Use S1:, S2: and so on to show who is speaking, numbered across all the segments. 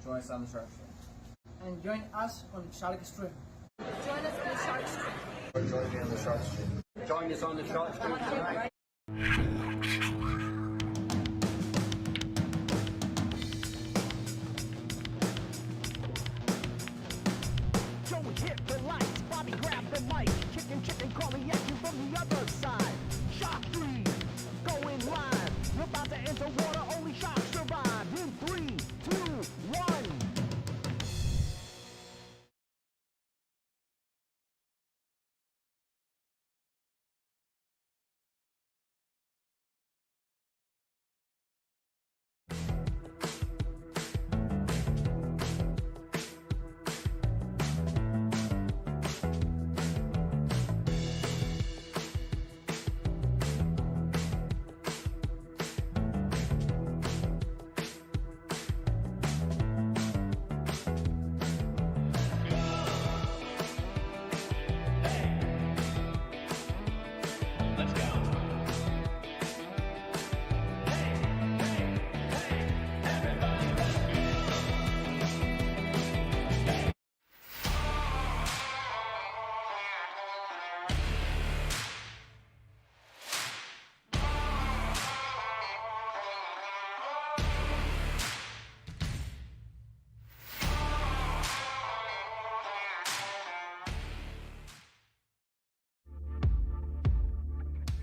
S1: Join us on the Shark Stream. And join us on Shark Stream.
S2: Join us on the Shark Stream.
S1: Join me on the Shark Stream.
S3: Join us on the Shark Stream tonight.
S4: Joey hit the lights, Bobby grabbed the mic, chicken calling at you from the other side. Shark Stream, going live. You're about to enter water, only sharks survive. In 3, 2, 1.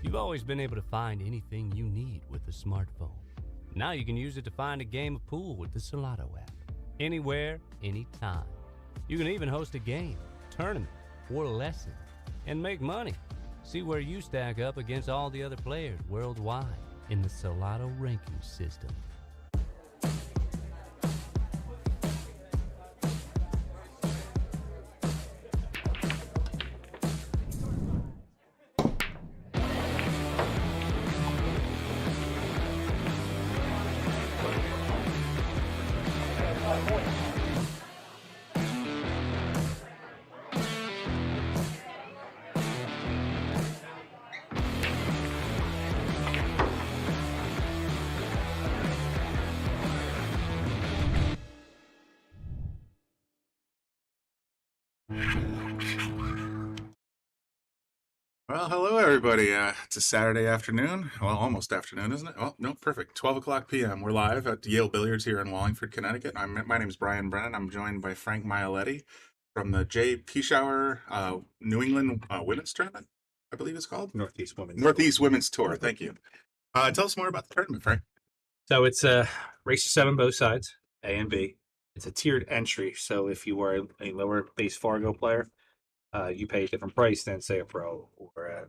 S5: You've always been able to find anything you need with a smartphone. Now you can use it to find a game of pool with the Solado app. Anywhere, anytime. You can even host a game, tournament, or lesson, and make money. See where you stack up against all the other players worldwide in the Solado ranking system.
S6: Well, hello everybody. It's a Saturday afternoon. Well, almost afternoon, isn't it? Oh, no, perfect. 12 o'clock p.m. We're live at Yale Billiards here in Wallingford, Connecticut. My name is Brian Brennan. I'm joined by Frank Mialetti from the Pechauer New England Women's Tournament, I believe it's called.
S7: Northeast
S6: Women's Tour. Thank you. Tell us more about the tournament, Frank.
S7: So it's a race of 7 both sides, A and B. It's a tiered entry. So if you are a lower base Fargo player, you pay a different price than, say, a pro or a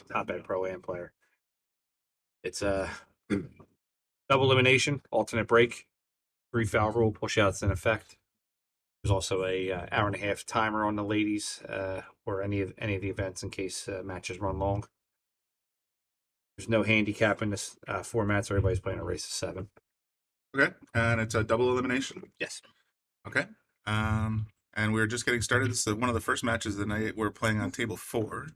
S7: top-end pro-am player. It's a double elimination, alternate break, 3 foul rule, push-outs in effect. There's also a hour-and-a-half timer on the ladies or any of the events in case matches run long. There's no handicap in this format, so everybody's playing a race of 7.
S6: Okay, and it's a double elimination?
S7: Yes.
S6: Okay. And we're just getting started. This is one of the first matches of the night. We're playing on table 4.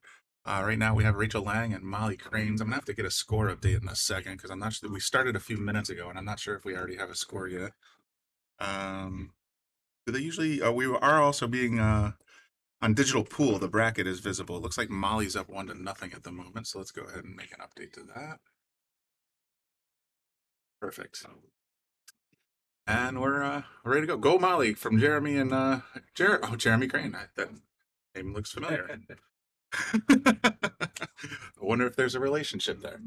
S6: Right now we have Rachel Lang and Molly Cranes. I'm gonna have to get a score update in a second because I'm not sure. We started a few minutes ago, and I'm not sure if we already have a score yet. Do they usually? We are also being on Digital Pool. The bracket is visible. It looks like Molly's up 1-0 at the moment. So let's go ahead and make an update to that. Perfect. And we're ready to go. Go Molly from Jeremy and Jeremy Crane. That name looks familiar. I wonder if there's a relationship there.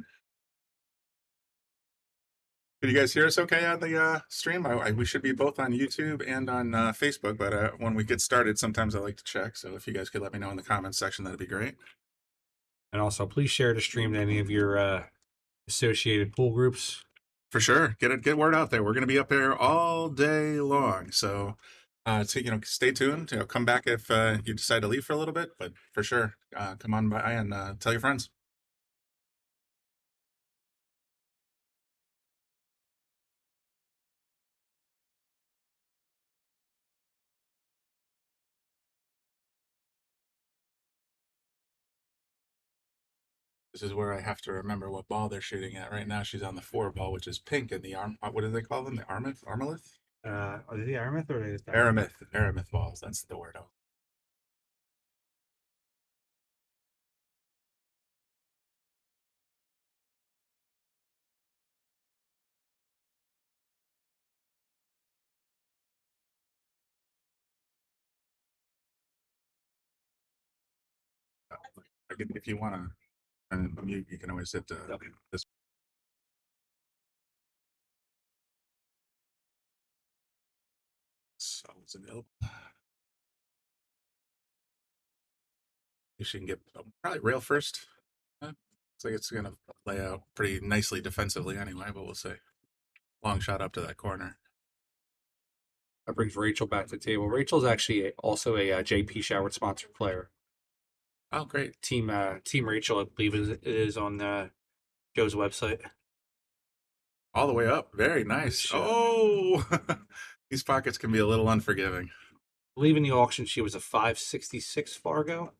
S6: Can you guys hear us okay on the stream? We should be both on YouTube and on Facebook, but when we get started, sometimes I like to check. So if you guys could let me know in the comments section, that'd be great.
S7: And also, please share the stream to any of your associated pool groups.
S6: For sure. Get word out there. We're going to be up there all day long. So, stay tuned. Come back if you decide to leave for a little bit. But for sure, come on by and tell your friends. This is where I have to remember what ball they're shooting at. Right now, she's on the 4 ball, which is pink, and the arm. What do they call them? The armleth?
S7: Are they the Aramith or are they the
S6: Aramith balls. That's the word. If you want to, you can always hit this. So it's available. You should get probably rail first. Looks like it's going to lay out pretty nicely defensively anyway, but we'll see. Long shot up to that corner.
S7: That brings Rachel back to the table. Rachel's actually also a JP Pechauer sponsored player.
S6: Oh, great.
S7: Team Rachel, I believe it is on Joe's website.
S6: All the way up. Very nice. Oh, these pockets can be a little unforgiving.
S7: I believe in the auction she was a 566 Fargo.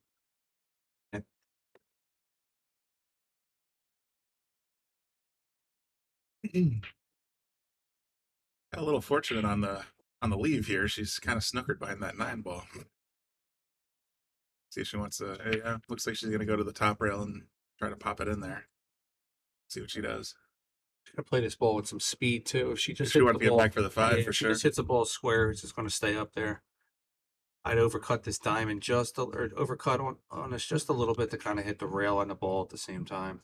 S6: Got a little fortunate on the leave here. She's kind of snookered behind that 9 ball. See if she wants to. Yeah, looks like she's going to go to the top rail and try to pop it in there. See what she does.
S7: She's gonna play this ball with some speed too. If she just
S6: She wants to get back for the 5 for
S7: if she
S6: sure.
S7: just hits the ball square, it's just going to stay up there. I'd overcut this diamond or overcut on this just a little bit to kind of hit the rail and the ball at the same time.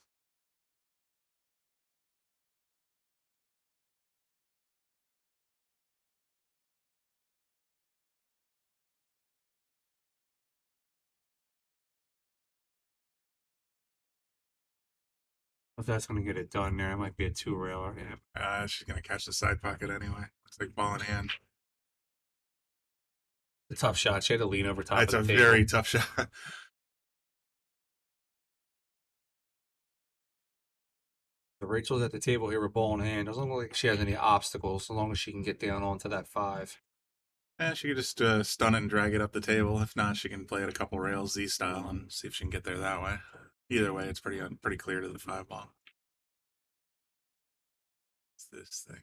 S7: If that's going to get it done there, it might be a 2-railer. Yeah.
S6: She's going to catch the side pocket anyway. Looks like ball in hand.
S7: A tough shot. She had to lean over top.
S6: It's
S7: of
S6: a
S7: the table.
S6: very tough shot.
S7: So Rachel's at the table here with ball in hand. Doesn't look like she has any obstacles, so long as she can get down onto that 5.
S6: Yeah, she could just stun it and drag it up the table. If not, she can play it a couple rails Z style and see if she can get there that way. Either way, it's pretty clear to the 5 ball. It's this thing.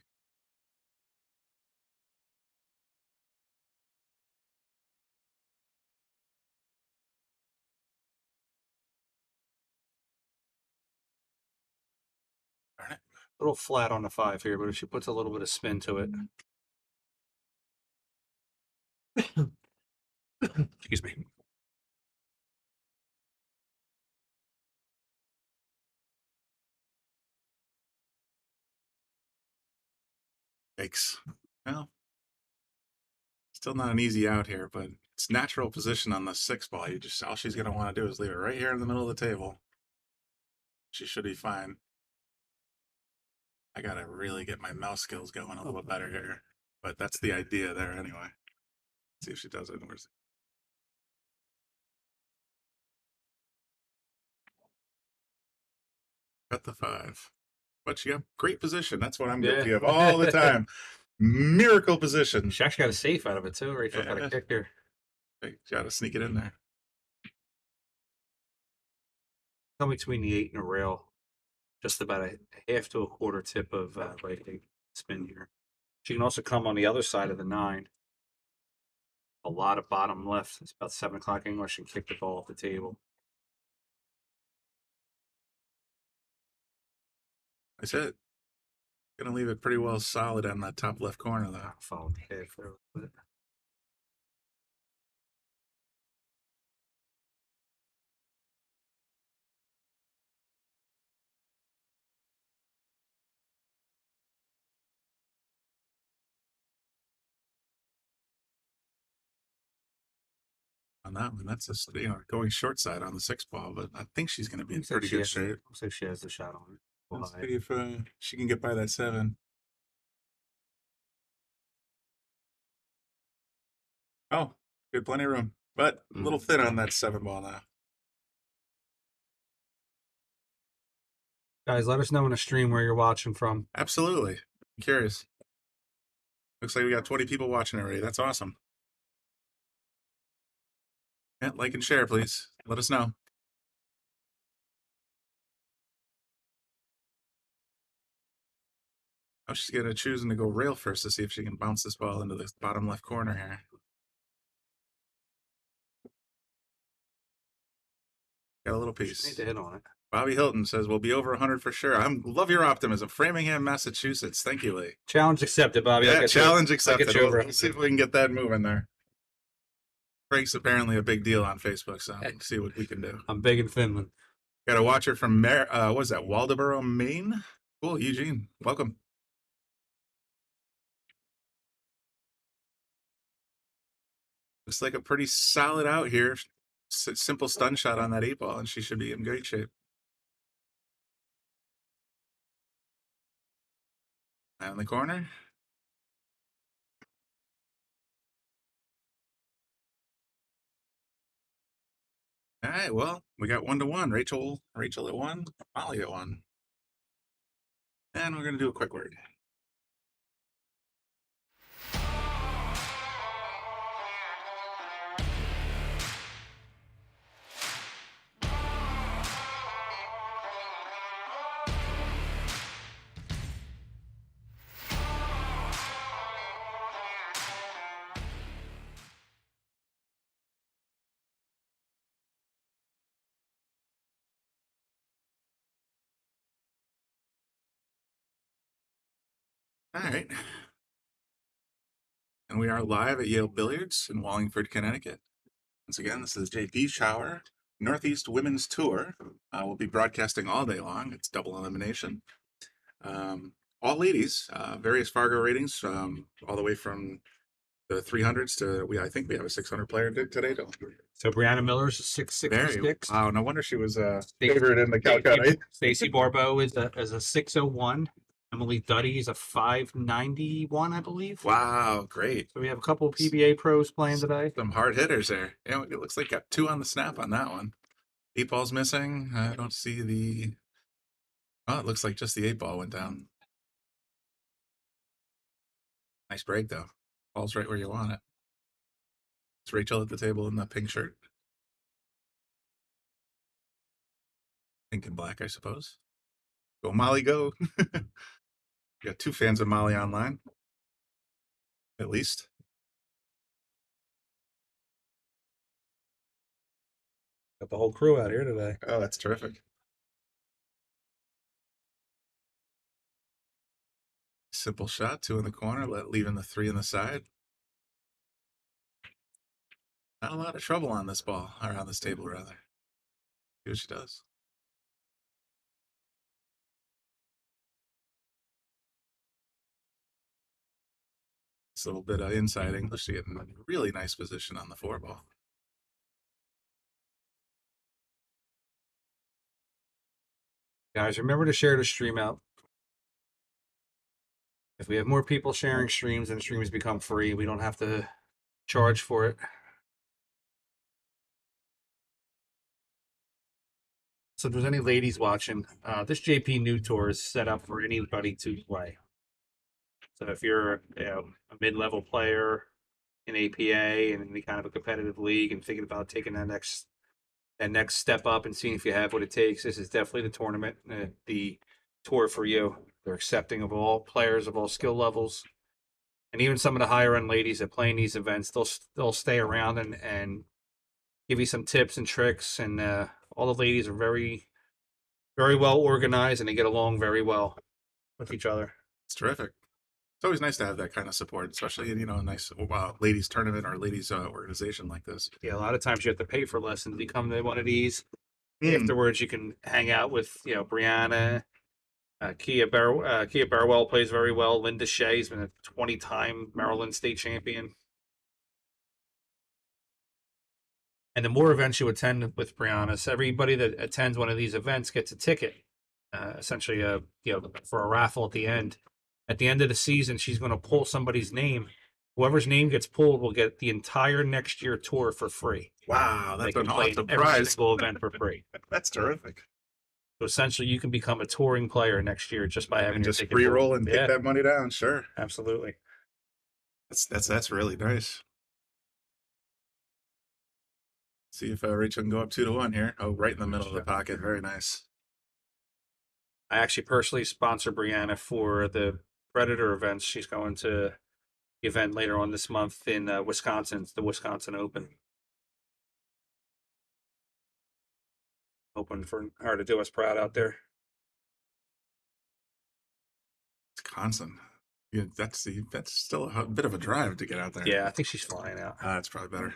S6: Darn it.
S7: A little flat on the 5 here, but if she puts a little bit of spin to it. Excuse me.
S6: Yikes. Well, still not an easy out here, but it's natural position on the 6 ball. All she's going to want to do is leave it right here in the middle of the table. She should be fine. I got to really get my mouse skills going a little better here, but that's the idea there anyway. Let's see if she does it. Where's it? Got the 5. But she got great position. That's what I'm guilty of all the time. Miracle position.
S7: She actually got a safe out of it too. Rachel got a kick there.
S6: Hey, got to sneak it in there.
S7: Come between the 8 and the rail. Just about a half to a quarter tip of right spin here. She can also come on the other side of the 9. A lot of bottom left. It's about 7 o'clock English and kick the ball off the table.
S6: That's it. Gonna leave it pretty well solid on that top left corner though.
S7: Follow the head for a little bit.
S6: On that one, that's just going short side on the 6 ball, but I think she's gonna be in pretty good shape.
S7: Looks like she has the shot on it.
S6: Let's see if she can get by that 7. Oh, good, plenty of room, but a little thin on that 7 ball now.
S7: Guys, let us know in the stream where you're watching from.
S6: Absolutely. I'm curious. Looks like we got 20 people watching already. That's awesome. Yeah, like and share, please. Let us know. Oh, she's going to choosing to go rail first to see if she can bounce this ball into the bottom left corner here. Got a little piece.
S7: Need to hit on it.
S6: Bobby Hilton says, we'll be over 100 for sure. I love your optimism. Framingham, Massachusetts. Thank you, Lee.
S7: Challenge accepted, Bobby.
S6: Yeah, challenge accepted.
S7: you over.
S6: We'll see if we can get that moving there. Frank's apparently a big deal on Facebook, so we'll see what we can do.
S7: I'm big in Finland.
S6: Got a watcher from what is that, Waldoboro, Maine? Cool, Eugene. Welcome. Looks like a pretty solid out here. Simple stun shot on that 8-ball, and she should be in great shape. Down the corner. All right, well, we got 1-1. Rachel at 1, Molly at 1. And we're going to do a quick word. All right. And we are live at Yale Billiards in Wallingford, Connecticut. Once again, this is J. Pechauer, Northeast Women's Tour. We'll be broadcasting all day long. It's double elimination. All ladies, various Fargo ratings, all the way from the 300s to, I think we have a 600 player today, don't we?
S7: So Brianna Miller's a 666.
S6: Wow, no wonder she was favorite in the Calcutta.
S7: Stacey Barbeau is a 601. Emily Duddy is a 591, I believe.
S6: Wow, great.
S7: So we have a couple of PBA pros playing today.
S6: Some hard hitters there. Yeah, it looks like got 2 on the snap on that one. 8-ball's missing. I don't see the... Oh, it looks like just the 8-ball went down. Nice break, though. Ball's right where you want it. It's Rachel at the table in the pink shirt. Pink and black, I suppose. Go, Molly, go. Got 2 fans of Molly online. At least.
S7: Got the whole crew out here today.
S6: Oh, that's terrific. Simple shot, 2 in the corner, leaving the 3 in the side. Not a lot of trouble on this ball, or on this table, rather. See what she does. This little bit of inside English to get in a really nice position on the 4-ball.
S7: Guys, remember to share the stream out. If we have more people sharing streams and streams become free, we don't have to charge for it. So if there's any ladies watching, this JP New Tour is set up for anybody to play. So if you're a mid-level player in APA and any kind of a competitive league and thinking about taking that next step up and seeing if you have what it takes, this is definitely the tournament, the tour for you. They're accepting of all players of all skill levels, and even some of the higher end ladies that play in these events, they'll stay around and give you some tips and tricks. And all the ladies are very, very well organized, and they get along very well with each other.
S6: It's terrific. It's always nice to have that kind of support, especially in, a nice ladies tournament or ladies organization like this.
S7: Yeah, a lot of times you have to pay for lessons. You come to one of these. Afterwards, you can hang out with Brianna. Kia Barwell plays very well. Linda Shea's been a 20-time Maryland state champion. And the more events you attend with Brianna, so everybody that attends one of these events gets a ticket, essentially for a raffle at the end. At the end of the season, she's going to pull somebody's name. Whoever's name gets pulled will get the entire next year tour for free.
S6: Wow, that's an awesome
S7: every
S6: prize.
S7: single event for free.
S6: That's terrific.
S7: So essentially, you can become a touring player next year just by having
S6: And
S7: your
S6: just
S7: ticket
S6: free
S7: pulled.
S6: roll and take that money down. Sure,
S7: Absolutely.
S6: that's really nice. See if Rachel can go up 2-1 here. Oh, right in the middle of the pocket. Very nice.
S7: I actually personally sponsor Brianna for the Predator events. She's going to the event later on this month in Wisconsin. It's the Wisconsin Open. Hoping for her to do us proud out there.
S6: Wisconsin. Yeah, that's still a bit of a drive to get out there.
S7: Yeah, I think she's flying out.
S6: That's probably better.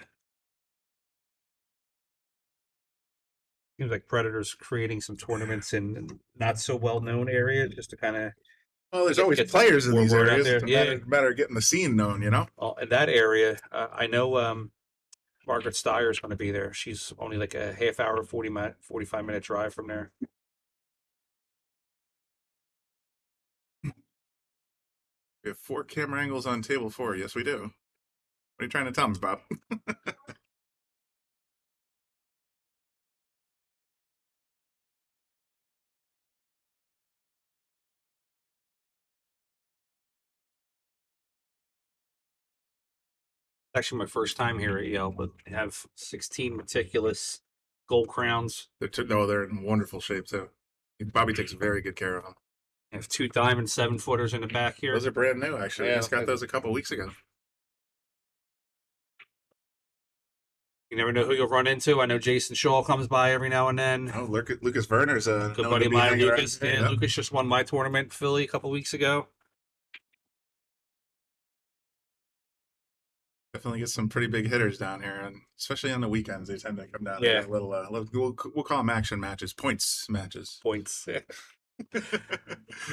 S7: Seems like Predator's creating some tournaments in not so well known areas just to kind of.
S6: Well, there's always players in
S7: more
S6: these
S7: word out
S6: areas.
S7: there.
S6: It's a
S7: Yeah.
S6: matter of getting the scene known, you know?
S7: Well, in that area, I know Margaret Steyer is going to be there. She's only like a half hour, 45-minute drive from there.
S6: We have 4 camera angles on table 4. Yes, we do. What are you trying to tell me, Bob?
S7: Actually, my first time here at Yale, but they have 16 meticulous gold crowns.
S6: They're in wonderful shape, too. Bobby takes very good care of them.
S7: They have 2 diamond 7-footers in the back here.
S6: Those are brand new, actually.
S7: Yeah,
S6: I just got those a couple weeks ago.
S7: You never know who you'll run into. I know Jason Shaw comes by every now and then.
S6: Oh, Lucas Werner's a
S7: Good buddy of mine, Lucas. Yeah, Lucas just won my tournament in Philly a couple weeks ago.
S6: Definitely get some pretty big hitters down here, and especially on the weekends, they tend to come down.
S7: Yeah.
S6: And a little, we'll call them action matches, points matches.
S7: Points. Yeah.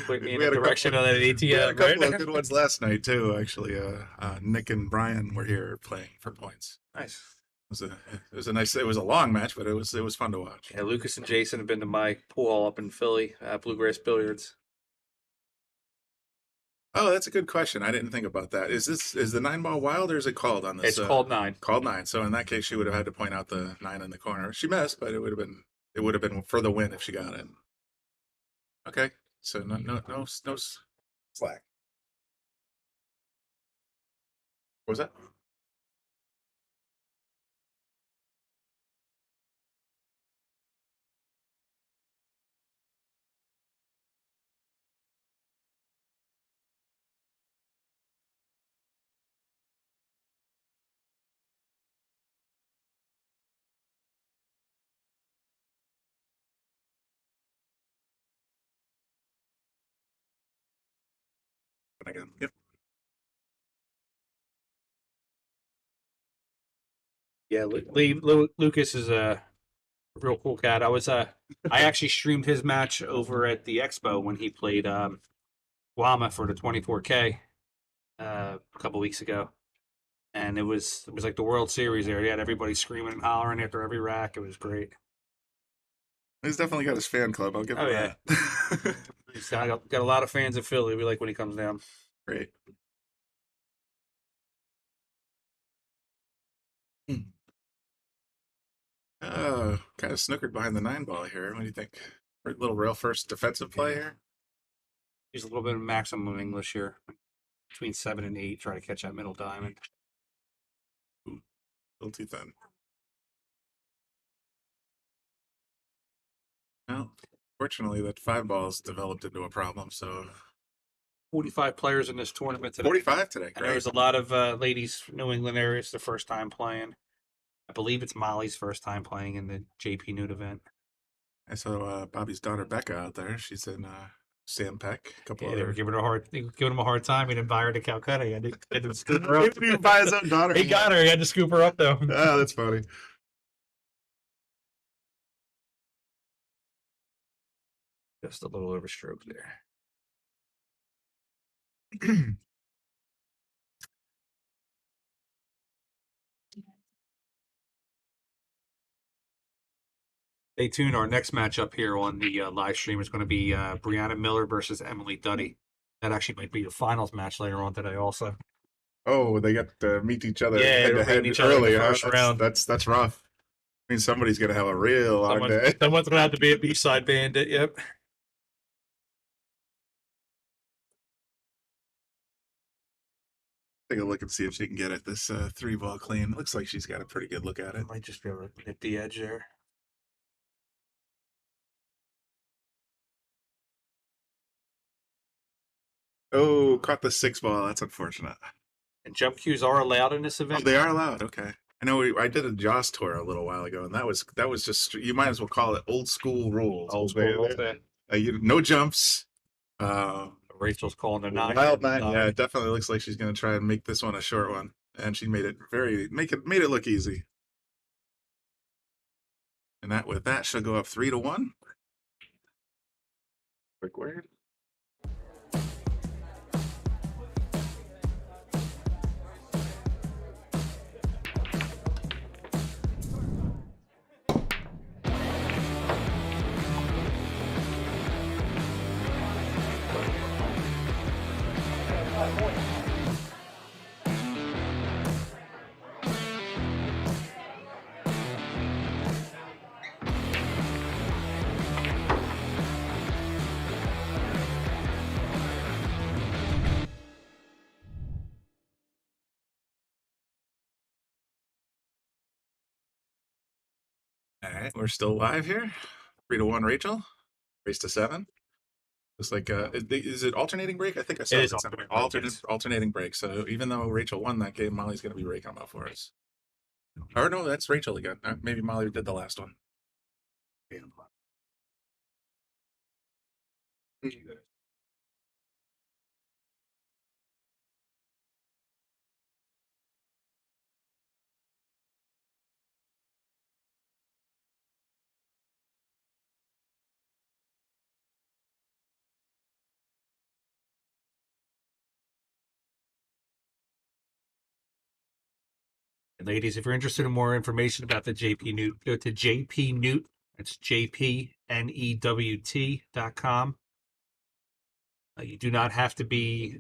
S7: Point me in
S6: We
S7: the
S6: had a
S7: direction
S6: couple-
S7: of that
S6: We had a
S7: ATM,
S6: couple
S7: right?
S6: of good ones last night too. Actually, Nick and Brian were here playing for points.
S7: Nice.
S6: It was a long match, but it was fun to watch.
S7: Yeah, Lucas and Jason have been to my pool hall up in Philly, Bluegrass Billiards.
S6: Oh, that's a good question. I didn't think about that. Is the 9-ball wild, or is it called on this?
S7: It's called 9.
S6: Called 9. So in that case, she would have had to point out the 9 in the corner. She missed, but it would have been for the win if she got it. Okay, so no slack. What was that? Again. Yep.
S7: Yeah, Lucas is a real cool cat. I actually streamed his match over at the Expo when he played Guama for the 24K a couple weeks ago, and it was like the World Series there. He had everybody screaming and hollering after every rack. It was great.
S6: He's definitely got his fan club. I'll give him that.
S7: He's got a lot of fans in Philly. We like when he comes down.
S6: Great. Kind of snookered behind the 9-ball here. What do you think? Little real first defensive play here.
S7: He's a little bit of maximum English here, between 7 and 8. Try to catch that middle diamond.
S6: Ooh, a little too thin. Well, fortunately, that 5-ball's developed into a problem. So
S7: 45 players in this tournament today.
S6: 45 today.
S7: And
S6: Great.
S7: there's a lot of ladies from New England area. It's their first time playing. I believe it's Molly's first time playing in the JP Nude event.
S6: I saw Bobby's daughter Becca out there. She's in Sam Peck. A couple
S7: Yeah, they were
S6: other.
S7: giving him a hard time. He didn't buy her to Calcutta. He had to scoop her
S6: He
S7: up.
S6: didn't even buy his own daughter.
S7: He got her. He had to scoop her up though.
S6: Oh, that's funny.
S7: Just a little overstroke there. Stay tuned. Our next matchup here on the live stream is going to be Brianna Miller versus Emily Duddy. That actually might be the finals match later on today also.
S6: Oh, they got to meet each other
S7: Yeah, they
S6: head
S7: were
S6: to head
S7: meeting each other in the
S6: early. Huh?
S7: first round.
S6: That's rough. I mean, somebody's gonna have a real long day.
S7: Someone's going to have to be a B-side bandit. Yep.
S6: Take a look and see if she can get at this 3-ball clean. Looks like she's got a pretty good look at it.
S7: Might just be able to hit the edge there.
S6: Oh, caught the 6 ball. That's unfortunate.
S7: And jump cues are allowed in this
S6: Oh,
S7: event.
S6: they are allowed. Okay. I know I did a Jaws tour a little while ago, and that was just, you might as well call it old school rules.
S7: Old school rules,
S6: No jumps.
S7: Rachel's calling the 9.
S6: Wild 9. Yeah, it definitely looks like she's going to try and make this one a short one, and she made it look easy. And with that, she'll go up 3-1. Quick word. All right, we're still live here. 3-1, Rachel. Race to 7. Looks like is it alternating break? I think I saw
S7: It is
S6: alternating break. So even though Rachel won that game, Molly's going to be raking them up for us. Or no, that's Rachel again. Maybe Molly did the last one.
S7: Ladies, if you're interested in more information about the JP Newt, go to JP Newt. It's JPNEWT.com. You do not have to be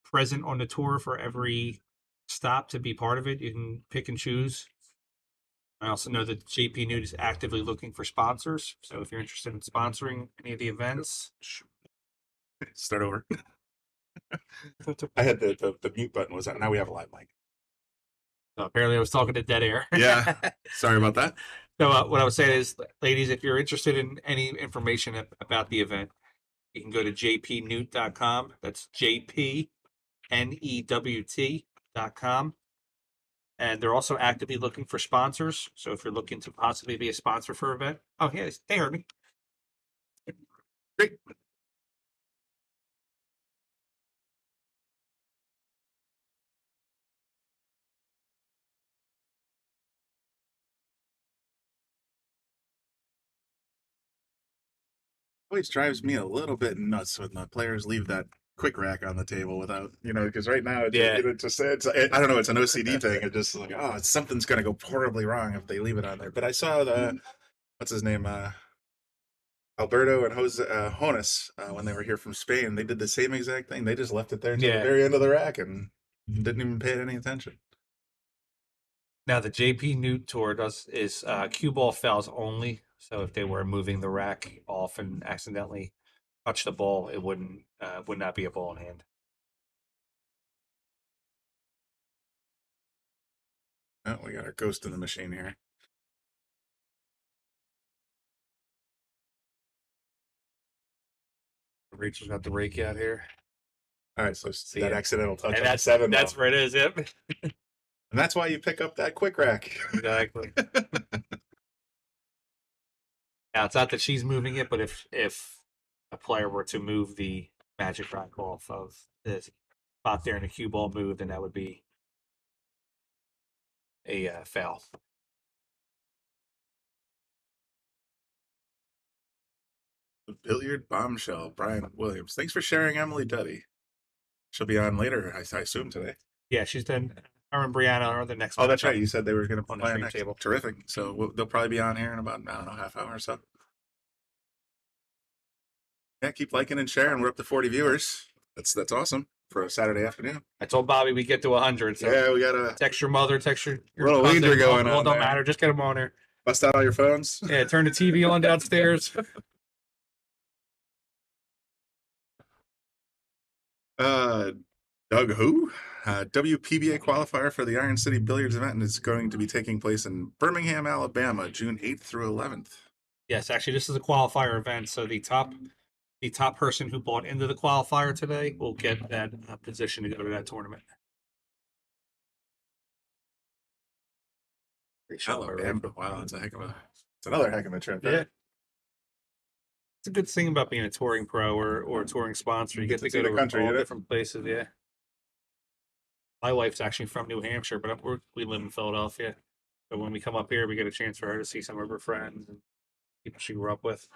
S7: present on the tour for every stop to be part of it. You can pick and choose. I also know that JP Newt is actively looking for sponsors. So if you're interested in sponsoring any of the events,
S6: Start over. I had the mute button was on. Now we have a live mic.
S7: apparently I was talking to dead air.
S6: Yeah. Sorry about that.
S7: So what I was saying is, ladies, if you're interested in any information about the event, you can go to jpnewt.com. That's JPNEWT.com. And they're also actively looking for sponsors. So if you're looking to possibly be a sponsor for an event, oh, yeah, they heard me.
S6: Great. Always drives me a little bit nuts when the players leave that quick rack on the table without, because right now it's I don't know, it's an OCD thing. It's just like, something's gonna go horribly wrong if they leave it on there. But I saw what's his name, Alberto and Jose Jonas, when they were here from Spain, they did the same exact thing. They just left it there to the very end of the rack and didn't even pay it any attention.
S7: Now the JP Newt tour is cue ball fouls only. So if they were moving the rack off and accidentally touch the ball, it would not be a ball in hand.
S6: Oh, we got our ghost in the machine here.
S7: Rachel's got the rake out here.
S6: All right, so that
S7: ya.
S6: accidental touch
S7: And
S6: on
S7: that's
S6: 7.
S7: That's where it is. Yep.
S6: And that's why you pick up that quick rack.
S7: Exactly. Now it's not that she's moving it, but if a player were to move the magic rack off of the spot there and the cue ball moved, then that would be a foul.
S6: The billiard bombshell, Brian Williams. Thanks for sharing, Emily Duddy. She'll be on later, I assume, today.
S7: Yeah, she's done. Her and Brianna are the next.
S6: Oh, that's right. You said they were going to
S7: on the
S6: play
S7: stream
S6: next.
S7: table.
S6: Terrific. So they'll probably be on here in about, I don't know, half hour or so. Yeah, keep liking and sharing. We're up to 40 viewers. That's awesome for a Saturday afternoon.
S7: I told Bobby we get to 100. So
S6: yeah, we got to
S7: text your mother, text your
S6: little
S7: cousin.
S6: leader going on.
S7: Don't matter. Just get them on there.
S6: Bust out all your phones.
S7: Yeah, turn the TV on downstairs.
S6: Doug who? WPBA qualifier for the Iron City Billiards event is going to be taking place in Birmingham, Alabama, June 8th through 11th.
S7: Yes, actually, this is a qualifier event. So the top the top person who bought into the qualifier today will get that position to go to that tournament.
S6: Wow, that's a heck of a. It's another heck of a trip.
S7: Yeah. It's a good thing about being a touring pro or a touring sponsor. You get to go to all different places. Yeah. My wife's actually from New Hampshire, but we live in Philadelphia. So when we come up here, we get a chance for her to see some of her friends and people she grew up with.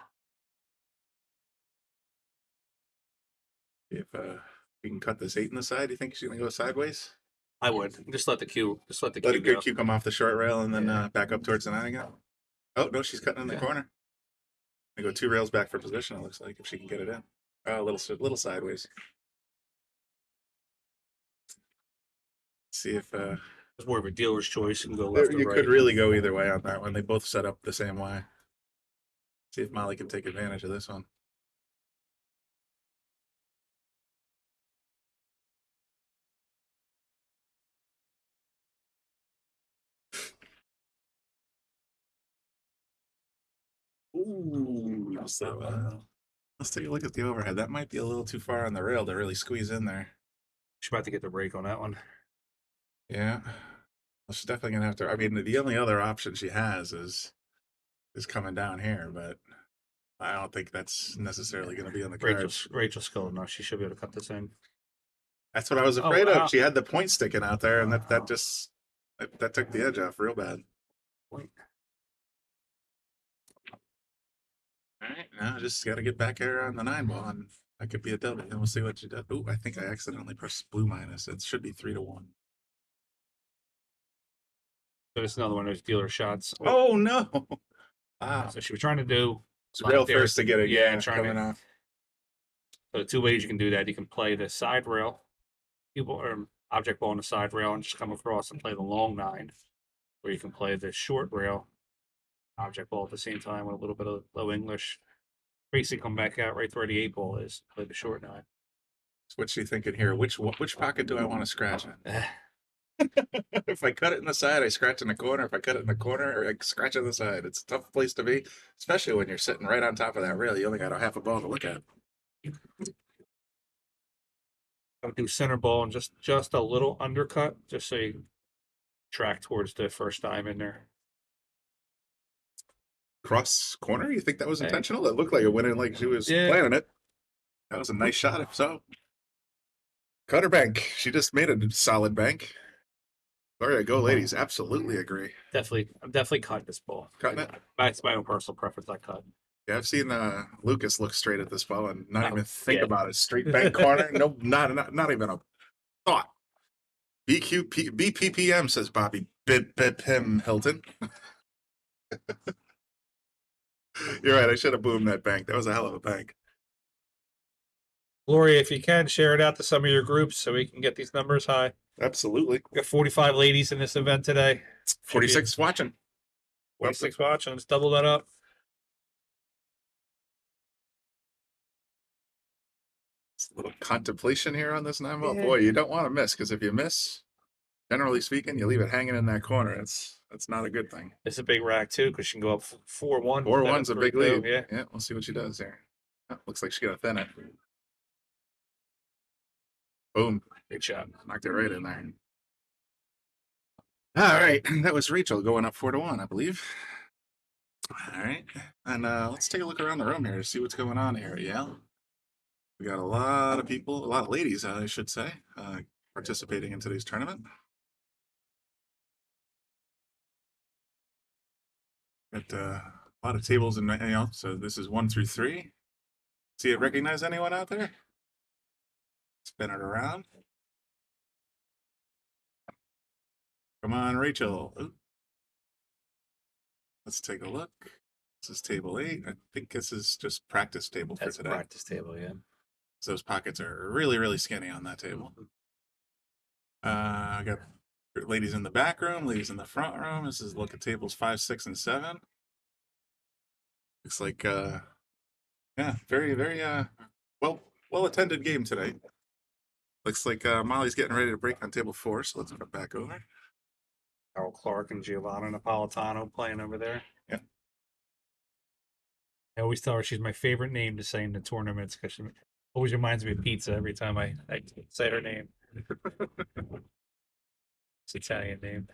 S6: If we can cut this 8 in the side, you think she's gonna go sideways?
S7: I would just let the cue
S6: Let
S7: cue
S6: the
S7: go.
S6: cue come off the short rail and then back up towards the 9 again. Oh no, she's cutting in the corner. I go 2 rails back for position. It looks like if she can get it in, a little sideways. See if
S7: It's more of a dealer's choice. You can go left or
S6: you
S7: right.
S6: could really go either way on that one. They both set up the same way. See if Molly can take advantage of this one. Ooh, so, let's take a look at the overhead. That might be a little too far on the rail to really squeeze in there.
S7: She's about to get the break on that one.
S6: Yeah. Well, she's definitely gonna have to. I mean, the only other option she has is coming down here, but I don't think that's necessarily going to be on the cards.
S7: Rachel's skilled enough. She should be able to cut this in.
S6: That's what I was afraid of. She had the point sticking out there, and that just that took the edge off real bad.
S7: Point.
S6: All right, now just got to get back here on the 9 ball, and that could be a double. And we'll see what she does. Oh, I think I accidentally pressed blue minus. It should be 3-1.
S7: But it's another one of those dealer shots.
S6: Oh no! Wow.
S7: So she was trying to do
S6: Rail first to get it.
S7: Yeah, trying
S6: coming
S7: to.
S6: off.
S7: So 2 ways you can do that. You can play the side rail, or object ball on the side rail, and just come across and play the long 9, or you can play the short rail, object ball at the same time with a little bit of low English. Basically, come back out right where the 8 ball is. Play the short 9.
S6: So what's she thinking here? Which pocket do I want to scratch in? If I cut it in the side, I scratch in the corner. If I cut it in the corner, I scratch on the side. It's a tough place to be, especially when you're sitting right on top of that rail. You only got a half a ball to look at.
S7: I'll do center ball and just a little undercut, just so you track towards the first diamond there.
S6: Cross corner? You think that was intentional? It looked like it went in like she was planning it. That was a nice shot, if so. Cut her bank. She just made a solid bank. There you go, ladies. Absolutely agree.
S7: I'm definitely cutting this ball.
S6: Cutting it?
S7: That's my own personal preference. I cut.
S6: Yeah, I've seen Lucas look straight at this ball and not even think about it. Straight bank corner. No, not even a thought. BPPM, says Bobby Pim Hilton. You're right. I should have boomed that bank. That was a hell of a bank.
S7: Gloria, if you can, share it out to some of your groups so we can get these numbers high.
S6: Absolutely.
S7: We got 45 ladies in this event today.
S6: 46 watching.
S7: 46 watching. Let's double that up.
S6: A little contemplation here on this 9 ball. Boy, you don't want to miss, because if you miss, generally speaking, you leave it hanging in that corner. That's not a good thing.
S7: It's a big rack too, because she can go up 4-1.
S6: 4-1's a big lead.
S7: Yeah.
S6: We'll see what she does there. Oh, looks like she got a thin it. Boom.
S7: Good shot.
S6: Knocked it right in there. All right. That was Rachel going up 4-1, I believe. All right. And let's take a look around the room here to see what's going on here. Yeah. We got a lot of people, a lot of ladies, I should say, participating in today's tournament. Got a lot of tables, and so this is 1 through 3. See it? Recognize anyone out there? Spin it around. Come on, Rachel. Ooh. Let's take a look. This is table 8. I think this is just practice table for today.
S7: Practice table, yeah.
S6: So those pockets are really, really skinny on that table. I got ladies in the back room, ladies in the front room. This is a look at tables 5, 6, and 7. Looks like, yeah, very, very well attended game today. Looks like Molly's getting ready to break on table 4, so let's flip back over.
S7: Carl Clark and Giovanna Napolitano playing over there.
S6: Yeah.
S7: I always tell her she's my favorite name to say in the tournaments because she always reminds me of pizza every time I say her name. It's an Italian name.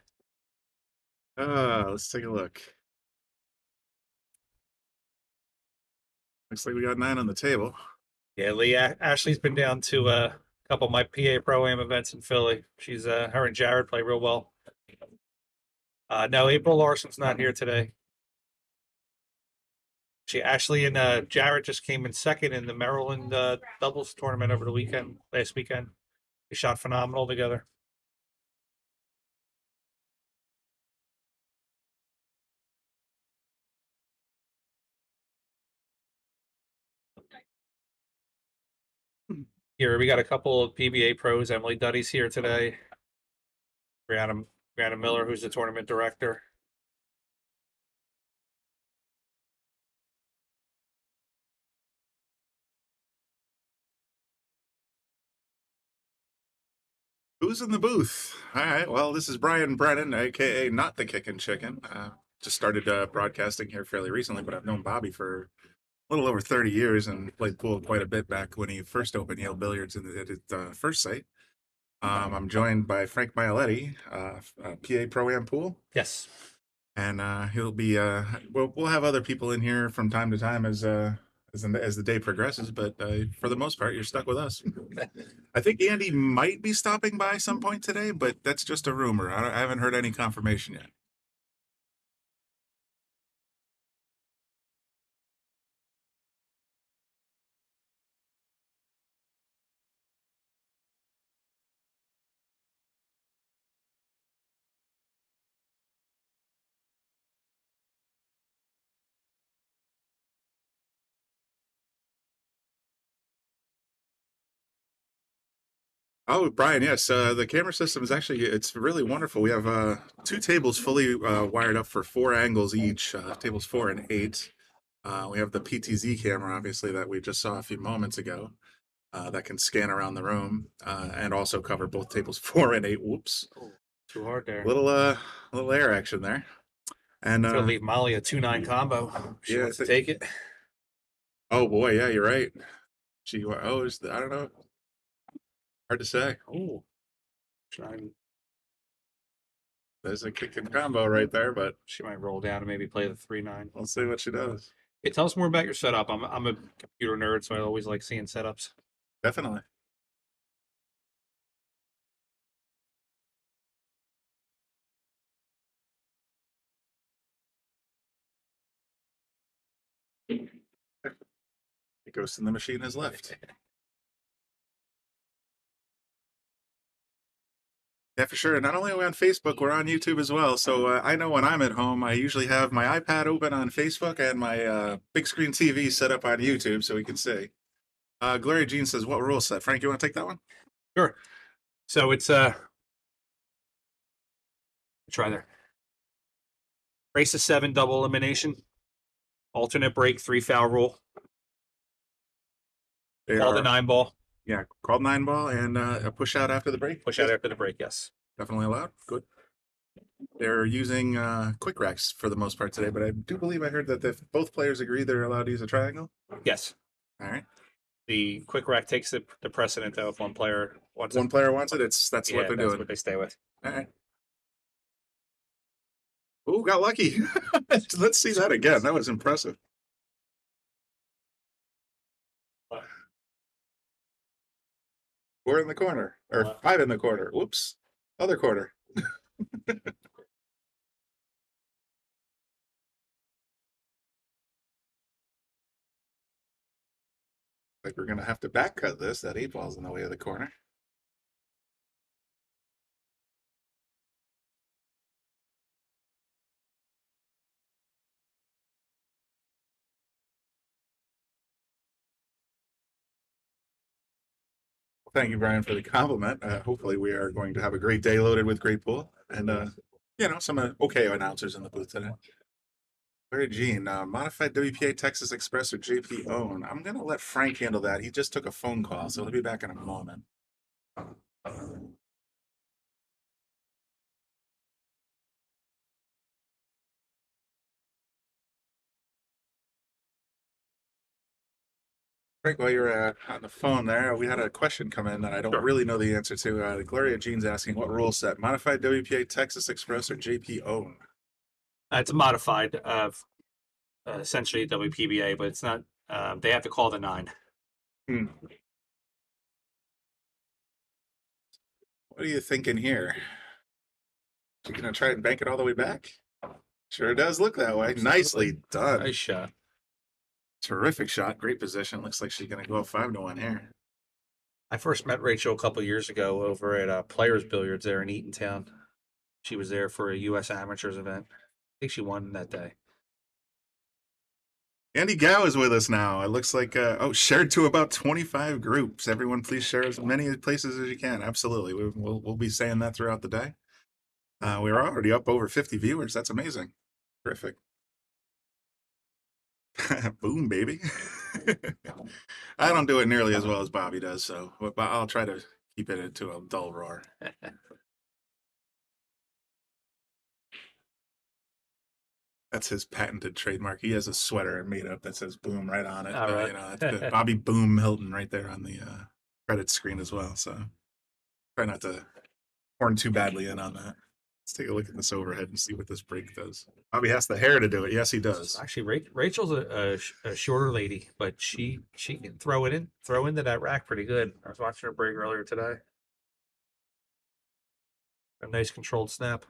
S6: Let's take a look. Looks like we got 9 on the table.
S7: Yeah, Lee Ashley's been down to a couple of my PA Pro-Am events in Philly. She's her and Jared play real well. No, April Larson's not here today. Ashley and Jared just came in second in the Maryland doubles tournament over the last weekend. They shot phenomenal together. Here, we got a couple of PBA pros. Emily Duddy's here today. Brianna Miller, who's the tournament director.
S6: Who's in the booth? All right. Well, this is Brian Brennan, aka Not the Kickin' Chicken. Just started broadcasting here fairly recently, but I've known Bobby for a little over 30 years and played pool quite a bit back when he first opened Yale Billiards at his first site. I'm joined by Frank Maialetti, PA Pro-Am Pool.
S7: Yes.
S6: And he'll be we'll have other people in here from time to time as the day progresses, but for the most part you're stuck with us. I think Andy might be stopping by some point today, but that's just a rumor. I haven't heard any confirmation yet. Oh, Brian, yes. The camera system is it's really wonderful. We have 2 tables fully wired up for 4 angles each, tables 4 and 8. We have the PTZ camera, obviously, that we just saw a few moments ago, that can scan around the room and also cover both tables 4 and 8. Whoops.
S7: Too hard there.
S6: Little air action there. And
S7: Gonna leave Molly a 2-9 combo. She wants to take it.
S6: Oh boy, yeah, you're right. I don't know. Hard to say.
S7: Oh, trying.
S6: There's a kicking combo right there, but
S7: She might roll down and maybe play the 3-9.
S6: we'll see what she does.
S7: Hey, tell us more about your setup. I'm a computer nerd, so I always like seeing setups.
S6: Definitely. The ghost in the machine has left. Yeah, for sure. Not only are we on Facebook, we're on YouTube as well. So I know when I'm at home, I usually have my iPad open on Facebook and my big screen TV set up on YouTube so we can see. Gloria Jean says, what rule set? Frank, you want to take that one?
S7: Sure. So it's try there. Race of 7 double elimination. Alternate break 3 foul rule. Call the 9 ball.
S6: Yeah, called 9 ball and a push out after the break.
S7: Push out after the break, yes.
S6: Definitely allowed. Good. They're using quick racks for the most part today, but I do believe I heard that if both players agree, they're allowed to use a triangle.
S7: Yes.
S6: All right.
S7: The quick rack takes the precedent, though, if one player wants
S6: One
S7: it.
S6: player wants it. That's what they're
S7: That's
S6: doing.
S7: what they stay with.
S6: All right. Ooh, got lucky. Let's see that again. That was impressive. Four in the corner, or 5 in the corner. Whoops. Other corner. Like we're going to have to back cut this. That 8 ball's in the way of the corner. Thank you, Brian, for the compliment. Hopefully we are going to have a great day loaded with great pool and, some okay announcers in the booth today. Larry Jean, modified WPA Texas Express or JP Own. I'm going to let Frank handle that. He just took a phone call, so he'll be back in a moment. Right, while you're on the phone there, we had a question come in that I don't
S7: Sure.
S6: really know the answer to. Gloria Jean's asking, what rule set? Modified WPA, Texas Express, or JP own?
S7: It's a modified of essentially WPBA, but it's not. They have to call the 9.
S6: Hmm. What are you thinking here? You gonna try and bank it all the way back? Sure does look that way. Nicely done.
S7: Nice shot.
S6: Terrific shot. Great position. Looks like she's gonna go up 5-1 here.
S7: I first met Rachel a couple years ago over at Players Billiards there in Eatontown. She was there for a U.S. Amateurs event. I think she won that day.
S6: Andy Gow is with us now. It looks like, shared to about 25 groups. Everyone, please share as many places as you can. Absolutely. We'll be saying that throughout the day. We're already up over 50 viewers. That's amazing. Terrific. Boom, baby. I don't do it nearly as well as Bobby does, so but I'll try to keep it into a dull roar. That's his patented trademark. He has a sweater made up that says "Boom" right on it.
S7: All right.
S6: You know, that's good. Bobby Boom Hilton right there on the credit screen as well. So try not to horn too badly in on that. Let's take a look at this overhead and see what this break does. Bobby has the hair to do it. Yes, he does.
S7: Actually, Rachel's a shorter lady, but she can throw into that rack pretty good. I was watching her break earlier today. A nice controlled snap.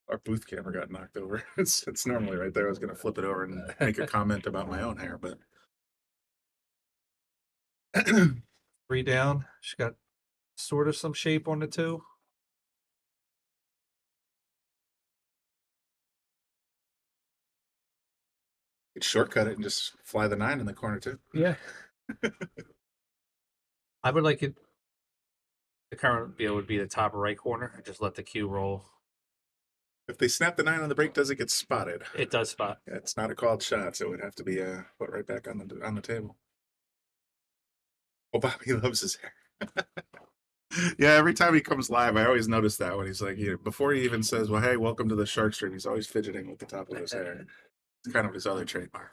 S6: Our booth camera got knocked over. It's normally right there. I was going to flip it over and make a comment about my own hair, but
S7: 3 down. She's got sort of some shape on the 2.
S6: could shortcut it and just fly the 9 in the corner too.
S7: Yeah. I would like it. The current deal would be the top right corner and just let the cue roll.
S6: If they snap the 9 on the break, does it get spotted?
S7: It does spot.
S6: Yeah, it's not a called shot, so it would have to be put right back on the table. Oh, Bobby loves his hair. Yeah, every time he comes live, I always notice that when he's like, before he even says, "Well, hey, welcome to the Shark Stream," he's always fidgeting with the top of his hair. It's kind of his other trademark.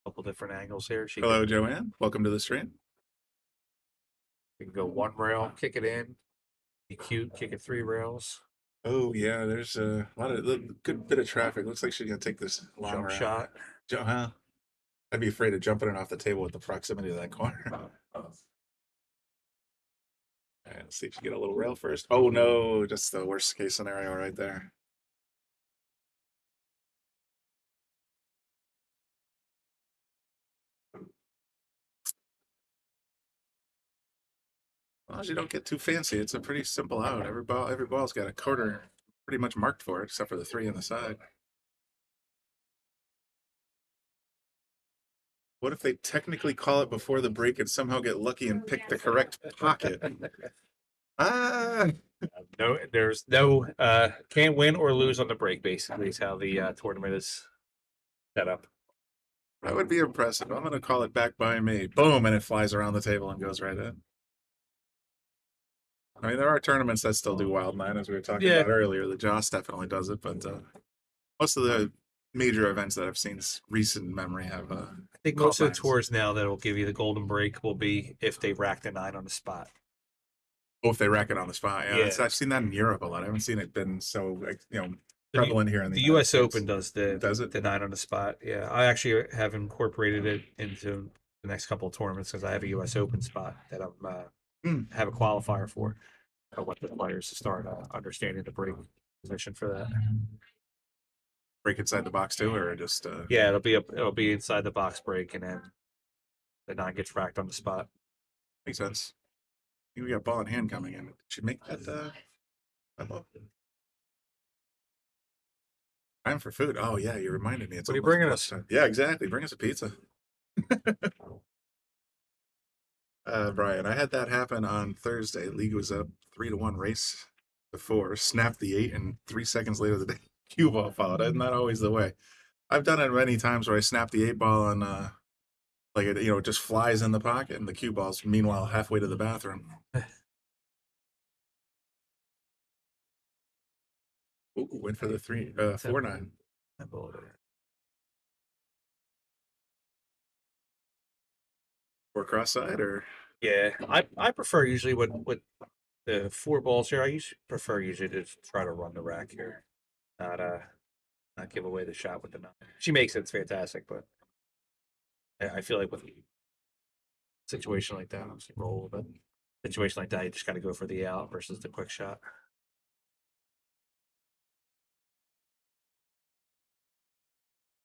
S7: Couple different angles here.
S6: Hello, Joanne. Welcome to the stream.
S7: We can go 1 rail, kick it in. Be cute, kick it 3 rails.
S6: Oh yeah, there's a good bit of traffic. Looks like she's gonna take this long
S7: Jump
S6: route.
S7: shot.
S6: Huh? I'd be afraid of jumping it off the table with the proximity of that corner. All right, let's see if you get a little rail first. Oh no, just the worst case scenario right there. As long as you don't get too fancy, it's a pretty simple out. Every ball's got a quarter pretty much marked for it, except for the 3 on the side. What if they technically call it before the break and somehow get lucky and pick the correct pocket?
S7: No, there's no can't win or lose on the break. Basically, is how the tournament is set up.
S6: That would be impressive. I'm going to call it back by me. Boom, and it flies around the table and goes right in. I mean, there are tournaments that still do wild 9, as we were talking about earlier. The Joss definitely does it, but most of the major events that I've seen recent memory have.
S7: I think most of the tours now that will give you the golden break will be if they rack the 9 on the spot.
S6: Oh, if they rack it on the spot, yeah.
S7: Yeah.
S6: I've seen that in Europe a lot. I haven't seen it been so prevalent here in the
S7: The
S6: United
S7: U.S.
S6: States.
S7: Open does the 9 on the spot. Yeah, I actually have incorporated it into the next couple of tournaments because I have a U.S. Open spot that I'm have a qualifier for. I want the players to start understanding the break position for that.
S6: Break inside the box too, or just
S7: Yeah, it'll be inside the box break, and then the 9 gets racked on the spot.
S6: Makes sense. I think we got ball in hand coming in. Should make that time for food. Oh yeah, you reminded me. It's
S7: What are you
S6: almost
S7: bringing
S6: lunchtime. Yeah, exactly. Bring us a pizza. Brian, I had that happen on Thursday. League was up 3-1 race before, snapped the 8, and 3 seconds later the cue ball followed. That's not always the way. I've done it many times where I snap the 8 ball and it just flies in the pocket, and the cue ball's meanwhile halfway to the bathroom. Ooh, went for the 4-9. Or cross side or
S7: Yeah, I prefer usually with the 4 balls here. I usually prefer usually to try to run the rack here, not not give away the shot with the 9. She makes it, it's fantastic, but I feel like with a situation like that, I'm just roll with it. Situation like that, you just got to go for the out versus the quick shot.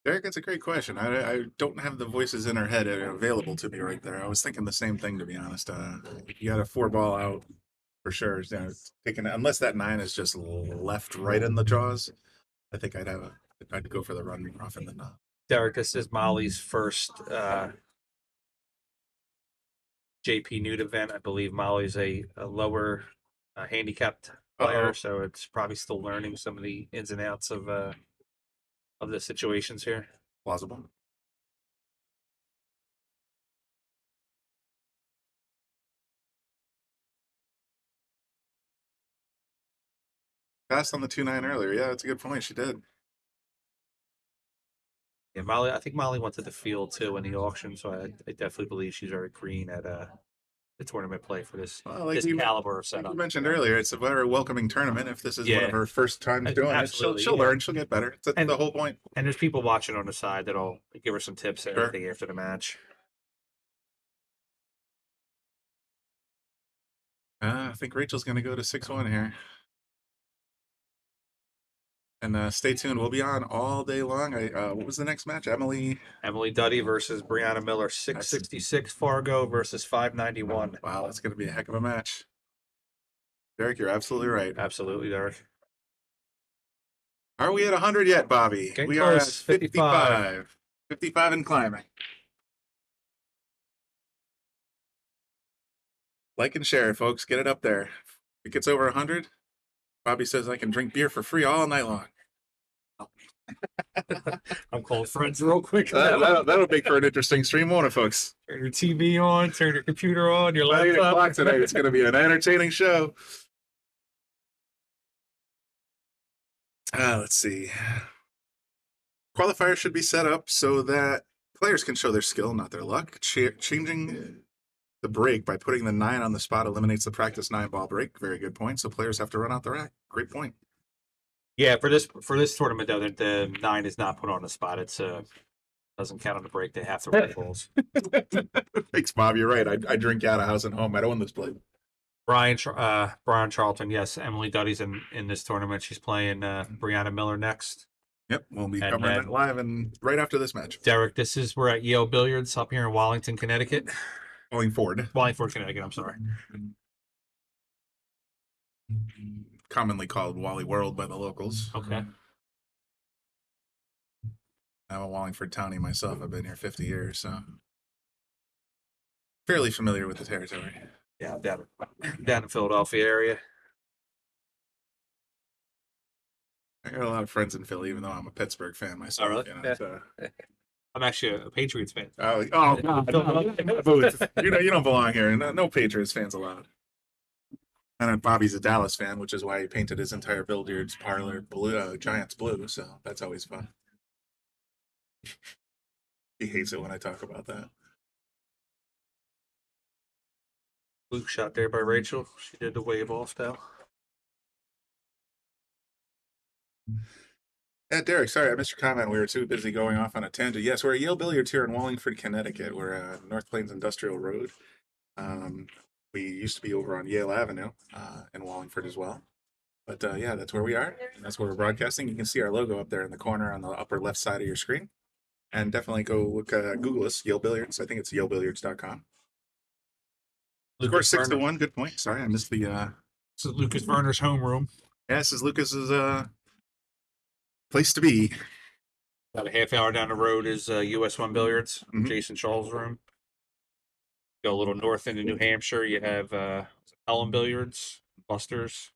S6: Derek, that's a great question. I don't have the voices in her head available to me right there. I was thinking the same thing, to be honest. You got a 4-ball out for sure. You know, taking unless that 9 is just left right in the jaws. I think I'd go for the run more often than not.
S7: Derek, this is Molly's first JP Nude event. I believe Molly's a lower handicapped player, so it's probably still learning some of the ins and outs of the situations here.
S6: Plausible. Passed on the 2-9 earlier. Yeah, that's a good point. She did.
S7: Yeah, Molly. I think Molly went to the field too in the auction, so I definitely believe she's very green at the tournament play for this this caliber of
S6: Like
S7: setup.
S6: you mentioned earlier, it's a very welcoming tournament. If this is one of her first times doing it, she'll learn. She'll get better. That's the whole point.
S7: And there's people watching on the side that'll give her some tips and everything after the match.
S6: I think Rachel's going to go to 6-1 here. And stay tuned. We'll be on all day long. What was the next match? Emily
S7: Duddy versus Brianna Miller. 666 Fargo versus 591.
S6: Wow, that's going to be a heck of a match. Derek, you're absolutely right.
S7: Absolutely, Derek.
S6: Are we at 100 yet, Bobby?
S7: Getting
S6: we
S7: close.
S6: are at 55. 55 and climbing. Like and share, folks. Get it up there. If it gets over 100, Bobby says I can drink beer for free all night long.
S7: I'm calling friends real quick.
S6: That'll make for an interesting stream, won't it, folks?
S7: Turn your TV on, turn your computer on, your
S6: 8
S7: laptop.
S6: o'clock tonight. It's going to be an entertaining show. Let's see. Qualifiers should be set up so that players can show their skill, not their luck. Changing the break by putting the 9 on the spot eliminates the practice 9-ball break. Very good point. So players have to run out the rack. Great point.
S7: Yeah, for this tournament though, the 9 is not put on the spot. It's doesn't count on the break. They have to run balls.
S6: Thanks, Bob. You're right. I drink out of house and home. I don't win this play.
S7: Brian Charlton, yes. Emily Duddy's in this tournament. She's playing Brianna Miller next.
S6: Yep, we'll be covering that live and right after this match.
S7: Derek, we're at Yale Billiards up here in Wallington, Connecticut.
S6: Wallingford,
S7: Connecticut. I'm sorry.
S6: Commonly called Wally World by the locals.
S7: Okay.
S6: I'm a Wallingford townie myself. I've been here 50 years, so fairly familiar with the territory.
S7: Yeah, down in Philadelphia area.
S6: I got a lot of friends in Philly, even though I'm a Pittsburgh fan myself.
S7: Oh, really?
S6: You know, so.
S7: I'm actually a Patriots fan.
S6: Oh God! You don't belong here. No Patriots fans allowed. And Bobby's a Dallas fan, which is why he painted his entire billiards parlor blue, Giants blue. So that's always fun. He hates it when I talk about that.
S7: Luke shot there by Rachel. She did the wave off though.
S6: Yeah, Derek, sorry, I missed your comment. We were too busy going off on a tangent. Yes, we're at Yale Billiards here in Wallingford, Connecticut. We're at North Plains Industrial Road. We used to be over on Yale Avenue in Wallingford as well. But yeah, that's where we are. And that's where we're broadcasting. You can see our logo up there in the corner on the upper left side of your screen. And definitely go look, Google us, Yale Billiards. I think it's yalebilliards.com. Of course, 6-1. Good point. Sorry, I missed the.
S7: This is Lucas Verner's homeroom.
S6: Yeah, this is Lucas's place to be.
S7: About a half hour down the road is US 1 Billiards, Jason Shaw's room. Go a little north into New Hampshire, you have Ellen Billiards, Buster's.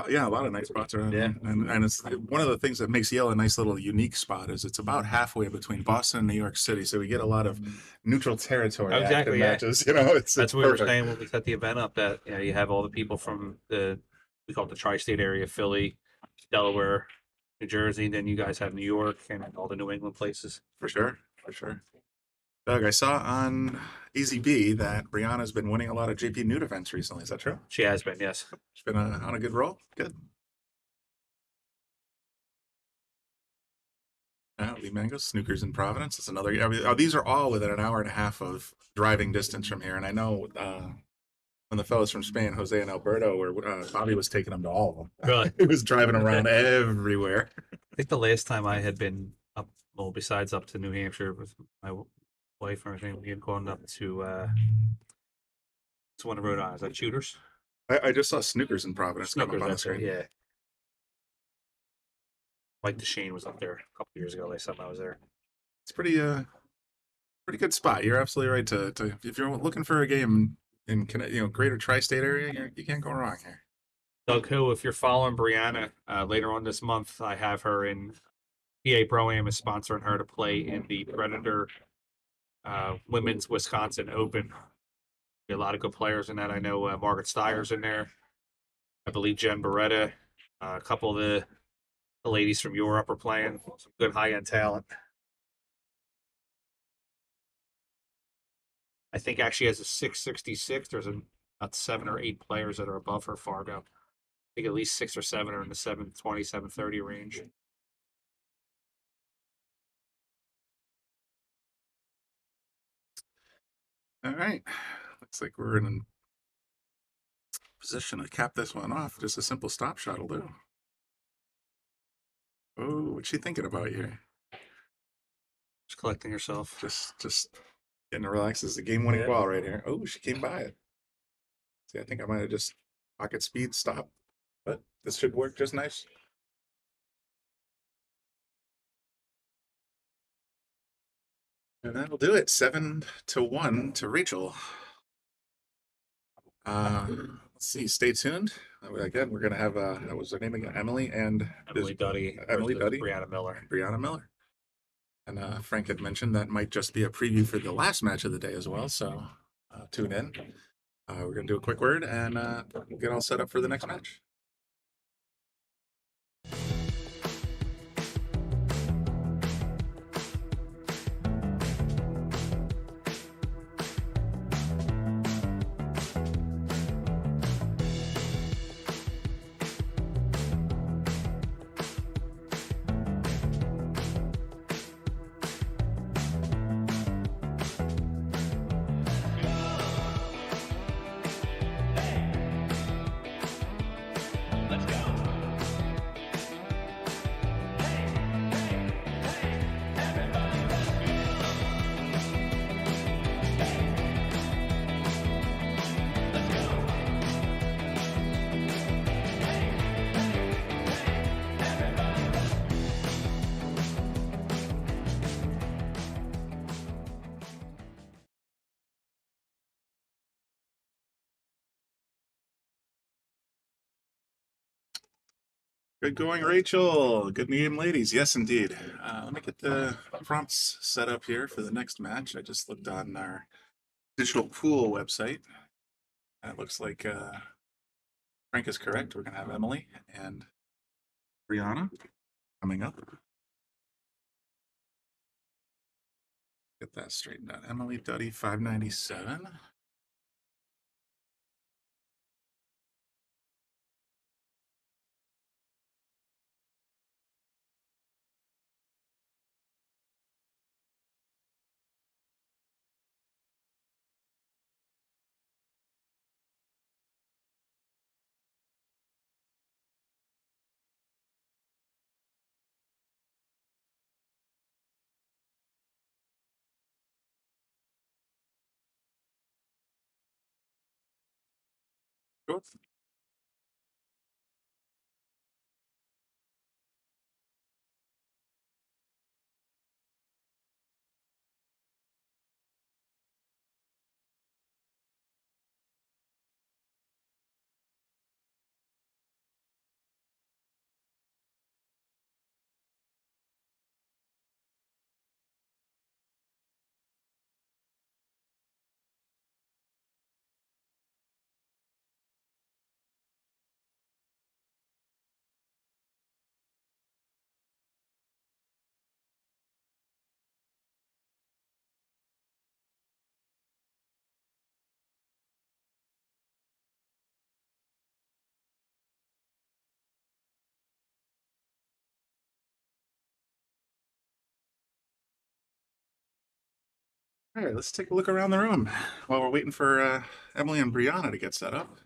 S6: Yeah, a lot of nice spots around.
S7: Yeah.
S6: And it's one of the things that makes Yale a nice little unique spot is it's about halfway between Boston and New York City, so we get a lot of neutral territory
S7: Exactly, yeah.
S6: matches. You know,
S7: That's what we were saying when we set the event up. That you have all the people from we call it the tri-state area, Philly, Delaware, New Jersey. Then you guys have New York and all the New England places.
S6: For sure. For sure. Doug, I saw on EasyB that Brianna's been winning a lot of JP Nude events recently. Is that true?
S7: She has been, yes.
S6: She's been on a good roll. Good. Lee Mango, Snookers in Providence. It's another. These are all within an hour and a half of driving distance from here. And I know when the fellows from Spain, Jose and Alberto, were Bobby was taking them to all of them.
S7: Really?
S6: He was driving around everywhere.
S7: I think the last time I had been up, well, besides up to New Hampshire with my wife and everything, we had gone up to one of Rhode Island. Is that Shooters?
S6: I just saw Snookers in Providence come
S7: Snookers,
S6: up on the
S7: that's right,
S6: screen.
S7: yeah. Mike DeShane was up there a couple years ago. Last time I was there.
S6: It's pretty good spot. You're absolutely right to if you're looking for a game in greater tri-state area, you can't go wrong here.
S7: Doug, who, if you're following Brianna later on this month, I have her in PA Pro-Am is sponsoring her to play in the Predator Women's Wisconsin Open. A lot of good players in that. I know Margaret Steyer's in there. I believe Jen Beretta. A couple of the ladies from Europe are playing. Some good high-end talent. I think actually has a 666. There's about 7 or 8 players that are above her, Fargo. I think at least 6 or 7 are in the 720, 730 range.
S6: All right. Looks like we're in a position to cap this one off. Just a simple stop shot will do. Oh, what's she thinking about here?
S7: Just collecting herself.
S6: Just getting to relax. This is a game-winning ball right here. Oh, she came by it. See, I think I might have just pocket speed stop, but this should work just nice. And that'll do it. 7-1 to Rachel. Let's see. Stay tuned. Again, we're gonna have what was her name again? Emily Duddy. Emily Duddy.
S7: Brianna Miller.
S6: Brianna Miller. And Frank had mentioned that might just be a preview for the last match of the day as well. So tune in. We're gonna do a quick word and we'll get all set up for the next match. Good going, Rachel. Good game, ladies. Yes, indeed. Let me get the prompts set up here for the next match. I just looked on our digital pool website. And it looks like Frank is correct. We're going to have Emily and Brianna coming up. Get that straightened out. Emily Duddy, 597. Cool. All right, let's take a look around the room while we're waiting for Emily and Brianna to get set up.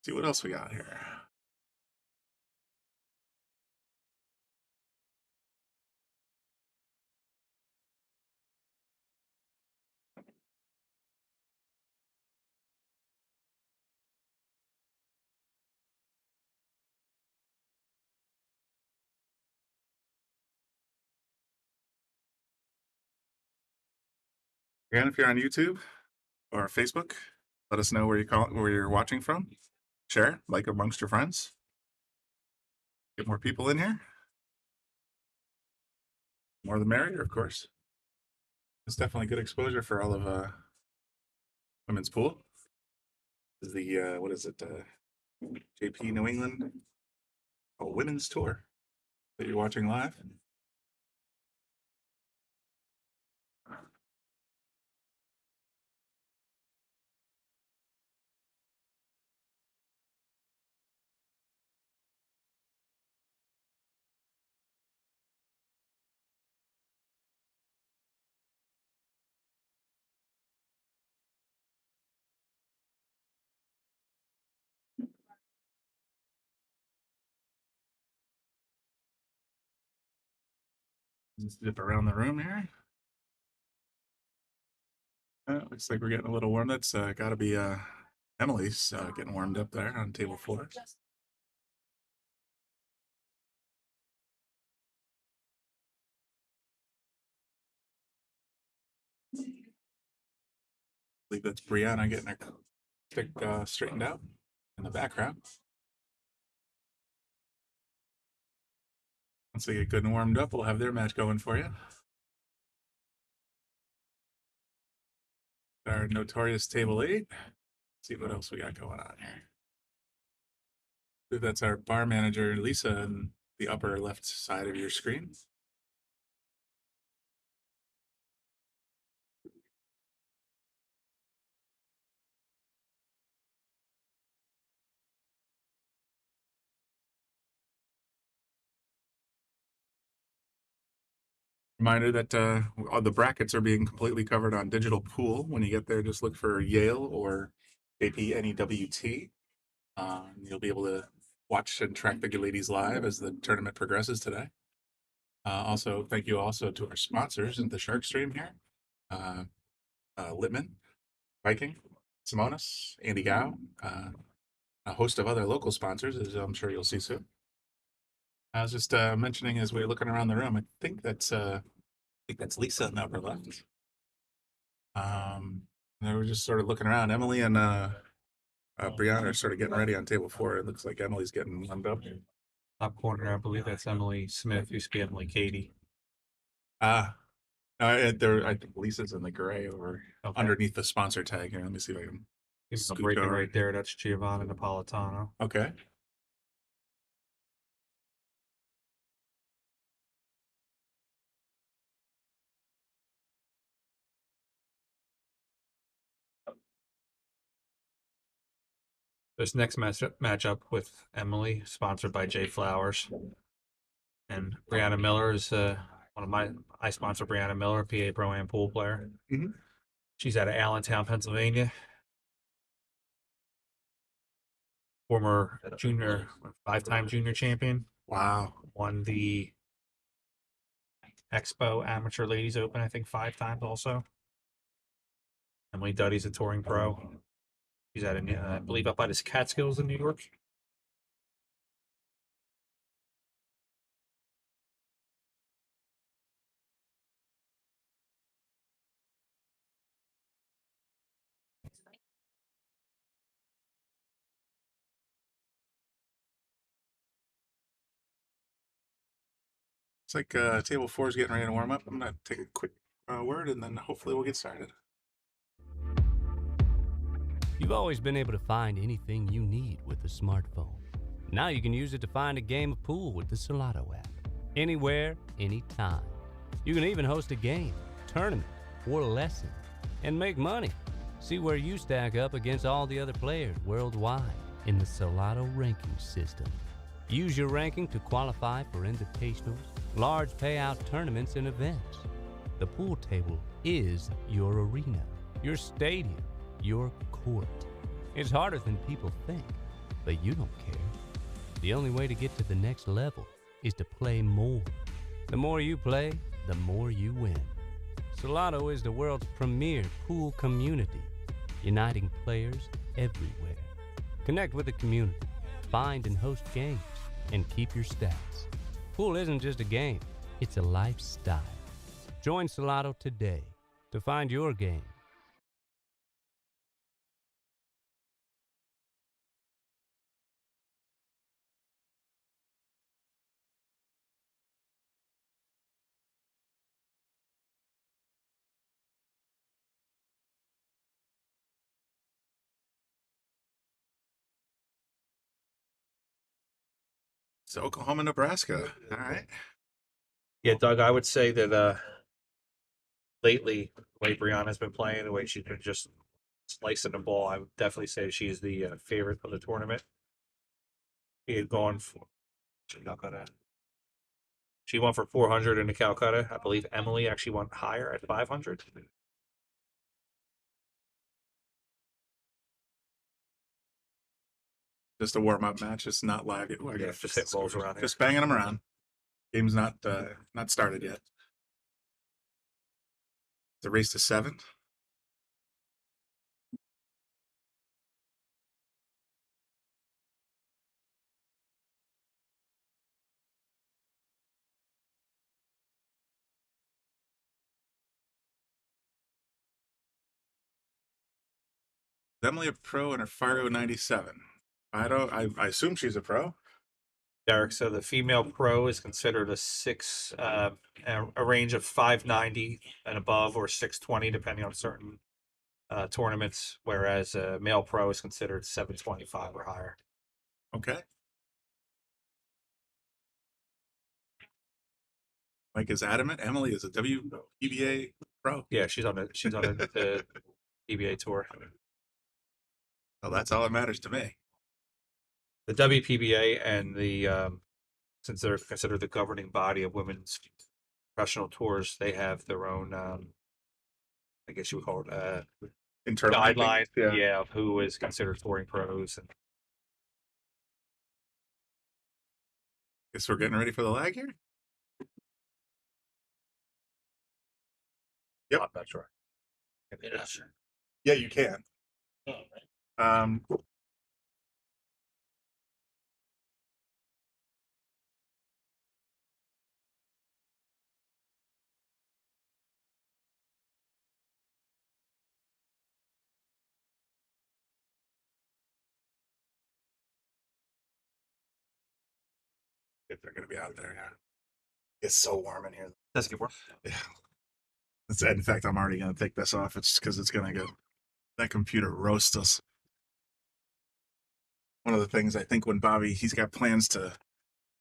S6: See what else we got here. Again, if you're on YouTube or Facebook, let us know where you're watching from. Share, like amongst your friends. Get more people in here. More the merrier, of course. It's definitely good exposure for all of women's pool. This is the what is it? JP New England Women's Tour that you're watching live. Just dip around the room here. Looks like we're getting a little warm. That's got to be Emily's getting warmed up there on table 4. I believe that's Brianna getting her stick straightened out in the background. Once they get good and warmed up, we'll have their match going for you. Our notorious table 8. Let's see what else we got going on here. I believe that's our bar manager, Lisa, in the upper left side of your screen. Reminder that all the brackets are being completely covered on Digital Pool. When you get there, just look for Yale or JP NEWT. You'll be able to watch and track the good ladies live as the tournament progresses today. Also, thank you also to our sponsors in the Shark Stream here. Littman, Viking, Simonis, Andy Gow, a host of other local sponsors, as I'm sure you'll see soon. I was just mentioning as we were looking around the room, I think that's Lisa in the upper left. And we were just sort of looking around. Emily and Brianna are sort of getting ready on table 4. It looks like Emily's getting warmed up.
S7: Top corner, I believe that's Emily Smith, used to be Emily Katie.
S6: No, I think Lisa's in the gray over
S7: Okay.
S6: underneath the sponsor tag here. Let me see if I can.
S7: There's a
S6: Scoot
S7: breaking
S6: over.
S7: right there. That's Giovanna Napolitano.
S6: Okay.
S7: This next matchup with Emily, sponsored by Jay Flowers. And Brianna Miller is I sponsor Brianna Miller, PA Pro-Am pool player.
S6: Mhm.
S7: She's out of Allentown, Pennsylvania. Former junior, 5-time junior champion.
S6: Wow.
S7: Won the Expo Amateur Ladies Open, I think 5 times also. Emily Duddy's a touring pro. She's out in, I believe, up by the Catskills in New York.
S6: It's like table 4 is getting ready to warm up. I'm going to take a quick word and then hopefully we'll get started.
S5: You've always been able to find anything you need with a smartphone. Now you can use it to find a game of pool with the Solato app. Anywhere, anytime. You can even host a game, tournament, or lesson, and make money. See where you stack up against all the other players worldwide in the Solato ranking system. Use your ranking to qualify for invitationals, large payout tournaments, and events. The pool table is your arena, your stadium, your court. It's harder than people think, but you don't care. The only way to get to the next level is to play more. The more you play, the more you win. Solado is the world's premier pool community, uniting players everywhere. Connect with the community, find and host games, and keep your stats. Pool isn't just a game, it's a lifestyle. Join Solado today to find your game.
S6: So Oklahoma, Nebraska. All right.
S7: Yeah, Doug, I would say that lately, the way Brianna's been playing, the way she's been just slicing the ball, I would definitely say she's the favorite of the tournament. She had gone for Calcutta. She won for 400 in the Calcutta. I believe Emily actually went higher at 500.
S6: Just a warm-up match. It's not live.
S7: Yeah, just hit balls around here.
S6: Just banging them around. Game's not started yet. The race to 7. Emily a pro and a Fargo 97. I assume she's a pro.
S7: Derek, so the female pro is considered a a range of 590 and above, or 620, depending on certain tournaments, whereas a male pro is considered 725 or higher.
S6: Okay. Mike is adamant. Emily is a WPBA pro.
S7: Yeah, she's on the PBA tour.
S6: Well, that's all that matters to me.
S7: The WPBA and the since they're considered the governing body of women's professional tours, they have their own I guess you would call it
S6: Internal
S7: guidelines,
S6: Yeah.
S7: of who is considered touring pros. And
S6: Guess we're getting ready for the lag here. Yep.
S7: I'm not sure.
S6: Yeah, you can. If they're going to be out there, yeah. It's so warm in here.
S7: That's good work.
S6: Yeah. In fact, I'm already going to take this off. It's because it's going to go. That computer roasts us. One of the things I think when Bobby, he's got plans to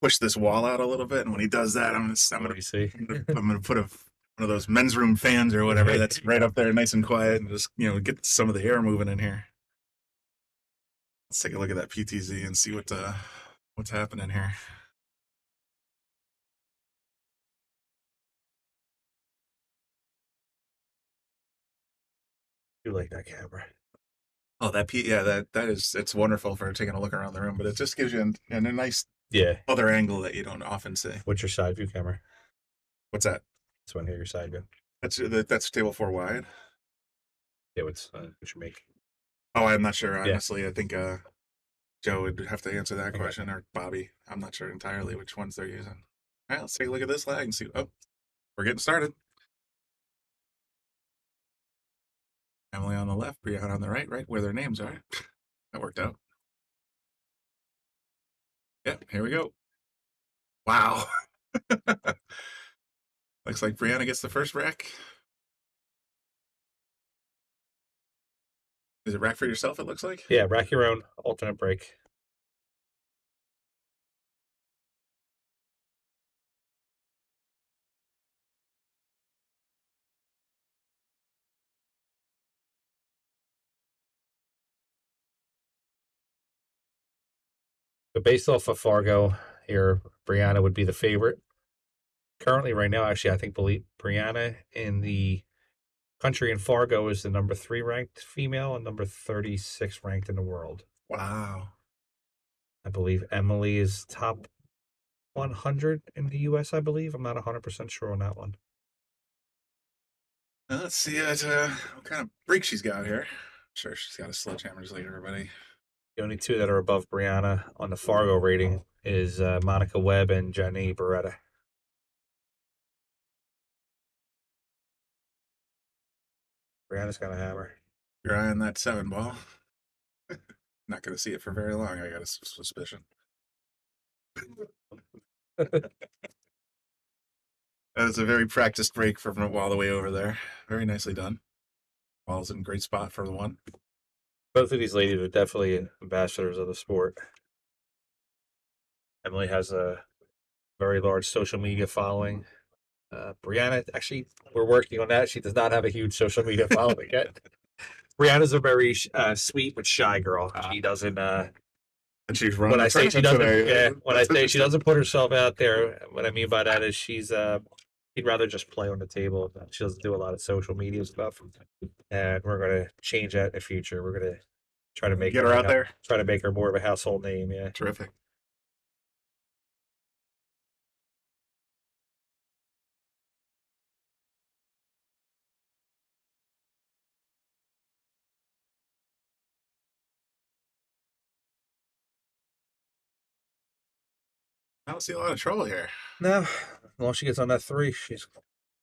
S6: push this wall out a little bit, and when he does that, I'm going to put one of those men's room fans or whatever that's right up there, nice and quiet, and just get some of the air moving in here. Let's take a look at that PTZ and see what's happening here.
S7: You like that camera?
S6: Oh, that it's wonderful for taking a look around the room, but it just gives you a nice other angle that you don't often see.
S7: What's your side view camera?
S6: What's that?
S7: This one here, your side view.
S6: That's table 4 wide.
S7: Yeah, what you make?
S6: Oh, I'm not sure. Honestly, I think Joe would have to answer that question, or Bobby. I'm not sure entirely which ones they're using. All right, let's take a look at this lag and see. Oh, we're getting started. Emily on the left, Brianna on the right where their names are. That worked out. Yep, here we go. Wow. Looks like Brianna gets the first rack. Is it rack for yourself, it looks like?
S7: Yeah, rack your own alternate break. So based off of Fargo here, Brianna would be the favorite. currently right now, actually, I think believe Brianna in the country in Fargo is the number 3 ranked female and number 36 ranked in the world.
S6: Wow.
S7: I believe Emily is top 100 in the U.S., I believe. I'm not 100% sure on that one.
S6: Let's see what kind of break she's got here. Sure, she's got a sledgehammer just like everybody.
S7: The only two that are above Brianna on the Fargo rating is Monica Webb and Jenny Beretta. Brianna's got a hammer.
S6: Your eye on that 7 ball. Not going to see it for very long, I got a suspicion. That was a very practiced break from all the way over there. Very nicely done. Ball's in a great spot for the one.
S7: Both of these ladies are definitely ambassadors of the sport. Emily has a very large social media following. Brianna, actually, we're working on that. She does not have a huge social media following yet. Brianna's a very sweet but shy girl. She doesn't.
S6: And she's running.
S7: When I say she doesn't,
S6: today.
S7: when I say she doesn't put herself out there, what I mean by that is she'd rather just play on the table. She doesn't do a lot of social media stuff, and we're going to change that in the future. We're going to try to make
S6: Get her out there.
S7: Try to make her more of a household name. Yeah,
S6: Terrific. I don't see a lot of trouble here.
S7: no, as long as she gets on that 3, she's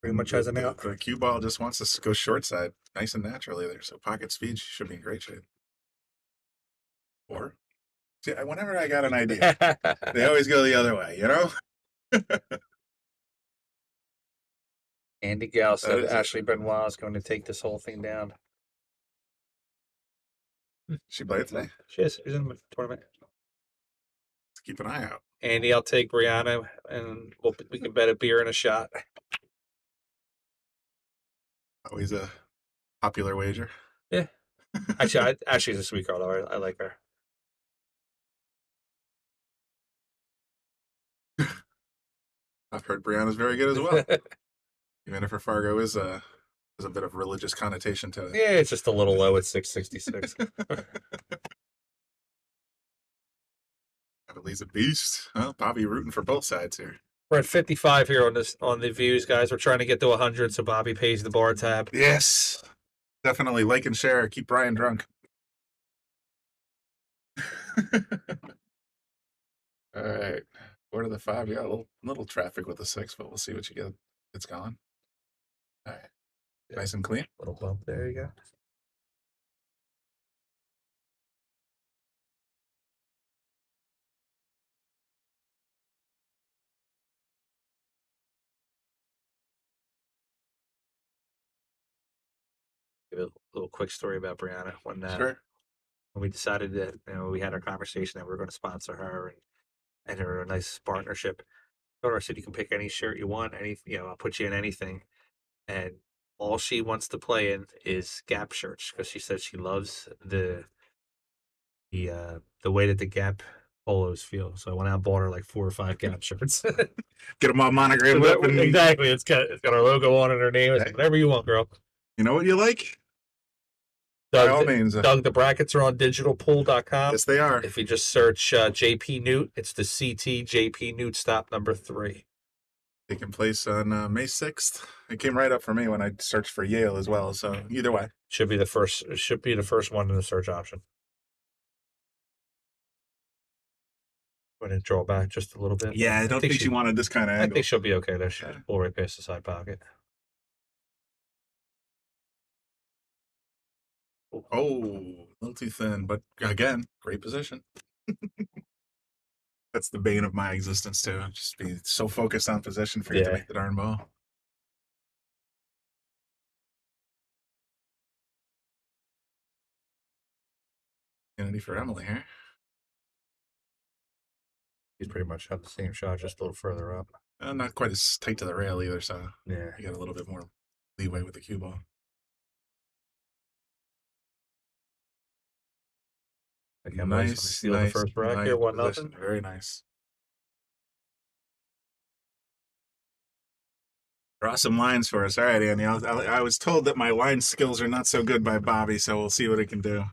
S7: pretty much has an out.
S6: The cue ball just wants to go short side, nice and naturally there. So pocket speed, she should be in great shape. Or, see, whenever I got an idea, they always go the other way, you know?
S7: Andy Gal said
S6: is it.
S7: Ashley Benoit is going to take this whole thing down.
S6: She played today.
S7: She is. She's in the tournament.
S6: Let's keep an eye out.
S7: Andy, I'll take Brianna, and we can bet a beer and a shot.
S6: Always a popular wager.
S7: Yeah. Actually, Ashley's a sweet girl. I like her.
S6: I've heard Brianna's very good as well. Even if her Fargo is a bit of religious connotation to it.
S7: Yeah, it's just a little low at 666.
S6: Emily's a beast. Well, Bobby rooting for both sides here.
S7: We're at 55 here on the views, guys. We're trying to get to 100, so Bobby pays the bar tab.
S6: Yes. Definitely like and share. Keep Brian drunk. All right. 4 to the 5. You got a little traffic with the 6, but we'll see what you get. It's gone. All right. Nice and clean.
S7: Little bump there, you go. Give a little quick story about Brianna. When we decided that we had our conversation that we were going to sponsor her and enter a nice partnership. I said you can pick any shirt you want, I'll put you in anything. And all she wants to play in is Gap shirts because she says she loves the way that the Gap polos feel. So I went out and bought her like 4 or 5 Gap shirts.
S6: Get them all monogrammed up. And
S7: exactly. It's got our logo on it, her name. It's whatever you want, girl.
S6: You know what you like?
S7: Doug,
S6: By all means.
S7: Doug, the brackets are on digitalpool.com.
S6: Yes, they are.
S7: If you just search JP Newt, it's the CT JP Newt stop number 3.
S6: Taking place on May 6th. It came right up for me when I searched for Yale as well. So either way.
S7: Should be the first one in the search option. I'm going to draw back just a little bit.
S6: Yeah, I don't think she wanted this kind of angle.
S7: I think she'll be okay there. She'll pull right past the side pocket.
S6: Oh, a little too thin, but again, great position. That's the bane of my existence too. Just be so focused on position, forget to make the darn ball. Opportunity for Emily here.
S7: He's pretty much got the same shot, just a little further up.
S6: Not quite as tight to the rail either, so
S7: yeah,
S6: you got a little bit more leeway with the cue ball.
S7: Nice. The first rack here, 1-0.
S6: Very nice. Draw some lines for us. All right, Andy. I was told that my line skills are not so good by Bobby, so we'll see what it can do.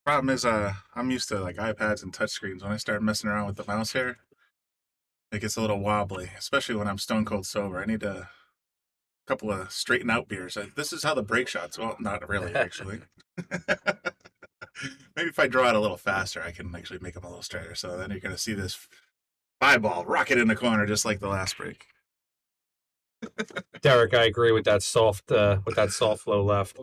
S6: Problem is, I'm used to like iPads and touchscreens. When I start messing around with the mouse here, it gets a little wobbly, especially when I'm stone cold sober. I need a couple of straighten out beers. This is how the break shots. Well, not really, actually. Maybe if I draw it a little faster, I can actually make them a little straighter. So then you're going to see this eyeball rocket in the corner, just like the last break.
S7: Derek, I agree with that soft flow left.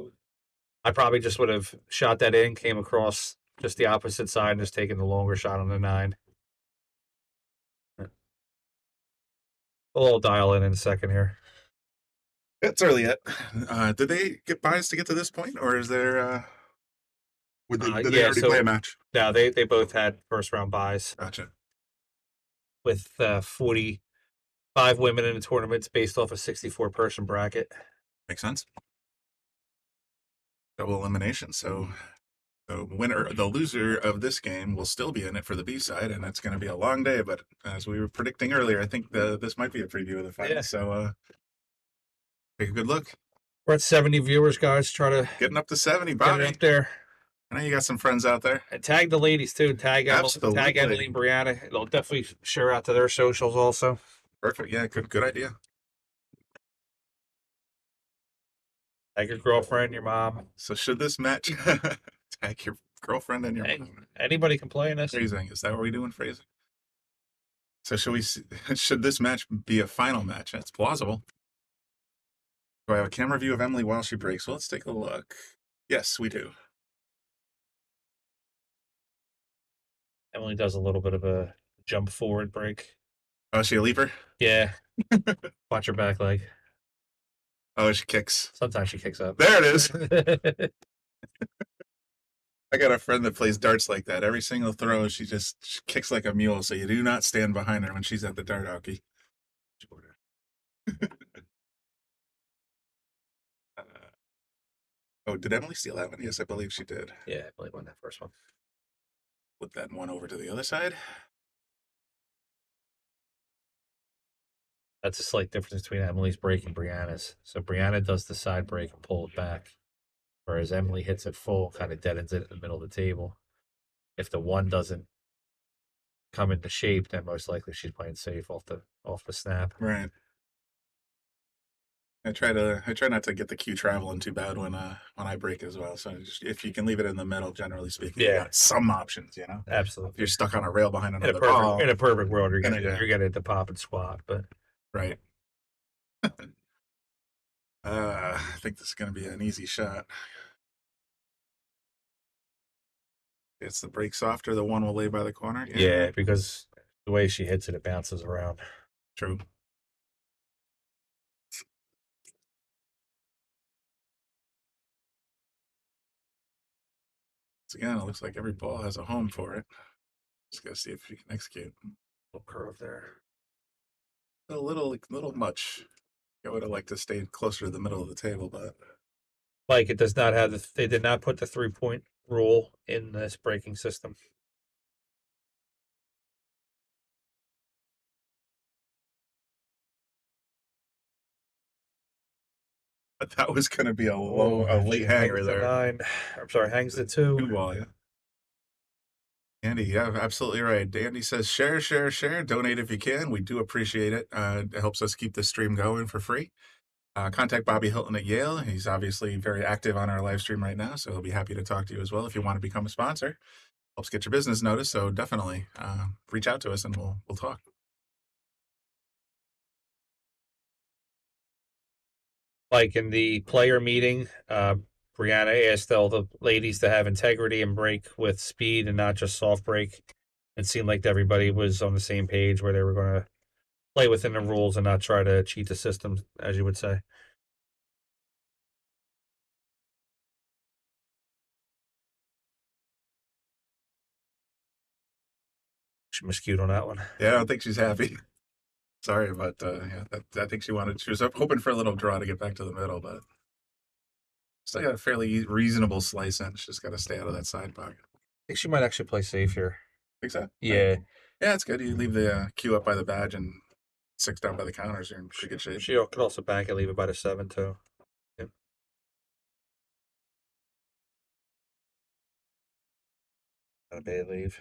S7: I probably just would have shot that in, came across just the opposite side, and just taken the longer shot on the 9. We'll dial in a second here.
S6: It's early yet. Did they get buys to get to this point, or is there? Did they already play a match?
S7: No, they both had first round buys.
S6: Gotcha.
S7: With 45 women in the tournaments based off a 64-person bracket.
S6: Makes sense. Double elimination. So the loser of this game will still be in it for the B side, and it's going to be a long day. But as we were predicting earlier, I think this might be a preview of the fight. Yeah. So take a good look.
S7: We're at 70 viewers, guys. Try to
S6: getting up to 70. Bobby,
S7: get up there.
S6: I know you got some friends out there.
S7: And tag the ladies too. Tag Emily and Brianna. It'll definitely share out to their socials also.
S6: Perfect. Yeah, good idea.
S7: Tag your girlfriend, your mom.
S6: So should this match tag your girlfriend and your mom?
S7: Anybody can play in this.
S6: Phrasing. Is that what we're doing, phrasing? So should this match be a final match? That's plausible. Do I have a camera view of Emily while she breaks? Well, let's take a look. Yes, we do.
S7: Emily does a little bit of a jump forward break.
S6: Oh, is she a leaper?
S7: Yeah. Watch her back leg.
S6: Oh, she kicks.
S7: Sometimes she kicks up.
S6: There it is. I got a friend that plays darts like that. Every single throw, she kicks like a mule, so you do not stand behind her when she's at the dart hockey. Oh, did Emily steal that one? Yes, I believe she did.
S7: Yeah, Emily won that first one.
S6: Flip that one over to the other side.
S7: That's a slight difference between Emily's break and Brianna's. So Brianna does the side break and pull it back, whereas Emily hits it full, kind of deadens it in the middle of the table. If the one doesn't come into shape, then most likely she's playing safe off the snap.
S6: Right. I try not to get the cue traveling too bad when I break as well. So if you can leave it in the middle, generally speaking, you got some options, you know.
S7: Absolutely.
S6: If you're stuck on a rail behind another ball,
S7: in a perfect world, you're gonna hit the pop and squat, but
S6: right. I think this is gonna be an easy shot. It's the break softer, the one will lay by the corner.
S7: Yeah, because the way she hits it, it bounces around.
S6: True. Again, it looks like every ball has a home for it. Just gotta see if you can execute.
S7: Little curve there.
S6: A little much. I would have liked to stay closer to the middle of the table, but
S7: Mike, it does not have they did not put the 3-point rule in this breaking system.
S6: But that was going to be a late hanger there.
S7: 9. I'm sorry, hangs the 2.
S6: 2 ball, yeah. Andy, yeah, absolutely right. Andy says, share, donate if you can. We do appreciate it. It helps us keep the stream going for free. Contact Bobby Hilton at Yale. He's obviously very active on our live stream right now, so he'll be happy to talk to you as well if you want to become a sponsor. Helps get your business noticed, so definitely reach out to us and we'll talk.
S7: Like in the player meeting, Brianna asked all the ladies to have integrity and break with speed and not just soft break. It seemed like everybody was on the same page where they were going to play within the rules and not try to cheat the system, as you would say. She miscued on that one.
S6: Yeah, I don't think she's happy. Sorry, but I think she was hoping for a little draw to get back to the middle, but still got a fairly reasonable slice in. She's just got to stay out of that side pocket.
S7: I think she might actually play safe here.
S6: Think so?
S7: Yeah.
S6: Yeah, it's good. You leave the cue up by the badge and 6 down by the counters, you're in pretty good shape.
S7: She could also bank and leave it by the 7 too. Yep. Not a bad leave.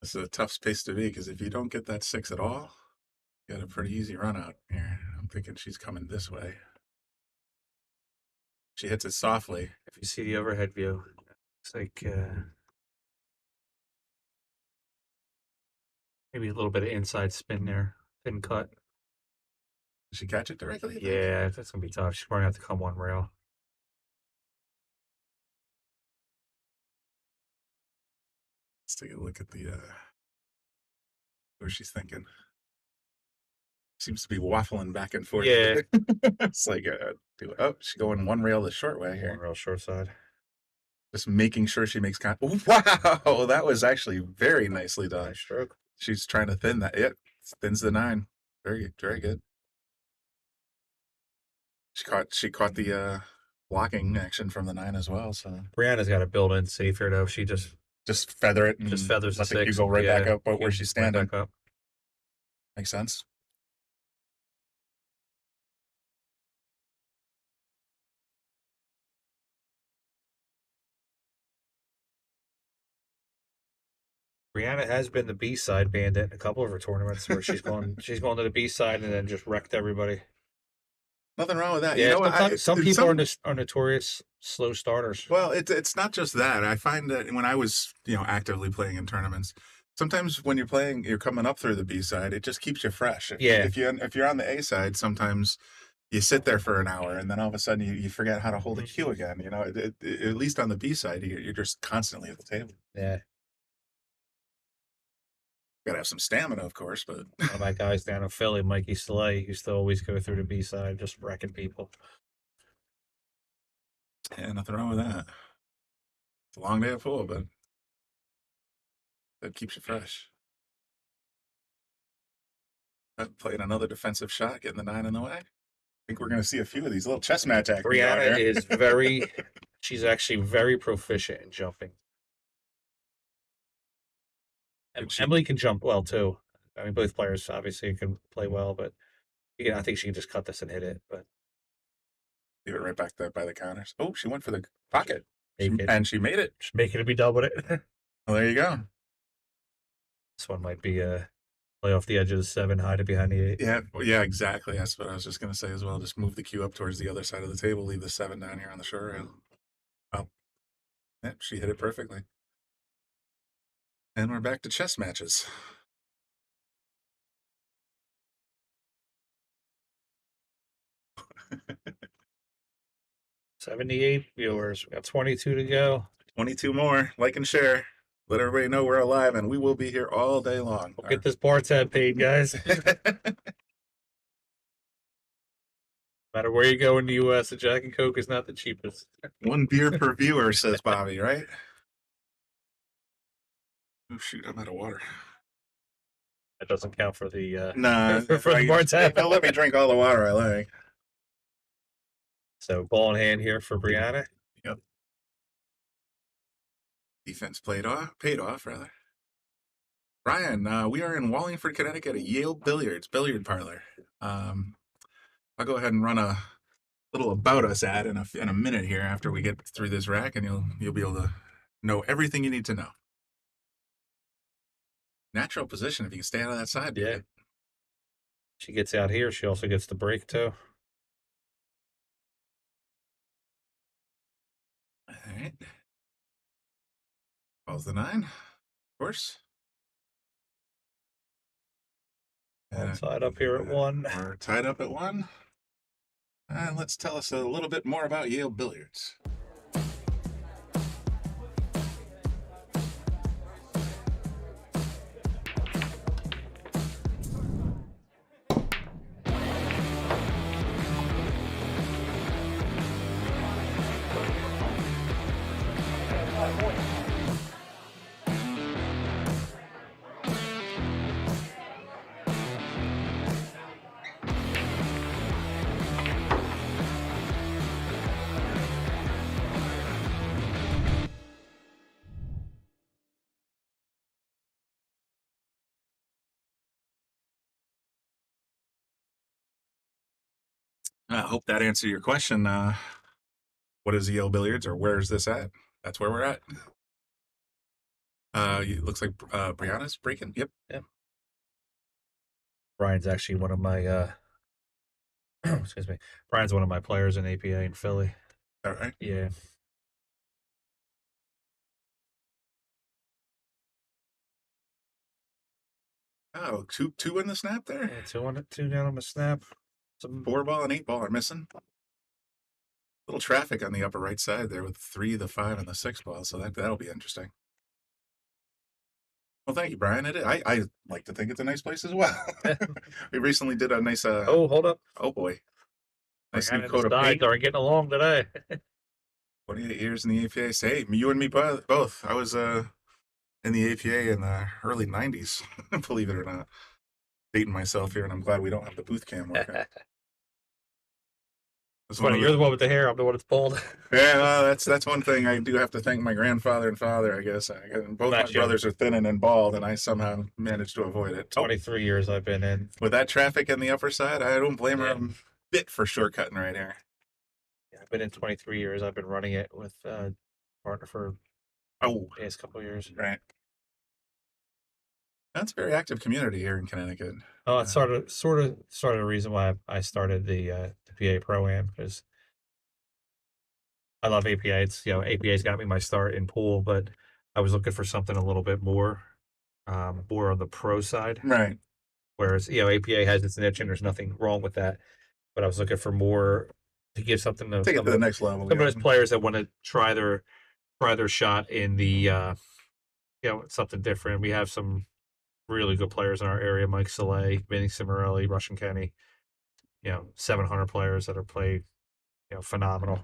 S6: This is a tough space to be because if you don't get that 6 at all, you got a pretty easy run out here. I'm thinking she's coming this way. She hits it softly.
S7: If you see the overhead view, it's like maybe a little bit of inside spin there, thin cut.
S6: Did she catch it directly? you think?
S7: Yeah, that's gonna be tough. She's probably gonna have to come one rail.
S6: Let's take a look at the what she's thinking. Seems to be waffling back and forth.
S7: Yeah.
S6: It's like she's going one rail the short way
S7: One
S6: here.
S7: rail short side.
S6: Just making sure she makes wow, that was actually very nicely done.
S7: Nice stroke.
S6: She's trying to thin that. It thins the 9. Very good, very good. She caught the blocking action from the 9 as well. So
S7: Brianna's got a built-in safe here though. She just
S6: feather it and
S7: feathers the
S6: let the cue
S7: 6.
S6: go right back
S7: Yeah,
S6: up where she's standing.
S7: Right back up.
S6: Makes sense.
S7: Brianna has been the B side bandit in a couple of her tournaments where she's gone to the B side and then just wrecked everybody.
S6: Nothing wrong with that.
S7: Yeah,
S6: You know what?
S7: some people are notorious slow starters.
S6: Well, it's not just that. I find that when I was actively playing in tournaments, sometimes when you're coming up through the B side, it just keeps you fresh. If you're on the A side, sometimes you sit there for an hour and then all of a sudden you forget how to hold a cue again. At least on the B side, you're just constantly at the table.
S7: Yeah.
S6: Gotta have some stamina, of course, but
S7: One of my guys down in Philly, Mikey Slay, used to always go through the B side, just wrecking people.
S6: yeah, nothing wrong with that. It's a long day of pool, but that keeps you fresh. Playing another defensive shot, getting the 9 in the way. I think we're going to see a few of these little chess match actions.
S7: Brianna is she's actually very proficient in jumping. Emily can jump well too. I mean, both players obviously can play well, but I think she can just cut this and hit it. But
S6: leave it right back there by the counters. Oh, she went for the pocket,
S7: Make it.
S6: and she made it.
S7: just making it be doubled it.
S6: Well, there you go.
S7: This one might be play off the edge of the 7, hide it behind the 8.
S6: Yeah, exactly. That's what I was just going to say as well. Just move the cue up towards the other side of the table. Leave the 7 down here on the short rail. Oh, yeah, she hit it perfectly. And we're back to chess matches.
S7: $78 viewers. We got 22 to go.
S6: 22 more. Like and share. Let everybody know we're alive, and we will be here all day long.
S7: We'll get this bar tab paid, guys. No matter where you go in the U.S., the Jack and Coke is not the cheapest.
S6: 1 beer per viewer, says Bobby, right? Oh, shoot, I'm out of water.
S7: That doesn't count for the
S6: Nah,
S7: for the bar tab.
S6: They'll let me drink all the water I like.
S7: So ball in hand here for Brianna.
S6: Yep. Defense paid off, rather. Brian, we are in Wallingford, Connecticut at Yale Billiards, billiard parlor. I'll go ahead and run a little about us ad in a minute here after we get through this rack, and you'll be able to know everything you need to know. Natural position if you can stay out of that side.
S7: Yeah.
S6: Dude.
S7: She gets out here. She also gets the break too.
S6: All right. Calls the 9, of course.
S7: Tied up here at 1.
S6: We're tied up at 1. And let's tell us a little bit more about Yale Billiards. I hope that answered your question. What is Yale Billiards, or where is this at? That's where we're at. It looks like Brianna's breaking. Yep.
S7: Brian's actually one of my excuse me. Brian's one of my players in APA in Philly.
S6: All right.
S7: Yeah.
S6: Oh, two in the snap there.
S7: Yeah, two down on the snap. Some
S6: 4 ball and 8 ball are missing. Little traffic on the upper right side there with 3, the 5, and the 6 ball, so that'll be interesting. Well, thank you, Brian. I like to think it's a nice place as well. We recently did a nice.
S7: Oh, hold up.
S6: Oh boy. Nice new
S7: Brianna
S6: coat
S7: just
S6: of
S7: died.
S6: paint.
S7: Are getting along today.
S6: 28 years in the APA. Say, you and me both. I was in the APA in the early 90s, believe it or not. Dating myself here, and I'm glad we don't have the booth cam working.
S7: It's funny, you're the one with the hair. I'm the one that's bald.
S6: Yeah, that's one thing. I do have to thank my grandfather and father, I guess. Both my brothers are thin and bald, and I somehow managed to avoid it.
S7: 23 years I've been in.
S6: With that traffic in the upper side, I don't blame her a bit for shortcutting right here.
S7: Yeah, I've been in 23 years. I've been running it with a partner for the past couple of years.
S6: Right. That's a very active community here in Connecticut.
S7: Oh, it sort of started a reason why I started the PA Pro-Am, because I love APA. It's, APA's got me my start in pool, but I was looking for something a little bit more on the pro side.
S6: Right.
S7: Whereas, APA has its niche and there's nothing wrong with that. But I was looking for more to give something to
S6: take it to the next level.
S7: Some of those players that want to try their shot in the something different. We have some really good players in our area: Mike Soleil, Vinny Cimarelli, Russian Kenny. 700 players that are played, phenomenal.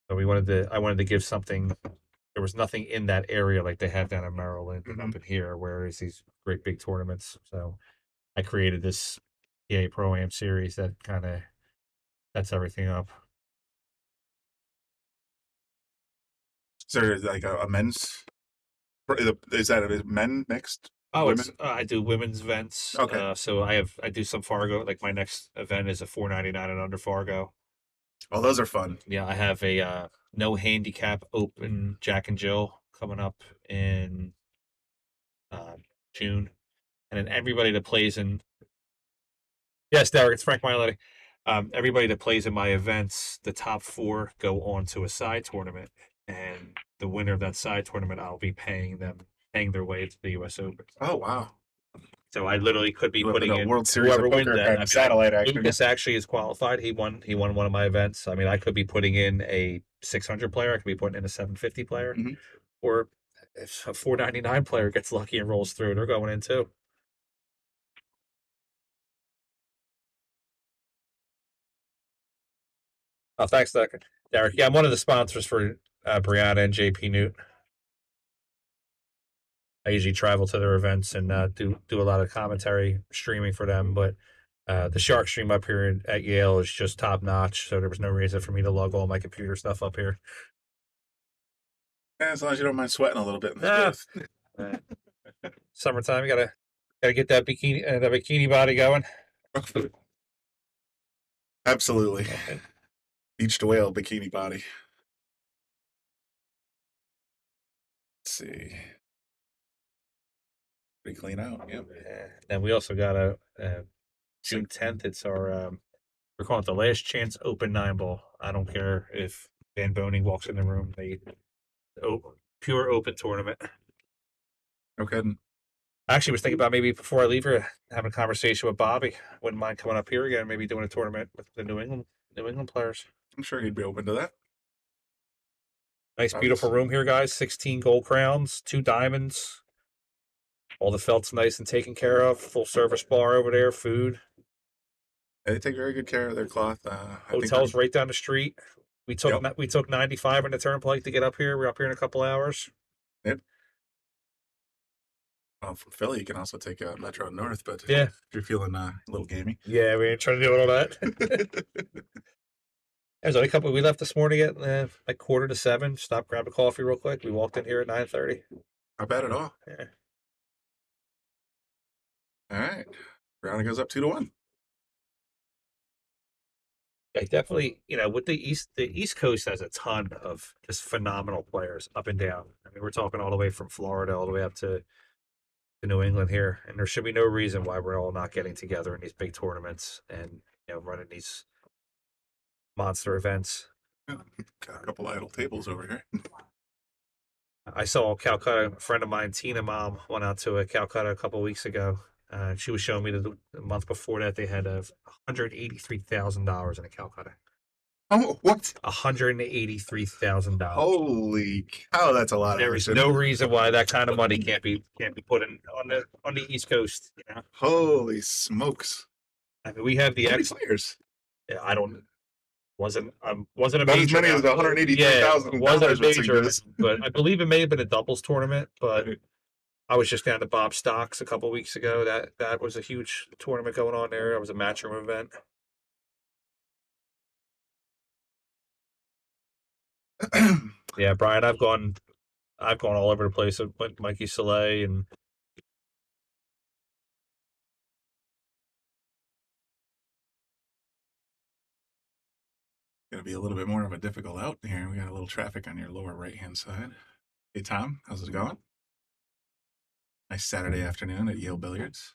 S7: So I wanted to give something. There was nothing in that area like they have down in Maryland and up in here, where there's these great big tournaments. So I created this PA Pro-Am series that kind of sets everything up.
S6: Is there like a men's? Is that a men mixed?
S7: Oh, I do women's events.
S6: Okay.
S7: So I do some Fargo. Like my next event is a $4.99 and under Fargo.
S6: Oh, those are fun.
S7: Yeah, I have a no handicap open Jack and Jill coming up in June, and then everybody that plays in. Yes, Derek, it's Frank Miletti. Everybody that plays in my events, the top 4 go on to a side tournament, and the winner of that side tournament, I'll be paying their way to the U.S. Open.
S6: Oh, wow.
S7: So I literally could be putting in
S6: World Series
S7: whoever
S6: of
S7: wins
S6: Poker
S7: that.
S6: kind of satellite action.
S7: Lucas actually is qualified. He won one of my events. I mean, I could be putting in a 600 player. I could be putting in a 750 player, or if a 499 player gets lucky and rolls through, they're going in too. Oh, thanks, Derek. Yeah, I'm one of the sponsors for Brianna and JP Newt. I usually travel to their events and do a lot of commentary streaming for them, but the Shark stream up here at Yale is just top notch. So there was no reason for me to lug all my computer stuff up here.
S6: Yeah, as long as you don't mind sweating a little bit in this booth.
S7: Summertime, you gotta get that bikini body going.
S6: Absolutely. Beached whale bikini body. Let's see. Pretty clean out. Yep.
S7: And we also got a June 10th. It's our we're calling it the Last Chance Open 9-ball. I don't care if Van Boning walks in the room. Pure open tournament.
S6: Okay.
S7: I actually was thinking about maybe before I leave here, having a conversation with Bobby. Wouldn't mind coming up here again, maybe doing a tournament with the New England players.
S6: I'm sure he'd be open to that.
S7: Nice, beautiful room here, guys. 16 gold crowns, 2 diamonds. All the felt's nice and taken care of. Full service bar over there, food.
S6: They take very good care of their cloth.
S7: Hotel's right down the street. We took 95 on the turnpike to get up here. We're up here in a couple hours.
S6: Yep. From Philly, you can also take Metro North, but
S7: if
S6: you're feeling a little gamey.
S7: Yeah, we ain't trying to do all that. There's only a couple. We left this morning at like 6:45. Stopped, grabbed a coffee real quick. We walked in here at 9:30.
S6: Not bad at all.
S7: Yeah.
S6: All right. Brianna goes up 2-1.
S7: I definitely, with the East Coast has a ton of just phenomenal players up and down. I mean, we're talking all the way from Florida all the way up to New England here, and there should be no reason why we're all not getting together in these big tournaments and running these monster events.
S6: Yeah, got a couple idle tables over here.
S7: I saw Calcutta. A friend of mine, Tina Mom, went out to a Calcutta a couple of weeks ago. She was showing me that the month before that they had $183,000 in a Calcutta.
S6: Oh, what?
S7: $183,000.
S6: Holy cow, that's a lot.
S7: There is no reason why that kind of money can't be put in on the East Coast.
S6: Holy smokes!
S7: I mean, we have the
S6: How many
S7: X.
S6: players?
S7: I don't wasn't a
S6: Not as
S7: major
S6: many as the
S7: amount.
S6: $183,000
S7: wasn't a
S6: would
S7: major,
S6: suggest.
S7: but I believe it may have been a doubles tournament. But I was just down to Bob Stocks a couple weeks ago. That was a huge tournament going on there. It was a matchroom event. Yeah, Brian, I've gone all over the place. I went Mikey Soleil and
S6: Gonna be a little bit more of a difficult out here. We got a little traffic on your lower right-hand side. Hey, Tom, how's it going? Nice Saturday afternoon at Yale Billiards.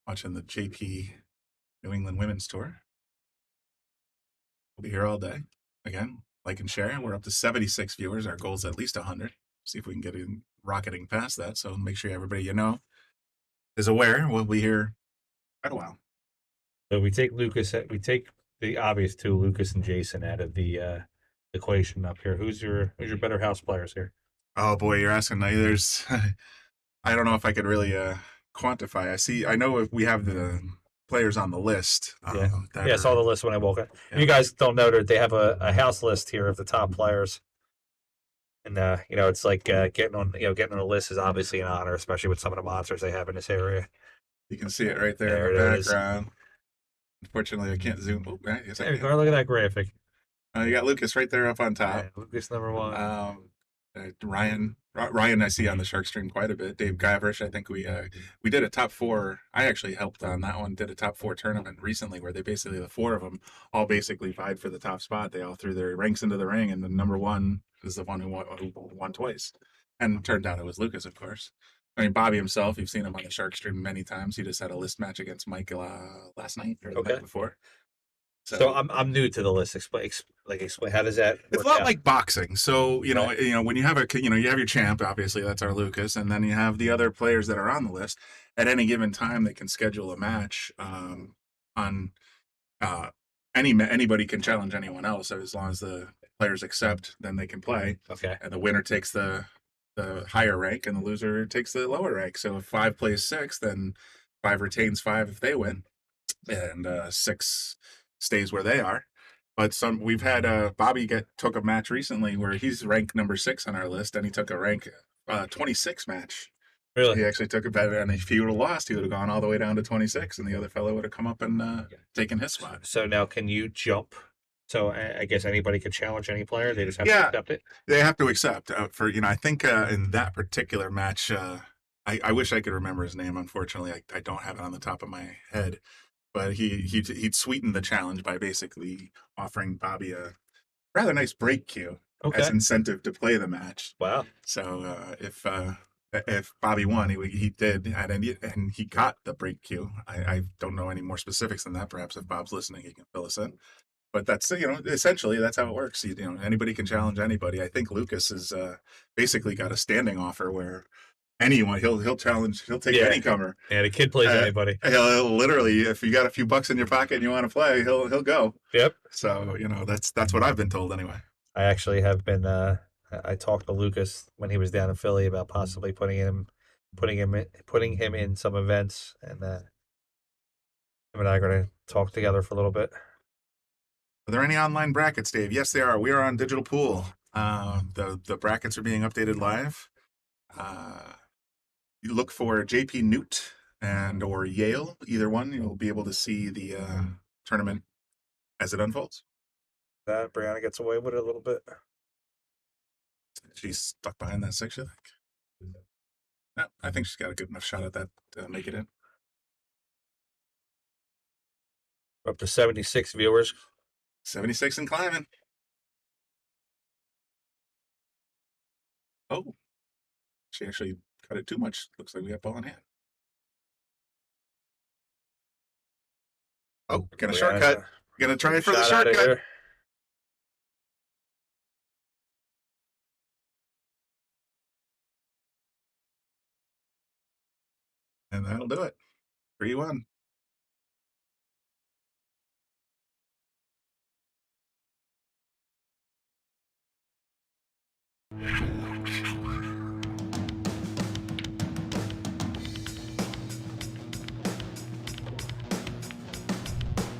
S6: Watching the JP New England Women's Tour. We'll be here all day. Again, like and share. We're up to 76 viewers. Our goal is at least 100. See if we can get in rocketing past that. So make sure everybody is aware. We'll be here quite a while.
S7: so we take the obvious two, Lucas and Jason, out of the equation up here. Who's your better house players here?
S6: Oh boy, you're asking. There's, I don't know if I could really quantify. I know if we have the players on the list.
S7: Yeah, I saw the list when I woke up.
S6: Yeah.
S7: You guys don't know that they have a house list here of the top players, and it's like getting on the list is obviously an honor, especially with some of the monsters they have in this area.
S6: You can see it right there,
S7: There
S6: in the
S7: it is.
S6: background. Unfortunately, I can't zoom. Oh, right, yes, I
S7: There you
S6: can.
S7: go. Look at that graphic.
S6: You got Lucas right there up on top.
S7: Yeah, Lucas number one.
S6: Ryan, I see on the Shark stream quite a bit. Dave Gavrish, I think we did a top four. I actually helped on that one. Did a top four tournament recently where they basically the four of them all basically vied for the top spot. They all threw their ranks into the ring, and the number one is the one who won twice. And turned out it was Lucas, of course. I mean, Bobby himself, you've seen him on the Shark stream many times. He just had a list match against Mike last night or the night before.
S7: So I'm new to the list. Explain how does that?
S6: It's a lot like boxing. So when you have you have your champ, obviously that's our Lucas, and then you have the other players that are on the list. At any given time, they can schedule a match on anybody can challenge anyone else as long as the players accept. Then they can play.
S7: Okay.
S6: And the winner takes the higher rank, and the loser takes the lower rank. So if 5 plays 6, then 5 retains 5 if they win, and 6 stays where they are. But we've had Bobby took a match recently where he's ranked number 6 on our list, and he took a rank 26 match.
S7: Really?
S6: He actually took it better, and if he would have lost, he would have gone all the way down to 26, and the other fellow would have come up and taken his spot.
S7: So now, can you jump? So I guess anybody could challenge any player. They just have to accept it.
S6: They have to accept. I think in that particular match, I wish I could remember his name. Unfortunately, I don't have it on the top of my head. But he'd sweetened the challenge by basically offering Bobby a rather nice break cue as incentive to play the match.
S7: Wow!
S6: So if Bobby won, he did, and he got the break cue. I don't know any more specifics than that. Perhaps if Bob's listening, he can fill us in. But that's essentially that's how it works. Anybody can challenge anybody. I think Lucas has basically got a standing offer where anyone he'll challenge. He'll take any comer.
S7: Yeah, the kid plays anybody.
S6: He'll literally, if you got a few bucks in your pocket and you want to play, he'll go.
S7: Yep.
S6: So that's what I've been told anyway.
S7: I actually have been. I talked to Lucas when he was down in Philly about possibly putting him in some events, and him and I are going to talk together for a little bit.
S6: Are there any online brackets, Dave? Yes, there are. We are on Digital Pool. The brackets are being updated live. You look for JP Newt or Yale, either one. You'll be able to see the tournament as it unfolds.
S7: That Brianna gets away with it a little bit.
S6: She's stuck behind that 6, I think. No, I think she's got a good enough shot at that to make it in.
S7: We're up to 76 viewers.
S6: 76 and climbing. Oh, she actually cut it too much. Looks like we got ball in hand. Oh, gonna shortcut. Gonna try for the shortcut. And that'll do it. 3-1.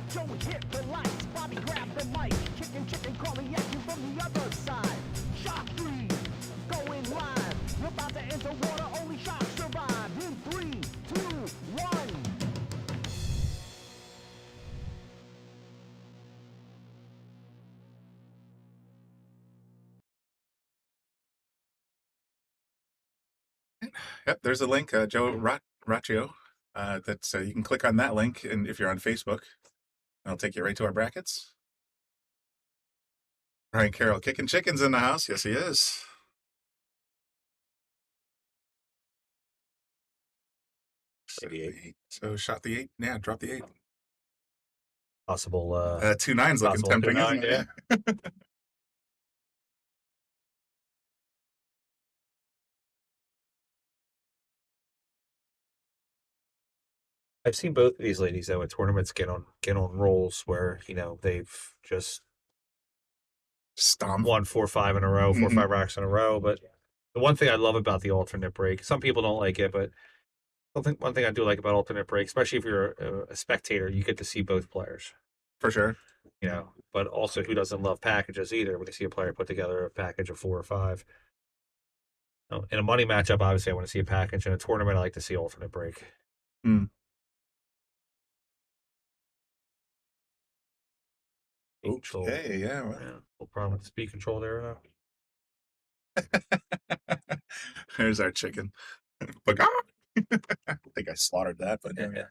S4: Joey hit the lights, Bobby grabbed the mic, chicken calling at you from the other side. Shock 3, going live. You're about to enter water, only shock survive. In 3, 2, 1.
S6: Yep, there's a link, Joe Raccio. That's you can click on that link, and if you're on Facebook, it'll take you right to our brackets. Brian Carroll kicking chickens in the house. Yes, he is. So shot the 8. Yeah, drop the 8.
S7: Possible
S6: 2 9's looking
S7: possible
S6: tempting,
S7: 2-9,
S6: isn't it?
S7: yeah. I've seen both of these ladies though at tournaments get on rolls where, you know, they've just
S6: Stomp.
S7: won 4-5 in a row, 4-5 racks in a row. But the one thing I love about the alternate break, some people don't like it, but one thing I do like about alternate break, especially if you're a spectator, you get to see both players.
S6: For sure.
S7: You know, but also who doesn't love packages either when you see a player put together a package of 4 or 5. In a money matchup, obviously I want to see a package. In a tournament, I like to see alternate break.
S6: Mm.
S7: Control.
S6: Okay, yeah. Well.
S7: No problem with the speed control there now.
S6: There's our chicken. I think I slaughtered that, but yeah. I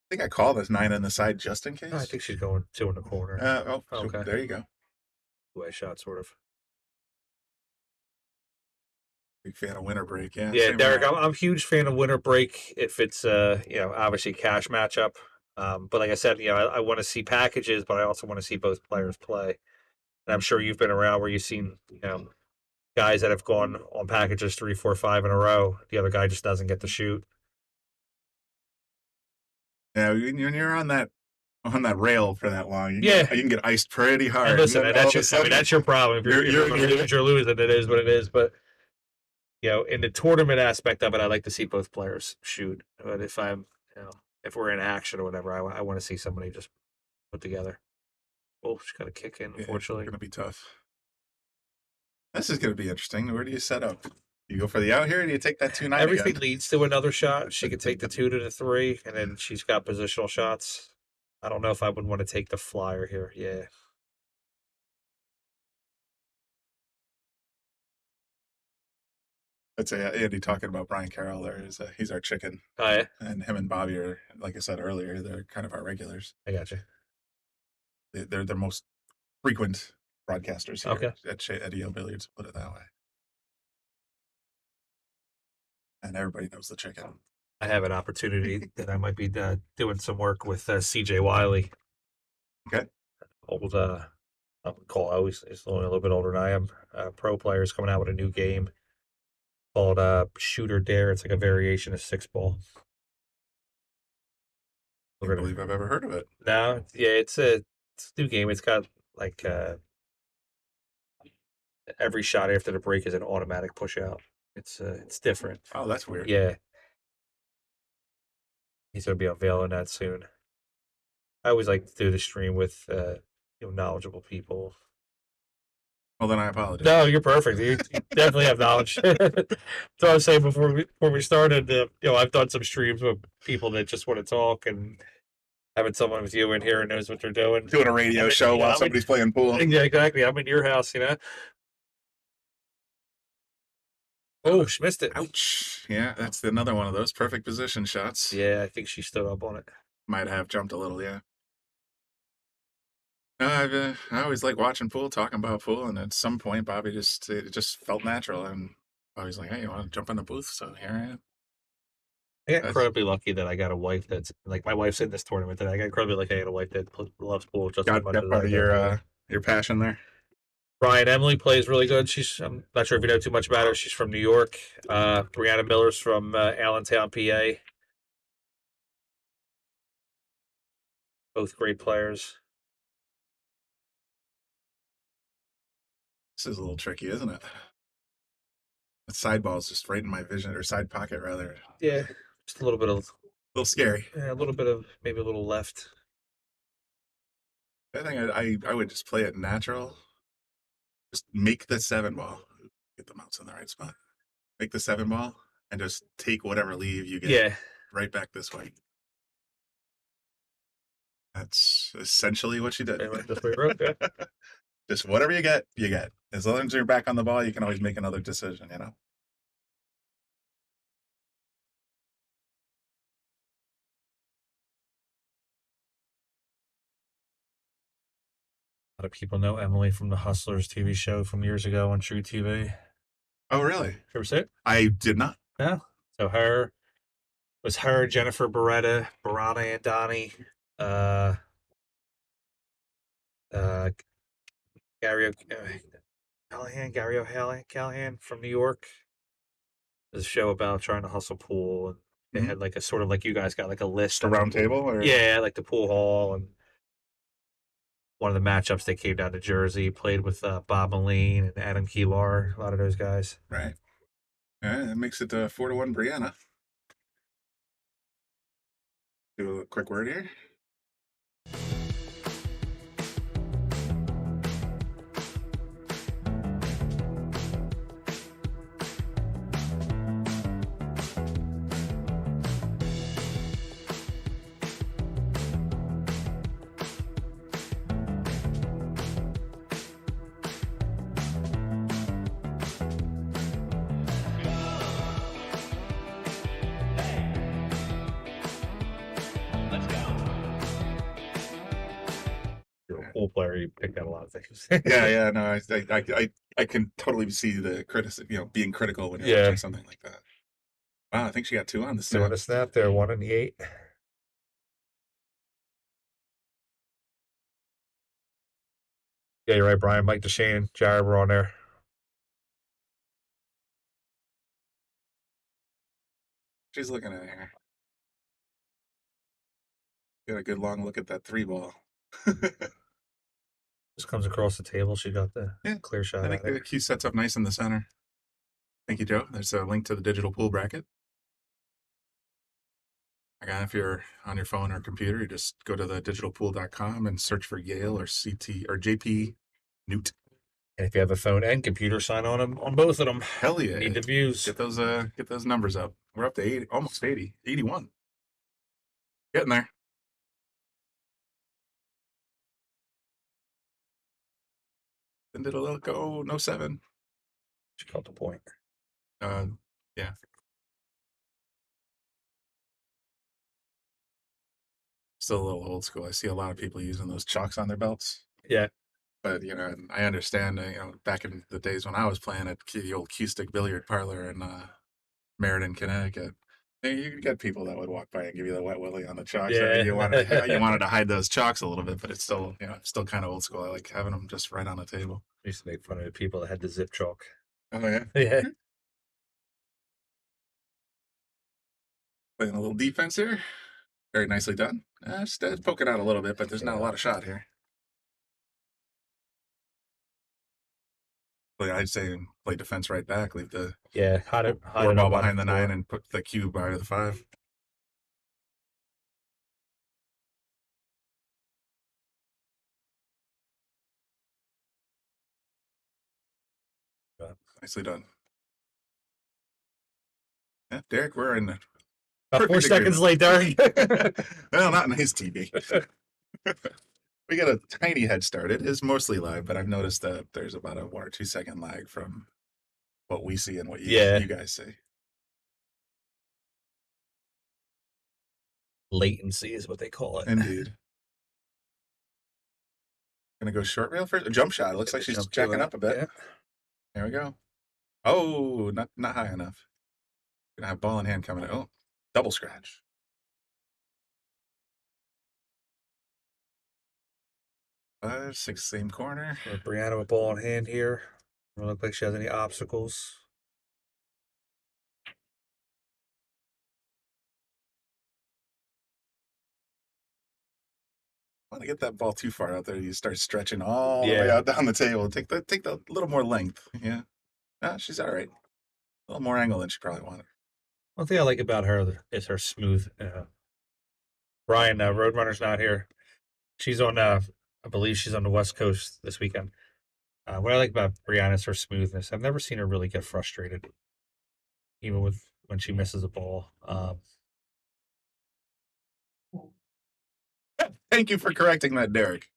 S6: think I call this 9 on the side just in case.
S7: No, I think she's going 2 in the corner.
S6: Okay. There you go.
S7: Two-way shot, sort of.
S6: Big fan of winter break, yeah.
S7: Yeah, Derek, I'm a huge fan of winter break if it's you know, obviously cash matchup. But like I said, you know, I want to see packages, but I also want to see both players play. And I'm sure you've been around where you've seen, you know, guys that have gone on packages 3, 4, 5 in a row. The other guy just doesn't get to shoot.
S6: Yeah, when you're on that rail for that long, you can get iced pretty hard.
S7: And listen, that's your problem. If you're losing, it is what it is. But you know, in the tournament aspect of it, I like to see both players shoot. But if if we're in action or whatever, I want to see somebody just put together. Oh, she's got a kick in, unfortunately.
S6: It's going to be tough. This is going to be interesting. Where do you set up? You go for the out here, or do you take that 2-9?
S7: Everything leads to another shot. She could take the 2 to the 3, and then she's got positional shots. I don't know if I would want to take the flyer here. Yeah.
S6: That's Andy talking about Brian Carroll there. He's our chicken.
S7: Oh, yeah?
S6: And him and Bobby are, like I said earlier, they're kind of our regulars.
S7: I got you.
S6: They're the most frequent broadcasters here
S7: Okay.
S6: at Yale Billiards, put it that way. And everybody knows the chicken.
S7: I have an opportunity that I might be doing some work with CJ Wiley.
S6: Okay.
S7: Old, he's only a little bit older than I am. Pro players coming out with a new game called Shoot or Dare. It's like a variation of 6-ball.
S6: I don't believe I've ever heard of it.
S7: No, yeah, it's a new game. It's got like every shot after the break is an automatic push out. It's different.
S6: Oh, that's weird.
S7: Yeah. He's gonna be unveiling that soon. I always like to do the stream with knowledgeable people.
S6: Well, then I apologize.
S7: No, you're perfect. You definitely have knowledge. That's what I was saying before we started. I've done some streams with people that just want to talk, and having someone with you in here who knows what they're doing.
S6: Doing a radio show while somebody's playing pool.
S7: Yeah, exactly. I'm in your house, Oh, she missed it.
S6: Ouch. Yeah, that's another one of those perfect position shots.
S7: Yeah, I think she stood up on it.
S6: Might have jumped a little, yeah. No, I always like watching pool, talking about pool, and at some point, Bobby it just felt natural, and Bobby's like, "Hey, you want to jump in the booth?" So here I am.
S7: I got
S6: That's-
S7: incredibly lucky that I got a wife that's like my wife's in this tournament today. I got incredibly lucky I got a wife that loves pool just as
S6: Got
S7: much
S6: that
S7: as
S6: part
S7: I
S6: of
S7: do.
S6: your passion there.
S7: Brian Emily plays really good. I'm not sure if you know too much about her. She's from New York. Brianna Miller's from Allentown, PA. Both great players.
S6: This is a little tricky, isn't it? The side ball's just right in my vision, or side pocket rather.
S7: Yeah, just a little bit of
S6: A little scary.
S7: a little bit of maybe a little left.
S6: I think I would just play it natural. Just make the 7 ball. Get the mounts in the right spot. Make the 7 ball and just take whatever leave you get
S7: Yeah,
S6: right back this way. That's essentially what she did.
S7: they went this way, bro. Yeah.
S6: Just whatever you get, you get. As long as you're back on the ball, you can always make another decision, you know?
S7: A lot of people know Emily from the Hustlers TV show from years ago on True TV.
S6: Oh, really?
S7: Ever see it?
S6: I did not.
S7: No. So her, Jennifer Beretta, Brianna and Donnie, Gary Gary O'Callahan from New York. There's a show about trying to hustle pool, and they had like a sort of like you guys got like a list
S6: A
S7: of
S6: round table? Or?
S7: Yeah, like the pool hall, and one of the matchups they came down to Jersey, played with Bob Moline and Adam Kilar, a lot of those guys.
S6: Right. Yeah, that makes it 4-1 Brianna. Do a quick word here.
S7: You're a pool player, you picked out a lot of things.
S6: Yeah, no, I can totally see the criticism, being critical when you're watching something like that. Wow, I think she got 2 on the
S7: Two on
S6: snap.
S7: the snap there, 1 in the 8. Yeah, you're right, Brian. Mike DeShane, Jared were on there.
S6: She's looking at her. Get a good long look at that 3 ball.
S7: Just comes across the table. She got the clear shot.
S6: I think the cue sets up nice in the center. Thank you, Joe. There's a link to the digital pool bracket. Again, if you're on your phone or computer, you just go to the digitalpool.com and search for Yale or CT or JP Newt.
S7: And if you have a phone and computer, sign on them on both of them.
S6: Hell yeah.
S7: Need the views.
S6: Get those numbers up. We're up to 80, almost 80, 81. Getting there. And did a little go, no 7.
S7: She caught the point.
S6: Yeah. Still a little old school. I see a lot of people using those chalks on their belts.
S7: Yeah.
S6: But, I understand, back in the days when I was playing at the old Q-Stick billiard parlor in Meriden, Connecticut, you get people that would walk by and give you the wet willy on the chalks.
S7: Yeah.
S6: You wanted to hide those chalks a little bit, but it's still, still kind of old school. I like having them just right on the table.
S7: I used to make fun of the people that had the zip chalk.
S6: Oh, yeah.
S7: Yeah.
S6: Playing a little defense here. Very nicely done. Just poking out a little bit, but there's not a lot of shot here. I'd say play defense right back. Leave the
S7: hide it
S6: 4 ball behind the 9 and put the cube by the 5. Nicely done. Yeah, Derek, we're in
S7: about 4 seconds late, Derek.
S6: well, not in his TV. We got a tiny head start. It is mostly live, but I've noticed that there's about a 1 or 2 second lag from what we see and what
S7: Yeah.
S6: you guys see.
S7: Latency is what they call it.
S6: Indeed. Gonna go short rail first. A jump shot. It looks like she's
S7: Jump
S6: jacking
S7: to
S6: up a bit.
S7: Yeah.
S6: There we go. Oh, not high enough. Gonna have ball in hand coming. Oh, double scratch. Five, six, same corner.
S7: Brianna with ball in hand here. Doesn't look like she has any obstacles.
S6: Want to get that ball too far out there, you start stretching all the way out down the table. Take the little more length. Yeah. She's all right. A little more angle than she probably wanted.
S7: One thing I like about her is her smooth. Brian, Roadrunner's not here. She's on, I believe she's on the West Coast this weekend. What I like about Brianna is her smoothness. I've never seen her really get frustrated, even when she misses a ball.
S6: Thank you for correcting that, Derek.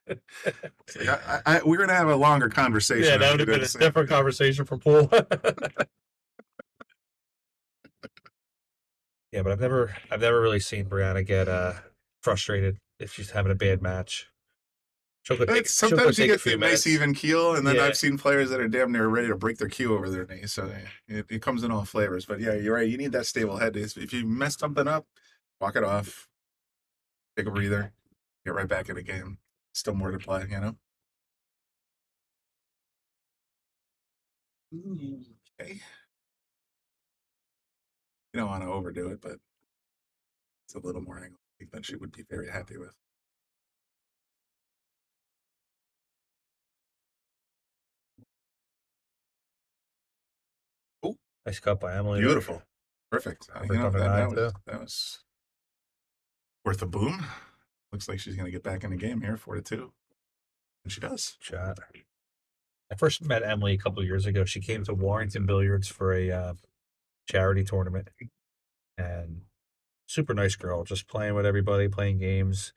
S6: We're gonna have a longer conversation.
S7: Yeah, that would have been a different conversation for pool. Yeah, but I've never really seen Brianna get frustrated if she's having a bad match.
S6: Sometimes you get the nice even keel, and then
S7: Yeah.
S6: I've seen players that are damn near ready to break their cue over their knee. So it comes in all flavors. But yeah, you're right. You need that stable head. If you mess something up, walk it off, take a breather, get right back in the game. Still more to play, you know. Okay. You don't want to overdo it, but it's a little more angle than she would be very happy with. Oh,
S7: Nice cut by Emily.
S6: beautiful, perfect.
S7: That
S6: was worth a boom. Looks like she's going to get back in the game here, 4-2, and she does.
S7: Shot. I first met Emily a couple of years ago. She came to Warrington Billiards for a charity tournament, and super nice girl, just playing with everybody, playing games.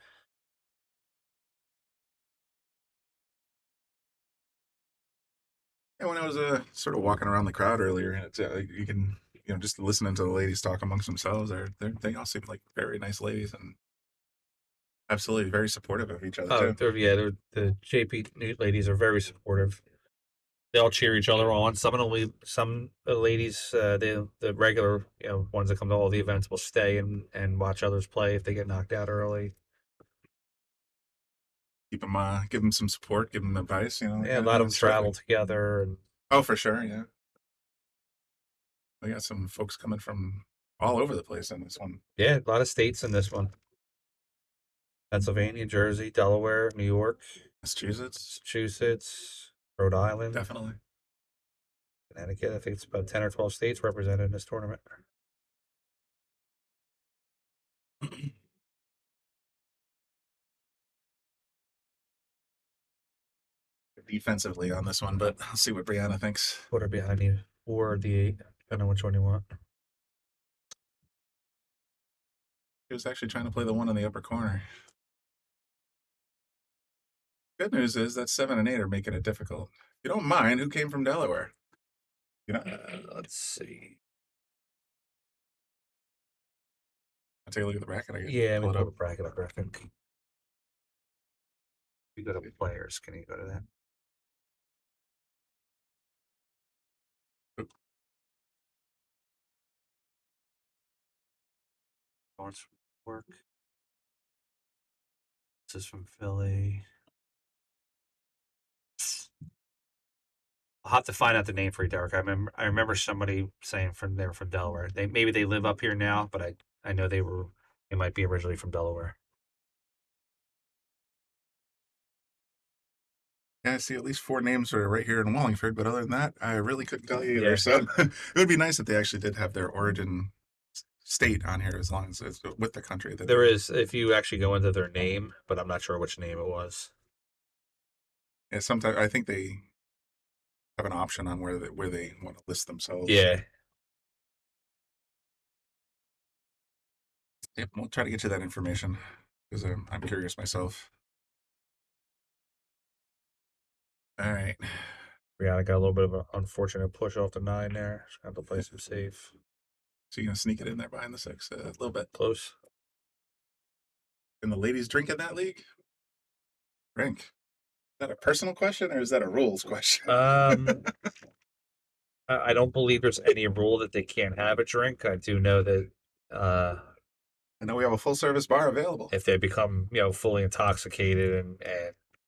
S6: And when I was sort of walking around the crowd earlier, it's, you can, just listening to the ladies talk amongst themselves, they all seem like very nice ladies and absolutely very supportive of each other too.
S7: The JP ladies are very supportive. They all cheer each other on. Some ladies, the regular ones that come to all the events will stay and watch others play if they get knocked out early.
S6: Keep them, give them some support, give them advice.
S7: Yeah, a lot of them travel together. And
S6: oh, for sure, yeah. We got some folks coming from all over the place in this one.
S7: Yeah, a lot of states in this one. Pennsylvania, Jersey, Delaware, New York, Massachusetts, Rhode Island.
S6: Definitely.
S7: Connecticut. I think it's about 10 or 12 states represented in this tournament.
S6: Defensively on this one, but I'll see what Brianna thinks.
S7: Put her behind you or the 8, depending on which one you want.
S6: She was actually trying to play the one in the upper corner. Good news is that 7 and 8 are making it difficult. If you don't mind, who came from Delaware?
S7: Let's see.
S6: I'll take a look at the bracket.
S7: Yeah, we'll pull the bracket up. I think. You go to players. Can you go to that? Lawrence from New York. This is from Philly. I'll have to find out the name for you, Derek. I remember somebody saying they were from Delaware. Maybe they live up here now, but I know they might be originally from Delaware.
S6: Yeah, I see at least 4 names are right here in Wallingford, but other than that, I really couldn't tell you either. Yeah. So it would be nice if they actually did have their origin state on here, as long as it's with the country.
S7: There is, if you actually go into their name, but I'm not sure which name it was.
S6: Yeah, sometimes I think they have an option on where they want to list themselves.
S7: Yeah.
S6: Yep, we'll try to get you that information because I'm curious myself. All right.
S7: Brianna got a little bit of an unfortunate push off the 9 there. She's got to play some safe.
S6: So you're gonna sneak it in there behind the 6 a little bit.
S7: Close.
S6: Can the ladies drink in that league? Drink. Is that a personal question or is that a rules question?
S7: I don't believe there's any rule that they can't have a drink. I do know that
S6: I know we have a full service bar available.
S7: if they become, fully intoxicated and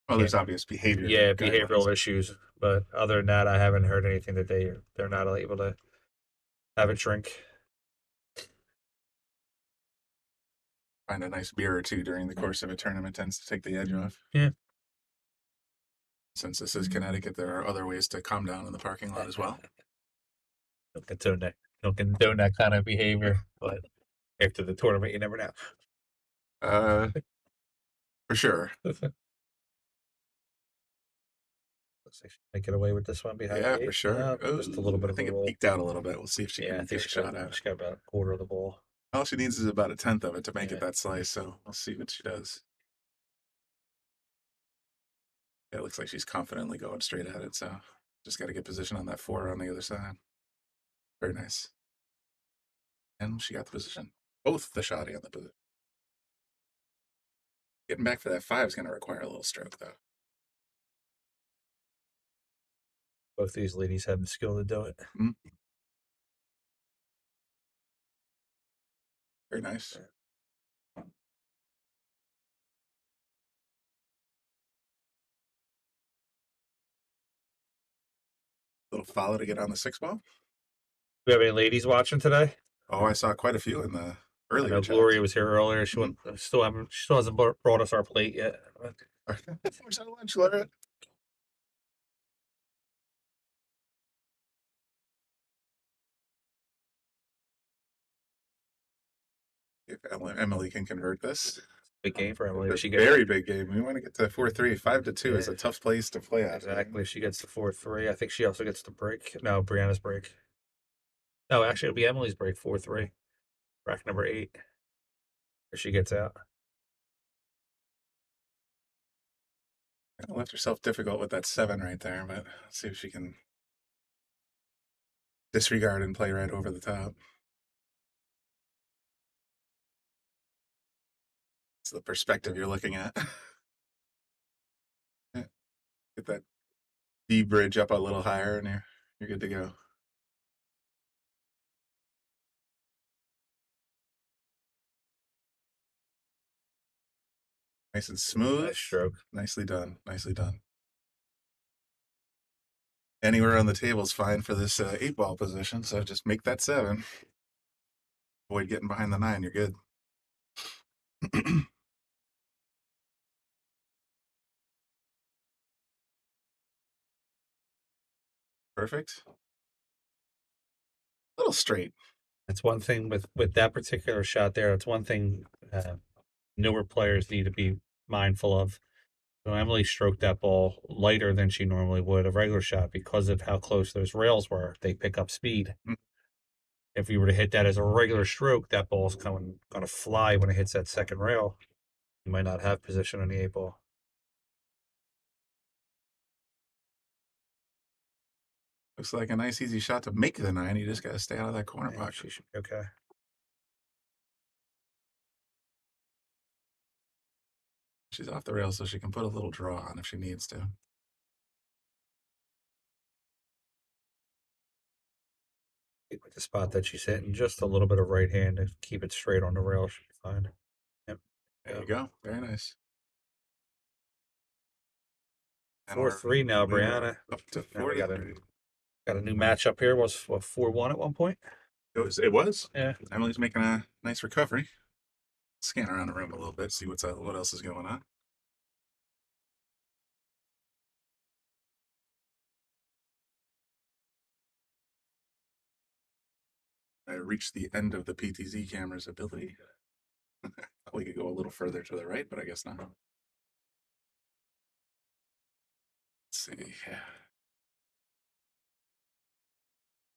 S6: Well, there's obvious behavior.
S7: behavioral issues, but other than that, I haven't heard anything that they're not able to have a drink.
S6: Find a nice beer or two during the course of a tournament tends to take the edge off.
S7: Yeah.
S6: Since this is Connecticut, there are other ways to calm down in the parking lot as well.
S7: Don't condone that kind of behavior, but after the tournament, you never know.
S6: For sure.
S7: Looks like she might get away with this one behind.
S6: Yeah,
S7: the 8.
S6: for sure.
S7: Just a little bit
S6: I
S7: of
S6: think
S7: a
S6: it
S7: roll.
S6: peaked out a little bit. We'll see if she
S7: Yeah, I
S6: can
S7: think
S6: get a shot at it.
S7: she got about a quarter of the ball.
S6: All she needs is about a tenth of it to make
S7: Yeah.
S6: it that slice, so we'll see what she does. Yeah, it looks like she's confidently going straight at it, so just got to get position on that 4 on the other side. Very nice. And she got the position. Both the shotty on the position. Getting back for that 5 is going to require a little stroke, though.
S7: Both these ladies have the skill to do it.
S6: Very nice. Little follow to get on the 6 ball.
S7: Do we have any ladies watching today?
S6: Oh, I saw quite a few in the
S7: I
S6: earlier
S7: know
S6: chats.
S7: Gloria was here earlier. She still hasn't brought us our plate yet.
S6: Where's our lunch, Gloria? If Emily can convert this.
S7: Big game for Emily.
S6: It's a very big game. We want to get to 4-3. 5-2 is a tough place to play at.
S7: Exactly. If she gets the 4-3, I think she also gets the break. No, Brianna's break. No, actually, it'll be Emily's break. 4-3. Rack number 8. If she gets out.
S6: Left herself difficult with that 7 right there, but let's see if she can disregard and play right over the top. It's the perspective you're looking at. Get that D bridge up a little higher and you're good to go. Nice and smooth.
S7: Nice stroke.
S6: Nicely done. Nicely done. Anywhere on the table is fine for this 8-ball position, so just make that 7. Avoid getting behind the 9. You're good. Perfect. A little straight.
S7: That's one thing with that particular shot there. It's one thing newer players need to be mindful of. So Emily stroked that ball lighter than she normally would a regular shot because of how close those rails were. They pick up speed. If you were to hit that as a regular stroke, that ball's going to fly when it hits that second rail. You might not have position on the 8 ball.
S6: Looks like a nice easy shot to make the 9. You just got to stay out of that corner box.
S7: She should be okay.
S6: She's off the rails, so she can put a little draw on if she needs to.
S7: With the spot that she's hitting, just a little bit of right hand to keep it straight on the rail should be fine. Yep.
S6: There you go. Very nice.
S7: 4-3 now, Brianna.
S6: Up to
S7: Now we
S6: 4-3.
S7: got a new matchup here. Was 4-1 at one point?
S6: It was.
S7: Yeah.
S6: Emily's making a nice recovery. Scan around the room a little bit, see what else is going on. I reached the end of the PTZ camera's ability. We could go a little further to the right, but I guess not. Let's see.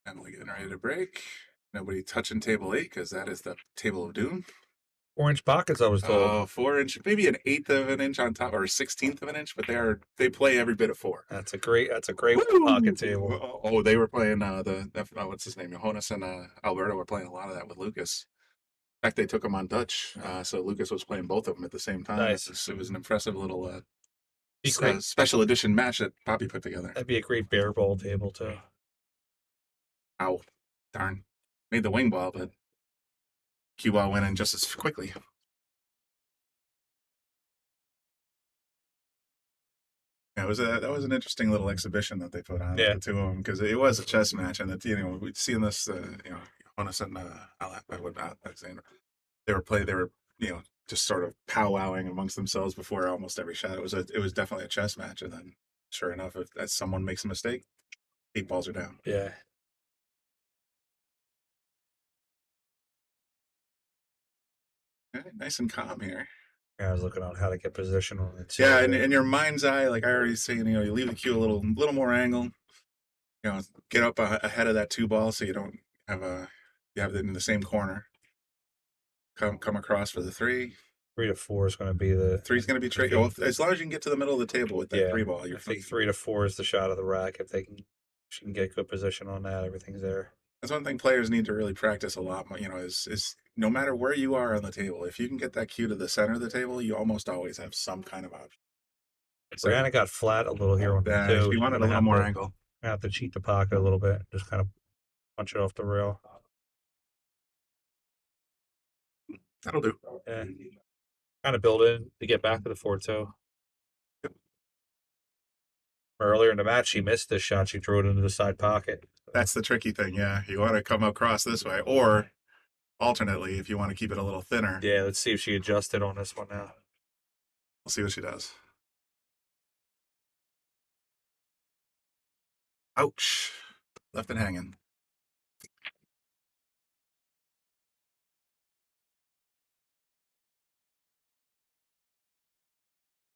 S6: Emily getting ready to break. Nobody touching table 8 because that is the table of doom.
S7: 4-inch pockets, I was told.
S6: Oh, 4 inch, maybe an eighth of an inch on top, or a 16th of an inch, but they play every bit of 4.
S7: That's a great pocket table.
S6: Oh, they were playing what's his name? Jonas and Alberto were playing a lot of that with Lucas. In fact, they took them on Dutch, so Lucas was playing both of them at the same time.
S7: Nice.
S6: It was an impressive little
S7: Great.
S6: special edition match that Poppy put together.
S7: That'd be a great bear bowl table too.
S6: Ow, darn! Made the wing ball, but cue ball went in just as quickly. Yeah, that was an interesting little exhibition that they put on, the two of them, because it was a chess match, and we'd seen this, Jonas and Alexander, they were just sort of powwowing amongst themselves before almost every shot. It was definitely a chess match, and then sure enough, as someone makes a mistake, 8 balls are down.
S7: Yeah.
S6: Okay, nice and calm here.
S7: I was looking on how to get position on it too.
S6: Yeah, and in your mind's eye, like I already saying, you leave the cue a little more angle. Get up ahead of that 2 ball so you don't have you have it in the same corner. Come across for the 3.
S7: 3 to 4 is going to be the
S6: 3 is going to be tricky. Well, as long as you can get to the middle of the table with that 3 ball,
S7: I think 3 to 4 is the shot of the rack. If she can get good position on that, everything's there.
S6: That's one thing players need to really practice a lot. Is no matter where you are on the table, if you can get that cue to the center of the table, you almost always have some kind of option.
S7: Brianna got flat a little here on the 2.
S6: She wanted a little more angle.
S7: I have to cheat the pocket a little bit, just kind of punch it off the rail.
S6: That'll do.
S7: Yeah. Kind of build in to get back to the 4-2.
S6: Yep.
S7: Earlier in the match, she missed this shot. She threw it into the side pocket.
S6: That's the tricky thing, yeah. You want to come across this way, or alternately, if you want to keep it a little thinner.
S7: Yeah, let's see if she adjusted on this one now.
S6: We'll see what she does. Ouch. Left it hanging.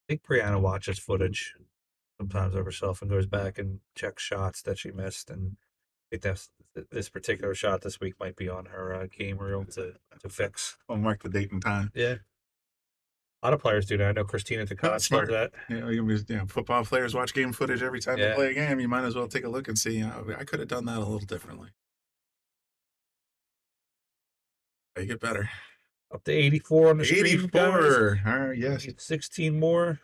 S7: I think Brianna watches footage sometimes of herself and goes back and checks shots that she missed. And I think this particular shot this week might be on her game reel to fix.
S6: I'll mark the date and time.
S7: Yeah. A lot of players do that. I know Christina Tacon does that.
S6: Football players watch game footage every time they play a game. You might as well take a look and see, I could have done that a little differently. Make it better.
S7: Up to 84 on the stream.
S6: 84. All right, yes.
S7: 16 more.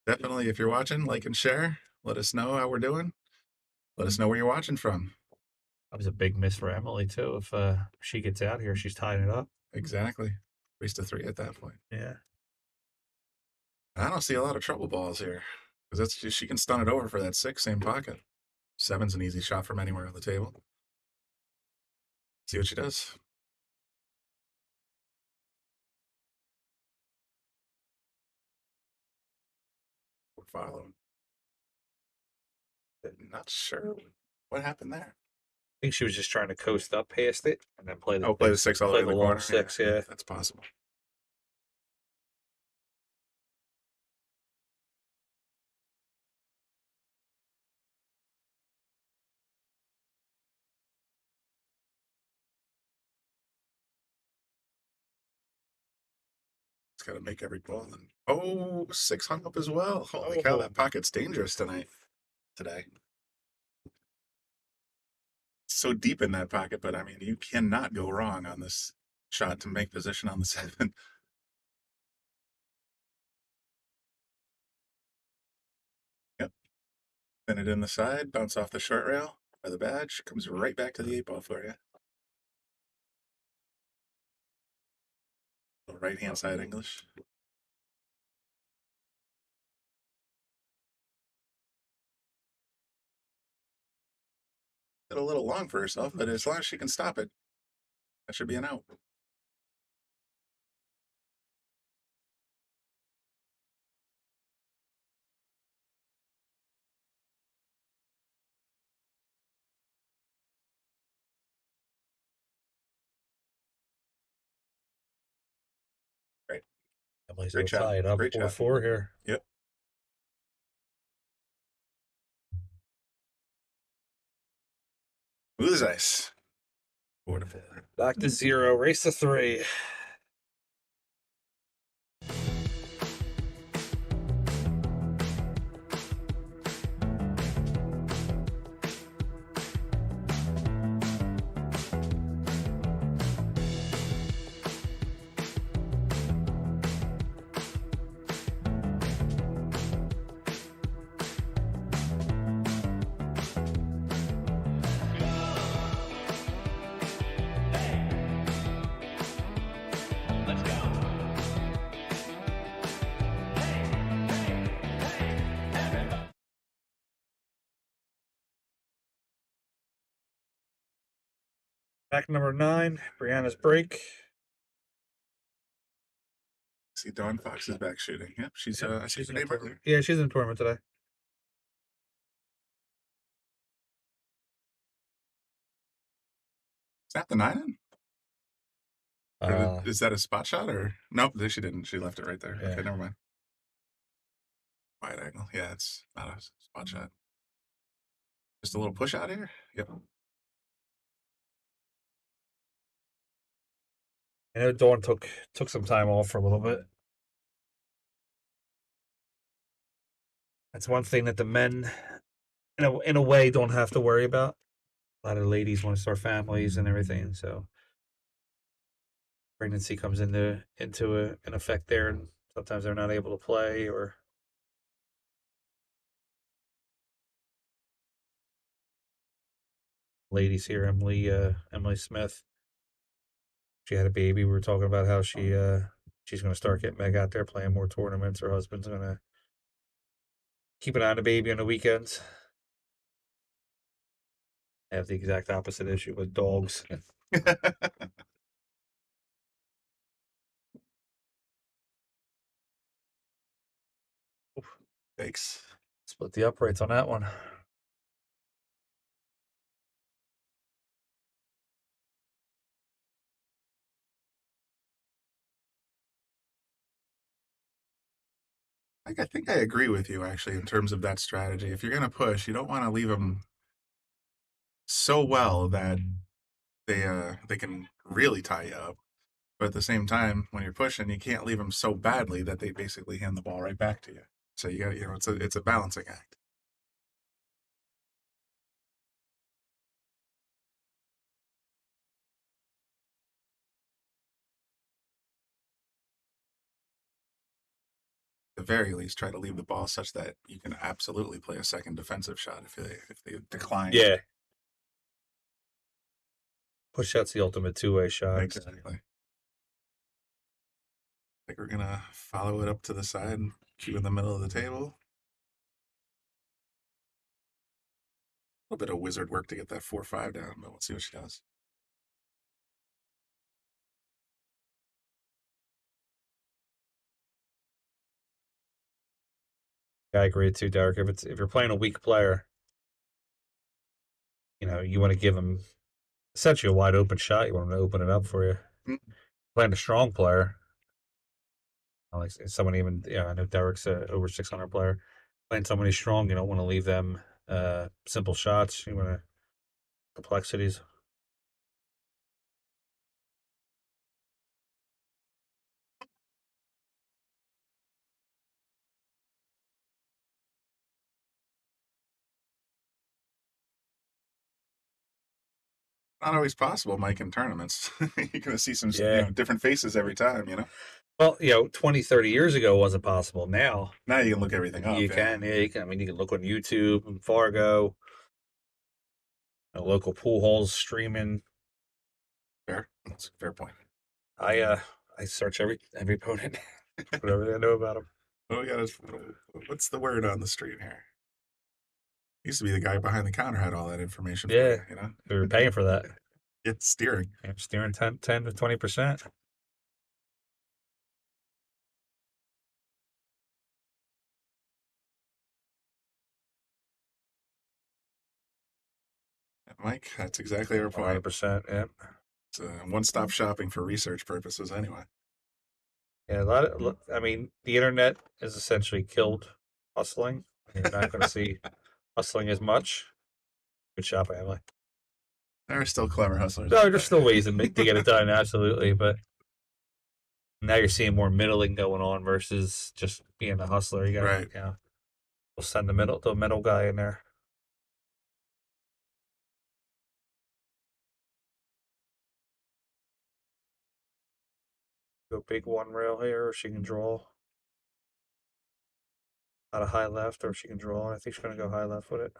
S6: Definitely, if you're watching, like and share. Let us know how we're doing. Let us know where you're watching from.
S7: That was a big miss for Emily, too. If she gets out here, she's tying it up.
S6: Exactly. Race to 3 at that point.
S7: Yeah.
S6: I don't see a lot of trouble balls here, because she can stun it over for that 6, same pocket. 7's an easy shot from anywhere on the table. See what she does. We're following. Not sure what happened there.
S7: I think she was just trying to coast up past it and then play the
S6: 6 all the way in the corner.
S7: 6, yeah.
S6: That's possible. It's got to make every ball. And 6 hung up as well. Holy cow, that pocket's dangerous today. So deep in that pocket, but I mean, you cannot go wrong on this shot to make position on the 7. Yep. Pin it in the side, bounce off the short rail by the badge, comes right back to the 8 ball for you. Right hand side English. A little long for herself, but as long as she can stop it, that should be an out. Great.
S7: Great job. Tie it up 4-4 here.
S6: Yep. Smooth as ice. 4-4.
S7: Back to 0. Race to 3. Back number 9, Brianna's break.
S6: See, Dawn Fox is back shooting. Yep, she's I see her
S7: in the
S6: name
S7: tournament.
S6: earlier.
S7: Yeah, she's in the tournament today.
S6: Is that the 9? Or is that a spot shot or nope? She didn't. She left it right there.
S7: Yeah.
S6: Okay, never mind. Wide angle. Yeah, it's not a spot shot. Just a little push out here. Yep.
S7: I know Dawn took some time off for a little bit. That's one thing that the men, in a way, don't have to worry about. A lot of ladies want to start families and everything, so pregnancy comes into an effect there, and sometimes they're not able to play or. Ladies here, Emily Smith. She had a baby. We were talking about how she's going to start getting back out there playing more tournaments. Her husband's going to keep an eye on the baby on the weekends. I have the exact opposite issue with dogs.
S6: Thanks.
S7: Split the uprights on that one.
S6: I think I agree with you actually in terms of that strategy. If you're going to push, you don't want to leave them so well that they can really tie you up. But at the same time, when you're pushing, you can't leave them so badly that they basically hand the ball right back to you. So you got it's a balancing act. At the very least, try to leave the ball such that you can absolutely play a second defensive shot if they decline.
S7: Yeah. Push shot's the ultimate two-way shot.
S6: Exactly. I think we're gonna follow it up to the side and keep in the middle of the table. A little bit of wizard work to get that 4-5 down, but we'll see what she does.
S7: I agree too, Derek. If you're playing a weak player, you want to give them essentially a wide open shot. You want them to open it up for you.
S6: Mm-hmm.
S7: Playing a strong player, like someone even I know Derek's a over 600 player. Playing somebody strong, you don't want to leave them simple shots. You want to complexities.
S6: Not always possible, Mike, in tournaments. You're going to see some different faces every time,
S7: Well, 20, 30 years ago wasn't possible. Now
S6: you can look everything up.
S7: You can. I mean, you can look on YouTube and Fargo, local pool halls streaming.
S6: Fair. That's a fair point.
S7: I search every opponent, whatever I know about them.
S6: What's the word on the street here? Used to be the guy behind the counter had all that information.
S7: Yeah,
S6: for you,
S7: we were paying for that.
S6: It's steering.
S7: I'm steering 10 to 20%.
S6: Mike, that's exactly our point.
S7: 100%. Yeah.
S6: It's one-stop shopping for research purposes, anyway.
S7: Yeah, I mean, the internet has essentially killed hustling. You're not going to see hustling as much. Good shop, Emily.
S6: There are still clever hustlers.
S7: No, there's still ways to get it done, absolutely. But now you're seeing more middling going on versus just being a hustler. You got to, we'll send the middle guy in there. Go big one rail here, or she can draw. Not a high left, or she can draw. I think she's going to go high left with it.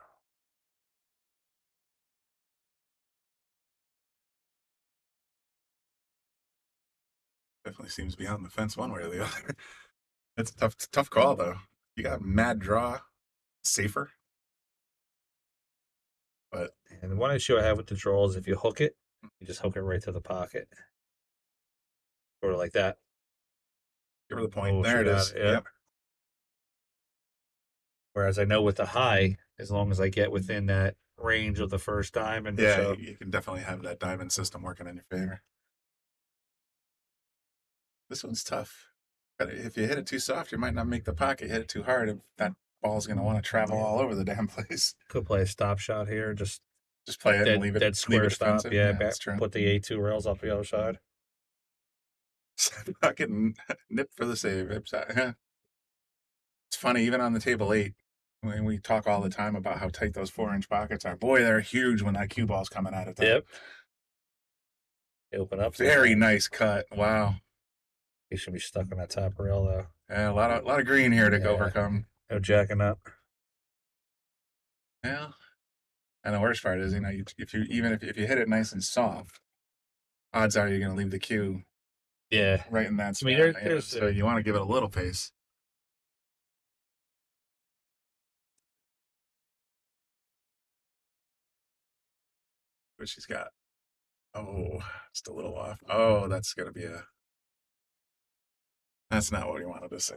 S6: Definitely seems to be on the fence one way or the other. It's a tough call, though. You got mad draw, safer. But
S7: and the one issue I have with the draw is if you hook it, You just hook it right to the pocket. Sort of like that.
S6: Give her the point.
S7: Oh,
S6: There
S7: she
S6: it
S7: got
S6: is.
S7: it, yeah.
S6: Yep.
S7: Whereas I know with the high, as long as I get within that range of the first diamond,
S6: Yeah,
S7: so
S6: you can definitely have that diamond system working in your favor. This one's tough. But if you hit it too soft, you might not make the pocket. Hit it too hard, that ball's going to want to travel all over the damn place.
S7: could play a stop shot here. Just
S6: play it
S7: dead,
S6: and leave it.
S7: dead square stop.
S6: defensive.
S7: Yeah,
S6: that's true.
S7: put the A2 rails up the other side.
S6: Pocket and nip for the save. It's funny, even on the table 8, when we talk all the time about how tight those 4-inch pockets are. Boy, they're huge when that cue ball's coming out of that.
S7: Yep. They open up.
S6: Very nice cut. Wow.
S7: He should be stuck on that top rail though.
S6: Yeah, a lot of green here to overcome.
S7: No jacking up.
S6: Yeah. And the worst part is, if you hit it nice and soft, odds are you're going to leave the cue.
S7: Yeah.
S6: Right in that spot. So you want to give it a little pace. What she's got. Oh, just a little off. Oh, that's going to be that's not what he wanted to say.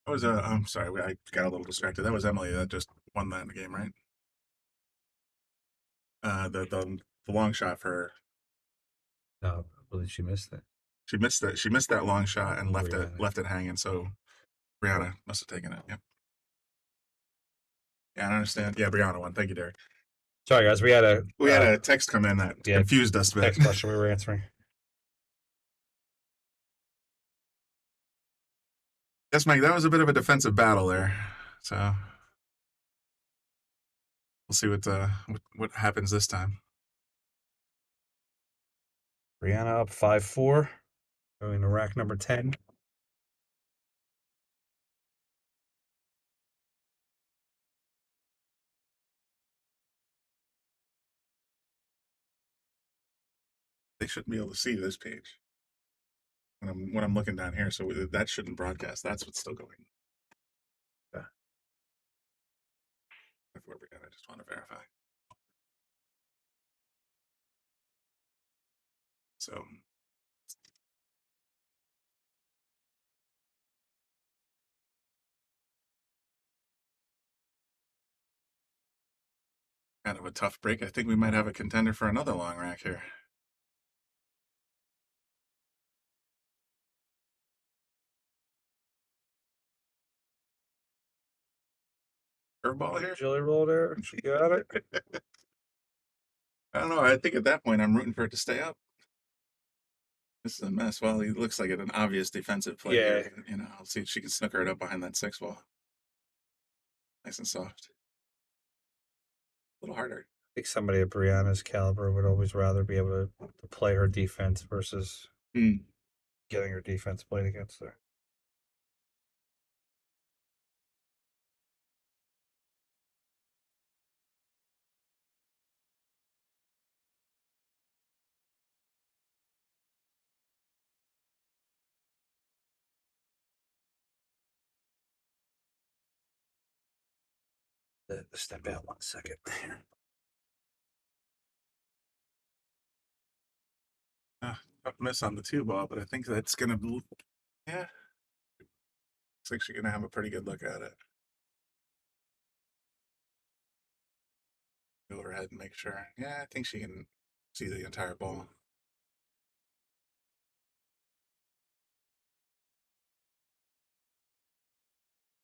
S6: That was I'm sorry, I got a little distracted. That was Emily that just won that in the game, right? The long shot for her.
S7: No, I believe she missed it.
S6: She missed that. She missed that long shot and left it hanging. So Brianna must have taken it. Yep. Yeah, I understand. Yeah, Brianna won. Thank you, Derek.
S7: Sorry, guys. We had
S6: a text come in that confused us.
S7: Text question we were answering.
S6: Yes, Mike. That was a bit of a defensive battle there. So we'll see what happens this time.
S7: Brianna up 5-4. Going to rack number 10.
S6: They shouldn't be able to see this page when I'm looking down here, so that shouldn't broadcast. That's what's still going. Yeah. Before we begin, I just want to verify. So. Kind of a tough break. I think we might have a contender for another long rack here. Curveball here?
S7: Jelly roll there. She got it.
S6: I don't know. I think at that point I'm rooting for it to stay up. This is a mess. Well, he looks like an obvious defensive player. Yeah. I'll see if she can snooker it up behind that 6 ball. Nice and soft. A little harder.
S7: I think somebody at Brianna's caliber would always rather be able to play her defense versus getting her defense played against her. Step out 1 second.
S6: Tough miss on the 2 ball, but I think that's going to be, yeah. Looks like she's going to have a pretty good look at it. Go ahead and make sure. Yeah, I think she can see the entire ball.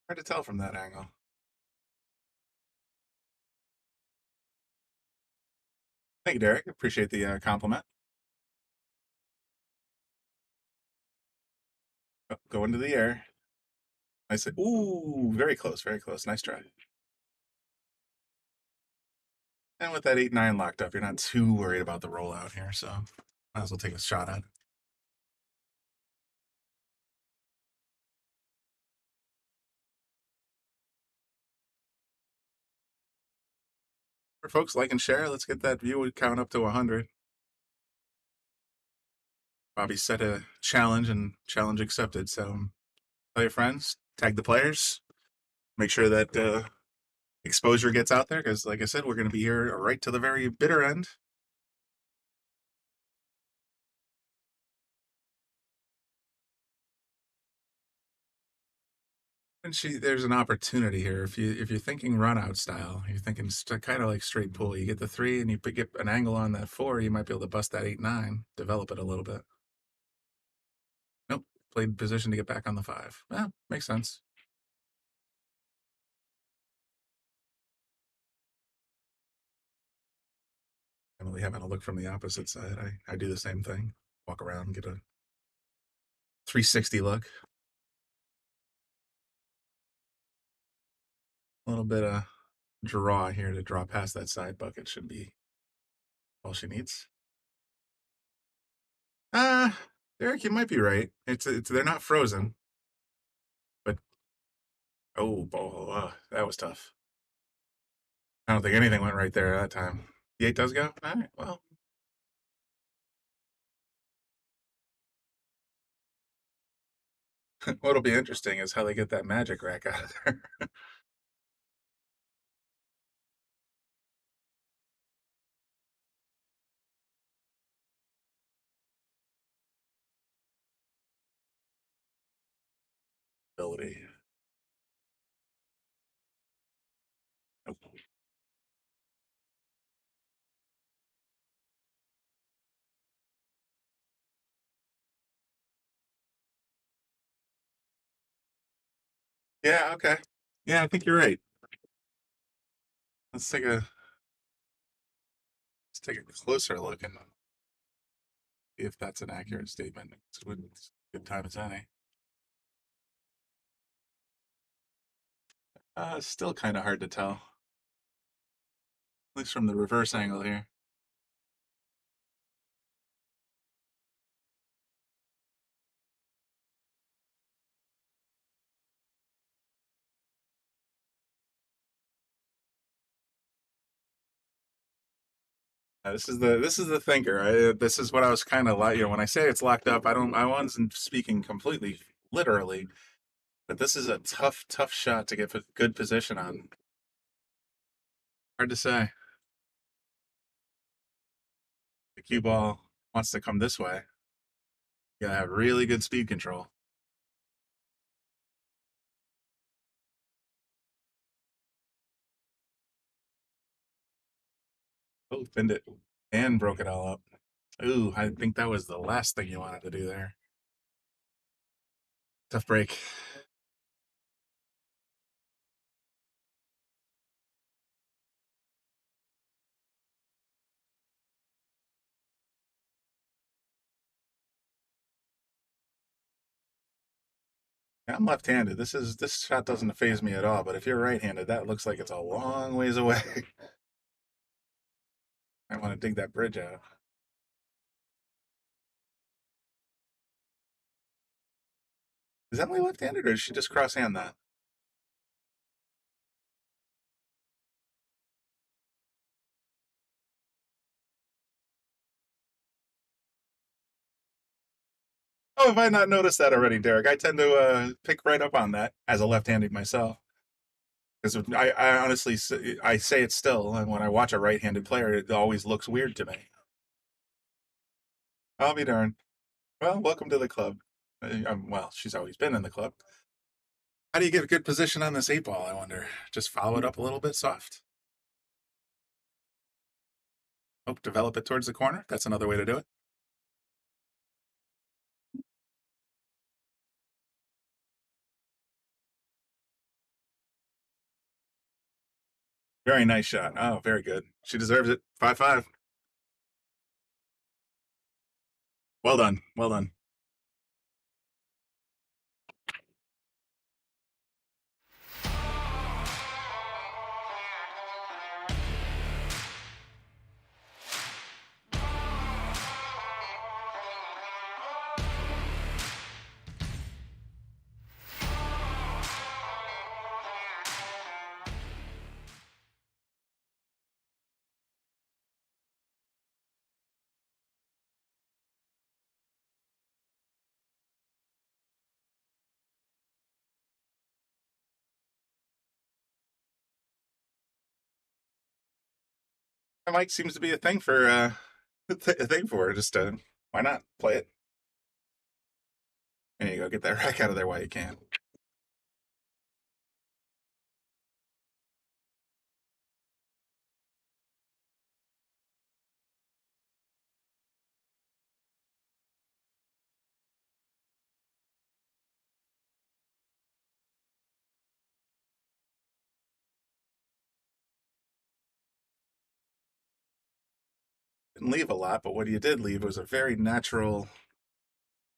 S6: Hard to tell from that angle. Thank you, Derek. Appreciate the compliment. Go into the air. I said, ooh, very close, very close. Nice try. And with that 8-9 locked up, you're not too worried about the rollout here, so might as well take a shot at it. For folks, like and share. Let's get that view count up to 100. Bobby set a challenge and challenge accepted. So tell your friends, tag the players, make sure that exposure gets out there because, like I said, we're going to be here right to the very bitter end. And there's an opportunity here. If you're thinking run out style, you're thinking kind of like straight pull. You get the 3 and you get an angle on that 4. You might be able to bust that 8-9, develop it a little bit. Nope, played position to get back on the 5. Well, makes sense. Emily having a look from the opposite side. I do the same thing. Walk around and get a 360 look. A little bit of draw here to draw past that side bucket should be all she needs. Derek, you might be right. It's they're not frozen, but that was tough. I don't think anything went right there that time. The 8 does go. All right, well. What'll be interesting is how they get that magic rack out of there. Ability. Nope. Yeah, okay. Yeah, I think you're right. Let's take a closer look and see if that's an accurate statement. It's a good time as any. Still kind of hard to tell. At least from the reverse angle here. This is the thinker. This is what I was kind of like. When I say it's locked up, I wasn't speaking completely literally, but this is a tough shot to get good position on. Hard to say. The cue ball wants to come this way. You gotta have really good speed control. Oh, pinned it and broke it all up. Ooh, I think that was the last thing you wanted to do there. Tough break. I'm left-handed. This shot doesn't faze me at all, but if you're right-handed, that looks like it's a long ways away. I want to dig that bridge out. Is Emily left-handed or did she just cross-hand that? Oh, have I not noticed that already, Derek? I tend to pick right up on that as a left-handed myself. Because I honestly, I say it still, and when I watch a right-handed player, it always looks weird to me. I'll be darned. Well, welcome to the club. Well, she's always been in the club. How do you get a good position on this 8-ball, I wonder? Just follow it up a little bit soft? Oh, develop it towards the corner? That's another way to do it. Very nice shot. Oh, very good. She deserves it. 5-5. Well done. Well done. My mic seems to be a thing for a thing for her. Just why not play it? There you go. Get that rack out of there while you can. Didn't leave a lot, but what you did leave was a very natural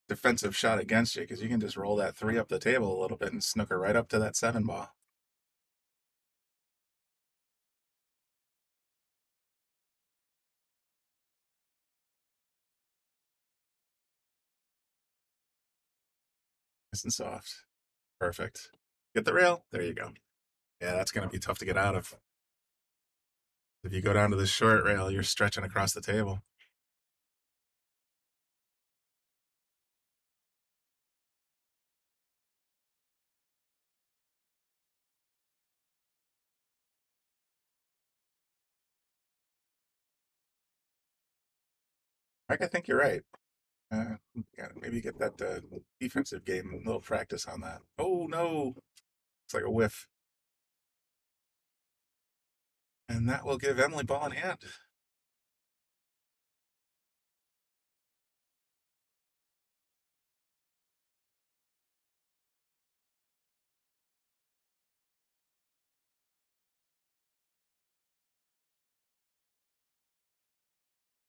S6: defensive shot against you, because you can just roll that 3 up the table a little bit and snooker right up to that 7 ball. Nice and soft. Perfect. Get the rail. There you go. Yeah, that's going to be tough to get out of. If you go down to the short rail, you're stretching across the table. I think you're right. Maybe get that defensive game, a little practice on that. Oh, no. It's like a whiff. And that will give Emily ball in hand.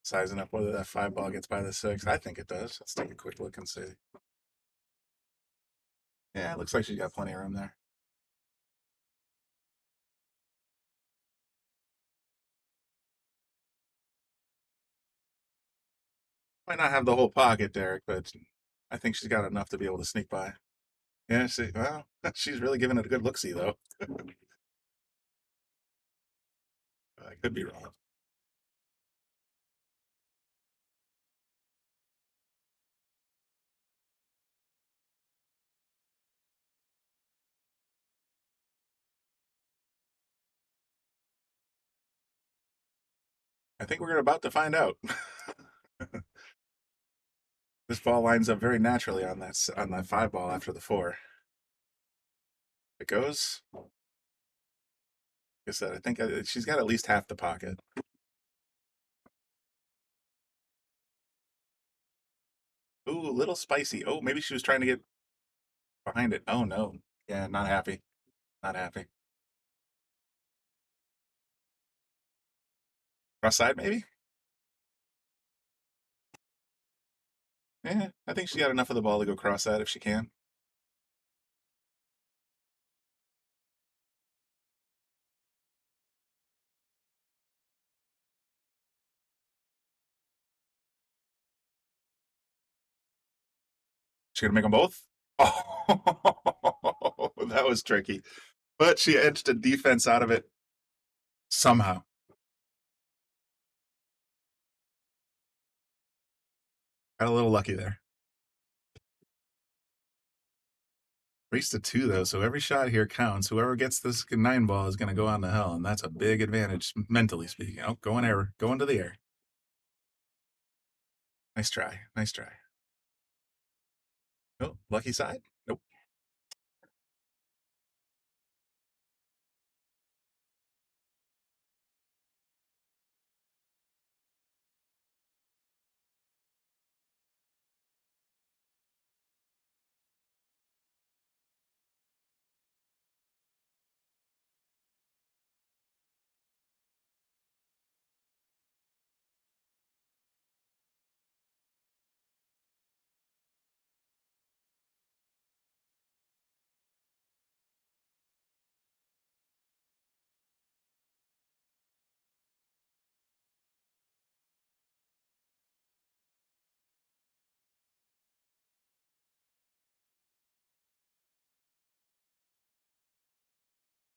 S6: Sizing up whether that 5 ball gets by the 6. I think it does. Let's take a quick look and see. Yeah, it looks like she's got plenty of room there. Might not have the whole pocket, Derek, but I think she's got enough to be able to sneak by. Yeah, see, well, she's really giving it a good look-see, though. I could be wrong. I think we're about to find out. This ball lines up very naturally on that 5 ball after the 4. It goes. Like I said, I think she's got at least half the pocket. Ooh, a little spicy. Oh, maybe she was trying to get behind it. Oh, no. Yeah, not happy. Not happy. Cross side, maybe? Yeah, I think she got enough of the ball to go cross side if she can. She gonna make them both? Oh, that was tricky. But she edged a defense out of it somehow. Got a little lucky there. Race to 2, though, so every shot here counts. Whoever gets this 9 ball is going to go on the hell, and that's a big advantage, mentally speaking. Oh, go into the air. Nice try. Nice try. Oh, lucky side? Nope.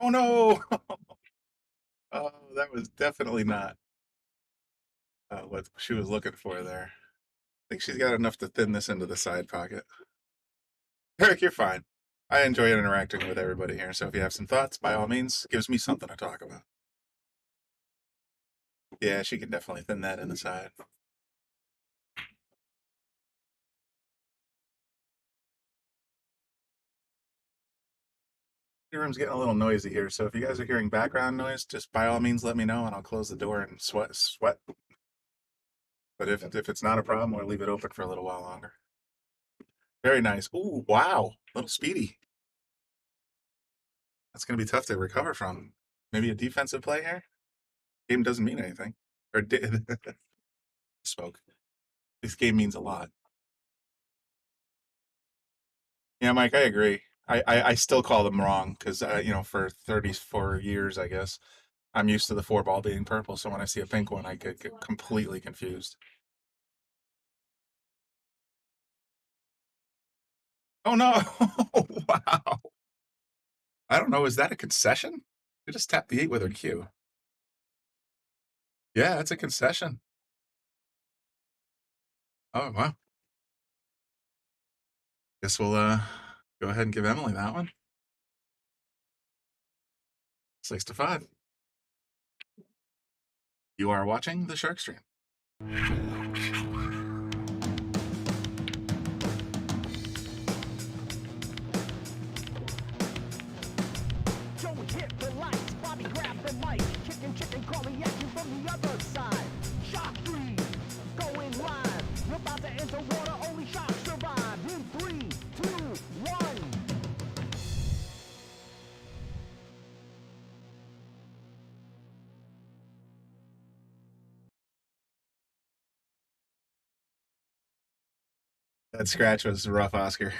S6: Oh, no! Oh, that was definitely not what she was looking for there. I think she's got enough to thin this into the side pocket. Eric, you're fine. I enjoy interacting with everybody here, so if you have some thoughts, by all means, gives me something to talk about. Yeah, she can definitely thin that in the side. Your room's getting a little noisy here, so if you guys are hearing background noise, just by all means let me know and I'll close the door and sweat. But if it's not a problem, we'll leave it open for a little while longer. Very nice. Ooh, wow. A little speedy. That's going to be tough to recover from. Maybe a defensive play here? Game doesn't mean anything. Or did. Spoke. This game means a lot. Yeah, Mike, I agree. I still call them wrong because, for 34 years, I guess, I'm used to the 4 ball being purple. So when I see a pink one, I get completely confused. Oh, no. Wow. I don't know. Is that a concession? You just tapped the 8 with her cue. Yeah, it's a concession. Oh, wow. Guess we'll go ahead and give Emily that one. 6-5. You are watching the Shark Stream.
S4: Joey hit the lights, Bobby grabbed the mic, chicken calling at you from the other side. Shock 3, going live. You're about to enter water, only shock survive. In 3, 2, 1.
S6: That scratch was rough, Oscar.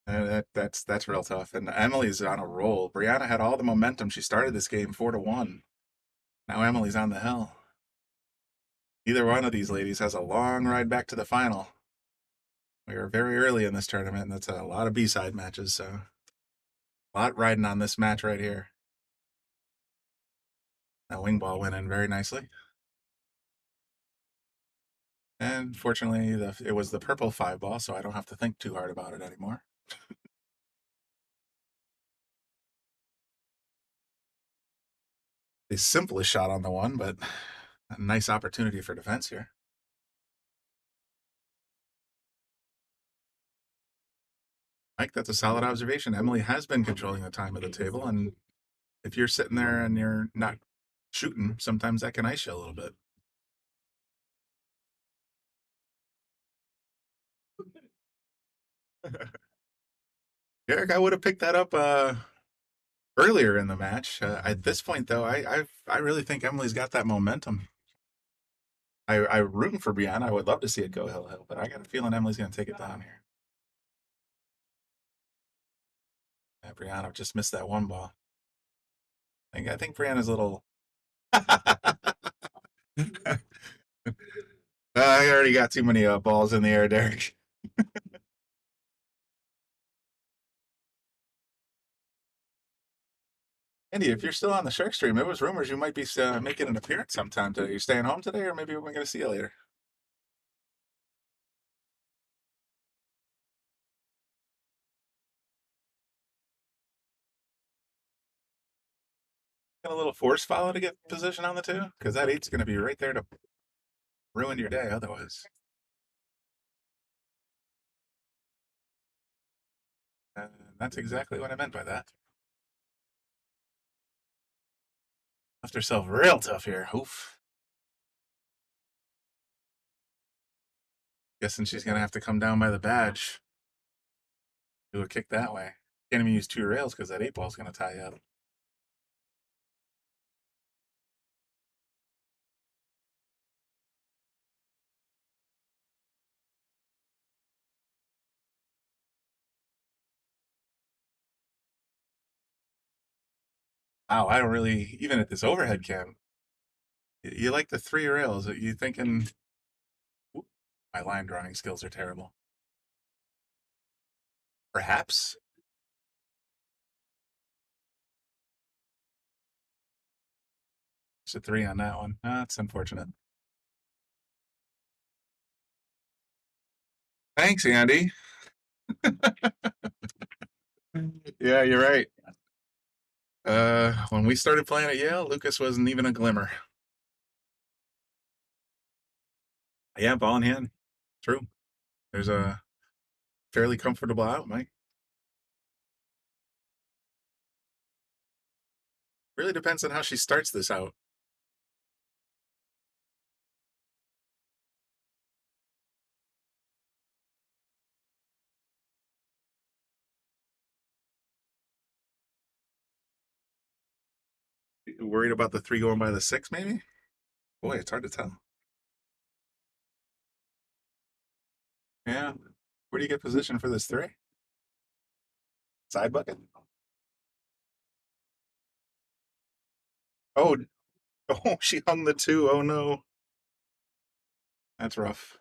S6: That's real tough. And Emily's on a roll. Brianna had all the momentum. She started this game 4-1. Now Emily's on the hill. Either one of these ladies has a long ride back to the final. We are very early in this tournament, and that's a lot of B-side matches, so a lot riding on this match right here. That wing ball went in very nicely. And fortunately, it was the purple 5 ball, so I don't have to think too hard about it anymore. The simplest shot on the one, but a nice opportunity for defense here. Mike, that's a solid observation. Emily has been controlling the time of the table, and if you're sitting there and you're not shooting, sometimes that can ice you a little bit. Eric, I would have picked that up earlier in the match. At this point, though, I really think Emily's got that momentum. I'm rooting for Brianna. I would love to see it go hill, but I got a feeling Emily's going to take it down here. Yeah, Brianna just missed that 1 ball. I think Brianna's a little. I already got too many balls in the air, Derek. Andy, if you're still on the Shark Stream, there was rumors you might be making an appearance sometime today. You staying home today, or maybe we're going to see you later? Got a little force follow to get position on the 2? Because that 8's going to be right there to ruin your day otherwise. That's exactly what I meant by that. Left herself real tough here. Oof. Guessing she's going to have to come down by the badge. Do a kick that way. Can't even use 2 rails because that 8-ball's going to tie you up. Wow, I don't really, even at this overhead cam, you like the 3 rails. You thinking, whoop, my line drawing skills are terrible. Perhaps. It's a 3 on that one. That's unfortunate. Thanks, Andy. Yeah, you're right. When we started playing at Yale, Lucas wasn't even a glimmer. Yeah, ball in hand. True. There's a fairly comfortable out, Mike. Really depends on how she starts this out. Worried about the 3 going by the 6, maybe? Boy, it's hard to tell. Yeah. Where do you get position for this 3? Side bucket? Oh, oh, she hung the 2. Oh no. That's rough.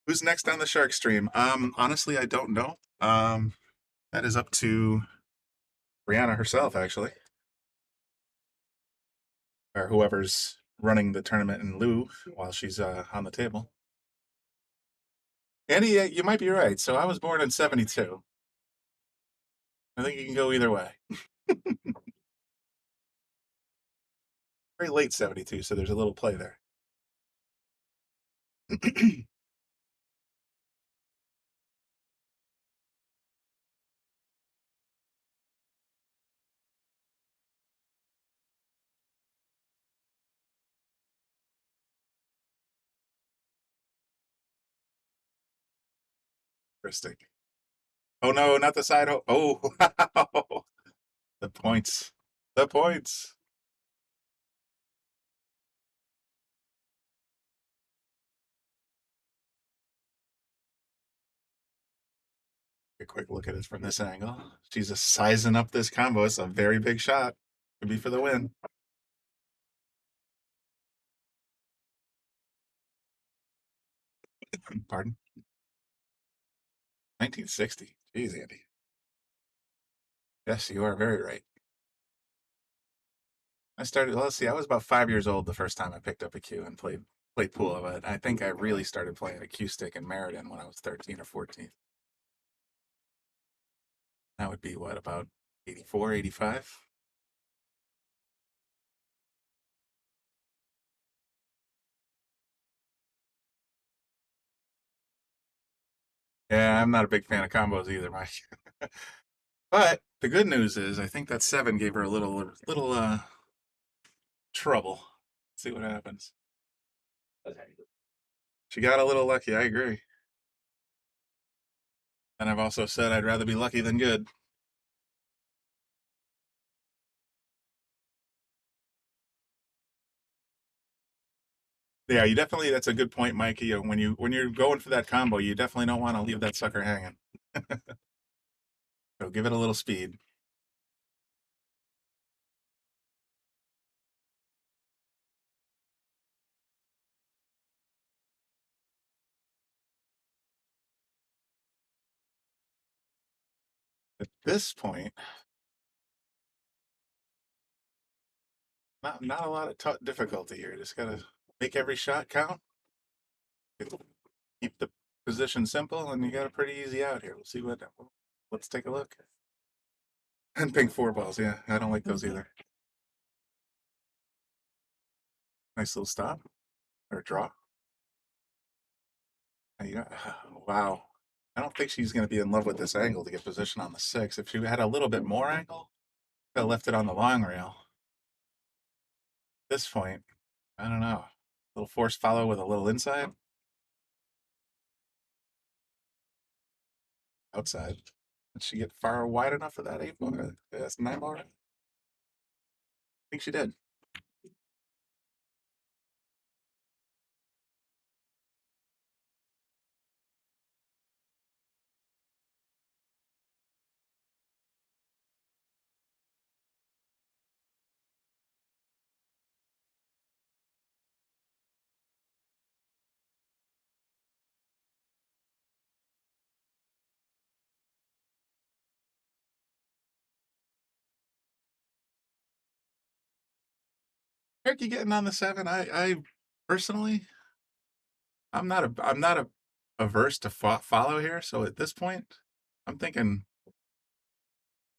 S6: Who's next on the Shark stream? Honestly, I don't know. That is up to Brianna herself, actually, or whoever's running the tournament in lieu while she's on the table. Andy, you might be right. So I was born in '72. I think you can go either way. Very late '72, so there's a little play there. Interesting. Oh no, not the side. Oh, wow. The points. The points. A quick look at it from this angle. She's just sizing up this combo. It's a very big shot. Could be for the win. Pardon? 1960. Jeez, Andy. Yes, you are very right. Let's see, I was about 5 years old the first time I picked up a cue and played pool. But I think I really started playing a cue stick in Meriden when I was 13 or 14. That would be what, about 84, 85? Yeah, I'm not a big fan of combos either, Mike. But the good news is I think that 7 gave her a little trouble. Let's see what happens. She got a little lucky, I agree. And I've also said I'd rather be lucky than good. Yeah, you definitely, that's a good point, Mikey. When you're going for that combo, you definitely don't want to leave that sucker hanging. So give it a little speed. At this point, not a lot of difficulty here. Just gotta make every shot count. Keep the position simple, and you got a pretty easy out here. We'll see what. Let's take a look. And pink 4 balls. Yeah, I don't like those either. Nice little stop or draw. Wow. I don't think she's going to be in love with this angle to get position on the 6. If she had a little bit more angle, could have left it on the long rail. At this point, I don't know. A little force follow with a little inside. Outside. Did she get far wide enough for that 8 ball? That's 9 ball. I think she did. Turkey getting on the 7. I personally, I'm not averse to follow here. So at this point, I'm thinking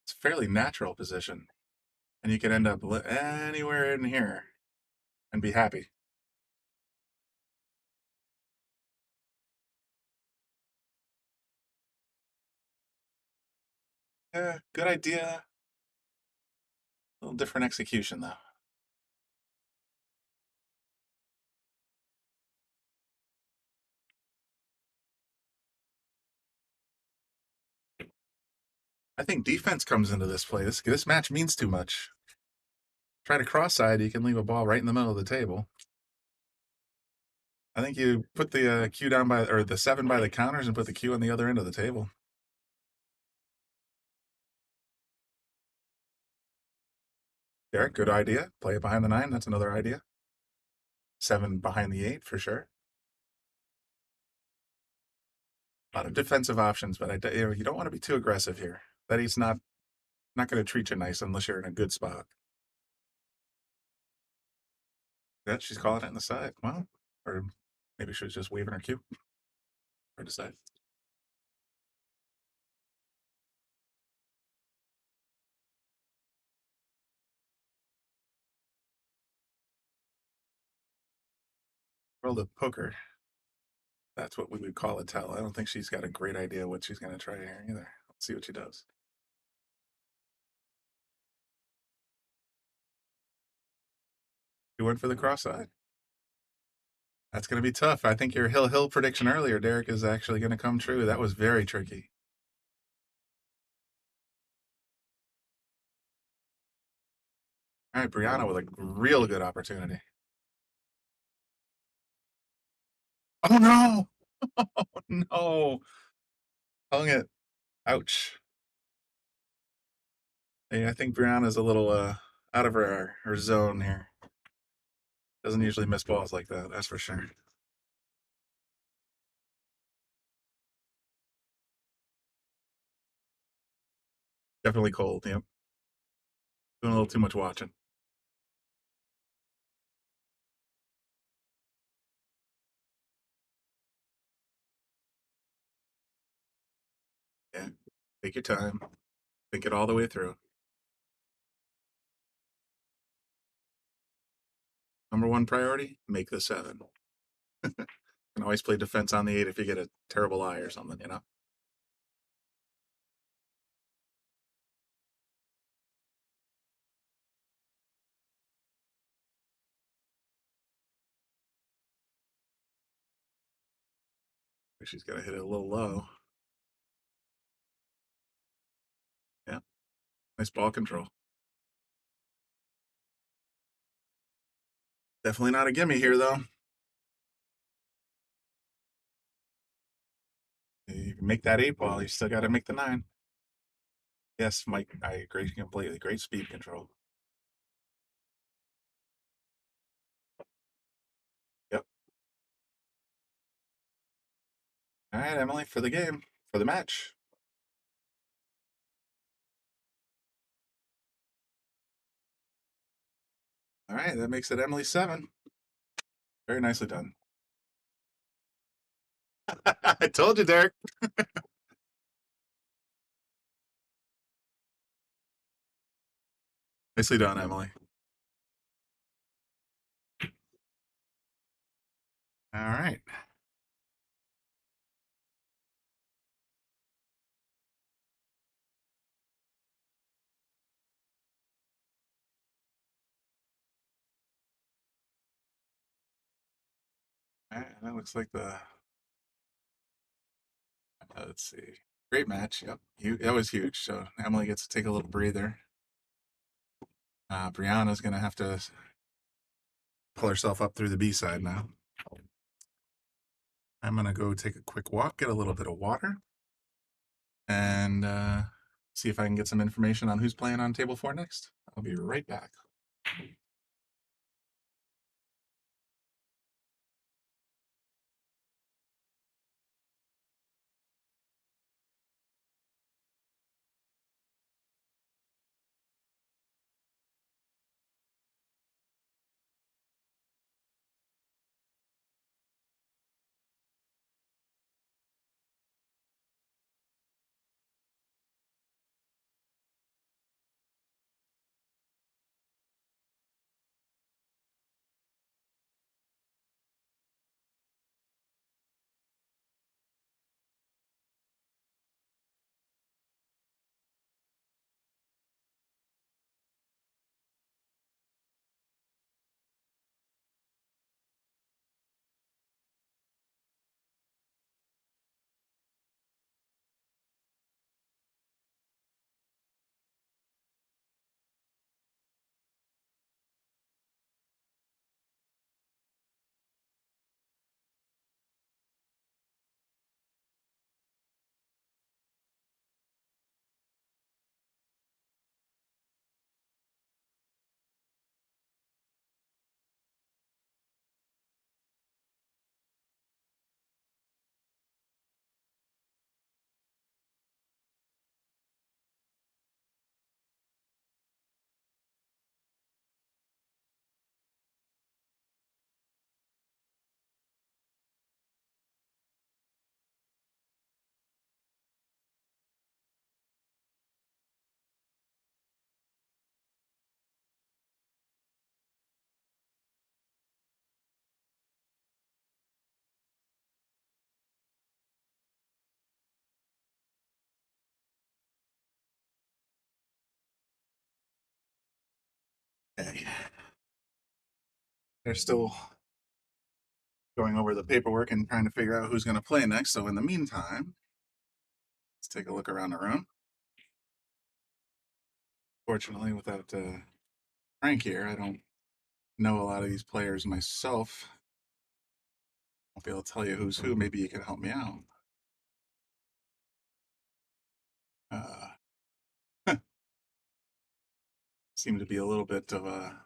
S6: It's a fairly natural position. And you can end up anywhere in here and be happy. Yeah, good idea. A little different execution, though. I think defense comes into this play. This match means too much. Try to cross side, you can leave a ball right in the middle of the table. I think you put the cue down by, or the 7 by the counters and put the cue on the other end of the table. Derek, good idea. Play it behind the 9. That's another idea. 7 behind the 8 for sure. A lot of defensive options, but you don't want to be too aggressive here. That he's not going to treat you nice unless you're in a good spot. Yeah, she's calling it in the side. Well, or maybe she was just waving her cue. Or decide. World of poker. That's what we would call a tell. I don't think she's got a great idea what she's going to try here either. Let's see what she does. You went for the cross side. That's going to be tough. I think your hill prediction earlier, Derek, is actually going to come true. That was very tricky. All right, Brianna with a real good opportunity. Oh, no. Oh, no. Hung it. Ouch. Hey, I think Brianna's a little out of her zone here. Doesn't usually miss balls like that, that's for sure. Definitely cold, yep. Doing a little too much watching. Yeah, take your time. Think it all the way through. Number 1 priority, make the 7. Can always play defense on the 8 if you get a terrible eye or something, you know? She's got to hit it a little low. Yeah, nice ball control. Definitely not a gimme here, though. You can make that 8 ball, you still got to make the 9. Yes, Mike, I agree completely. Great speed control. Yep. All right, Emily, for the game, for the match. All right, that makes it Emily 7. Very nicely done. I told you, Derek. Nicely done, Emily. All right. All right, that looks like the. Let's see. Great match. Yep. That was huge. So Emily gets to take a little breather. Brianna's going to have to pull herself up through the B side now. I'm going to go take a quick walk, get a little bit of water, and see if I can get some information on who's playing on table 4 next. I'll be right back. Okay. They're still going over the paperwork and trying to figure out who's going to play next. So in the meantime, let's take a look around the room. Fortunately, without Frank here, I don't know a lot of these players myself. I'll be able to tell you who's who. Maybe you can help me out. Seemed to be a little bit of a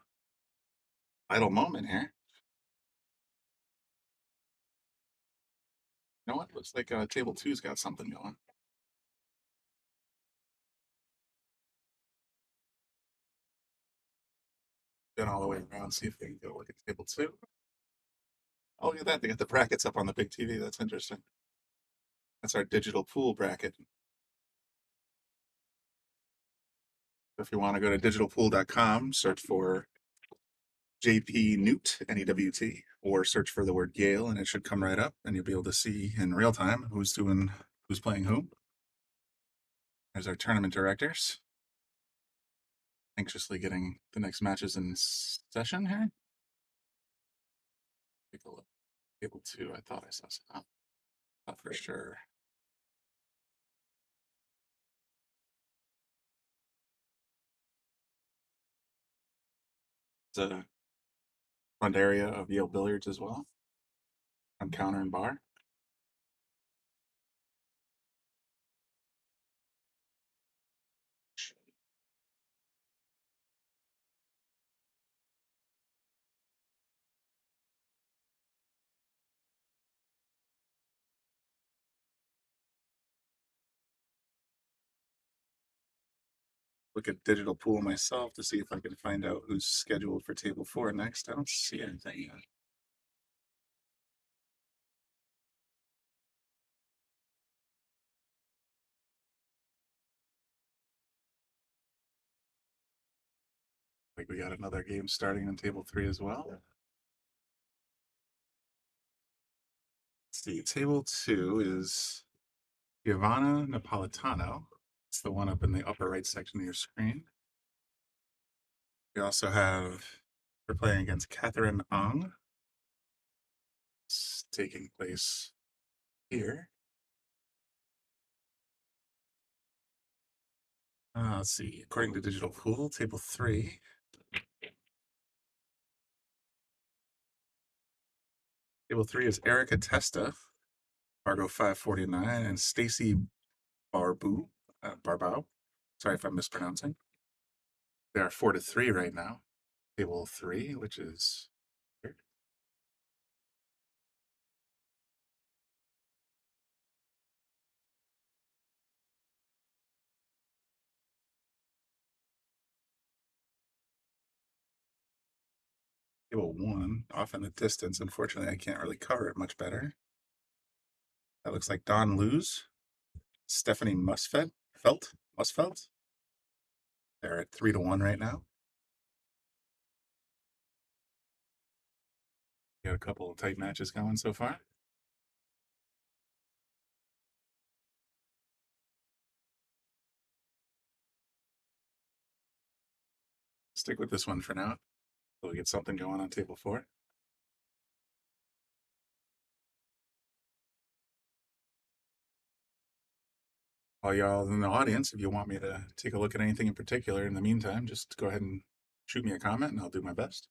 S6: idle moment here. You know what? Looks like table two's got something going. Then all the way around, see if they can go look at table two. Oh, look at that. They got the brackets up on the big TV. That's interesting. That's our digital pool bracket. If you want to go to digitalpool.com, search for JP Newt, N-E-W-T, or search for the word Yale, and it should come right up, and you'll be able to see in real time who's playing who. There's our tournament directors. Anxiously getting the next matches in session here. Take a look. Table two, I thought I saw some. Not for sure. It's a front area of Yale Billiards as well. On counter and bar. Look at digital pool myself to see if I can find out who's scheduled for table four next. I don't see anything yet. Like we got another game starting on table three as well. Let's see, table two is Giovanna Napolitano. It's the one up in the upper right section of your screen. We also have, we're playing against Catherine Ong. It's taking place here. Let's see, according to Digital Pool, table three. Table three is Erica Testa, Fargo 549, and Stacy Barbou. Sorry if I'm mispronouncing. They are 4-3 right now. Table three, which is here. Table one, off in the distance. Unfortunately, I can't really cover it much better. That looks like Don Luz, Stephanie Musfelt. They're at 3-1 right now. Got a couple of tight matches going so far. Stick with this one for now. We'll get something going on table four. All y'all in the audience, if you want me to take a look at anything in particular in the meantime, just go ahead and shoot me a comment and I'll do my best.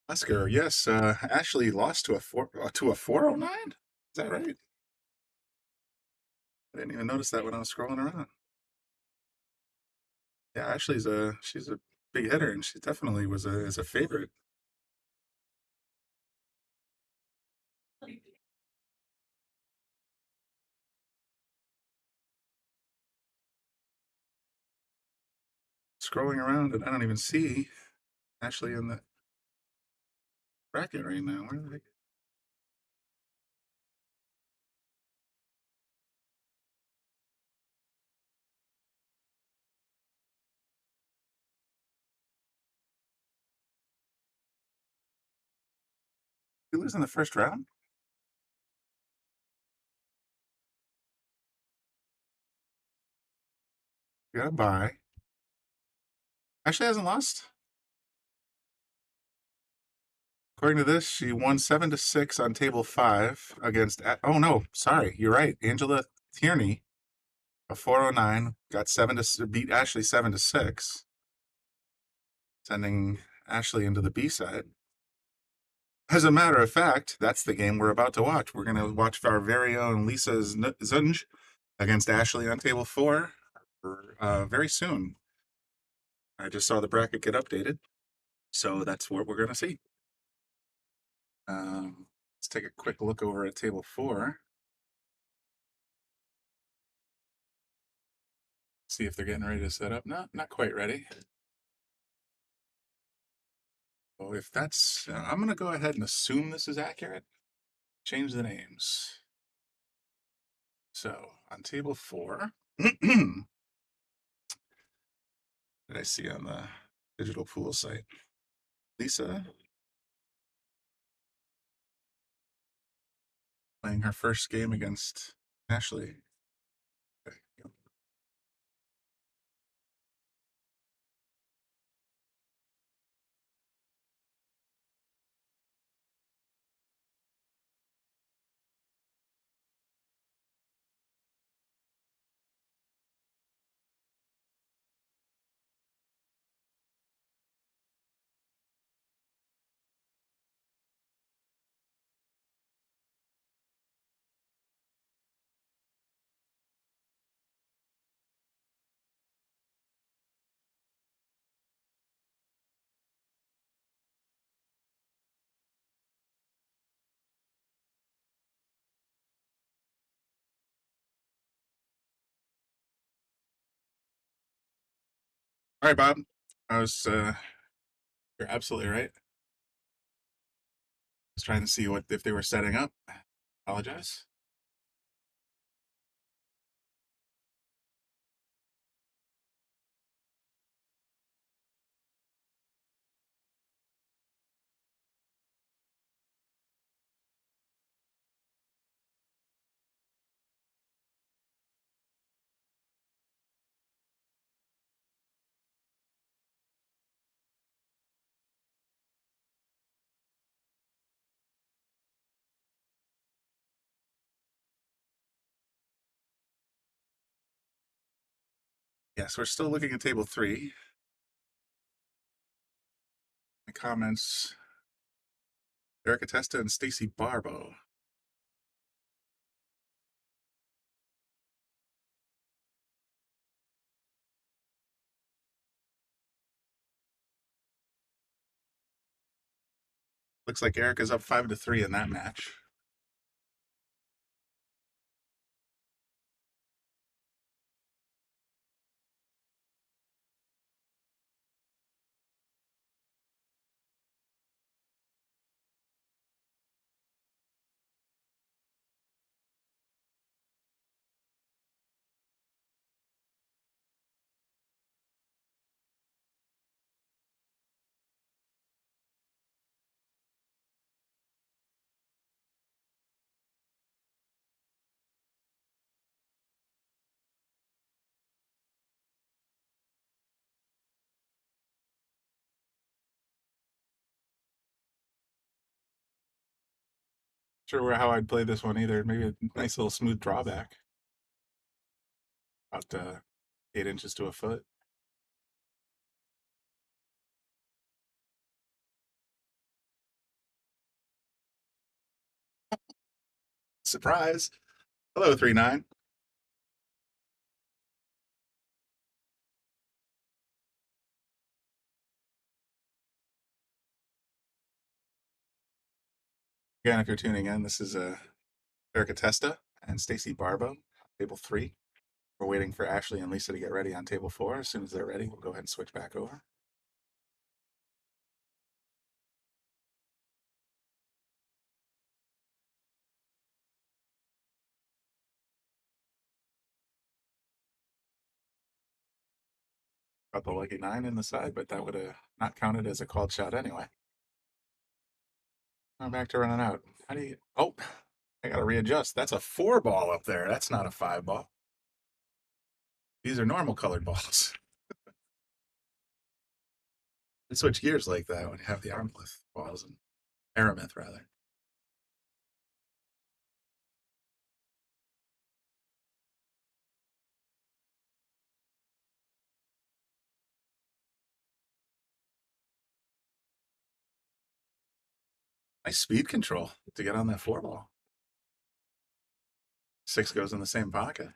S6: Oscar, yes, Ashley lost to a 409. Is that right? I didn't even notice that when I was scrolling around. Yeah, Ashley's she's a big hitter, and she definitely is a favorite. Scrolling around, and I don't even see Ashley in the bracket right now. Where are they? You lose in the first round? You got a bye. Ashley hasn't lost. According to this, she won 7-6 on table 5 against. Oh no, sorry, you're right. Angela Tierney, a 409, got beat Ashley 7-6, sending Ashley into the B side. As a matter of fact, that's the game we're about to watch. We're going to watch our very own Lisa Zunj against Ashley on table 4 very soon. I just saw the bracket get updated, so that's what we're going to see. Let's take a quick look over at table 4. See if they're getting ready to set up. No, not quite ready. Well, if that's, I'm going to go ahead and assume this is accurate. Change the names. So on table 4, did I see on the digital pool site? Lisa playing her first game against Ashley. Okay. All right, Bob. You're absolutely right. I was trying to see if they were setting up. Apologize. Yes, we're still looking at table 3. The comments, Erica Testa and Stacy Barbo. Looks like Erica's up 5-3 in that match. Sure how I'd play this one either. Maybe a nice little smooth drawback. About 8 inches to a foot. Surprise. Hello, 3-9. Again, if you're tuning in, this is Erica Testa and Stacy Barbo, table 3. We're waiting for Ashley and Lisa to get ready on table 4. As soon as they're ready, we'll go ahead and switch back over. Got the lucky 9 in the side, but that would have not counted as a called shot anyway. I'm back to running out. How do you? Oh, I gotta readjust. That's a 4 ball up there. That's not a 5 ball. These are normal colored balls. And switch gears like that when you have the Armlith balls and Aramith rather. Nice speed control to get on that 4 ball. 6 goes in the same pocket.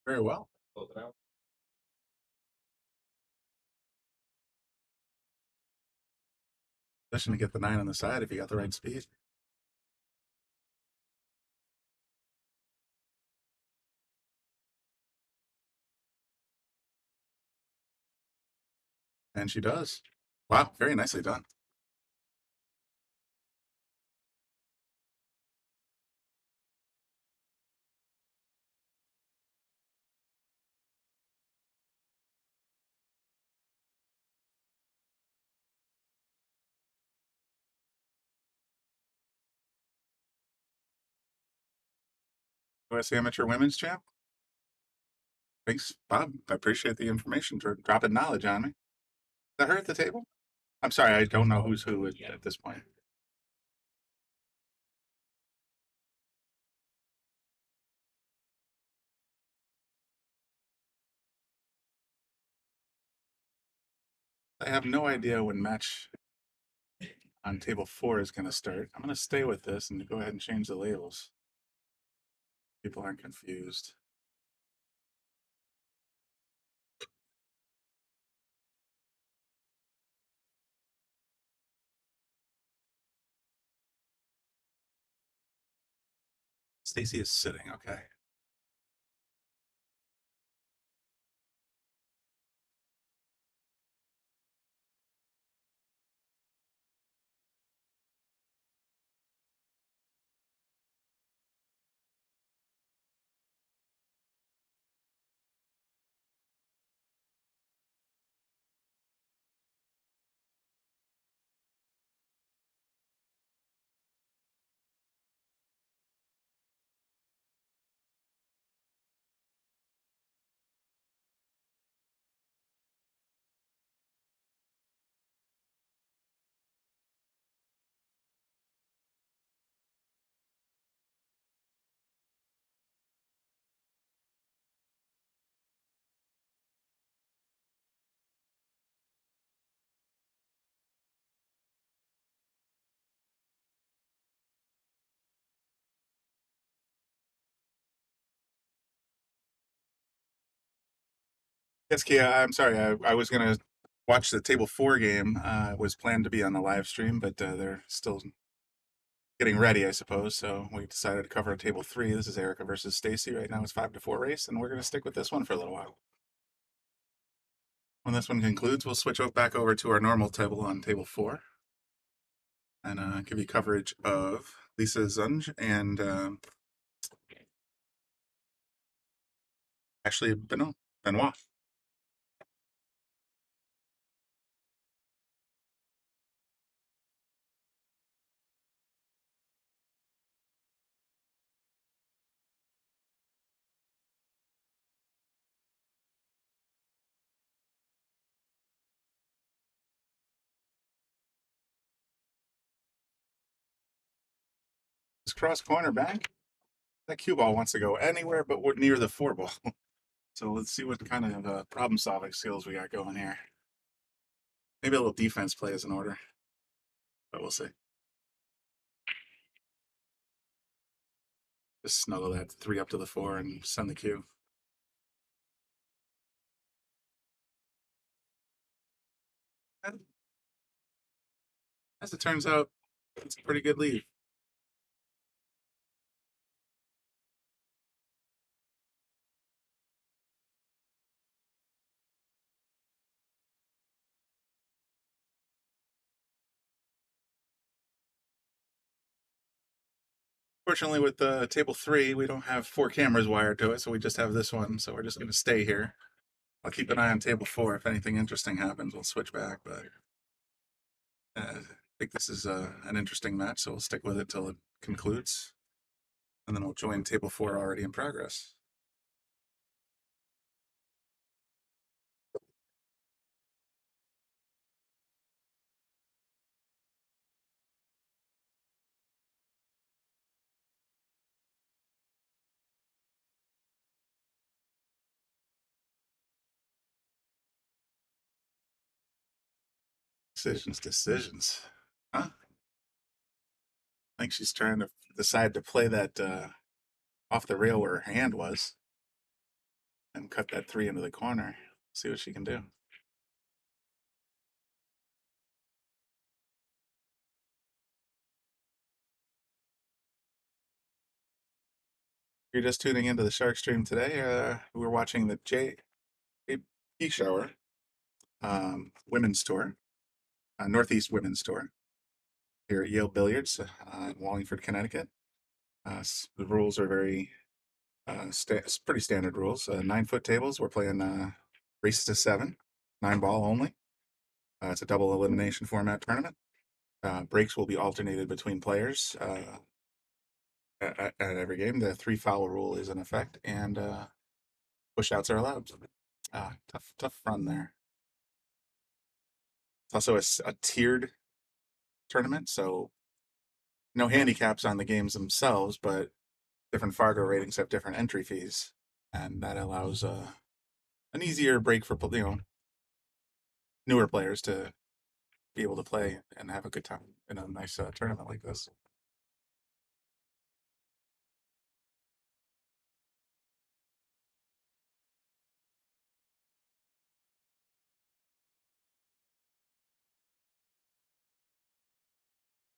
S6: Very well. Position to get the 9 on the side if you got the right speed. And she does. Wow, very nicely done. U.S. Amateur Women's Champ. Thanks, Bob. I appreciate the information for dropping knowledge on me. Is that her at the table? I'm sorry, I don't know who's who at this point. I have no idea when match on table 4 is going to start. I'm going to stay with this and go ahead and change the labels. People aren't confused. Stacy is sitting, okay. Yes, Kia, I'm sorry. I was going to watch the table 4 game. Was planned to be on the live stream, but they're still getting ready, I suppose. So we decided to cover table 3. This is Erica versus Stacy. Right now it's 5-4 race, and we're going to stick with this one for a little while. When this one concludes, we'll switch back over to our normal table on table 4 and give you coverage of Lisa Zunge and Ashley Benoit. This cross corner back. That cue ball wants to go anywhere but near the 4 ball. So let's see what kind of problem solving skills we got going here. Maybe a little defense play is in order, but we'll see. Just snuggle that 3 up to the 4 and send the cue. As it turns out, it's a pretty good lead. Fortunately, with table 3, we don't have 4 cameras wired to it, so we just have this one. So we're just going to stay here. I'll keep an eye on table 4. If anything interesting happens, we'll switch back. But I think this is an interesting match, so we'll stick with it till it concludes. And then we'll join table 4 already in progress. Decisions. Huh? I think she's trying to decide to play that off the rail where her hand was and cut that 3 into the corner. See what she can do. You're just tuning into the Shark Stream today. We're watching the Pechauer Women's Tour, Northeast Women's Tour here at Yale Billiards in Wallingford, Connecticut. The rules are very pretty standard rules. 9-foot tables. We're playing races to 7, 9-ball only. It's a double elimination format tournament. Breaks will be alternated between players at every game. The 3-foul rule is in effect, and push-outs are allowed. Tough run there. It's also a tiered tournament, so no handicaps on the games themselves, but different Fargo ratings have different entry fees, and that allows an easier break for newer players to be able to play and have a good time in a nice tournament like this.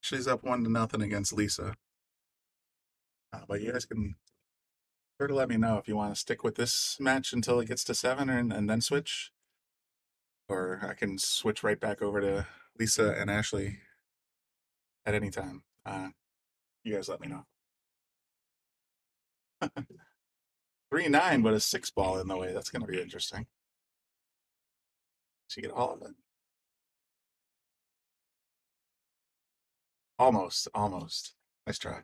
S6: She's up 1-0 against Lisa. But you guys can sure to let me know if you want to stick with this match until it gets to 7 and then switch. Or I can switch right back over to Lisa and Ashley at any time. You guys let me know. 3-9, but a 6-ball in the way. That's going to be interesting. She get all of it. Almost. Nice try.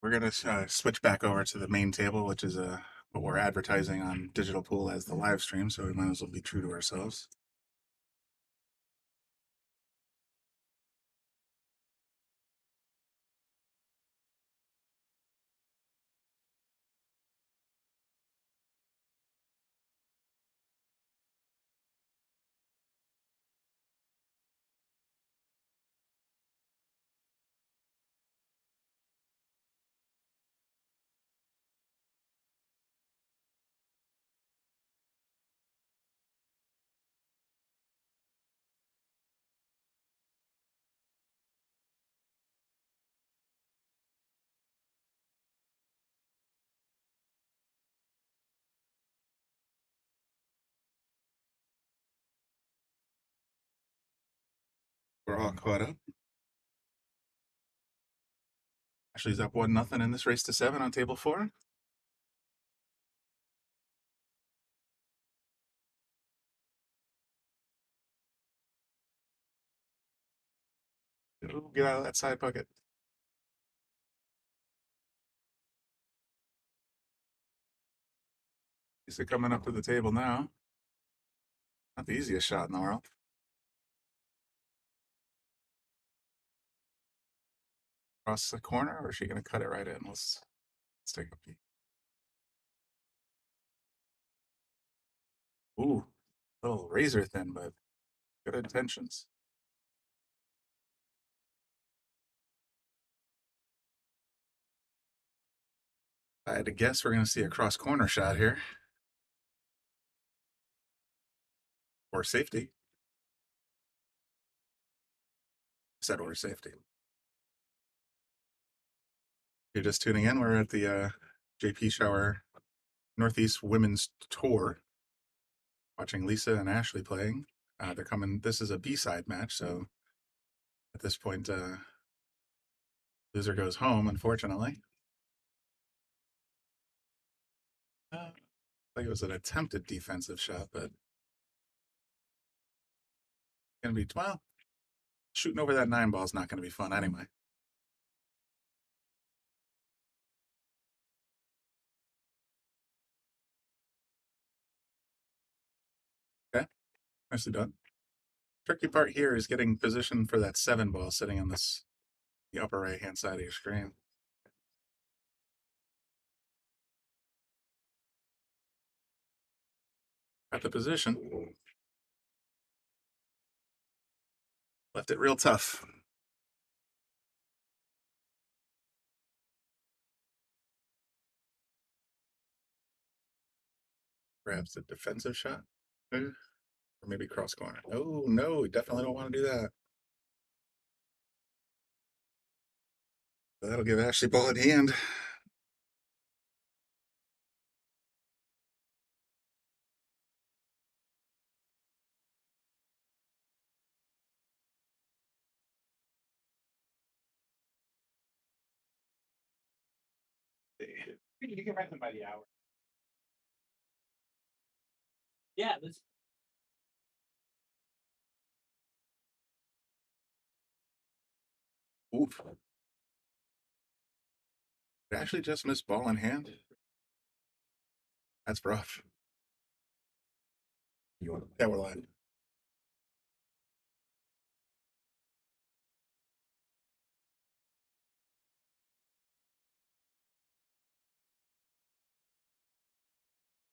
S6: We're going to switch back over to the main table, which is what we're advertising on Digital Pool as the live stream, so we might as well be true to ourselves. We're all caught up. Ashley's up 1-0 in this race to 7 on table 4. Ooh, get out of that side pocket. Lisa coming up to the table now. Not the easiest shot in the world. Across the corner, or is she going to cut it right in? Let's take a peek. Ooh, a little razor thin, but good intentions. I had to guess we're going to see a cross corner shot here. Or safety. Said or safety. You're just tuning in. We're at the JP Pechauer Northeast Women's Tour. Watching Lisa and Ashley playing. They're coming. This is a B-side match, so at this point, loser goes home, unfortunately. I think it was an attempted defensive shot, but gonna be, well, shooting over that 9 ball is not gonna be fun anyway. Okay, nicely done. Tricky part here is getting positioned for that 7 ball sitting on the upper right hand side of your screen. Got the position. Left it real tough. Grabs the defensive shot. Or maybe cross corner. Oh, no, we definitely don't want to do that. That'll give Ashley ball in hand.
S7: You can rent them by the hour.
S3: Yeah, let's.
S6: Oof. Did Ashley just miss ball in hand? That's rough. Yeah, we're live.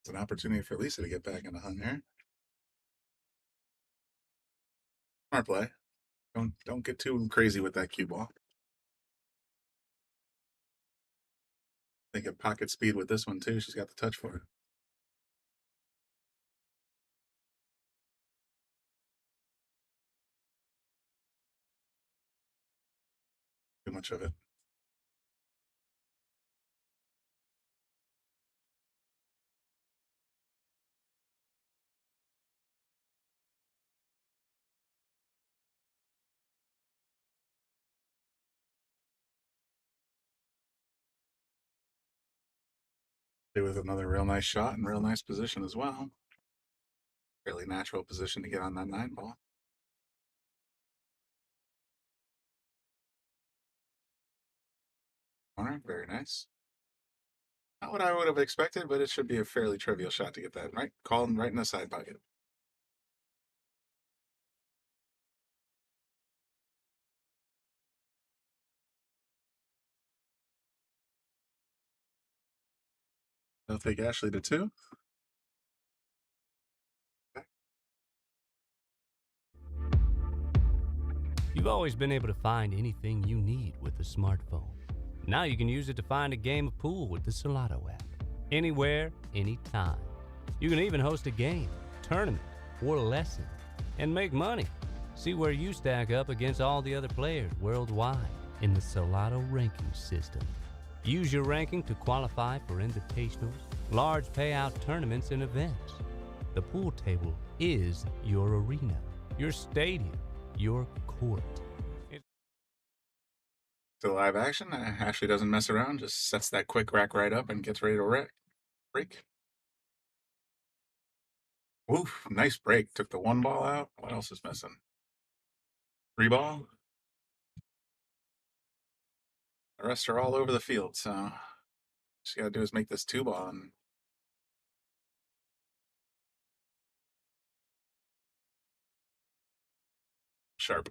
S6: It's an opportunity for Lisa to get back in the hunt here. Smart play. Don't get too crazy with that cue ball. They get pocket speed with this one too. She's got the touch for it. Too much of it. With another real nice shot and real nice position as well. Fairly natural position to get on that 9 ball. All right, very nice. Not what I would have expected, but it should be a fairly trivial shot to get that right. Calling right in the side pocket. They'll take Ashley to 2.
S5: You've always been able to find anything you need with a smartphone. Now you can use it to find a game of pool with the Solato app. Anywhere, anytime. You can even host a game, tournament, or lesson, and make money. See where you stack up against all the other players worldwide in the Solato ranking system. Use your ranking to qualify for invitationals, large payout tournaments, and events. The pool table is your arena, your stadium, your court.
S6: to live action. Ashley doesn't mess around, just sets that quick rack right up and gets ready to break. Oof, nice break. Took the 1 ball out. What else is missing? 3 ball. The rest are all over the field, so just gotta do is make this 2 ball and sharp.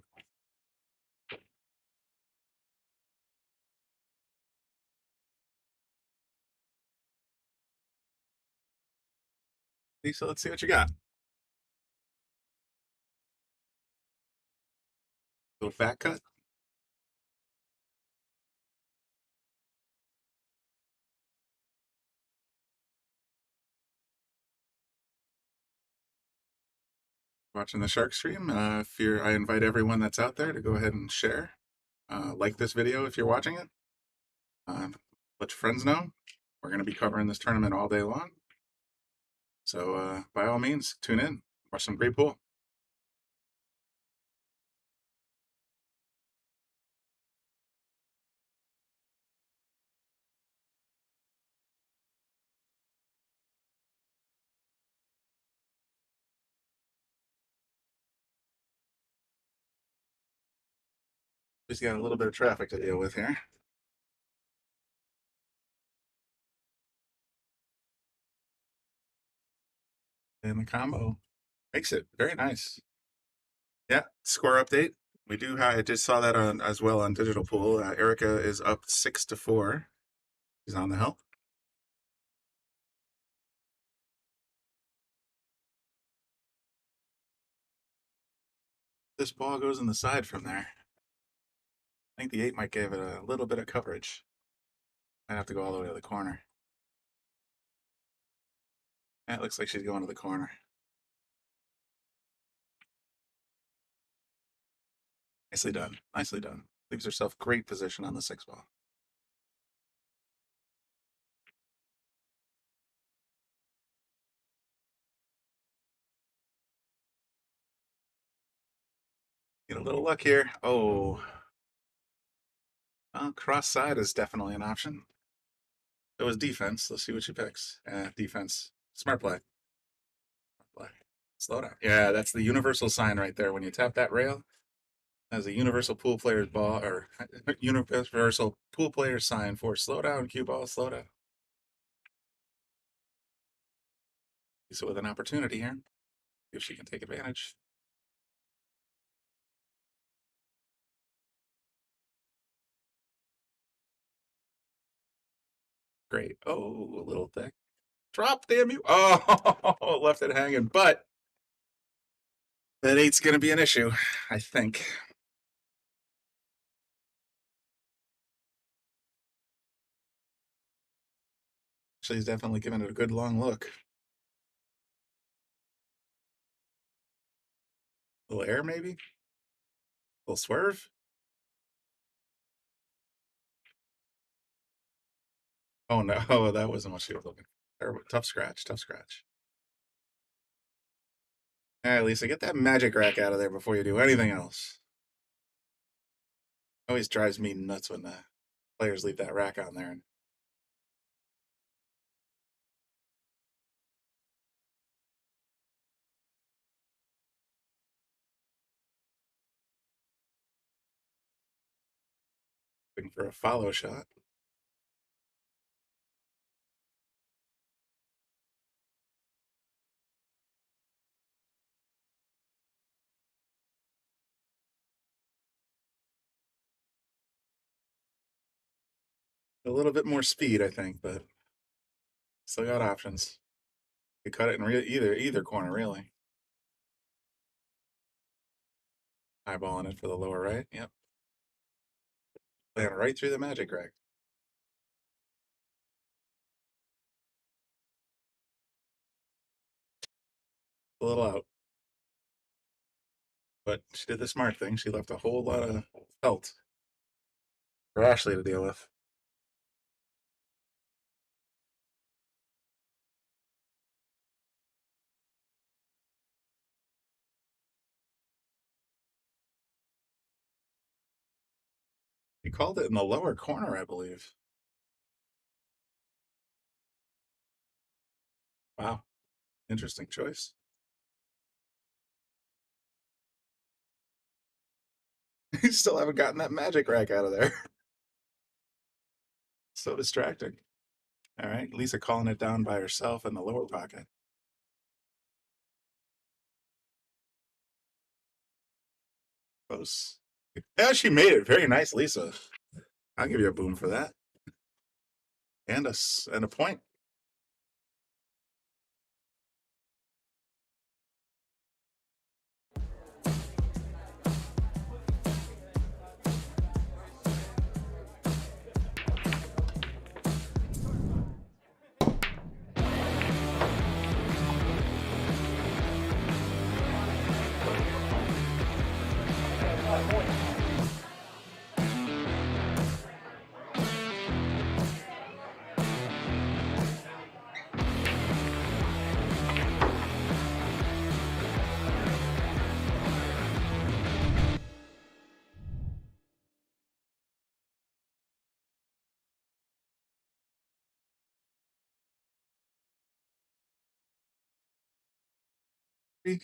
S6: Lisa, let's see what you got. Little fat cut. Watching the shark stream. I invite everyone that's out there to go ahead and share. Like this video if you're watching it. Let your friends know. We're going to be covering this tournament all day long. So by all means, tune in. Watch some great pool. Just got a little bit of traffic to deal with here. And the combo makes it very nice. Yeah, score update. We do. I just saw that on as well on Digital Pool. Erica is up 6-4. She's on the hill. This ball goes in the side from there. I think the 8 might give it a little bit of coverage. Might have to go all the way to the corner. It looks like she's going to the corner. Nicely done. Nicely done. Leaves herself great position on the 6 ball. Get a little luck here. Oh. Well, cross side is definitely an option. It was defense. Let's see what she picks. Defense. Smart play. Smart play. Slow down. Yeah, that's the universal sign right there. When you tap that rail, as a universal pool player's ball or universal pool player sign for slow down, cue ball, slow down. So with an opportunity here, if she can take advantage. Great. Oh, a little thick. Drop, damn you. Oh, left it hanging. But that 8's going to be an issue, I think. She's definitely giving it a good long look. A little air, maybe? A little swerve? Oh, no. That wasn't what she was looking for. Tough scratch. Tough scratch. All right, Lisa, get that magic rack out of there before you do anything else. Always drives me nuts when the players leave that rack on there. Looking for a follow shot. A little bit more speed, I think, but still got options. You cut it in either corner, really. Eyeballing it for the lower right. Yep. Playing right through the magic rack. A little out. But she did the smart thing. She left a whole lot of felt for Ashley to deal with. called it in the lower corner, I believe. Wow. Interesting choice. You still haven't gotten that magic rack out of there. So distracting. All right, Lisa calling it down by herself in the lower pocket. Close. Yeah, she made it. Very nice, Lisa. I'll give you a boom for that. And a point.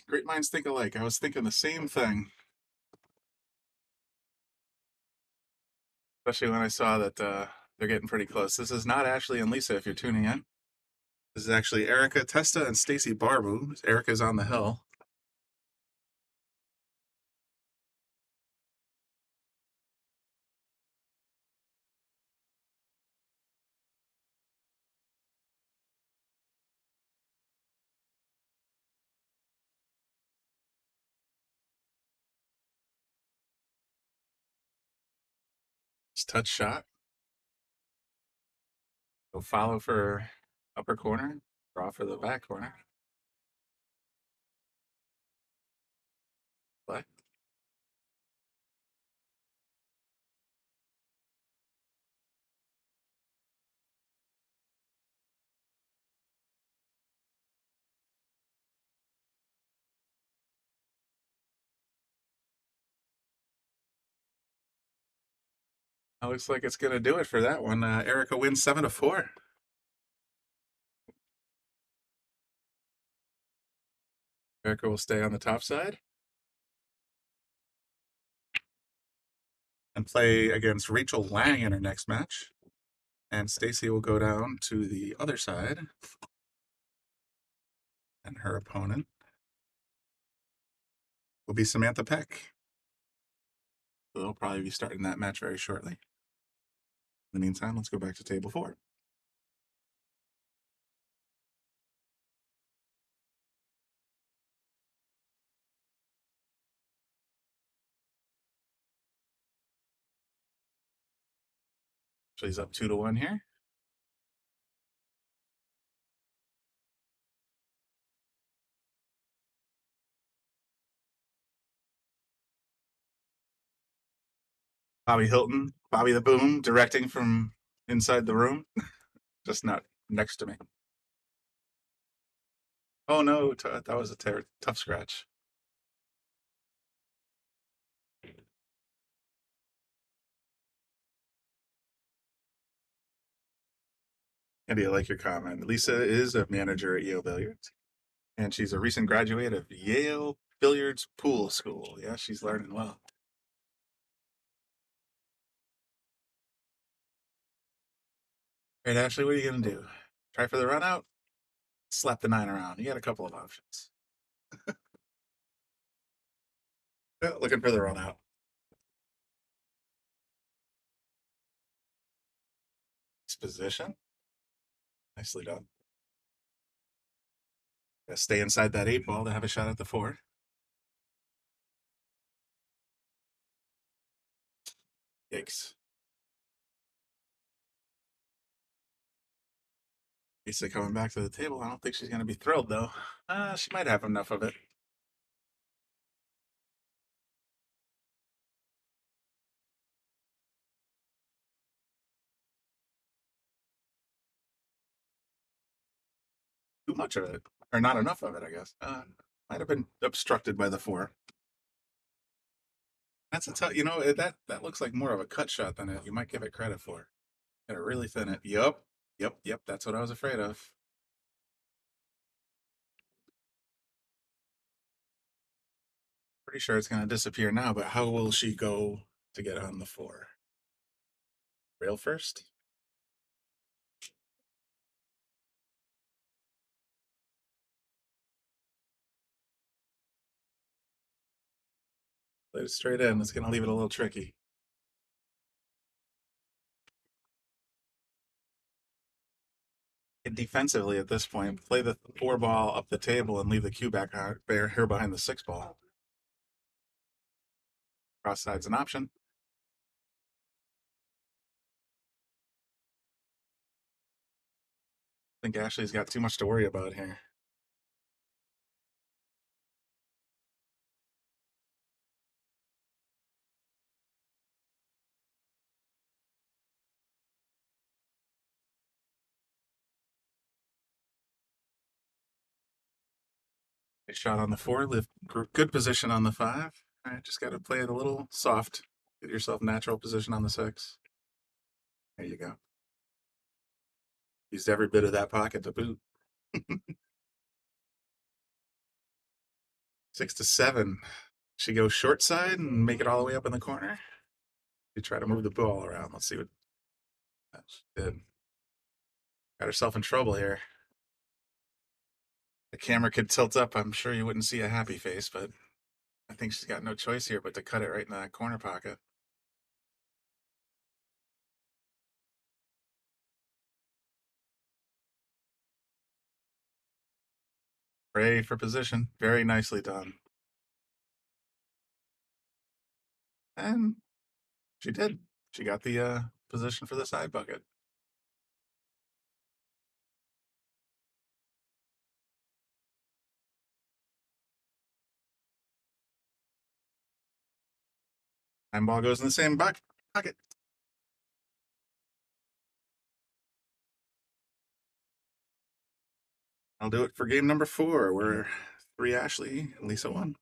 S6: Great minds think alike. I was thinking the same thing. Especially when I saw that they're getting pretty close. This is not Ashley and Lisa if you're tuning in. This is actually Erica Testa and Stacy Barbu. Erica's on the hill. Touch shot. Go follow for upper corner, draw for the back corner. Play. It looks like it's going to do it for that one. Erica wins 7-4. Erica will stay on the top side and play against Rachel Lang in her next match. And Stacy will go down to the other side. And her opponent will be Samantha Peck. So they'll probably be starting that match very shortly. In the meantime, let's go back to table 4. She's up 2-1 here. Bobby Hilton, Bobby the Boom, directing from inside the room, just not next to me. Oh no, that was a tough scratch. Andy, I like your comment. Lisa is a manager at Yale Billiards, and she's a recent graduate of Yale Billiards Pool School. Yeah, she's learning well. All right, Ashley, what are you going to do? Try for the run out? Slap the 9 around. You got a couple of options. Yeah, looking for the run out. Position. Nicely done. Gotta stay inside that 8 ball to have a shot at the 4. Yikes. Lisa coming back to the table. I don't think she's going to be thrilled, though. She might have enough of it. Too much of it, or not enough of it, I guess. Might have been obstructed by the 4. That's a tough, that looks like more of a cut shot than it you might give it credit for. Gotta really thin it. Yep. That's what I was afraid of. Pretty sure it's gonna disappear now, but how will she go to get on the 4? Rail first? Played it straight in. It's gonna leave it a little tricky. And defensively at this point, play the 4 ball up the table and leave the cue back here behind the 6 ball. Cross side's an option. I think Ashley's got too much to worry about here. A shot on the 4, live good position on the 5. All right, just got to play it a little soft. Get yourself natural position on the 6. There you go. Used every bit of that pocket to boot. 6 to 7. She goes short side and make it all the way up in the corner. You try to move the ball around. Let's see what she did. Got herself in trouble here. The camera could tilt up. I'm sure you wouldn't see a happy face, but I think she's got no choice here but to cut it right in that corner pocket. Pray for position. Very nicely done. And she did. She got the position for the side bucket. And ball goes in the same pocket. I'll do it for game number 4. We're 3 Ashley, Lisa 1.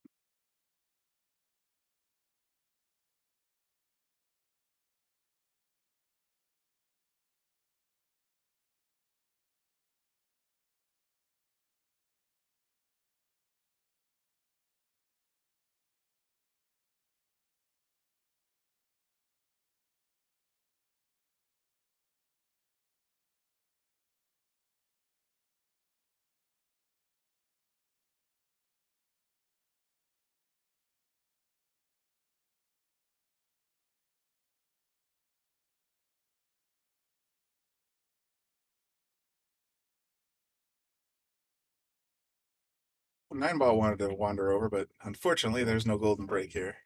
S6: Well, 9 ball wanted to wander over, but unfortunately there's no golden break here.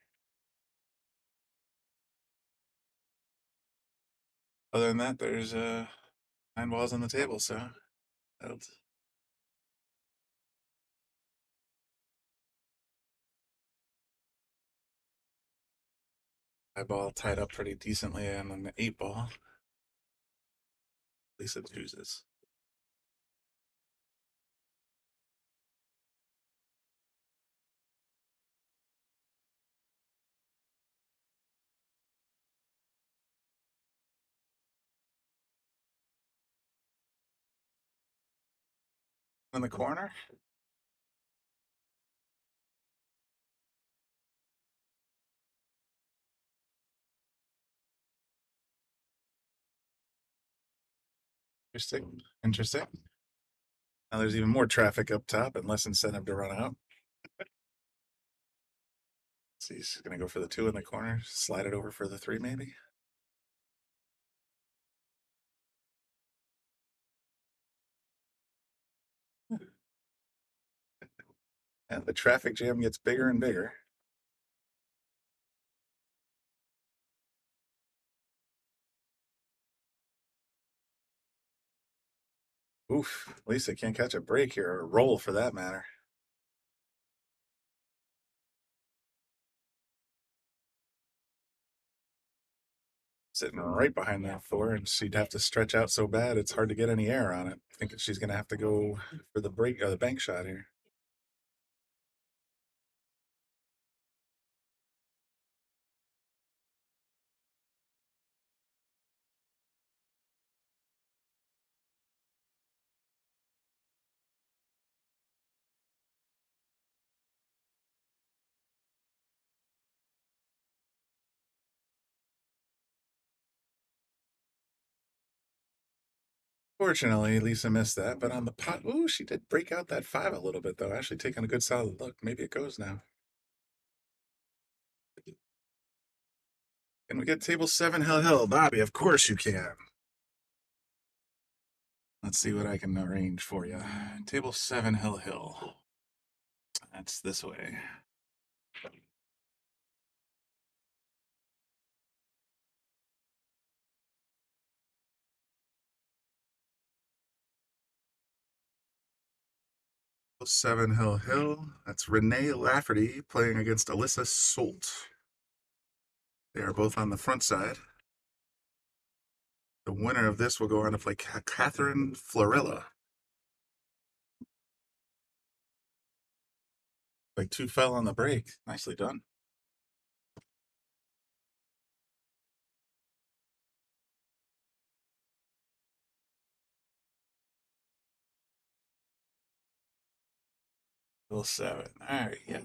S6: Other than that, there's 9 balls on the table, so that'll my ball tied up pretty decently on an 8 ball. Lisa chooses. In the corner. Interesting. Now there's even more traffic up top and less incentive to run out. So he's going to go for the 2 in the corner, slide it over for the 3 maybe. And the traffic jam gets bigger and bigger. Oof, Lisa can't catch a break here, or a roll for that matter. Sitting right behind that 4, and she'd have to stretch out so bad it's hard to get any air on it. I think she's going to have to go for the break or the bank shot here. Fortunately, Lisa missed that, but on the pot, ooh, she did break out that 5 a little bit, though. Actually taking a good solid look. Maybe it goes now. Can we get table 7 Hill? Bobby, of course you can. Let's see what I can arrange for you. Table 7 Hill. That's this way. Table 7 Hill. That's Renee Lafferty playing against Alyssa Solt. They are both on the front side. The winner of this will go on to play Catherine Florilla. Like 2 fell on the break. Nicely done. Table 7. All right, yeah.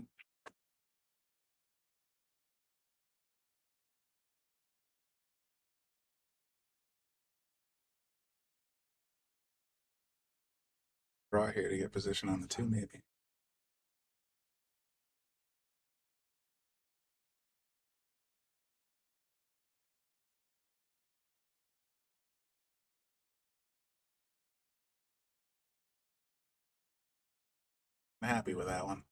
S6: Draw here to get position on the 2, maybe. I'm happy with that one.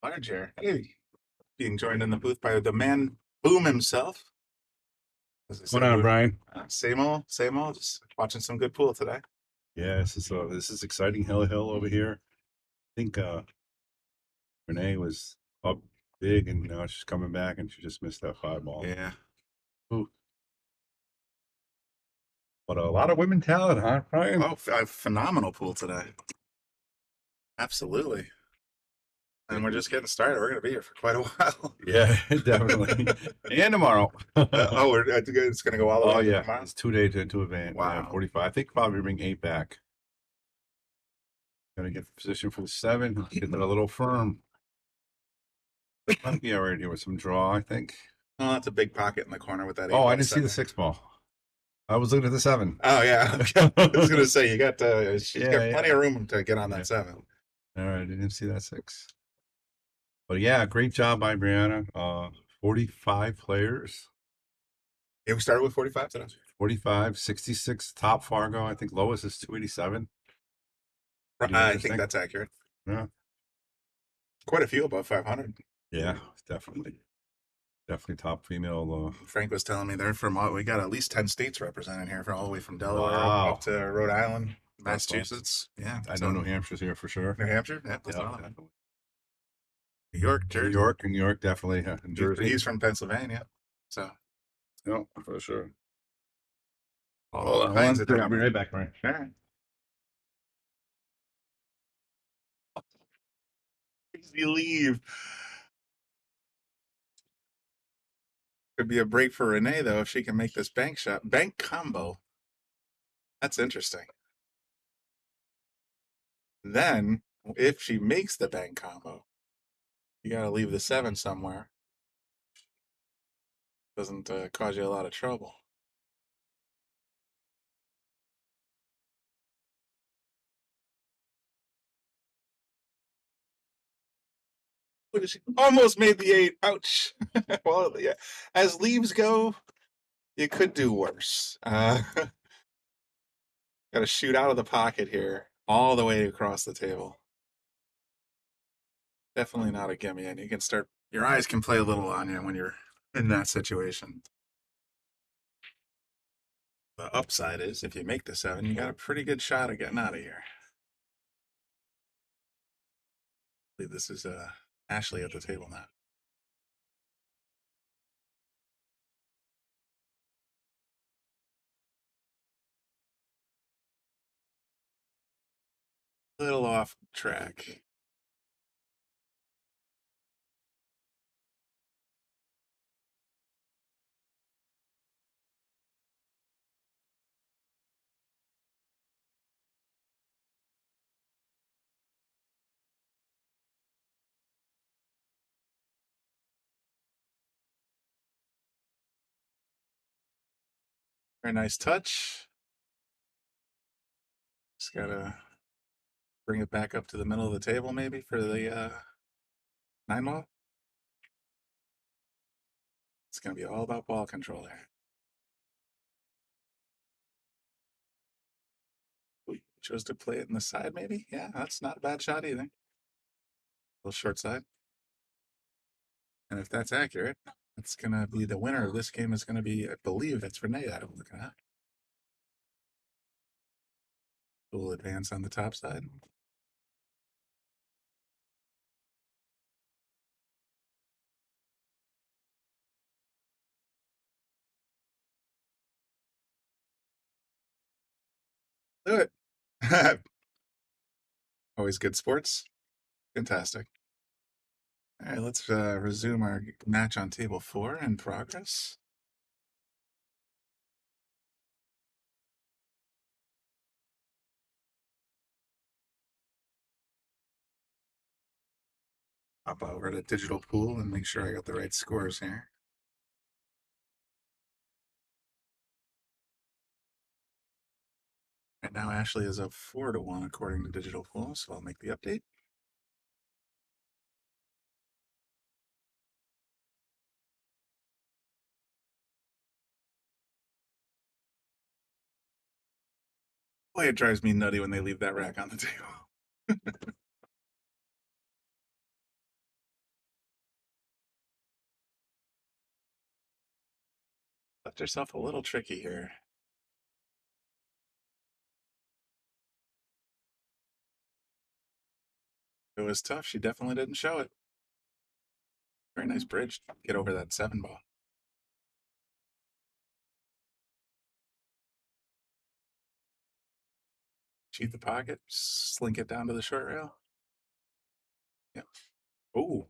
S6: Large here. Hey, being joined in the booth by the man Boom himself.
S8: What's going on, Brian?
S6: Same old. Just watching some good pool today.
S8: Yeah, this is exciting. Hill over here. I think Renee was up big, and now she's coming back, and she just missed that 5 ball.
S6: Yeah.
S8: Ooh. But a lot of women talent, huh, Brian?
S6: Oh, a phenomenal pool today. Absolutely. And we're just getting started. We're going to be here for quite a while.
S8: Yeah, definitely. And tomorrow.
S6: It's going to go all the way.
S8: Oh yeah,
S6: tomorrow?
S8: it's 2 days into event.
S6: Wow.
S8: Yeah, 45. I think probably bring 8 back. Gonna get the position for the 7. Getting it a little firm. Might be all right here with some draw, I think.
S6: Oh, that's a big pocket in the corner with that.
S8: Oh, I didn't see the 6 ball. I was looking at the 7.
S6: Oh yeah, I was going to say you got she's got
S8: Yeah,
S6: plenty
S8: yeah.
S6: of room to get on that 7.
S8: All right, I didn't see that 6. But yeah, great job by Brianna. 45 players.
S6: Yeah, we started with 45 today.
S8: 45, 66 top Fargo. I think lowest is 287. Pretty
S6: I
S8: interesting.
S6: think that's accurate.
S8: Yeah.
S6: Quite a few above 500.
S8: Yeah, definitely top female.
S6: Frank was telling me they're from we got at least 10 states represented here, from all the way from Delaware
S8: Wow.
S6: up to Rhode Island,
S8: That's
S6: Massachusetts. Yeah,
S8: I know New Hampshire's here for sure.
S6: New Hampshire. Yeah, that's
S8: Yeah,
S6: another one.
S8: definitely.
S6: New York, Jersey.
S8: New York, definitely. And Jersey.
S6: He's from Pennsylvania, so
S8: No, for sure.
S6: all kinds of
S8: I'll be right back, Brian.
S6: All right. Easy leave. Could be a break for Renee though if she can make this bank shot. Bank combo. That's interesting. Then, if she makes the bank combo, you got to leave the 7 somewhere. Doesn't cause you a lot of trouble. Look, she almost made the 8. Ouch. Well, yeah. As leaves go, you could do worse. Got to shoot out of the pocket here, all the way across the table. Definitely not a gimme, and you can start. Your eyes can play a little on you when you're in that situation. The upside is if you make the 7, you got a pretty good shot of getting out of here. I believe this is Ashley at the table now. Little off track. Very nice touch. Just gotta bring it back up to the middle of the table maybe for the 9 ball. It's gonna be all about ball control there. Ooh, chose to play it in the side maybe? Yeah, that's not a bad shot either. A little short side. And if that's accurate, that's gonna be the winner of this game is gonna be, I believe it's Renee that I'm looking at. Little advance on the top side. Do it. Always good sports. Fantastic. All right, let's resume our match on table 4 in progress. Hop over to digital pool and make sure I got the right scores here. Right now, Ashley is up 4-1 according to digital pool, so I'll make the update. Boy, it drives me nutty when they leave that rack on the table. Left herself a little tricky here. It was tough. She definitely didn't show it. Very nice bridge. Get over that 7 ball. Cheat the pocket, slink it down to the short rail. Yeah. Oh,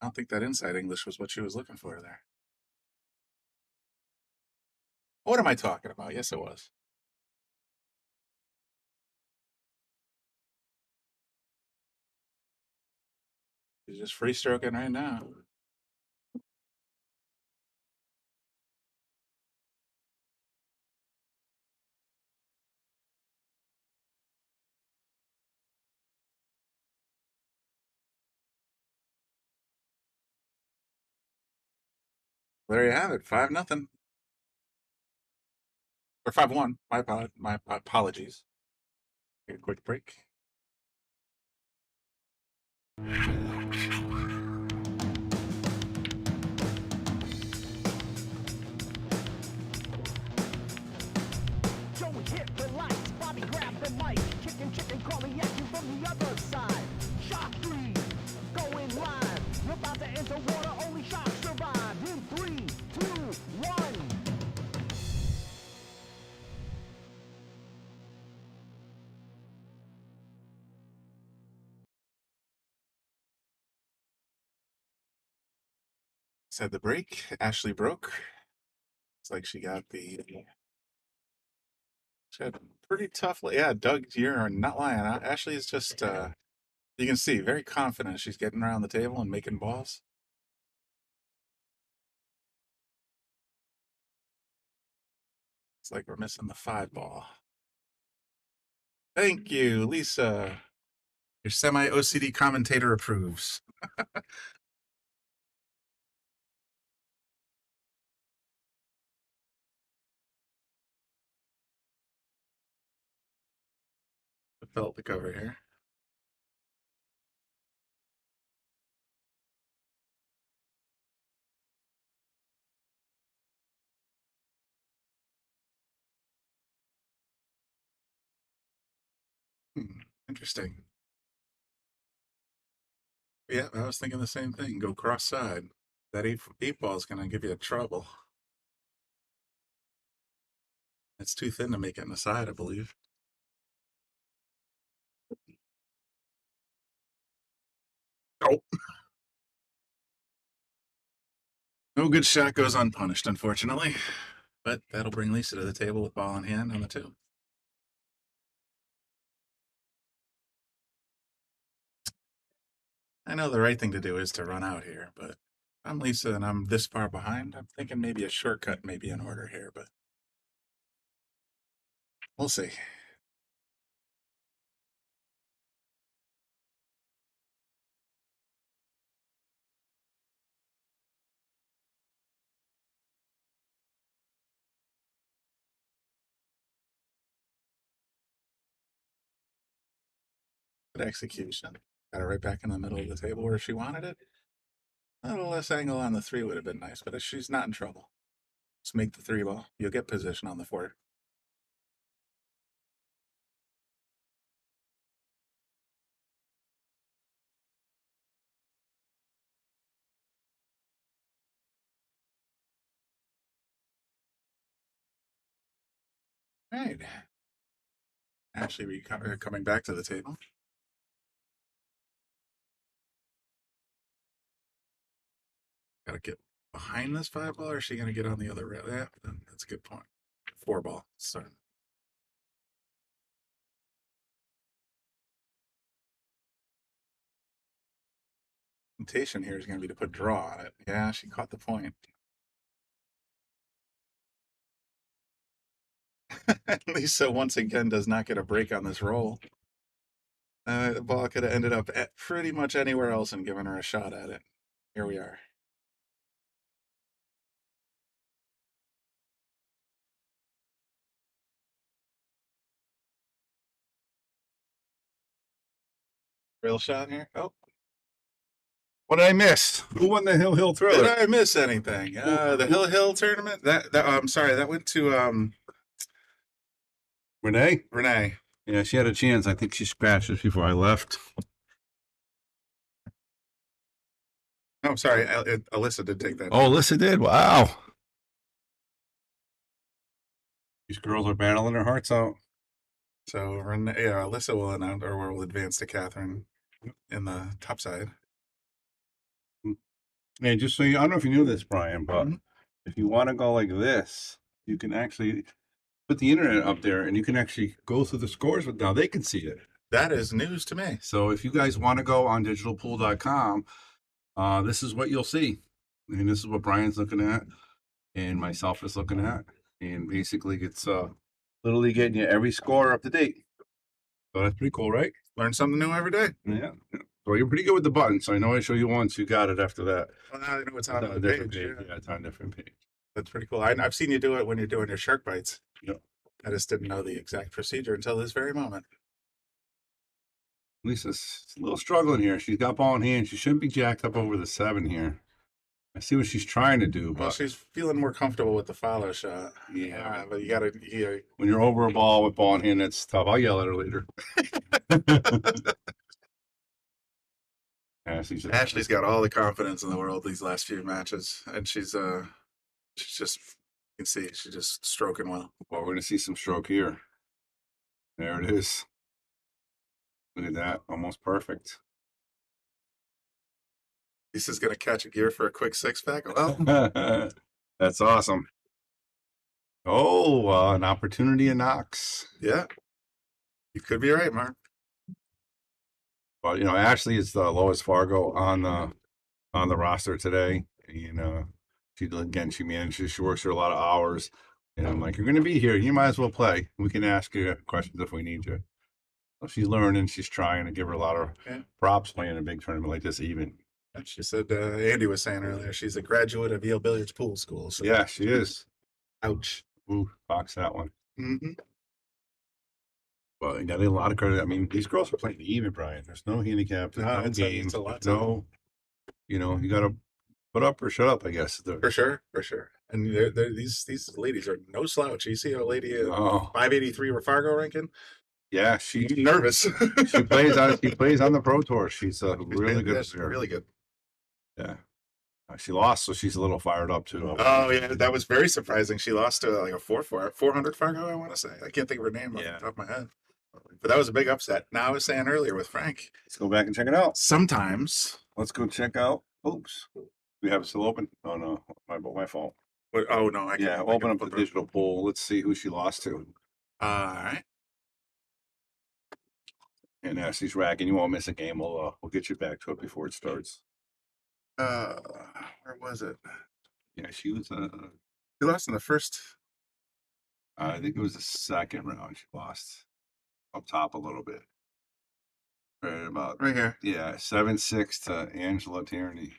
S6: I don't think that inside English was what she was looking for there. What am I talking about? Yes, it was. She's just free stroking right now. There you have it. 5-0. Or 5-1. My apologies. Take a quick break.
S4: Joey hit the lights, Bobby grabbed the mic, chicken calling at you from the other side. Shock 3, going live. You're about to enter water, only shock survive. In 3, 2, 1.
S6: Said the break. Ashley broke. It's like she got the. She had pretty tough. Yeah, Doug, you're not lying. Ashley is just. You can see very confident. She's getting around the table and making balls. It's like we're missing the 5 ball. Thank you, Lisa. Your semi OCD commentator approves. Felt the cover here. Interesting. Yeah, I was thinking the same thing. Go cross side. That eight ball is going to give you trouble. It's too thin to make it in the side, I believe. Oh. No good shot goes unpunished, unfortunately. But that'll bring Lisa to the table with ball in hand on the 2. I know the right thing to do is to run out here, but I'm Lisa and I'm this far behind. I'm thinking maybe a shortcut may be in order here, but we'll see. Good execution. Got it right back in the middle of the table where she wanted it. A little less angle on the 3 would have been nice, but she's not in trouble. Just make the 3 ball. You'll get position on the 4. Right. Ashley coming back to the table. Gotta get behind this 5 ball, or is she gonna get on the other rail? Yeah, that's a good point. 4 ball. Sorry. Temptation here is gonna be to put draw on it. Yeah, she caught the point. Lisa once again does not get a break on this roll. The ball could have ended up at pretty much anywhere else and given her a shot at it. Here we are. Real shot here. Oh,
S8: What did I miss? Who won the Hill
S6: did
S8: Thriller?
S6: I miss anything? The Hill tournament. That I'm sorry. That went to
S8: Renee?
S6: Renee.
S8: Yeah, she had a chance. I think she scratched it before I left.
S6: No, I'm sorry. Alyssa did take that.
S8: Oh, Alyssa did. Wow. These girls are battling their hearts out.
S6: So Renee, yeah, Alyssa will announce or will advance to Catherine in the top side.
S8: And just so you, I don't know if you knew this, Brian, but
S6: Mhm.
S8: if you want to go like this, you can actually put the internet up there and you can actually go through the scores, but now they can see it.
S6: That is news to me.
S8: So if you guys want to go on digitalpool.com, this is what you'll see. And this is what Brian's looking at and myself is looking at. And basically it's literally getting you every score up to date. So that's pretty cool, right?
S6: Learn something new every day.
S8: Yeah. Well, you're pretty good with the buttons. So I know I show you once, you got it after that.
S6: Well, now I know it's
S8: It's
S6: on
S8: on
S6: the
S8: a different
S6: page.
S8: page. Yeah, it's on a different page.
S6: That's pretty cool. I've seen you do it when you're doing your shark bites.
S8: Yep.
S6: I just didn't know the exact procedure until this very moment.
S8: Lisa's a little struggling here. She's got ball in hand. She shouldn't be jacked up over the 7 here. I see what she's trying to do,
S6: Well,
S8: but
S6: she's feeling more comfortable with the follow shot.
S8: Yeah.
S6: But you gotta.
S8: when you're over a ball with ball in hand, that's tough. I'll yell at her later.
S6: Ashley's got all the confidence in the world these last few matches, and she's just, you can see she's just stroking well.
S8: Well, we're gonna see some stroke here. There it is. Look at that, almost perfect.
S6: Lisa's gonna catch a gear for a quick 6-pack. Well,
S8: That's awesome. Oh, an opportunity in Knox.
S6: yeah, you could be right, Mark.
S8: But Ashley is the lowest Fargo on the roster today. She manages. She works here a lot of hours, and I'm like, you're going to be here. You might as well play. We can ask you questions if we need you. So she's learning. She's trying to give her a lot of props playing a big tournament like this. Even
S6: And she said, Andy was saying earlier, she's a graduate of Yale Billiards Pool School. So
S8: yeah, she is.
S6: ouch.
S8: Ooh, box that one.
S6: Mm-hmm.
S8: Well, you got a lot of credit. I mean, these girls are playing even, Brian. There's no handicap. There's
S6: No,
S8: no
S6: it's
S8: games.
S6: a lot.
S8: No, you got to put up or shut up, I guess.
S6: For sure. And these ladies are no slouch. You see a lady at
S8: Oh,
S6: 583 Fargo ranking.
S8: Yeah,
S6: I'm nervous.
S8: she plays on the Pro Tour. She's a really good player.
S6: Really good.
S8: Yeah. She lost, so she's a little fired up too.
S6: Oh yeah, that was very surprising. She lost to like a 400 Fargo, I want to say. I can't think of her name off the top of my head. But that was a big upset. Now I was saying earlier with Frank.
S8: Let's go back and check it out.
S6: Sometimes.
S8: Let's go check out. Oops. We have it still open? Oh no, my fault.
S6: Oh no, I
S8: Yeah, open up the digital poll. Let's see who she lost to.
S6: All right.
S8: And she's racking. You won't miss a game. We'll get you back to it before it starts.
S6: Where was it?
S8: Yeah, she was.
S6: She lost in the first.
S8: I think it was the second round. She lost up top a little bit. Right about
S6: Right here.
S8: Yeah, 7-6 to Angela Tierney.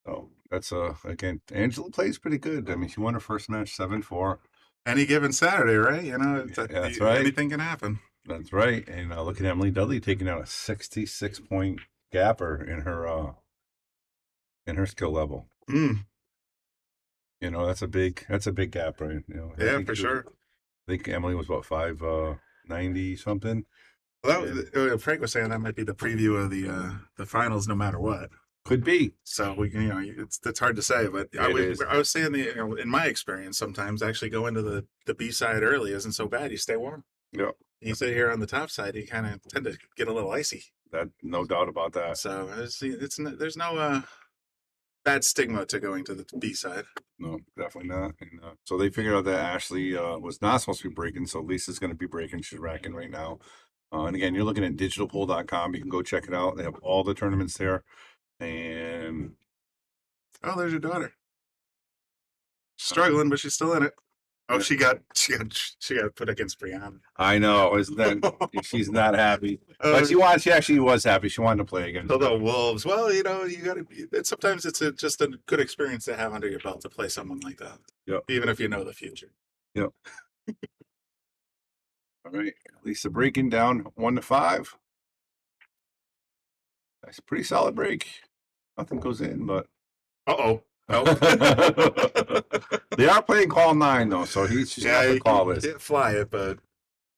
S8: So that's again, Angela plays pretty good. I mean, she won her first match 7-4.
S6: Any given Saturday, right? You know,
S8: that's right.
S6: Anything can happen.
S8: That's right. And look at Emily Dudley taking out a 66-point gapper in her skill level.
S6: Mm.
S8: You know, that's a big gap, right? You know,
S6: yeah, for sure.
S8: I think Emily was what 590 something.
S6: Well, Frank was saying that might be the preview of the finals, no matter what.
S8: Could be.
S6: So it's hard to say, but I was saying in my experience, sometimes actually going to the B side early isn't so bad. You stay warm.
S8: Yeah.
S6: You sit here on the top side, you kind of tend to get a little icy.
S8: That no doubt about that.
S6: So there's no bad stigma to going to the B side.
S8: No, definitely not. And so they figured out that Ashley was not supposed to be breaking, so Lisa's going to be breaking. She's racking right now. And again, you're looking at digitalpool.com. You can go check it out. They have all the tournaments there. And
S6: there's your daughter. Struggling, but she's still in it. Oh, she got put against Brianna.
S8: I know, isn't that she's not happy. But she actually was happy. She wanted to play again.
S6: So the Wolves. Well, you got to. Sometimes it's just a good experience to have under your belt to play someone like that.
S8: Yep.
S6: Even if you know the future.
S8: Yep. All right, Lisa breaking down 1-5. That's a pretty solid break. Nothing goes in, but
S6: oh.
S8: They are playing call 9 though, so she's got to call this.
S6: Can't fly it, but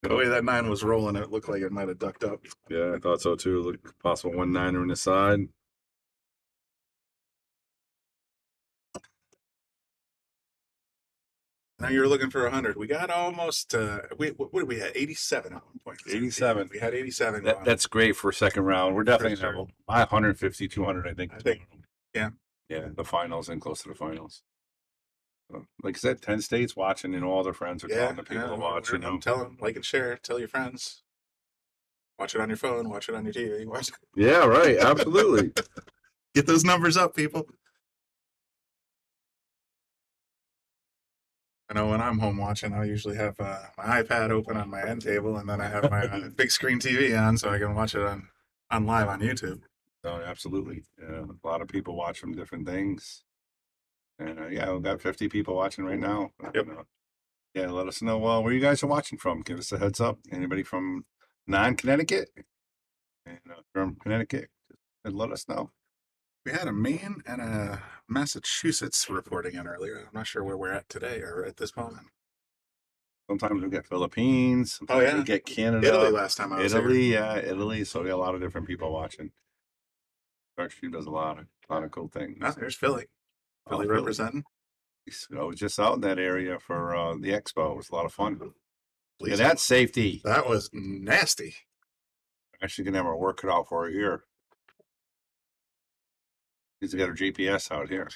S6: the way that 9 was rolling, it looked like it might have ducked up.
S8: Yeah, I thought so too. Look, possible 1-9er in the side.
S6: Now you're looking for 100. We got almost. What did we have? 87 at one point.
S8: 87.
S6: We had 87.
S8: That's great for second round. We're definitely going to have 150, 200. I think.
S6: Yeah.
S8: Yeah, the finals and close to the finals. Like I said, 10 states watching, and all their friends are telling the people to watch.
S6: Tell them, like and share. Tell your friends. Watch it on your phone. Watch it on your TV. Watch it.
S8: Yeah, right. Absolutely.
S6: Get those numbers up, people. I know when I'm home watching, I usually have my iPad open on my end table, and then I have my big screen TV on, so I can watch it on live on YouTube.
S8: Oh, absolutely. Yeah, a lot of people watch from different things. And we've got 50 people watching right now.
S6: Yep.
S8: Let us know where you guys are watching from. Give us a heads up. Anybody from non-Connecticut? And from Connecticut, let us know.
S6: We had a Maine and a Massachusetts reporting in earlier. I'm not sure where we're at today or at this moment.
S8: Sometimes we get Philippines. Sometimes we get Canada.
S6: Italy last time I was here.
S8: Italy. So we got a lot of different people watching. She does a lot of cool things.
S6: There's Philly. Philly representing.
S8: I was just out in that area for the expo. It was a lot of fun. Look at that safety.
S6: That was nasty.
S8: Actually gonna have her work cut out for her here. She's got her GPS out here.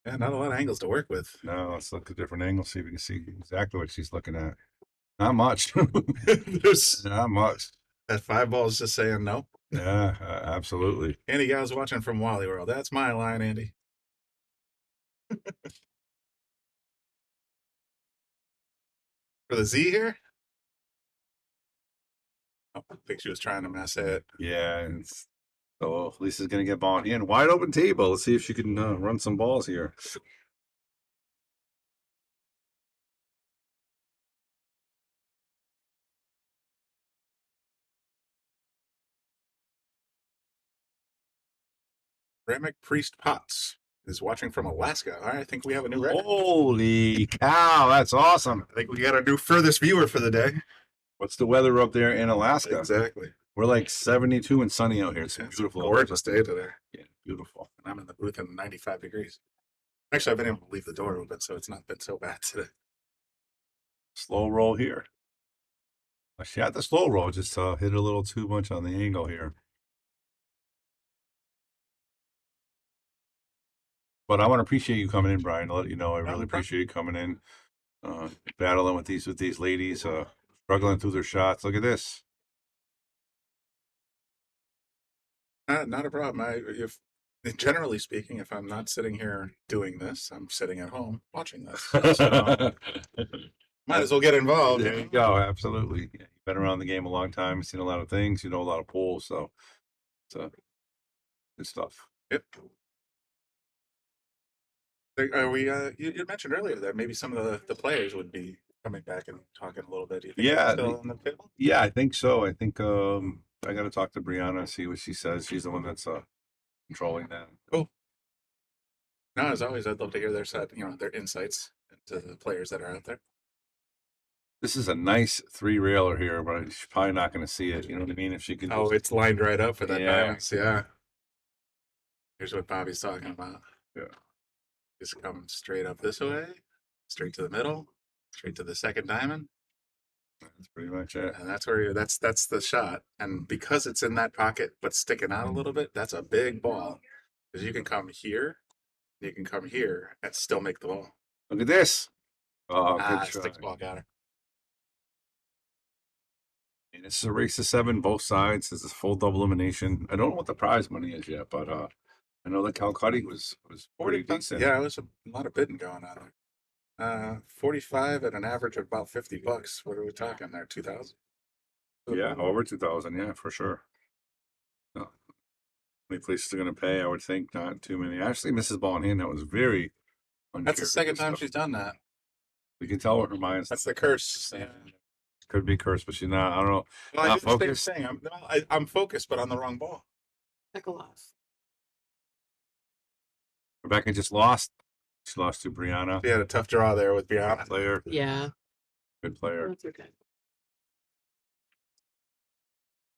S6: Yeah, not a lot of angles to work with.
S8: No, let's look at different angles, see if we can see exactly what she's looking at. Not much.
S6: There's
S8: not much.
S6: That 5 ball's just saying no.
S8: Yeah, absolutely.
S6: Andy guys watching from Wally World. That's my line, Andy. For the Z here? Oh, I think she was trying to mess it.
S8: Yeah, so Lisa's going to get ball in. Wide open table. Let's see if she can run some balls here.
S6: Ceramic Priest Pots. is watching from Alaska. All right, I think we have a new record.
S8: Holy cow, that's awesome.
S6: I think we got our new furthest viewer for the day.
S8: What's the weather up there in Alaska?
S6: Exactly.
S8: We're like 72 and sunny out here. It's beautiful.
S6: Gorgeous day today.
S8: Yeah, beautiful.
S6: And I'm in the booth in 95 degrees. Actually, I've been able to leave the door open, so it's not been so bad today.
S8: Slow roll here. She had the slow roll, just hit a little too much on the angle here. But I want to appreciate you coming in, Brian. To let you know, I really appreciate you coming in, battling with these ladies, struggling through their shots. Look at this.
S6: Not a problem. If generally speaking, if I'm not sitting here doing this, I'm sitting at home watching this. So, might as well get involved.
S8: There you go. Absolutely. Yeah, you've been around the game a long time, seen a lot of things, you know a lot of pools, so it's good stuff.
S6: Yep. Are we? You mentioned earlier that maybe some of the players would be coming back and talking a little bit. Do you think
S8: Yeah,
S6: they're still on the table?
S8: Yeah, I think so. I think I got to talk to Brianna, see what she says. She's the one that's controlling that.
S6: Cool. No, as always, I'd love to hear their side. Their insights into the players that are out there.
S8: This is a nice 3-railer here, but she's probably not going to see it. You know what I mean? If she can.
S6: Oh, it's lined right up for that balance.
S8: Yeah.
S6: Yeah. Here's what Bobby's talking about.
S8: Yeah.
S6: Just come straight up this way, straight to the middle, straight to the second diamond.
S8: That's pretty much it.
S6: And that's where that's the shot. And because it's in that pocket but sticking out a little bit, that's a big ball. Because you can come here, you can come here and still make the ball.
S8: Look at this. Oh, good shot.
S6: Sticks ball, got her.
S8: And this is a race to 7, both sides. This is full double elimination. I don't know what the prize money is yet, but I know that Calcutta was pretty decent.
S6: Yeah, it was a lot of bidding going on there. 45 at an average of about $50. What are we talking there? 2,000?
S8: Yeah, over 2,000. Yeah, for sure. No. How many places are going to pay? I would think not too many. Actually, Mrs. Ball in hand, that was very.
S6: That's the second time she's done that.
S8: We can tell what her mind's.
S6: That's the curse. Yeah.
S8: Could be cursed, but she's not. I don't know.
S6: Well,
S8: not
S6: focused. I'm focused, but on the wrong ball.
S8: Rebecca just lost. She lost to Brianna.
S6: She had a tough draw there with Brianna.
S8: Player.
S2: Yeah.
S8: Good player.
S2: That's okay.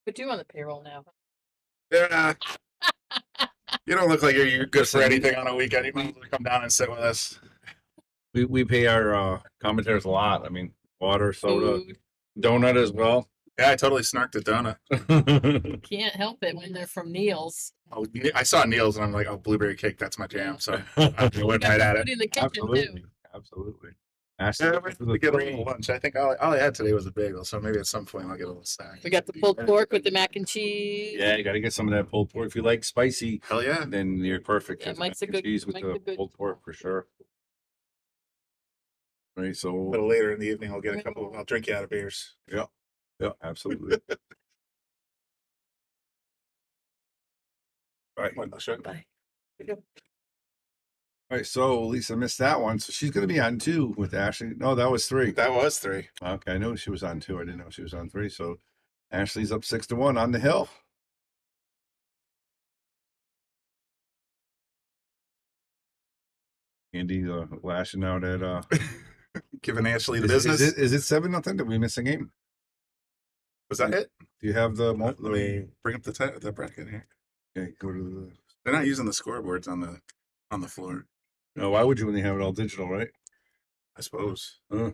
S2: Put you on the payroll now.
S6: Yeah. You don't look like you're good for anything on a weekend. You might as well come down and sit with us.
S8: We pay our commentators a lot. I mean, water, soda,
S2: Food.
S8: donut as well.
S6: Yeah, I totally snarked a donut.
S2: Can't help it when they're from Neil's.
S6: Oh, I saw Neil's and I'm like, oh, blueberry cake, that's my jam. So I went right at
S2: Food
S6: it.
S2: in the kitchen
S8: Absolutely.
S2: too.
S8: Absolutely.
S6: Yeah, we get a little lunch. I think all I had today was a bagel, so maybe at some point I'll get a little snack.
S2: We got the pulled pork with the mac and cheese.
S8: Yeah, you got to get some of that pulled pork. If you like spicy,
S6: Hell yeah.
S8: then you're perfect.
S2: Yeah,
S8: It's
S2: Mike's
S8: mac
S2: a
S8: and
S2: good-
S8: cheese with
S2: Mike's
S8: the
S2: a good-
S8: pulled pork for sure. Right,
S6: A
S8: so
S6: little later in the evening, I'll get a couple. I'll drink you out of beers.
S8: yeah, absolutely. Right.
S6: What, sure.
S2: Bye.
S8: All right, so Lisa missed that one, so she's going to be on 2 with Ashley. No, that was 3.
S6: That was 3.
S8: Okay, I know she was on 2. I didn't know she was on 3. So Ashley's up 6-1 on the hill. Andy lashing out at
S6: Giving Ashley the
S8: is
S6: business.
S8: it 7-0? Did we miss a game?
S6: Was that it?
S8: Do you have the
S6: Let me bring up the bracket here.
S8: Okay, go to the.
S6: They're not using the scoreboards on the floor.
S8: No, why would you when they have it all digital, right?
S6: I suppose. I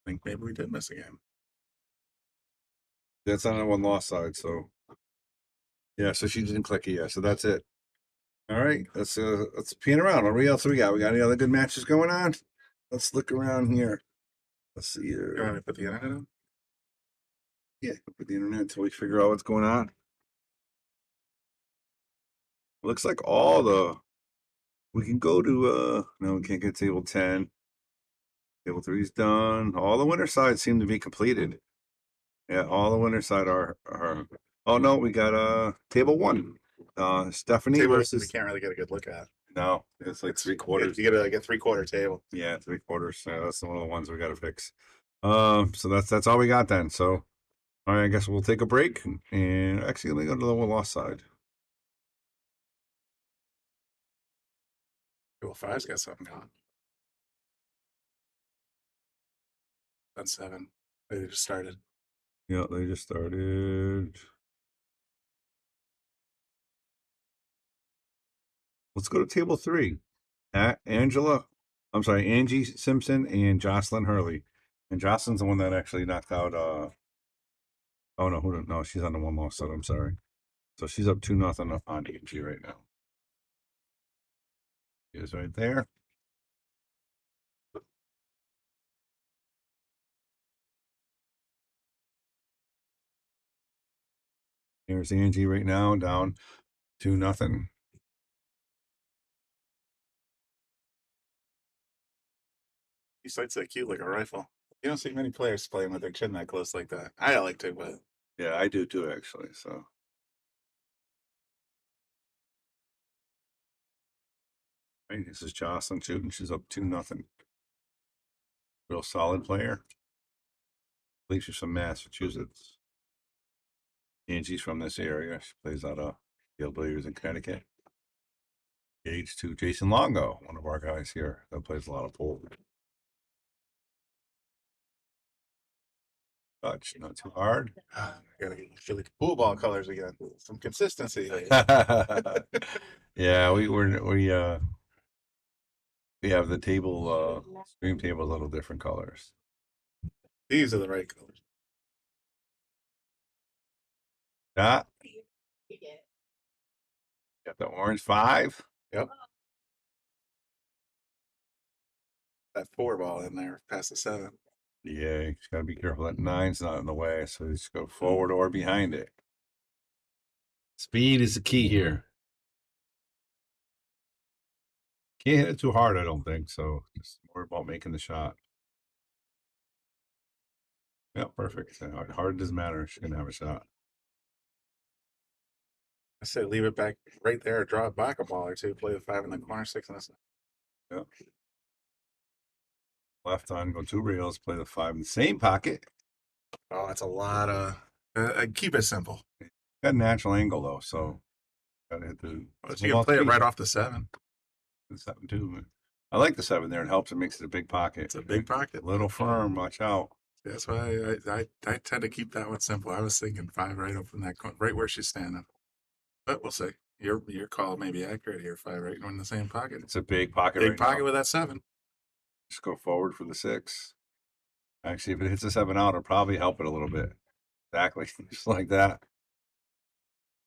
S6: think maybe we did miss a game.
S8: That's on the 1-loss side, so yeah. So she didn't click it yet, so that's it. All right, let's pan around. What else we got? We got any other good matches going on? Let's look around here. Let's see
S6: You want
S8: here.
S6: me to put the internet on?
S8: Yeah, with the internet until we figure out what's going on. Looks like we can go to no, we can't get table 10. Table 3's done. All the winter sides seem to be completed. Yeah, all the winter side are oh no, we got table 1. Stephanie
S6: Table we
S8: versus
S6: can't really get a good look at.
S8: no, it's like 3/4.
S6: You get like a 3/4 table.
S8: Yeah, 3/4. Yeah, that's one of the ones we got to fix. So that's all we got then. So, all right, I guess we'll take a break and actually let me go to the 1-loss side.
S6: Well, five's got something going. That's 7. They just started.
S8: Yeah, they just started. Let's go to table 3. Angie Simpson and Jocelyn Hurley. And Jocelyn's the one that actually knocked out oh no, no, she's on the one loss set, I'm sorry. So she's up 2-0 on Angie right now. She is right there. Here's Angie right now, down 2-0.
S6: He sights that cute like a rifle. You don't see many players playing with their chin that close like that. I like to, but
S8: Yeah, I do too, actually. So right, this is Jocelyn shooting. She's up 2-0. Real solid player. I believe she's from Massachusetts. Angie's from this area. She plays out of Yale Billiards in Connecticut. Age 2, Jason Longo, one of our guys here that plays a lot of pool. Touch, not too hard.
S6: I gotta get Philly pool ball colors again. Some consistency.
S8: Yeah, we have the table, stream table, a little different colors.
S6: These are the right colors.
S8: Yeah. Got the orange 5.
S6: Yep. That 4 ball in there past the 7.
S8: Yeah, you just gotta be careful that 9's not in the way, so you just go forward or behind it. Speed is the key here. Can't hit it too hard, I don't think, so just more about making the shot. Yeah, perfect. Hard doesn't matter. She can have a shot.
S6: I said leave it back right there, draw it back a ball or two, play the 5 in the corner, 6 in the center.
S8: Yeah. Left on, go 2 rails, play the 5 in the same pocket.
S6: Oh, that's a lot of. Keep it simple.
S8: Got a natural angle though, so gotta hit the.
S6: You can play it right off the 7.
S8: The 7 too. I like the 7 there. It helps. It makes it a big pocket.
S6: It's a big pocket.
S8: A little firm. Watch out.
S6: That's why I tend to keep that one simple. I was thinking 5 right up in that corner, right where she's standing. But we'll see. Your call may be accurate here. 5 right in the same pocket.
S8: It's a big pocket.
S6: Big
S8: right
S6: pocket
S8: now.
S6: with that 7.
S8: Just go forward for the 6. Actually, if it hits a 7 out, it'll probably help it a little bit. Exactly. Just like that.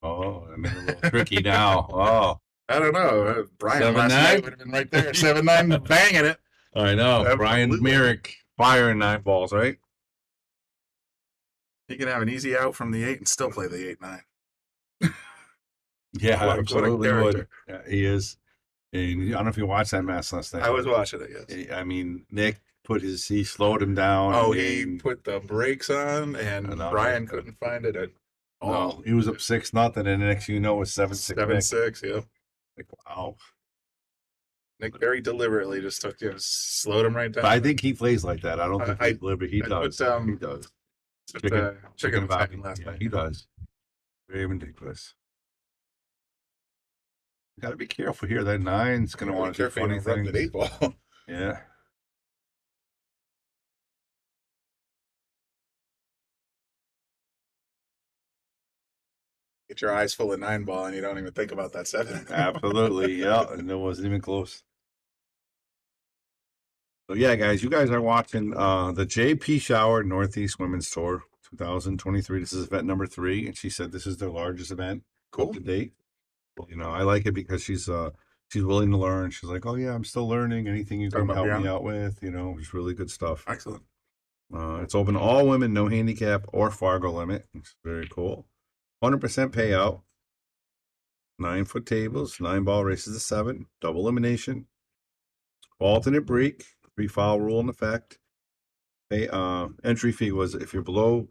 S8: Oh, I made it a little tricky now. Oh.
S6: I don't know. Brian
S8: 7-9?
S6: last night would have been right there. 7-9 banging it.
S8: I know. Brian
S6: Absolutely.
S8: Merrick firing 9 balls, right?
S6: You can have an easy out from the 8 and still play the 8-9.
S8: Yeah,
S6: What a
S8: absolutely would.
S6: character.
S8: Yeah, he is. And I don't know if you watched that match last night.
S6: I was watching it, yes.
S8: I mean, Nick he slowed him down.
S6: Oh, he put the brakes on, and
S8: No,
S6: Brian couldn't find it at all.
S8: No, he was up 6-0, and the next you know it's 7-6.
S6: 7-6, yeah.
S8: Like, wow.
S6: Nick very deliberately just slowed him right down.
S8: But I think he plays like that. I don't think
S6: I-
S8: he's deliberate. He
S6: I
S8: does.
S6: put,
S8: He does.
S6: Chicken
S8: about
S6: attacking last night.
S8: He does. Very ridiculous. You got to be careful here. That 9's going to want to do funny things.
S6: That 8 ball.
S8: Yeah.
S6: Get your eyes full of 9 ball, and you don't even think about that 7.
S8: Absolutely. Yeah. And it wasn't even close. So, yeah, guys, you guys are watching the J. Pechauer Northeast Women's Tour 2023. This is event number 3, and she said this is their largest event
S6: Cool.
S8: to date. You know, I like it because she's willing to learn. She's like, oh, yeah, I'm still learning. Anything you can
S6: Talking about
S8: help me
S6: Brianna?
S8: out with, you know, it's really good stuff.
S6: Excellent.
S8: It's open to all women, no handicap or Fargo limit. It's very cool. 100% payout. 9-foot tables, 9-ball races to 7, double elimination, alternate break, 3-foul rule in effect. Entry fee was if you're below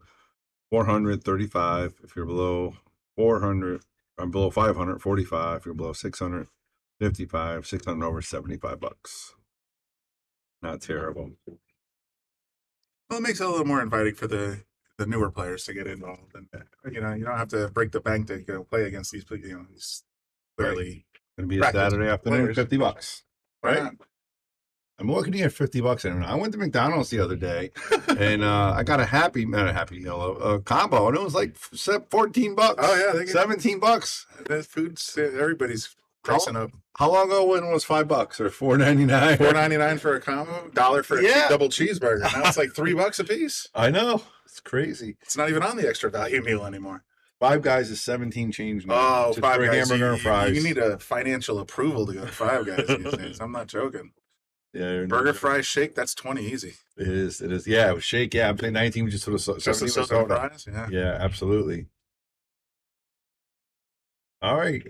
S8: 435, if you're below 400, I'm below 545, if you're below 655, 600 over $75. Not terrible.
S6: Well, it makes it a little more inviting for the newer players to get involved, and you don't have to break the bank to play against these. These clearly
S8: Gonna be a
S6: practice
S8: Saturday afternoon,
S6: players.
S8: $50.
S6: Why
S8: Right.
S6: not?
S8: I'm looking at $50. And I went to McDonald's the other day, and I got not a happy meal, a combo, and it was like $14.
S6: Oh, yeah, they get-
S8: $17.
S6: The food's everybody's pricing up.
S8: How long ago when it was $5 or $4.99?
S6: $4.99 for a combo, $1 for a
S8: Yeah.
S6: double cheeseburger. Now it's like $3 a piece.
S8: I know, it's crazy.
S6: It's not even on the extra value meal anymore.
S8: Five Guys is 17 change now.
S6: Oh,
S8: just
S6: Five
S8: for a
S6: Guys.
S8: hamburger and fries.
S6: You need a financial approval to go to Five Guys these days. I'm not joking.
S8: Yeah,
S6: Burger, fries, shake, that's 20 easy.
S8: It is. It is. Yeah, it was shake. Yeah, I'm saying 19 was just sort of
S6: Just a
S8: 17 was
S6: soda and
S8: soda.
S6: fries? Yeah.
S8: Yeah, absolutely. All right.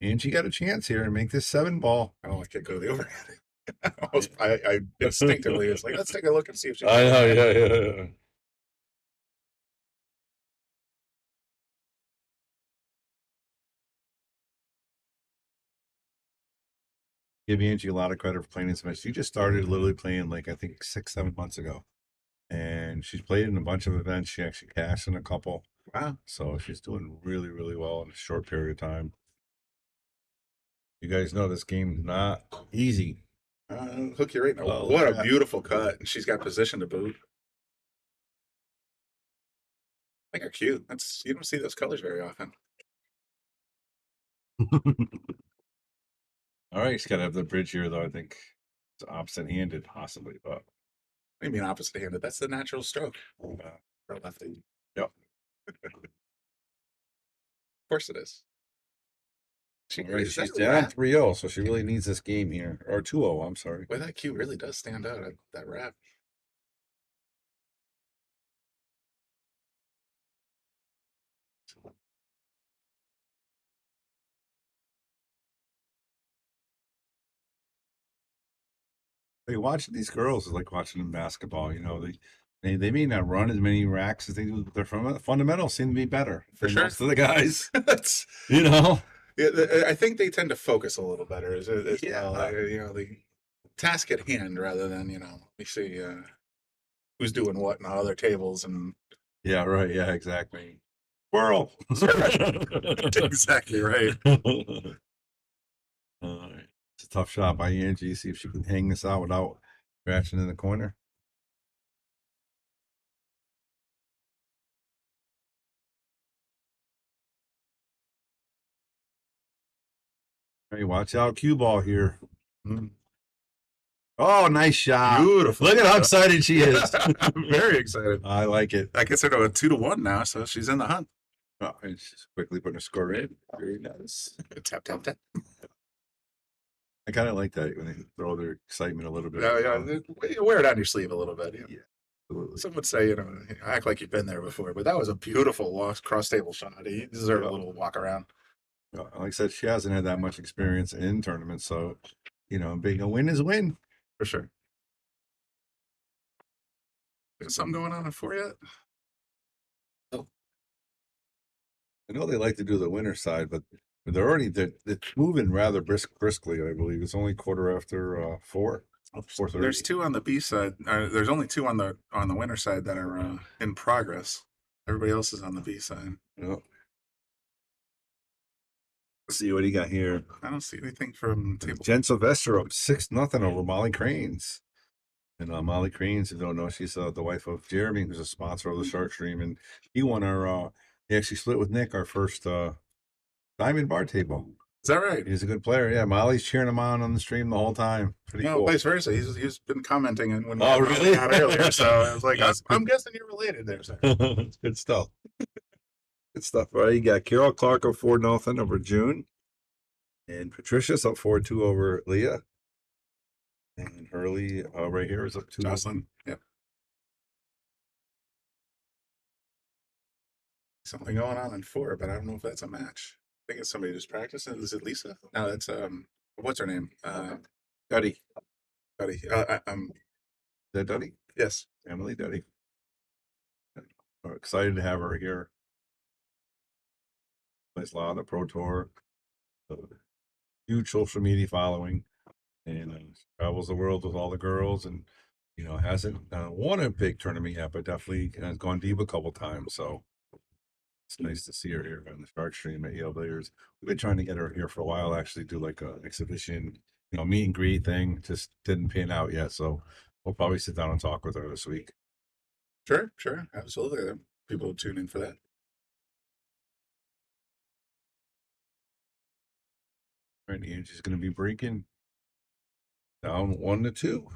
S8: Angie got a chance here and make this 7-ball.
S6: I don't like to go the overhead. I instinctively was like, let's take a look and see if she
S8: I know. Yeah. Give Angie a lot of credit for playing this match. She just started literally playing like I think 6-7 months ago, and she's played in a bunch of events. She actually cashed in a couple.
S6: Wow.
S8: So she's doing really, really well in a short period of time. You guys know this game's not easy.
S6: Hook you right now.
S8: Oh,
S6: What
S8: yeah.
S6: a beautiful cut. And she's got position to boot. I think are cute. You don't see those colors very often.
S8: All right, she's got to have the bridge here, though. I think it's opposite-handed, possibly, but
S6: What do you mean opposite handed? That's the natural stroke for a lefty.
S8: Yep.
S6: Of course it is.
S8: all right,
S6: Is that
S8: she's
S6: a
S8: down
S6: wrap?
S8: 3-0, so she really needs this game here, or 2-0. I'm sorry.
S6: Boy, that cue really does stand out at that wrap.
S8: Hey, watching these girls is like watching them basketball. You know, they may not run as many racks as they do, but their fundamentals seem to be better
S6: For
S8: than
S6: sure.
S8: most of the guys.
S6: That's
S8: You know.
S6: yeah, I think they tend to focus a little better as
S8: Yeah.
S6: well. The task at hand rather than we see who's doing what on other tables and
S8: Yeah. Right. Yeah. Exactly. Squirrel.
S6: exactly right.
S8: All right. It's a tough shot by Angie. See if she can hang this out without scratching in the corner. Hey, watch out, cue ball here.
S6: Mm.
S8: Oh, nice shot.
S6: Beautiful.
S8: Look at how excited she is.
S6: I'm very excited.
S8: I like it.
S6: I guess they're to a 2-1 now, so she's in the hunt.
S8: Oh, and she's quickly putting a score in. Very nice.
S6: Tap tap tap.
S8: I kind of like that when they throw their excitement a little bit.
S6: Yeah, you wear it on your sleeve a little bit.
S8: Yeah, absolutely.
S6: Some would say, act like you've been there before, but that was a beautiful cross table shot. He deserved a little walk around.
S8: Like I said, she hasn't had that much experience in tournaments, so a win is a win.
S6: For sure. Is something going on in 4 yet?
S8: I know they like to do the winner side, but it's moving rather briskly. I believe it's only quarter after 4. 4:30.
S6: There's 2 on the B side. There's only 2 on the winner side that are in progress. Everybody else is on the B side.
S8: Yep. Let's see what he got here.
S6: I don't see anything from table.
S8: Jen Sylvester up 6-0 over Molly Cranes. And Molly Cranes, if you don't know, she's the wife of Jeremy, who's a sponsor of the Shark Stream, and he won our. He actually split with Nick our first diamond bar table.
S6: Is that right?
S8: He's a good player. Yeah, Molly's cheering him on the stream the whole time. Pretty
S6: No,
S8: cool.
S6: vice versa. He's been commenting and when
S8: Oh, really?
S6: got earlier. So I was like, I'm guessing you're related there, sir.
S8: It's good stuff. Good stuff. All right, you got Carol Clark up 4-0 over June, and Patricia's up 4-2 over Leah, and Hurley right here is up 2.
S6: Jocelyn. Yep. Something going on in 4, but I don't know if that's a match. I think it's somebody just practicing. Is it Lisa? No, that's what's her name?
S8: Duddy.
S6: Buddy.
S8: Is that Duddy?
S6: Yes.
S8: Emily Duddy. We're excited to have her here. Plays a lot on the Pro Tour. Huge social media following, and travels the world with all the girls, and hasn't won a big tournament yet, but definitely has gone deep a couple times. So It's nice to see her here on the Shark Stream at Yale Billiards. We've been trying to get her here for a while, actually do like a exhibition, meet and greet thing. Just didn't pan out yet. So we'll probably sit down and talk with her this week.
S6: Sure, absolutely. People will tune in for that.
S8: All right, Angie's going to be breaking down 1-2.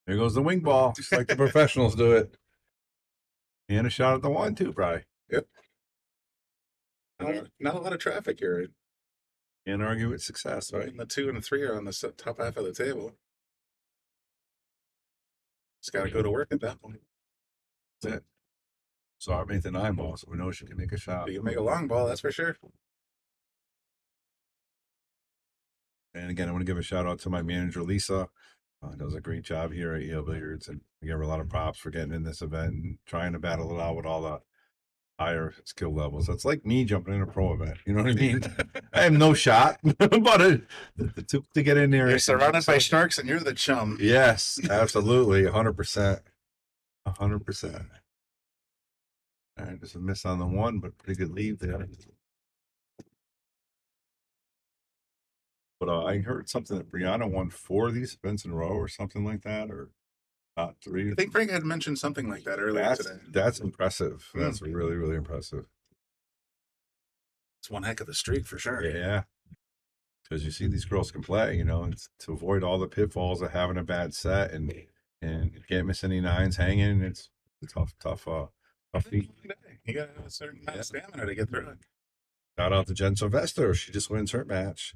S8: There goes the wing ball, just like the professionals do it. And a shot at the 1-2, probably.
S6: Yep. Not a lot of traffic here.
S8: Can't argue with success, right?
S6: And the 2 and the 3 are on the top half of the table. Just got to go to work at that point.
S8: That's it. So I made the 9 ball, so we know she can make a shot.
S6: You can make a long ball, that's for sure.
S8: And again, I want to give a shout out to my manager, Lisa. Does a great job here at Yale Billiards, and we give her a lot of props for getting in this event and trying to battle it out with all the higher skill levels. It's like me jumping in a pro event. You know what I mean? I have no shot, but to get in there.
S6: You're surrounded by sharks and you're the chum.
S8: Yes, absolutely. 100%. 100%. All right, just a miss on the 1, but pretty good lead there. But I heard something that Brianna won 4 of these events in a row or something like that, or not 3.
S6: I think Frank had mentioned something like that earlier today.
S8: That's impressive. That's really, really impressive.
S6: It's one heck of a streak for sure.
S8: Yeah. Because you see these girls can play, it's to avoid all the pitfalls of having a bad set and you can't miss any 9s hanging. It's a tough feat.
S6: You got a certain amount of stamina to get through it.
S8: Shout out to Jen Sylvester. She just wins her match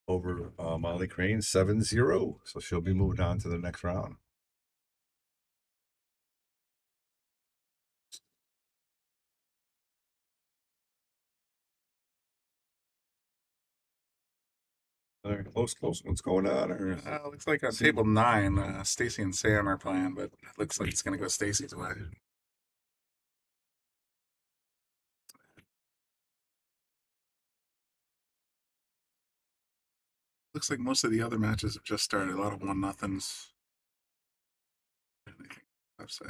S8: over Molly Crane 7-0. So she'll be moving on to the next round. All right, close. What's going on? Or
S6: looks like on table 9, Stacy and Sam are playing, but it looks like it's going to go Stacy's way. Looks like most of the other matches have just started. A lot of 1-0s.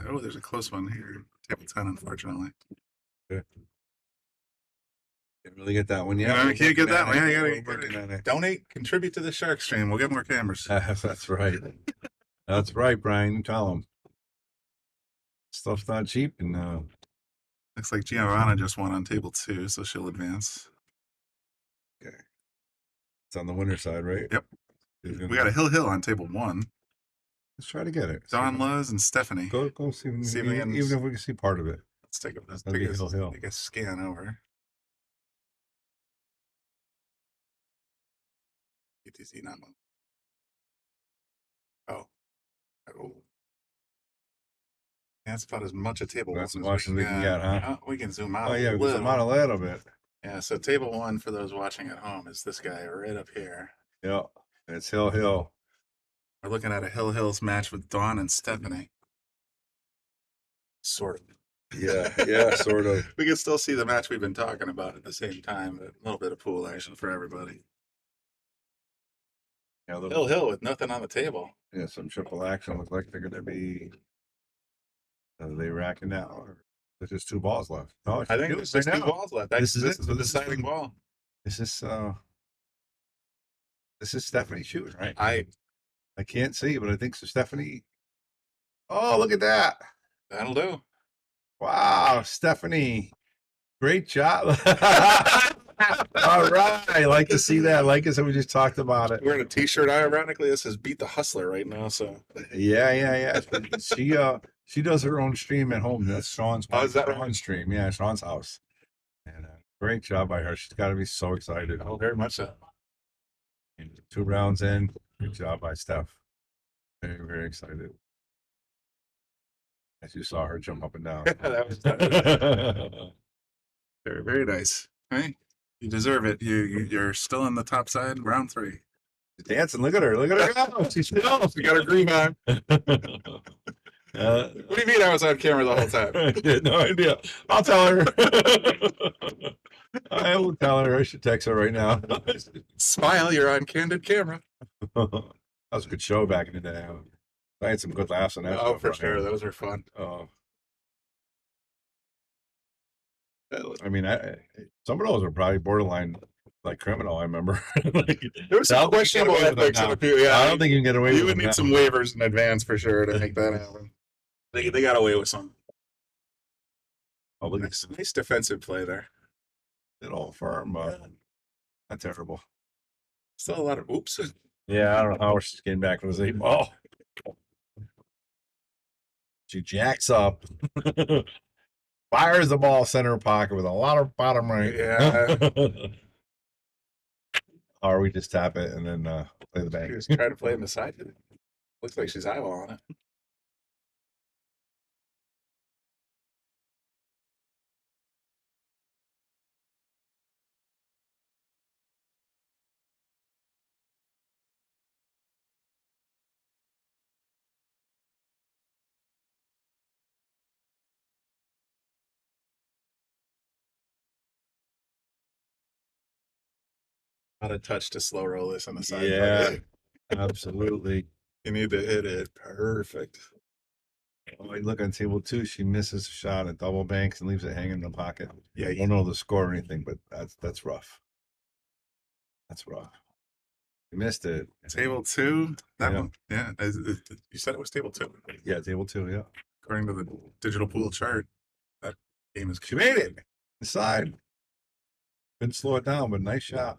S6: Oh, there's a close one here. Table 10, unfortunately.
S8: Didn't really get that one yet.
S6: Yeah, I can't get that one. Yeah, you
S8: Working on
S6: gotta
S8: it.
S6: donate, contribute to the Shark Stream. We'll get more cameras.
S8: That's right. That's right, Brian. You tell them. Stuff's not cheap, and
S6: Looks like Giovanna just won on table 2, so she'll advance.
S8: okay. It's on the winner side, right?
S6: Yep. We got a Hill on table 1.
S8: Let's try to get it.
S6: Dawn Lowe's and Stephanie.
S8: Go see,
S6: See if we
S8: even
S6: can-
S8: if we can see part of it.
S6: Let's take
S8: That'd be Hill.
S6: take a scan over. ETC not one. Oh. That's about as much a table
S8: That's
S6: one
S8: as much as we can get, huh?
S6: Oh, we can zoom out.
S8: Oh yeah,
S6: a
S8: we zoom out a little bit.
S6: Yeah, so table 1 for those watching at home is this guy right up here.
S8: Yeah, it's Hill.
S6: We're looking at a Hills match with Dawn and Stephanie. Sort of.
S8: Yeah, sort of.
S6: We can still see the match we've been talking about at the same time, but a little bit of pool action for everybody.
S8: Yeah, little,
S6: Hill with nothing on the table.
S8: yeah, some triple action. Looks like they're going to be. Are they racking now? Or there's just 2 balls left. No,
S6: I think there's just 2 balls left.
S8: This is it.
S6: the deciding ball.
S8: This is Stephanie shooting, right?
S6: I
S8: can't see, but I think so. Stephanie. Oh, look at that!
S6: That'll do.
S8: Wow, Stephanie, great job. All right, I like to see that. I like it. So we just talked about it.
S6: Wearing a t-shirt, ironically, this says Beat the Hustler right now, so.
S8: Yeah. She does her own stream at home. That's Sean's
S6: is that
S8: own stream. Yeah, Sean's house. And great job by her. She's got to be so excited.
S6: Oh, very much so.
S8: And 2 rounds in. Good job by Steph. Very, very excited. As you saw her jump up and down.
S6: That was very, very nice. Hey, you deserve it. You're still in the top side, round 3.
S8: She's dancing. Look at her. go. She's still.
S6: We got her groove on. What do you mean I was on camera the whole time?
S8: I had no idea. I'll tell her. I will tell her. I should text her right now.
S6: Smile, you're on candid camera.
S8: That was a good show back in the day. I had some good laughs on that.
S6: Oh,
S8: show,
S6: for
S8: Brian.
S6: sure. Those were fun.
S8: I mean, some of those are probably borderline like criminal. I remember.
S6: There was some questionable ethics in a few. Yeah,
S8: I don't think you can get away with
S6: you would
S8: them
S6: need
S8: now.
S6: some waivers in advance for sure to make that happen. They got away with some.
S8: Oh, look at
S6: Nice defensive play there.
S8: little firm. Not terrible.
S6: Still a lot of oops.
S8: Yeah, I don't know how she's getting back from this 8-ball. She jacks up. Fires the ball center pocket with a lot of bottom right.
S6: Yeah.
S8: Or we just tap it and then play the bank.
S6: She was trying to play in the side. Looks like she's eyeballing it. Not a touch to slow roll this on the side.
S8: Yeah, absolutely.
S6: You need to hit it perfect.
S8: Oh, look on table 2. She misses a shot at double banks and leaves it hanging in the pocket.
S6: Yeah,
S8: I don't know the score or anything, but that's rough. That's rough. You missed it.
S6: Table 2. That
S8: Yeah.
S6: one. Yeah. You said it was table 2.
S8: Yeah, table 2. Yeah,
S6: According to the digital pool chart, that game is.
S8: she made it inside. Couldn't slow it down, but nice shot.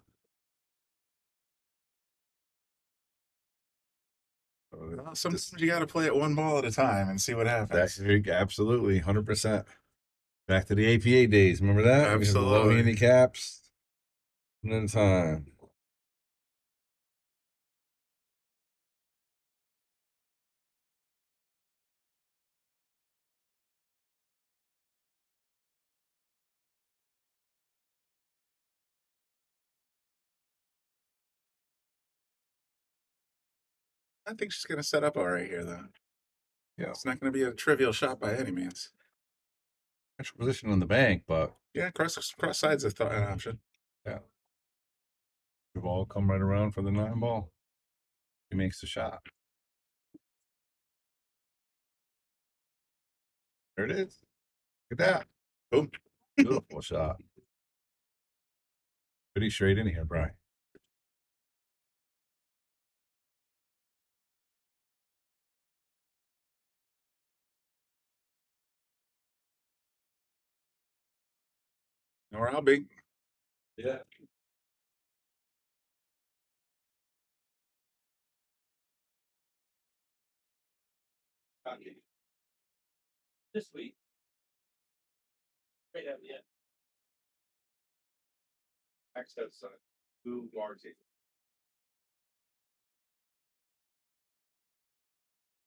S6: Well, sometimes you got to play it one ball at a time and see what happens.
S8: That's absolutely 100%. Back to the APA days. Remember that? We had the low
S6: Absolutely.
S8: handicaps. And then time.
S6: I think she's going to set up all right here, though.
S8: Yeah.
S6: It's not going to be a trivial shot by any means.
S8: Extra position on the bank, but
S6: Yeah, cross side's an option.
S8: yeah. The ball come right around for the 9-ball. He makes the shot. There it is. Look at that.
S6: Boom.
S8: Beautiful shot. Pretty straight in here, Brian.
S6: Or I'll be.
S8: Yeah.
S3: This week. Right at the end.
S8: Access 2 bar table.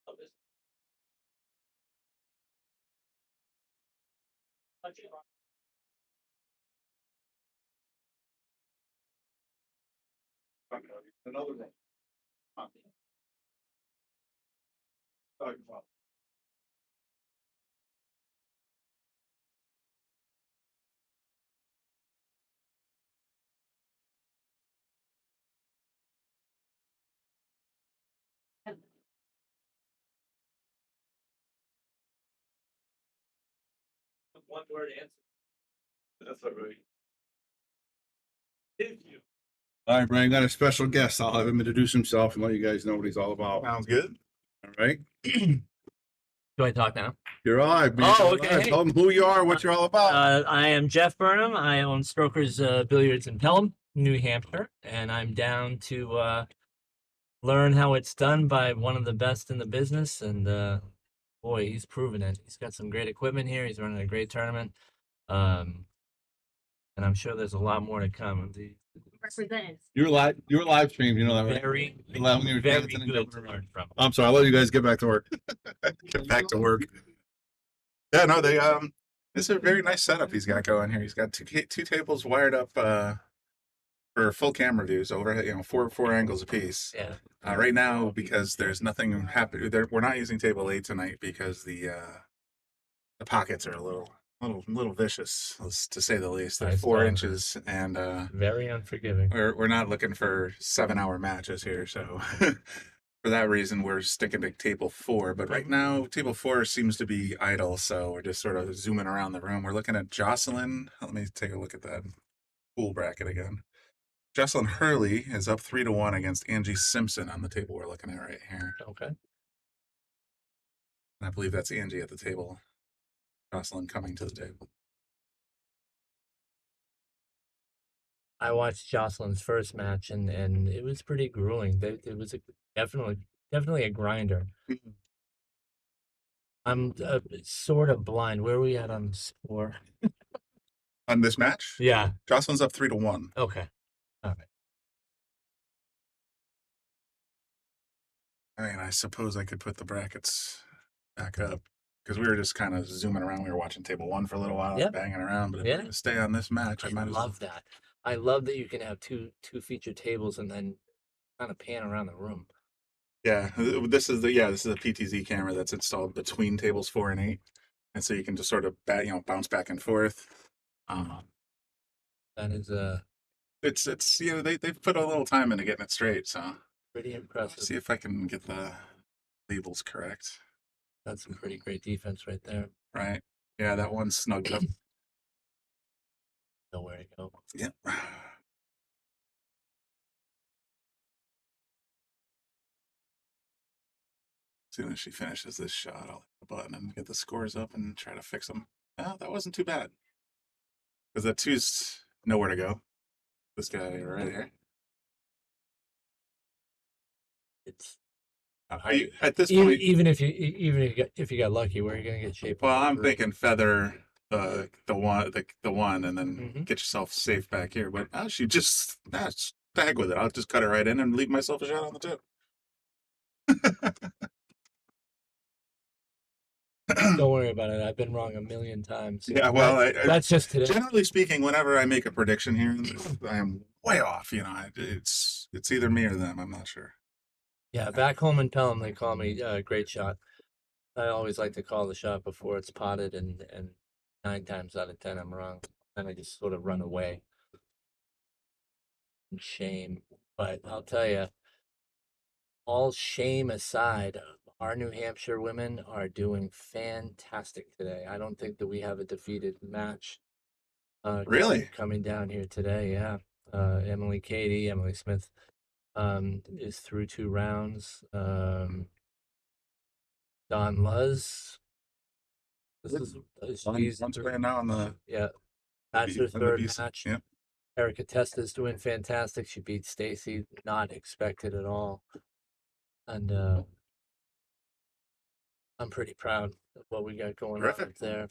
S3: of this.
S8: Another one.
S3: One word answer.
S8: That's all right.
S3: If you.
S8: All right, Brian, got a special guest. I'll have him introduce himself and let you guys know what he's all about.
S6: Sounds good.
S8: All right.
S3: Do I talk now?
S8: You're all right, man.
S3: Oh,
S8: All
S3: okay.
S8: right. Tell them who you are, what you're all about.
S3: I am Jeff Burnham. I own Strokers Billiards in Pelham, New Hampshire, and I'm down to learn how it's done by one of the best in the business. And boy, he's proven it. He's got some great equipment here. He's running a great tournament, and I'm sure there's a lot more to come.
S2: Represents.
S8: You're live stream. You know that, right?
S3: Very,
S8: You're live when you're
S3: very
S8: dancing
S3: good
S8: and
S3: to learn from.
S8: I'm sorry. I'll let you guys get back to work.
S6: Get back to work. Yeah, no, they this is a very nice setup he's got going here. He's got two tables wired up for full camera views over, four angles apiece.
S3: Yeah.
S6: Right now, because there's nothing happening, we're not using table 8 tonight because the pockets are a little little vicious, to say the least. They're
S3: I
S6: 4
S3: saw that.
S6: inches, and
S3: Very unforgiving.
S6: we're not looking for 7-hour matches here. So for that reason, we're sticking to table 4. But right now, table 4 seems to be idle, so we're just sort of zooming around the room. We're looking at Jocelyn. Let me take a look at that pool bracket again. Jocelyn Hurley is up 3-1 against Angie Simpson on the table we're looking at right here.
S3: Okay.
S6: And I believe that's Angie at the table. Jocelyn coming to the table.
S3: I watched Jocelyn's first match, and it was pretty grueling. It was definitely a grinder. I'm sort of blind. Where are we at on the score?
S6: On this match,
S3: Yeah.
S6: Jocelyn's up 3-1.
S3: Okay. All right.
S6: I mean, I suppose I could put the brackets back up because we were just kind of zooming around. We were watching table 1 for a little while,
S3: Yep.
S6: banging around. But if
S3: Yeah.
S6: we're going to stay on this match, I
S3: I
S6: might as well.
S3: love that. I love that you can have two featured tables and then kind of pan around the room.
S6: Yeah, this is a PTZ camera that's installed between tables 4 and 8, and so you can just sort of bounce back and forth.
S3: That is
S6: It's they've put a little time into getting it straight. So
S3: pretty
S6: let's
S3: impressive.
S6: see if I can get the labels correct.
S3: That's some pretty great defense right there.
S6: Right? Yeah, that one snugged up.
S3: Nowhere to go.
S6: Yep. As soon as she finishes this shot, I'll hit the button and get the scores up and try to fix them. Oh, that wasn't too bad. Because that 2's nowhere to go. This guy right here.
S3: It's
S6: Are you, at this
S3: even,
S6: point,
S3: even if you got lucky, where are you gonna get shape?
S6: well,
S3: on the
S6: I'm
S3: group?
S6: thinking feather the one, and then
S3: Mhm.
S6: get yourself safe back here. But she just tag with it. I'll just cut it right in and leave myself a shot on the tip.
S3: Don't worry about it. I've been wrong a million times.
S6: Yeah, well,
S3: That's just today.
S6: generally speaking, whenever I make a prediction here, I am way off. It's either me or them. I'm not sure.
S3: Yeah, back home in Pelham, they call me great shot. I always like to call the shot before it's potted, and 9 times out of 10 I'm wrong, and I just sort of run away. Shame, but I'll tell you, all shame aside, our New Hampshire women are doing fantastic today. I don't think that we have a defeated match.
S6: Really?
S3: Coming down here today, yeah. Emily Smith is through 2 rounds. Don Luz. She's
S6: I'm playing now on the
S3: yeah. That's her
S6: on the
S3: third
S6: BC.
S3: match.
S6: Yep.
S3: Erica Testa's doing fantastic. She beat Stacy, not expected at all. And I'm pretty proud of what we got going on up
S6: Terrific.
S3: there.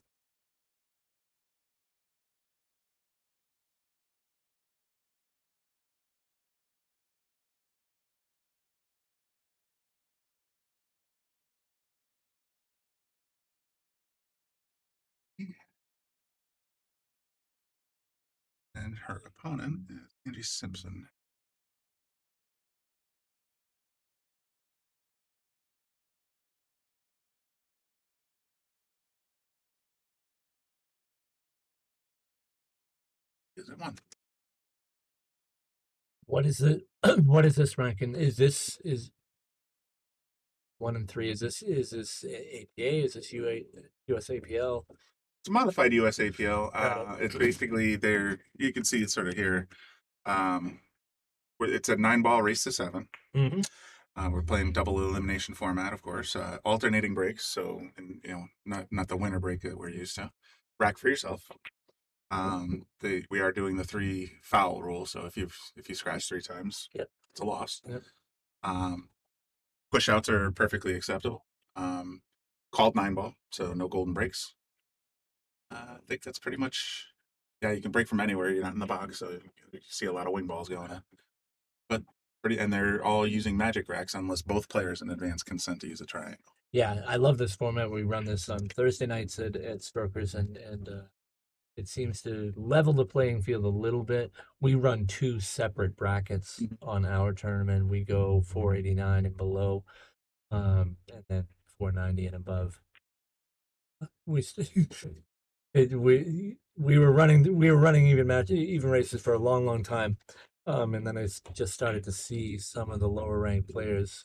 S6: And her opponent is Angie Simpson. Is it one?
S3: What is it? What is this ranking? Is 1 and 3? Is this APA? Is this USAPL?
S6: It's a modified USAPL.
S3: Got
S6: It's basically there. You can see it sort of here. It's a 9-ball race to 7.
S3: Mm-hmm.
S6: We're playing double elimination format, of course. Alternating breaks, so not the winner break that we're used to. Rack for yourself. We are doing the 3 foul rule. So if you scratch 3 times,
S3: Yep.
S6: it's a loss.
S3: Yep.
S6: Push outs are perfectly acceptable. Called 9-ball, so no golden breaks. I think that's pretty much. Yeah, you can break from anywhere. You're not in the box, so you see a lot of wing balls going in. But and they're all using magic racks unless both players in advance consent to use a triangle.
S3: Yeah, I love this format. We run this on Thursday nights at Strokers, and it seems to level the playing field a little bit. We run 2 separate brackets on our tournament. We go 489 and below, and then 490 and above. we were running even races for a long time, and then just started to see some of the lower ranked players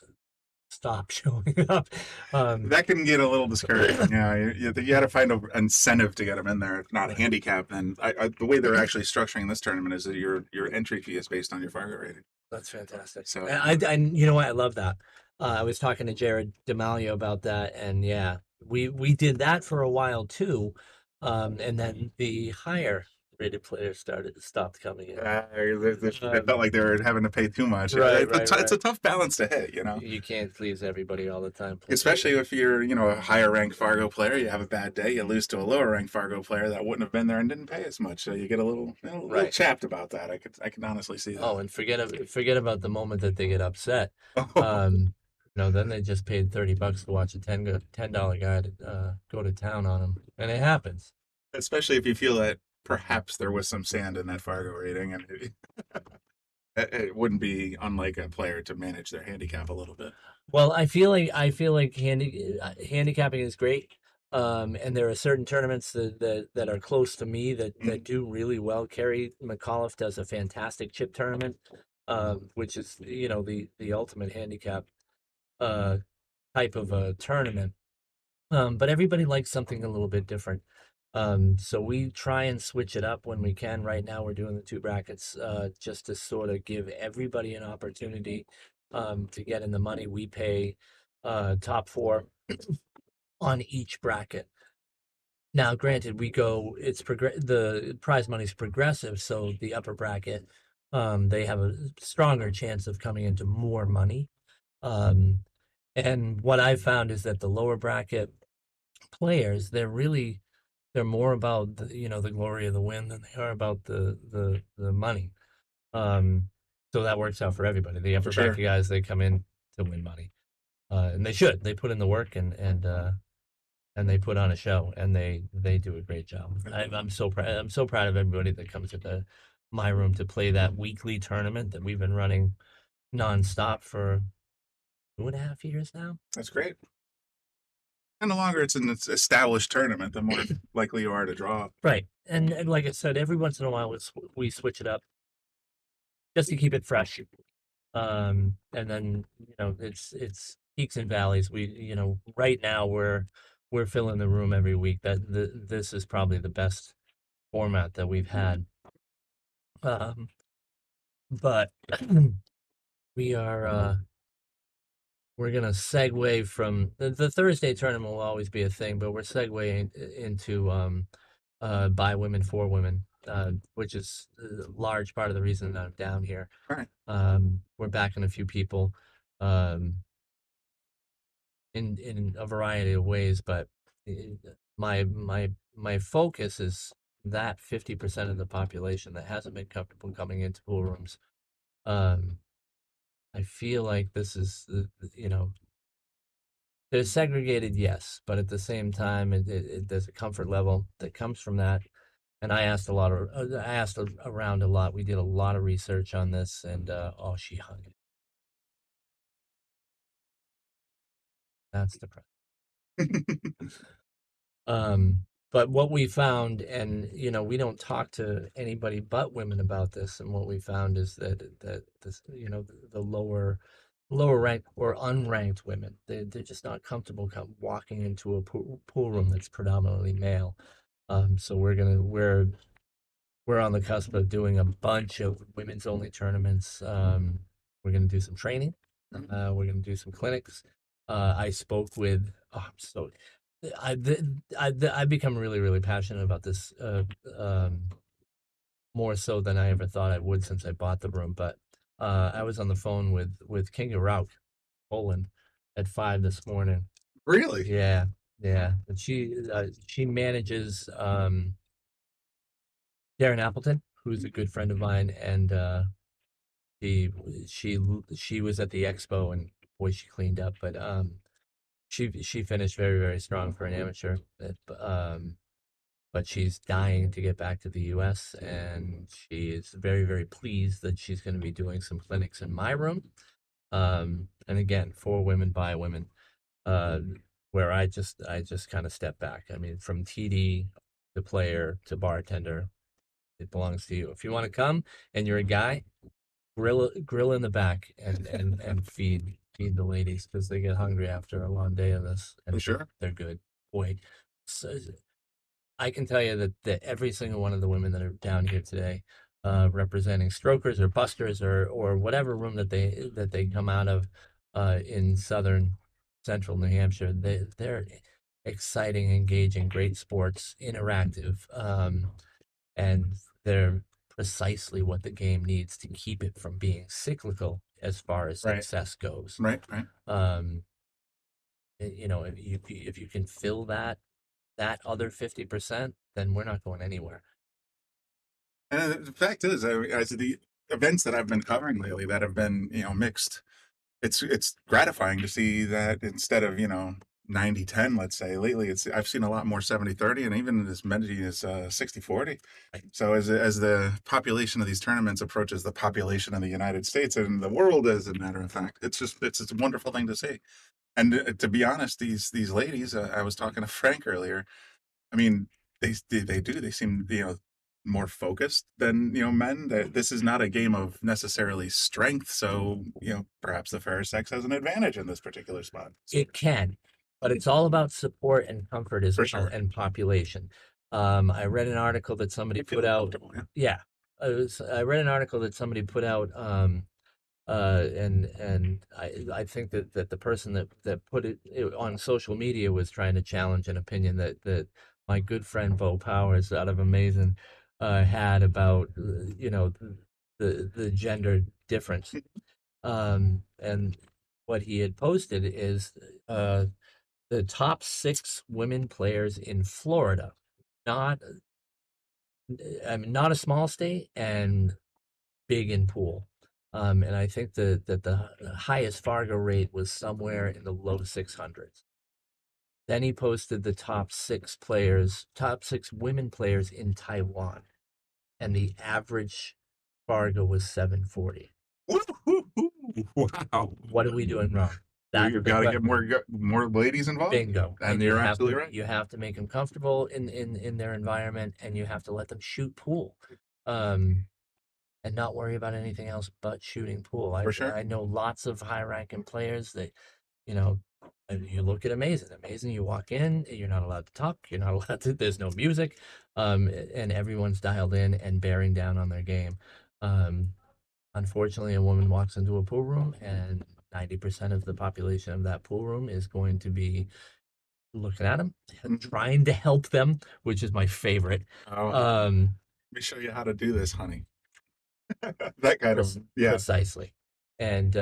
S3: stop showing up.
S6: That can get a little discouraging. Yeah, you got to find an incentive to get them in there. If not handicap, then the way they're actually structuring this tournament is that your entry fee is based on your Fargo rating.
S3: That's fantastic.
S6: So
S3: I you know what, I love that. I was talking to Jared D'Amalio about that, and yeah, we did that for a while too, and then the higher rated players stopped coming in.
S6: they felt like they were having to pay too much.
S3: Right,
S6: It's a tough balance to hit, you know.
S3: You can't please everybody all the time.
S6: Especially if you're, a higher ranked Fargo player, you have a bad day, you lose to a lower ranked Fargo player that wouldn't have been there and didn't pay as much, so you get a little
S3: Right.
S6: chapped about that. I can honestly see that.
S3: Oh, and forget about the moment that they get upset. Then they just paid $30 to watch a $10 guy to go to town on them, and it happens.
S6: Especially if you feel that perhaps there was some sand in that Fargo rating, and it wouldn't be unlike a player to manage their handicap a little bit.
S3: Well, I feel like handicapping is great, and there are certain tournaments that are close to me that do really well. Kerry McAuliffe does a fantastic chip tournament, which is the ultimate handicap type of a tournament. But everybody likes something a little bit different. So we try and switch it up when we can. Right now we're doing the 2 brackets just to sort of give everybody an opportunity to get in the money. We pay top 4 on each bracket. Now, granted, the prize money's progressive, so the upper bracket, they have a stronger chance of coming into more money. And what I've found is that the lower bracket players, they're more about the glory of the win than they are about the money. So that works out for everybody. The upper bracket guys, they come in to win money, and they should. They put in the work and they put on a show, and they do a great job. I'm so proud. I'm so proud of everybody that comes to my room to play that weekly tournament that we've been running nonstop for 2.5 years now.
S6: That's great. And the longer it's an established tournament, the more likely you are to draw.
S3: Right. And like I said, every once in a while we switch it up just to keep it fresh. And then, it's peaks and valleys. Right now we're filling the room every week. This is probably the best format that we've had. But we are we're going to segue from the Thursday tournament will always be a thing, but we're segueing into by women for women, which is a large part of the reason that I'm down here.
S6: All right.
S3: We're backing a few people in a variety of ways, but my focus is that 50% of the population that hasn't been comfortable coming into pool rooms. I feel like this is, they're segregated, yes, but at the same time, there's a comfort level that comes from that. And I asked around a lot. We did a lot of research on this, and she hung it. That's depressing. But what we found, and we don't talk to anybody but women about this, and what we found is that this, the lower ranked or unranked women, they're just not comfortable walking into a pool room that's predominantly male. So we're on the cusp of doing a bunch of women's only tournaments. We're gonna do some training. We're gonna do some clinics. I spoke with. I've become really, really passionate about this, more so than I ever thought I would since I bought the room. But I was on the phone with Kinga Rauk, Poland, at 5 this morning.
S6: Really?
S3: Yeah. And she manages Darren Appleton, who's a good friend of mine, and she was at the expo, and boy, she cleaned up. But she finished very, very strong for an amateur. But she's dying to get back to the U.S., and she is very, very pleased that she's going to be doing some clinics in my room. And again, for women by women, where I just kind of step back. I mean, from TD to player to bartender. It belongs to you. If you want to come and you're a guy, grill in the back and feed the ladies because they get hungry after a long day of this. And
S6: Sure.
S3: they're good. Boy, so, I can tell you that every single one of the women that are down here today, representing strokers or busters or whatever room that they come out of, in southern central New Hampshire, they're exciting, engaging, great sports, interactive, and they're precisely what the game needs to keep it from being cyclical as far as
S6: Right.
S3: success goes.
S6: Right.
S3: You know, if you can fill that other 50%, then we're not going anywhere.
S6: And the fact is, as the events that I've been covering lately that have been, mixed, it's gratifying to see that instead of, 90-10, let's say, lately I've seen a lot more 70-30 and even as many as 60-40. So as the population of these tournaments approaches the population of the United States and the world, as a matter of fact, it's a wonderful thing to see. And to be honest, these ladies, I was talking to Frank earlier. I mean, they seem, more focused than, men. That this is not a game of necessarily strength. So, perhaps the fairer sex has an advantage in this particular spot.
S3: It can, but it's all about support and comfort as
S6: For
S3: well,
S6: sure.
S3: and population. I read an article that somebody
S6: You feel
S3: put out.
S6: comfortable, yeah.
S3: Yeah, I read an article that somebody put out. And I think that the person that put it on social media was trying to challenge an opinion that my good friend Bo Powers out of Amazing had about the gender difference. And what he had posted is the top 6 women players in Florida, not not a small state and big in pool. And I think that the highest Fargo rate was somewhere in the low 600s. Then he posted the top 6 women players in Taiwan, and the average Fargo was 740.
S6: Wow.
S3: What are we doing wrong?
S6: You've got to get more ladies involved.
S3: Bingo.
S6: And you're absolutely right.
S3: You have to make them comfortable in their environment, and you have to let them shoot pool. And not worry about anything else but shooting pool.
S6: For sure.
S3: I know lots of high-ranking players that, you look at Amazing, you walk in, you're not allowed to talk, you're not allowed to, there's no music, and everyone's dialed in and bearing down on their game. Unfortunately, a woman walks into a pool room, and 90% of the population of that pool room is going to be looking at them and trying to help them, which is my favorite.
S6: Let me show you how to do this, honey. That kind of, yeah.
S3: Precisely. And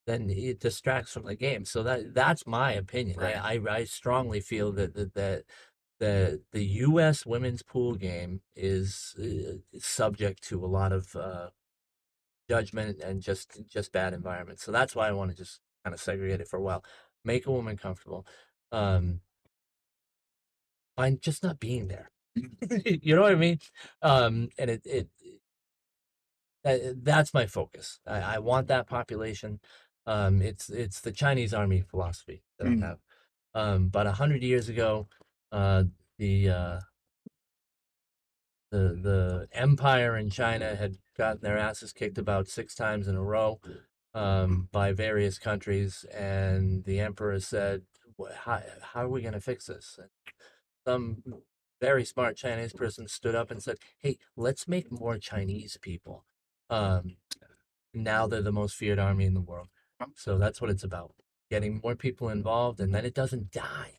S3: then it distracts from the game. So that's my opinion.
S6: Right.
S3: I strongly feel that the U.S. women's pool game is subject to a lot of judgment and just bad environment. So that's why I want to just kind of segregate it for a while. Make a woman comfortable. By just not being there. You know what I mean? And that's my focus. I want that population. It's the Chinese army philosophy that I have. About 100 years ago, the empire in China had gotten their asses kicked about 6 times in a row by various countries, and the emperor said, how are we going to fix this? And some very smart Chinese person stood up and said, hey, let's make more Chinese people. Now they're the most feared army in the world. So that's what it's about. Getting more people involved, and then it doesn't die.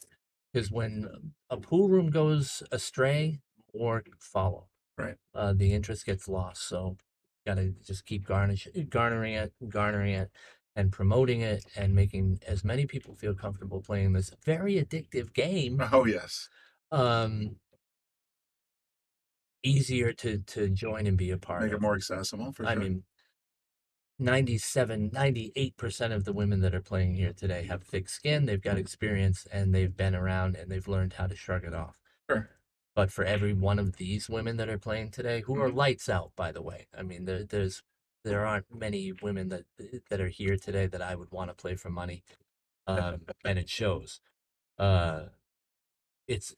S3: Because when a pool room goes astray, more follow.
S6: Right.
S3: The interest gets lost. So you gotta just keep garnering it, and promoting it, and making as many people feel comfortable playing this very addictive game.
S6: Oh, yes.
S3: Easier to join and be a part of.
S6: Make it more accessible, for sure.
S3: I mean, 98% of the women that are playing here today have thick skin, they've got experience, and they've been around, and they've learned how to shrug it off.
S6: Sure.
S3: But for every one of these women that are playing today, who are lights out, by the way, I mean, there aren't many women that are here today that I would want to play for money, and it shows. It's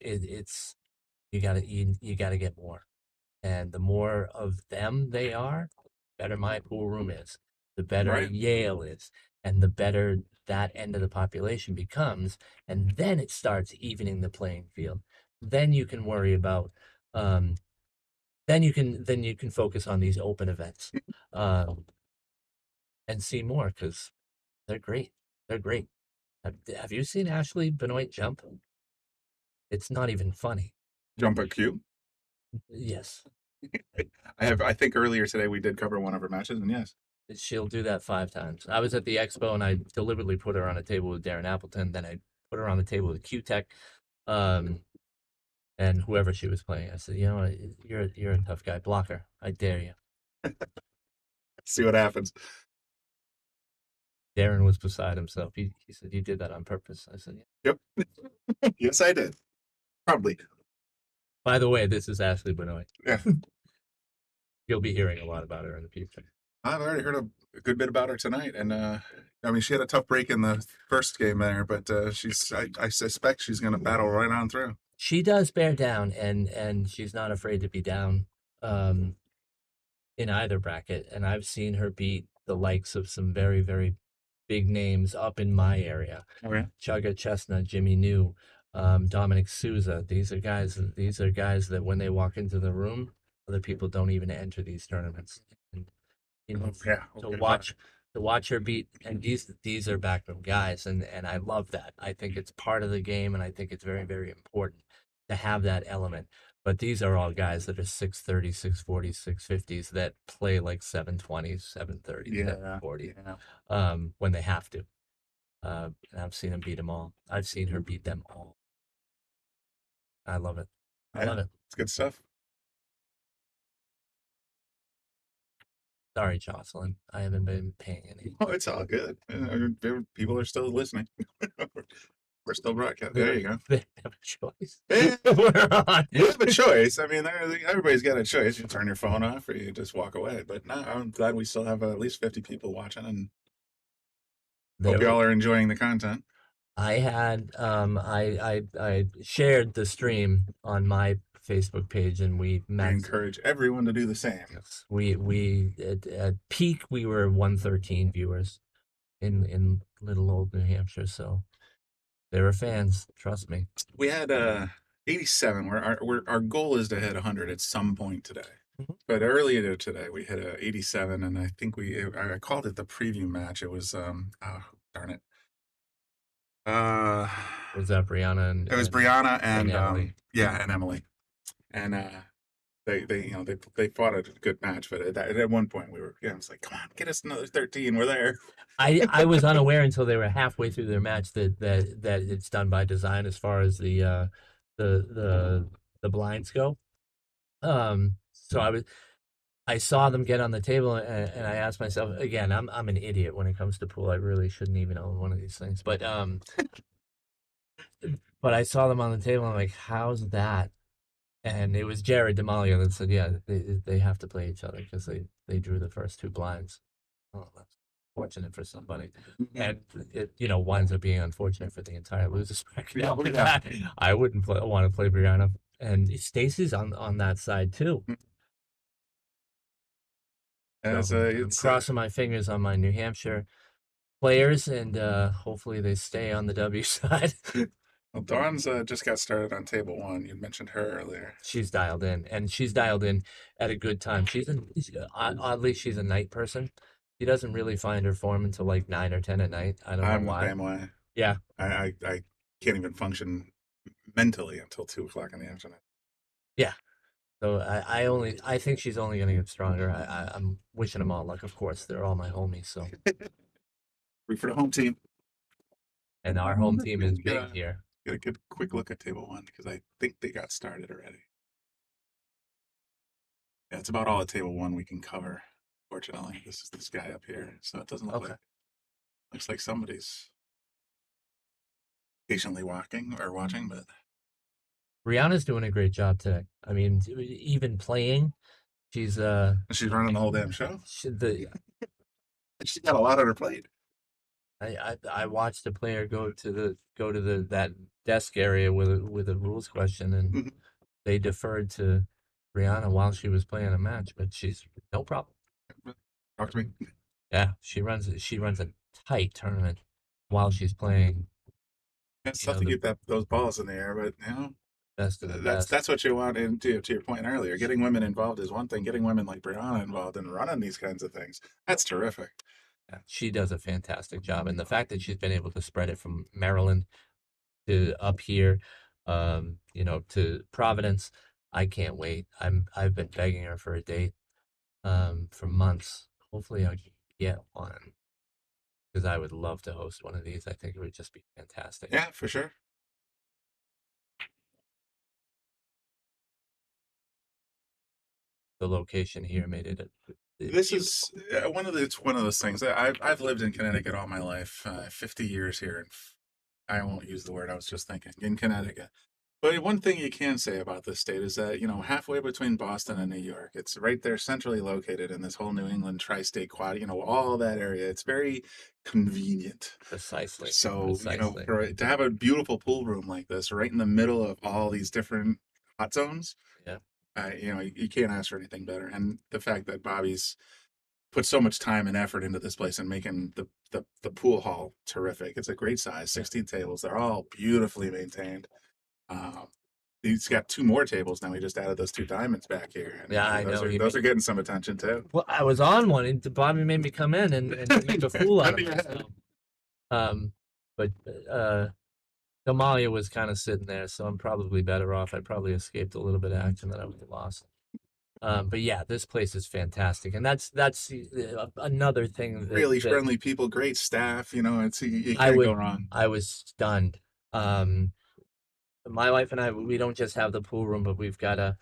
S3: you gotta get more. And the more of them they are, the better my pool room is, the better
S6: Right.
S3: Yale is, and the better that end of the population becomes. And then it starts evening the playing field. Then you can worry about, then you can focus on these open events, and see more because they're great. They're great. Have you seen Ashley Benoit jump? It's not even funny.
S6: Jump at Q.
S3: Yes.
S6: I think earlier today we did cover one of her matches, and yes.
S3: She'll do that 5 times. I was at the expo and I deliberately put her on a table with Darren Appleton. Then I put her on the table with Q-Tech, and whoever she was playing. I said, you know, you're a tough guy. Block her. I dare you.
S6: See what happens.
S3: Darren was beside himself. He said, you did that on purpose. I said, yeah.
S6: Yep. Yes, I did. Probably.
S3: By the way, this is Ashley Benoit.
S6: Yeah.
S3: You'll be hearing a lot about her in the future.
S6: I've already heard a good bit about her tonight, and I mean, she had a tough break in the first game there, but I suspect she's going to battle right on through.
S3: She does bear down, and she's not afraid to be down in either bracket. And I've seen her beat the likes of some very, very big names up in my area.
S6: Oh, yeah?
S3: Chugga Chestnut, Jimmy New, Dominic Souza. These are guys that when they walk into the room, other people don't even enter these tournaments. And, you know,
S6: Yeah.
S3: to watch her beat, and these are backroom guys, and I love that. I think it's part of the game, and I think it's very, very important to have that element. But these are all guys that are 630, 640, 650s that play like 720s, 730s,
S6: Yeah.
S3: 740,
S6: Yeah.
S3: when they have to. And I've seen them beat them all. I've seen her beat them all. I love it. I love it.
S6: It's good stuff.
S3: Sorry, Jocelyn. I haven't been paying any.
S6: Oh, it's all good. People are still listening. We're still broadcasting. There you go.
S3: They have a choice.
S6: Yeah.
S3: We're on.
S6: You have a choice. I mean, everybody's got a choice. You turn your phone off or you just walk away. But no, I'm glad we still have at least 50 people watching, and hope y'all are enjoying the content.
S3: I had I shared the stream on my Facebook page, and we
S6: encourage everyone to do the same.
S3: Yes. We at peak we were 113 viewers in little old New Hampshire, so they were fans. Trust me.
S6: We had 87. Our goal is to hit 100 at some point today.
S3: Mhm.
S6: But earlier today we hit 87, and I think I called it the preview match. It was darn it.
S3: Was that Brianna and
S6: it was Brianna and
S3: Emily.
S6: and Emily, and they fought a good match, but at one point it's like, come on, get us another 13. We're there.
S3: I was unaware until they were halfway through their match that it's done by design as far as the blinds go. So I saw them get on the table, and I asked myself again. I'm an idiot when it comes to pool. I really shouldn't even own one of these things, but I saw them on the table. I'm like, how's that? And it was Jared Demalia that said, yeah, they have to play each other because they drew the first 2 blinds. Oh, that's fortunate for somebody, and it winds up being unfortunate for the entire losers bracket.
S6: Yeah.
S3: I wouldn't want to play Brianna, and Stacy's on that side too. So I'm crossing my fingers on my New Hampshire players, and hopefully they stay on the W side.
S6: Well, Dawn's just got started on table 1. You mentioned her earlier.
S3: She's dialed in, and she's dialed in at a good time. Oddly, she's a night person. She doesn't really find her form until like 9 or 10 at night. I don't know why.
S6: I'm the same way.
S3: Yeah.
S6: I can't even function mentally until 2 o'clock in the afternoon.
S3: Yeah. So I think she's only going to get stronger. I'm wishing them all luck. Of course, they're all my homies. So.
S6: Root for the home team.
S3: And our home team is big here.
S6: Get a good quick look at table 1 because I think they got started already. Yeah, it's about all at table 1 we can cover. Fortunately, this is this guy up here, so it doesn't look looks like somebody's patiently watching, but
S3: Brianna's doing a great job today. I mean, even playing, she's
S6: running the whole damn show.
S3: She's
S6: got a lot on her plate.
S3: I watched a player go to that desk area with a rules question, and they deferred to Brianna while she was playing a match, but she's no problem.
S6: Talk to me.
S3: Yeah, she runs a tight tournament while she's playing.
S6: It's
S3: You
S6: tough
S3: know,
S6: to
S3: the
S6: keep those balls in the air, but
S3: best of the
S6: that's
S3: best.
S6: what you want. And to your point earlier, getting women involved is one thing. Getting women like Brianna involved in running these kinds of things, that's terrific.
S3: Yeah, she does a fantastic job, and the fact that she's been able to spread it from Maryland to up here, to Providence, I can't wait. I've been begging her for a date, for months. Hopefully, I can get one because I would love to host one of these. I think it would just be fantastic.
S6: Yeah, for sure.
S3: The location here made it.
S6: This is it's one of those things that I've lived in Connecticut all my life, 50 years here, and I won't use the word I was just thinking in Connecticut. But one thing you can say about this state is that, halfway between Boston and New York, it's right there centrally located in this whole New England tri-state quad, all that area. It's very convenient.
S3: Precisely.
S6: So,
S3: Precisely.
S6: to have a beautiful pool room like this right in the middle of all these different hot zones,
S3: Yeah.
S6: you can't ask for anything better. And the fact that Bobby's put so much time and effort into this place and making the pool hall terrific. It's a great size, 16 tables. They're all beautifully maintained. He's got 2 more tables now. He just added those 2 diamonds back here. And
S3: Yeah, I
S6: those
S3: know.
S6: those are getting some attention too.
S3: Well, I was on one, and Bobby made me come in and make a fool out of
S6: Under your head.
S3: myself. But Amalia was kind of sitting there, so I'm probably better off. I probably escaped a little bit of action that I would have lost. But yeah, this place is fantastic, and that's another thing.
S6: Really friendly people, great staff. You
S3: I
S6: can't go wrong.
S3: I was stunned. My wife and I, we don't just have the pool room, but we've got a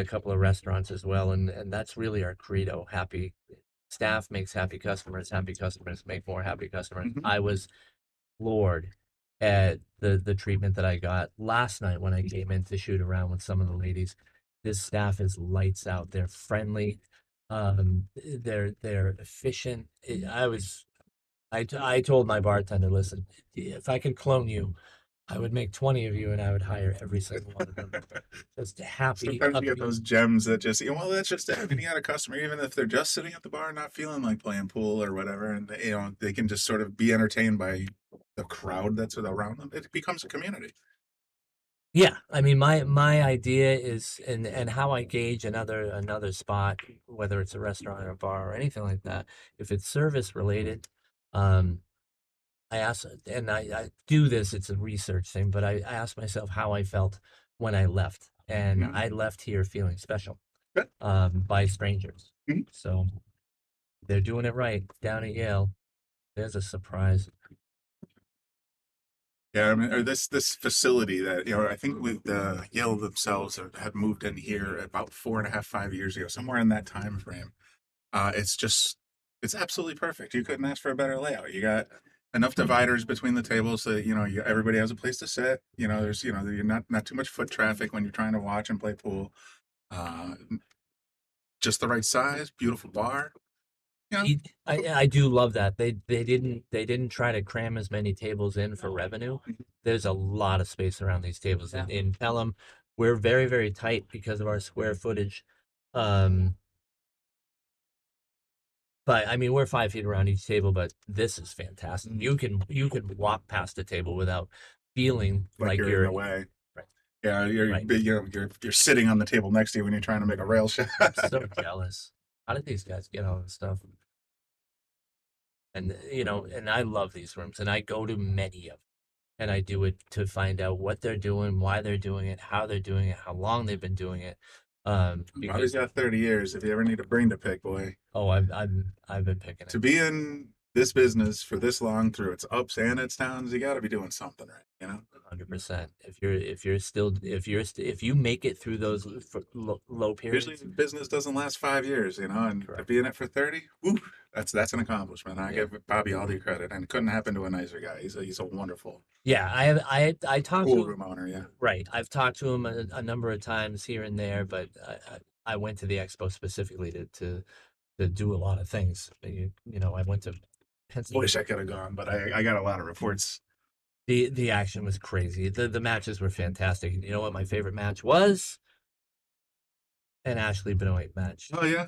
S3: couple of restaurants as well, and that's really our credo. Happy staff makes happy customers make more happy customers.
S6: Mhm.
S3: I was floored at the treatment that I got last night when I came in to shoot around with some of the ladies. This staff is lights out. They're friendly. They're efficient. I told my bartender, listen, if I could clone you, I would make 20 of you and I would hire every single one of them. Just happy.
S6: Sometimes you get
S3: upbeat.
S6: those gems that just, that's just it. You got a customer, even if they're just sitting at the bar, not feeling like playing pool or whatever, and they can just sort of be entertained by the crowd that's around them. It becomes a community.
S3: Yeah, I mean, my idea is, and how I gauge another spot, whether it's a restaurant or a bar or anything like that, if it's service related, I ask, and I do this, it's a research thing, but I ask myself how I felt when I left, and
S6: Mhm.
S3: I left here feeling special,
S6: Good.
S3: by strangers.
S6: Mhm.
S3: So they're doing it right down at Yale. There's a surprise.
S6: Yeah, I mean, or this facility that I think the Yale themselves had moved in here about 4.5, 5 years ago, somewhere in that time frame. It's absolutely perfect. You couldn't ask for a better layout. You got enough dividers between the tables so that everybody has a place to sit. There's you're not too much foot traffic when you're trying to watch and play pool. Uh, just the right size, beautiful bar. Yeah.
S3: I do love that they didn't try to cram as many tables in for revenue. There's a lot of space around these tables. In Pelham, we're very, very tight because of our square footage. But I mean, we're 5 feet around each table, but this is fantastic. You can walk past the table without feeling like
S6: you're in the way.
S3: Right.
S6: Yeah, you're sitting on the table next to you when you're trying to make a rail shot.
S3: I'm so jealous. How did these guys get all this stuff? And and I love these rooms, and I go to many of them, and I do it to find out what they're doing, why they're doing it, how they're doing it, how long they've been doing it.
S6: Bobby's
S3: Because
S6: got 30 years. If you ever need a brain to pick, boy,
S3: I've been picking
S6: to
S3: it.
S6: be in this business for this long through its ups and its downs, you got to be doing something right.
S3: 100%. If you make it through those low periods,
S6: Usually, business doesn't last 5 years, and to be in it for 30, woo, that's an accomplishment. I give Bobby all the credit, and it couldn't happen to a nicer guy. He's a wonderful
S3: yeah. I talked
S6: pool
S3: to
S6: room owner. Yeah,
S3: right. I've talked to him a number of times here and there, but I went to the expo specifically to do a lot of things. I went to Pennsylvania.
S6: wish I could have gone, but I got a lot of reports.
S3: The action was crazy. The matches were fantastic. You know what my favorite match was? An Ashley Benoit match.
S6: Oh yeah.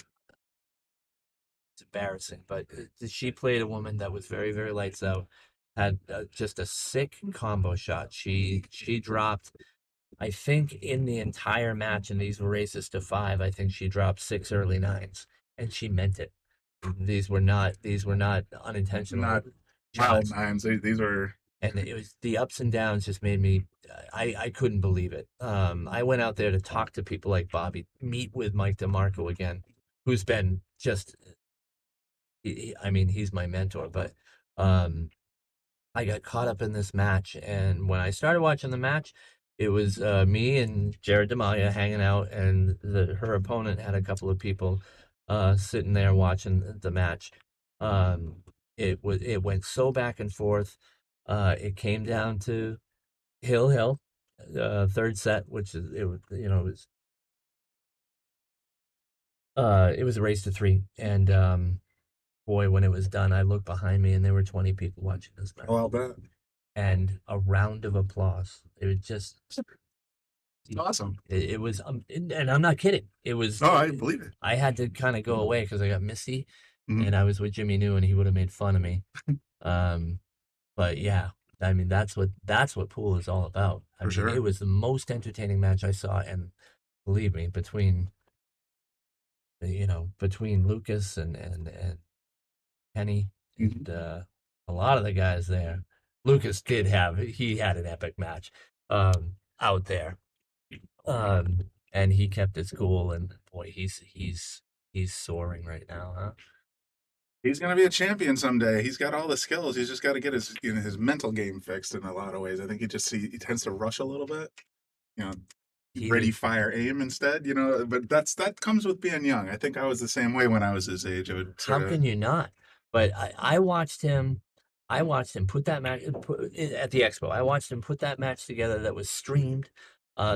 S3: It's embarrassing, but she played a woman that was very, very lights out. Had just a sick combo shot. She dropped, I think, in the entire match, and these were races to 5. I think she dropped 6 early 9s, and she meant it. These were not unintentional
S6: Not wild
S3: shots.
S6: nines. These were.
S3: And it was the ups and downs just made me I couldn't believe it. I went out there to talk to people like Bobby, meet with Mike DeMarco again, who's been just I mean, he's my mentor, but I got caught up in this match, and when I started watching the match, it was me and Jared Demalia hanging out, and her opponent had a couple of people sitting there watching the match. It went so back and forth. It came down to Hill, third set, which is it was a race to 3, and boy, when it was done, I looked behind me and there were 20 people watching this match.
S6: Oh, I'll bet.
S3: And a round of applause. It was just
S6: Awesome.
S3: it was and I'm not kidding. It was.
S6: No, I believe it.
S3: I had to kind of go away because I got misty,
S6: Mhm.
S3: and I was with Jimmy New, and he would have made fun of me. But yeah, I mean that's what pool is all about. I
S6: For
S3: mean,
S6: sure.
S3: it was the most entertaining match I saw, and believe me, between Lucas and Penny and a lot of the guys there, Lucas he had an epic match out there. And he kept his cool, and boy, he's soaring right now, huh?
S6: He's gonna be a champion someday. He's got all the skills. He's just got to get his mental game fixed in a lot of ways. I think he tends to rush a little bit. You know, ready, fire, aim instead. You know, but that comes with being young. I think I was the same way when I was his age. It would
S3: How can you not? But I watched him. I watched him put that match at the expo. I watched him put that match together that was streamed.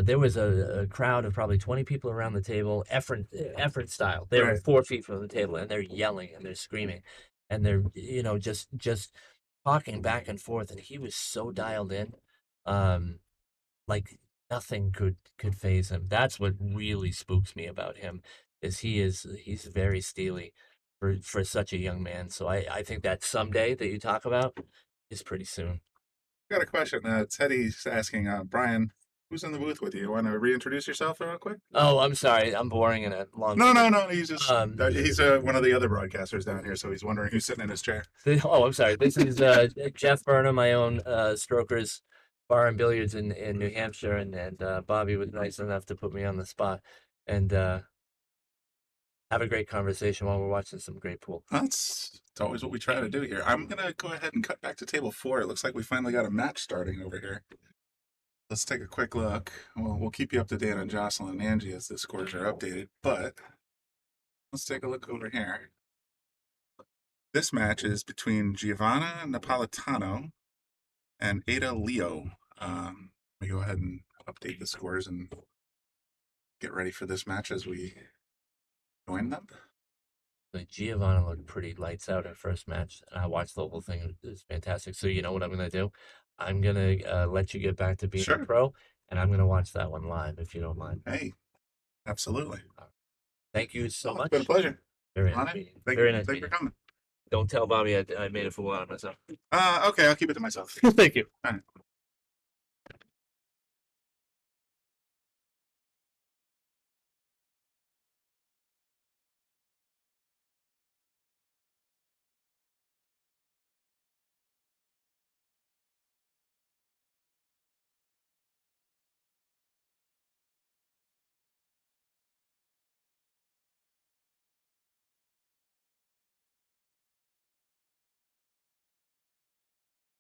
S3: There was a crowd of probably 20 people around the table, effort style. They were
S6: Right.
S3: 4 feet from the table, and they're yelling and they're screaming, and they're just talking back and forth. And he was so dialed in, like nothing could phase him. That's what really spooks me about him, is he's very steely for such a young man. So I think that someday that you talk about is pretty soon.
S6: Got a question. Teddy's asking, Brian, who's in the booth with you? Want to reintroduce yourself real quick?
S3: Oh, I'm sorry, I'm boring in a long.
S6: No. He's just he's
S3: Um,
S6: one of the other broadcasters down here, so he's wondering who's sitting in his chair.
S3: Oh, I'm sorry. This is Jeff Burnham, my own Strokers Bar and Billiards in New Hampshire, and Bobby was nice enough to put me on the spot and have a great conversation while we're watching some great pool.
S6: It's always what we try to do here. I'm gonna go ahead and cut back to table 4. It looks like we finally got a match starting over here. Let's take a quick look. We'll keep you up to date on Jocelyn and Angie as the scores are updated, but let's take a look over here. This match is between Giovanna Napolitano and Ada Leo. Let me go ahead and update the scores and get ready for this match as we join them.
S3: But Giovanna looked pretty lights out her first match. And I watched the whole thing. It was fantastic. So you know what I'm going to do? I'm going to let you get back to being
S6: Sure.
S3: a pro, and I'm going to watch that one live if you don't mind.
S6: Hey, absolutely.
S3: Thank you so much.
S6: It's been a pleasure.
S3: Very
S6: Honor.
S3: nice meeting.
S6: Thank
S3: Very
S6: you.
S3: nice
S6: Thank you
S3: meeting.
S6: for coming.
S3: Don't tell Bobby I made a fool out of myself.
S6: Okay, I'll keep it to myself.
S3: Thank you.
S6: All right.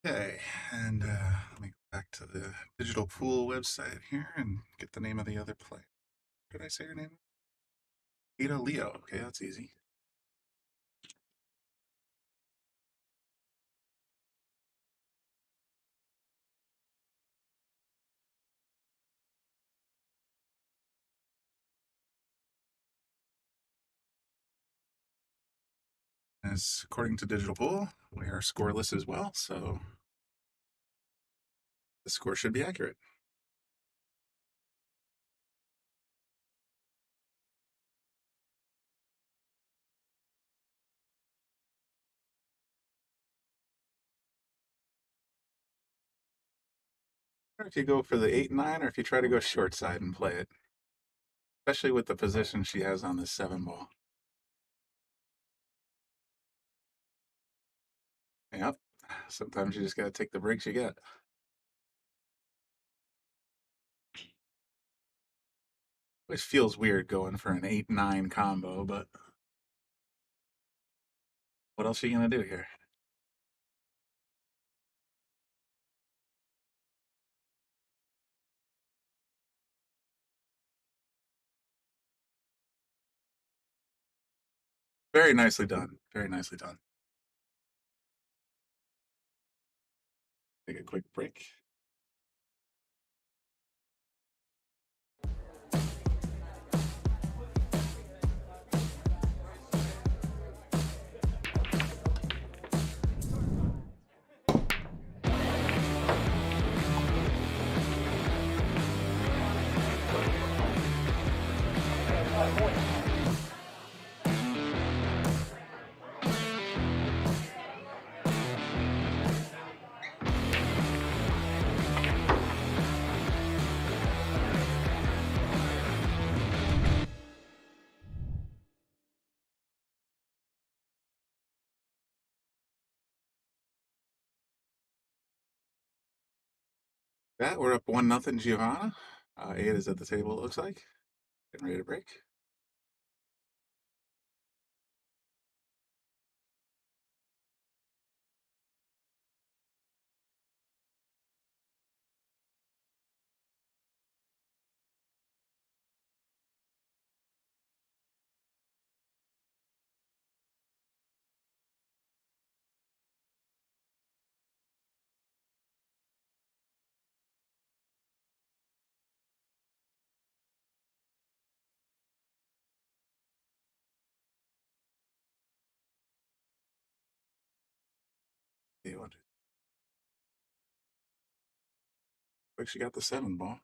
S6: Okay, and let me go back to the digital pool website here and get the name of the other player. Did I say her name? Ada Leo. Okay, that's easy. As according to digital pool, we are scoreless as well, so The score should be accurate. Or if you go for the 8-9, or if you try to go short side and play it, especially with the position she has on this 7 ball. Yep. Sometimes you just got to take the breaks you get. Always feels weird going for an 8-9 combo, but what else are you going to do here? Very nicely done. Very nicely done. Take a quick break. That we're up 1-0 Giovanna. 8 is at the table, it looks like. Getting ready to break. You want to? Like she got the 7 ball.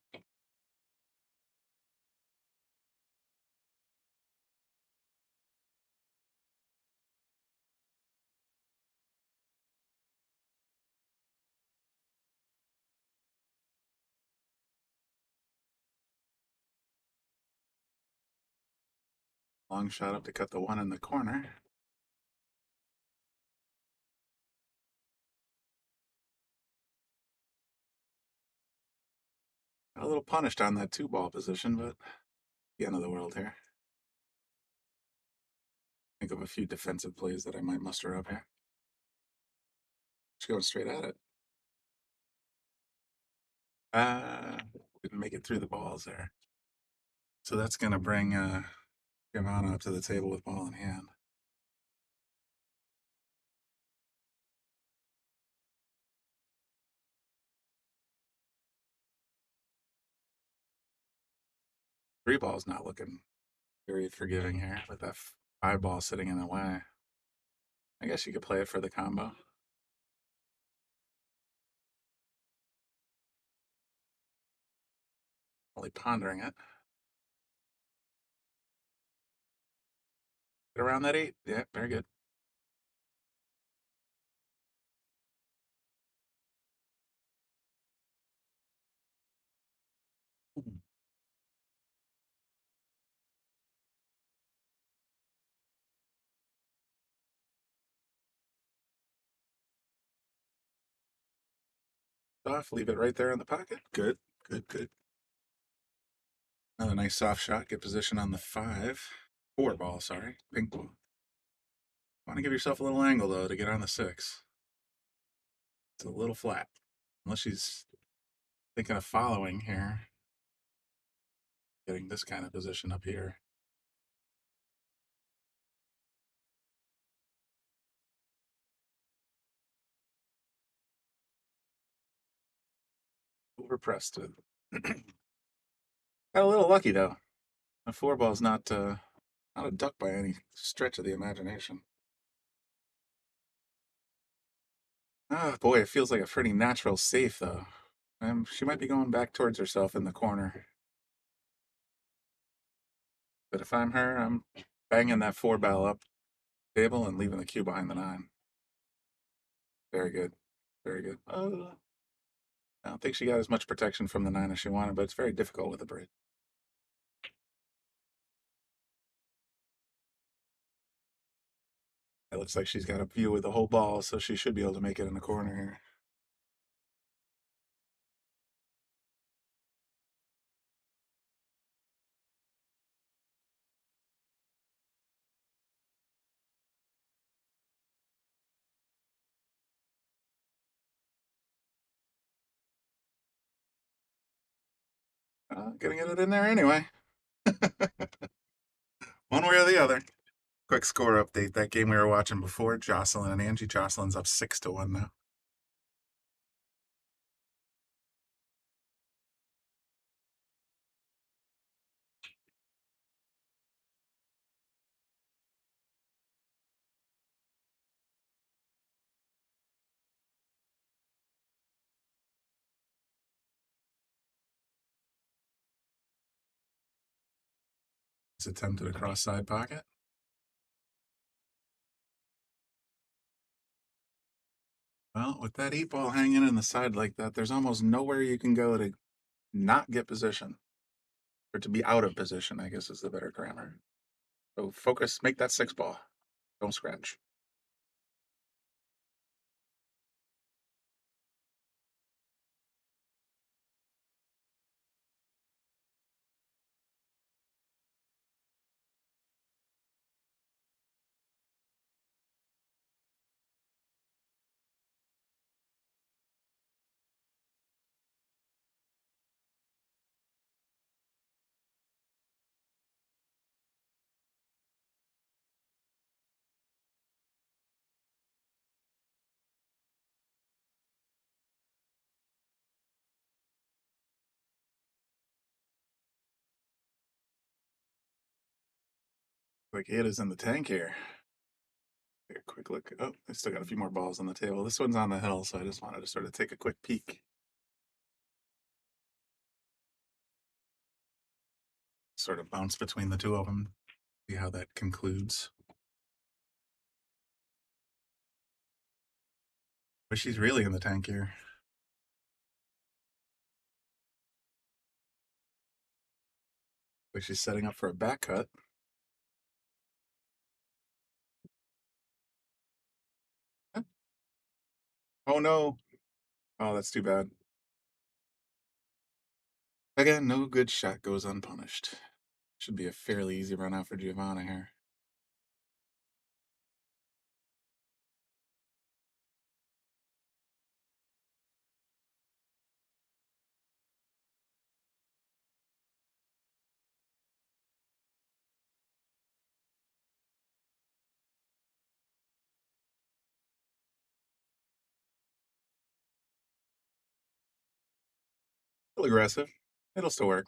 S6: Long shot up to cut the 1 in the corner. A little punished on that 2 ball position, but the end of the world here. Think of a few defensive plays that I might muster up here. Just going straight at it. Didn't make it through the balls there. So that's going to bring Giovanna up to the table with ball in hand. Three ball's not looking very forgiving here with that 5 ball sitting in the way. I guess you could play it for the combo. Only pondering it. Get around that 8. Yeah, very good. Off, leave it right there in the pocket. Good, good, good. Another nice soft shot. Get position on the 4 ball, sorry. Pink ball. Want to give yourself a little angle, though, to get on the 6. It's a little flat. Unless she's thinking of following here. Getting this kind of position up here. Overpressed it. Got a little lucky, though. The 4 ball's not a duck by any stretch of the imagination. Oh boy, it feels like a pretty natural safe, though. She might be going back towards herself in the corner. But if I'm her, I'm banging that 4 ball up table and leaving the cue behind the 9. Very good. Very good. I don't think she got as much protection from the 9 as she wanted, but it's very difficult with a bridge. It looks like she's got a view with the whole ball, so she should be able to make it in the corner here. Gonna get it in there anyway. One way or the other. Quick score update. That game we were watching before, Jocelyn and Angie. Jocelyn's up 6-1 now. It's attempted a cross side pocket. Well, with that 8 ball hanging in the side like that, there's almost nowhere you can go to not get position. Or to be out of position, I guess is the better grammar. So focus, make that 6 ball. Don't scratch. Like it is in the tank here. Take a quick look. Oh, I still got a few more balls on the table. This one's on the hill, so I just wanted to sort of take a quick peek. Sort of bounce between the two of them. See how that concludes. But she's really in the tank here. Like she's setting up for a back cut. Oh no. Oh, that's too bad. Again, no good shot goes unpunished. Should be a fairly easy run out for Giovanna here. A little aggressive. It'll still work.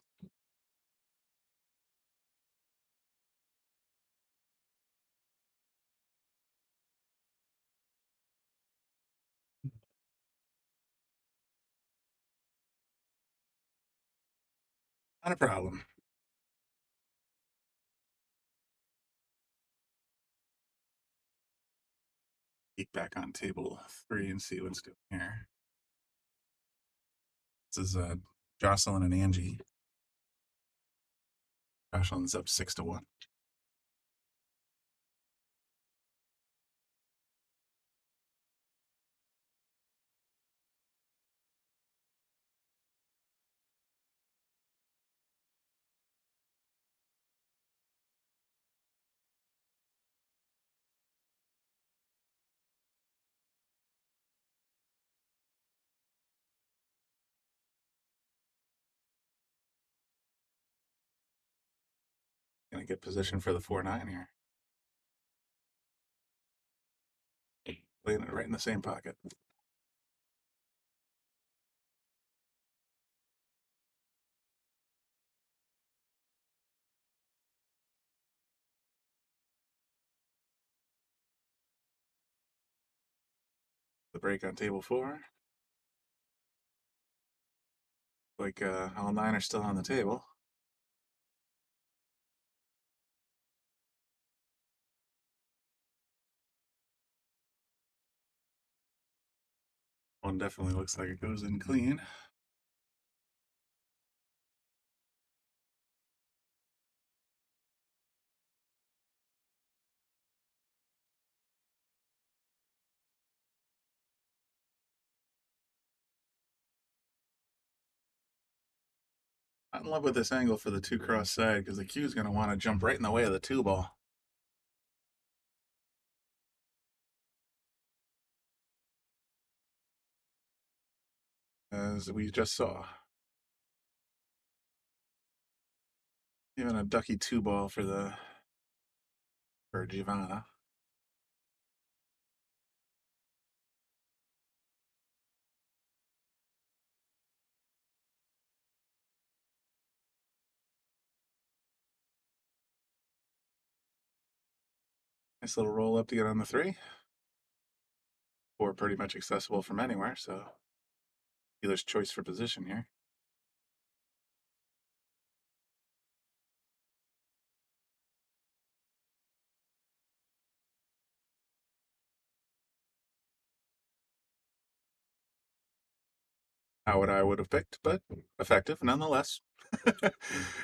S6: Not a problem. Peek back on table 3 and see what's going here. This is Jocelyn and Angie. Jocelyn's up 6-1. Gonna get position for the 4-9 here. Playing it right in the same pocket. The break on table 4. like all 9 are still on the table. One definitely looks like it goes in clean. Not in love with this angle for the 2 cross side because the cue is going to want to jump right in the way of the 2 ball. As we just saw. Even a ducky 2 ball for Giovanna. Nice little roll up to get on the 3. 4 pretty much accessible from anywhere, so dealer's choice for position here. Not what I would have picked, but effective nonetheless.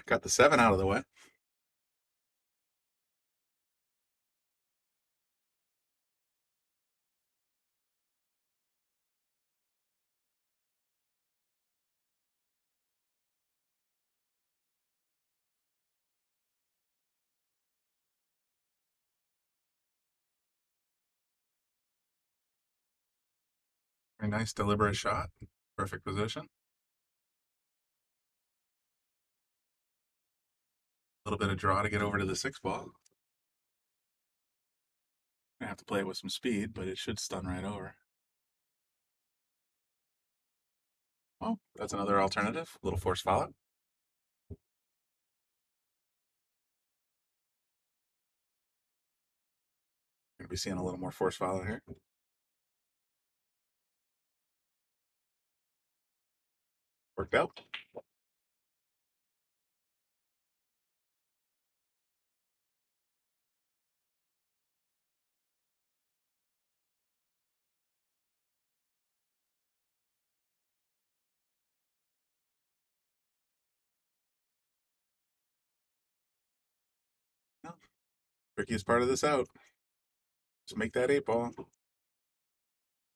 S6: Got the 7 out of the way. Very nice, deliberate shot. Perfect position. A little bit of draw to get over to the 6 ball. Gonna have to play it with some speed, but it should stun right over. Oh, that's another alternative. A little force follow. Gonna be seeing a little more force follow here. Worked out. Well, trickiest part of this out. Just make that 8 ball.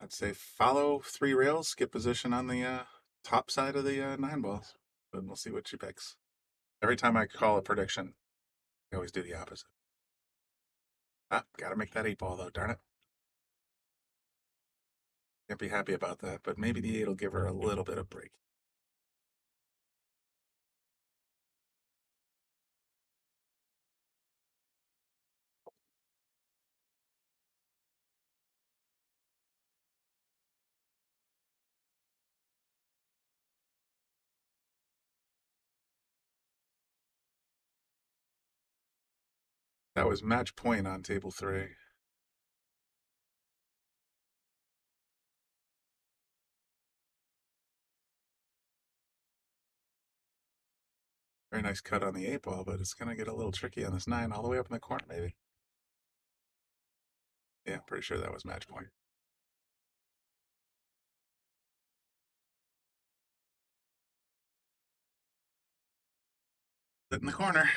S6: I'd say follow 3 rails, skip position on the top side of the 9 balls. But we'll see what she picks. Every time I call a prediction, I always do the opposite. Ah, gotta make that 8 ball though, darn it. Can't be happy about that, but maybe the 8 will give her a little bit of break. That was match point on table 3. Very nice cut on the 8 ball, but it's going to get a little tricky on this 9 all the way up in the corner, maybe. Yeah, pretty sure that was match point. Sit in the corner.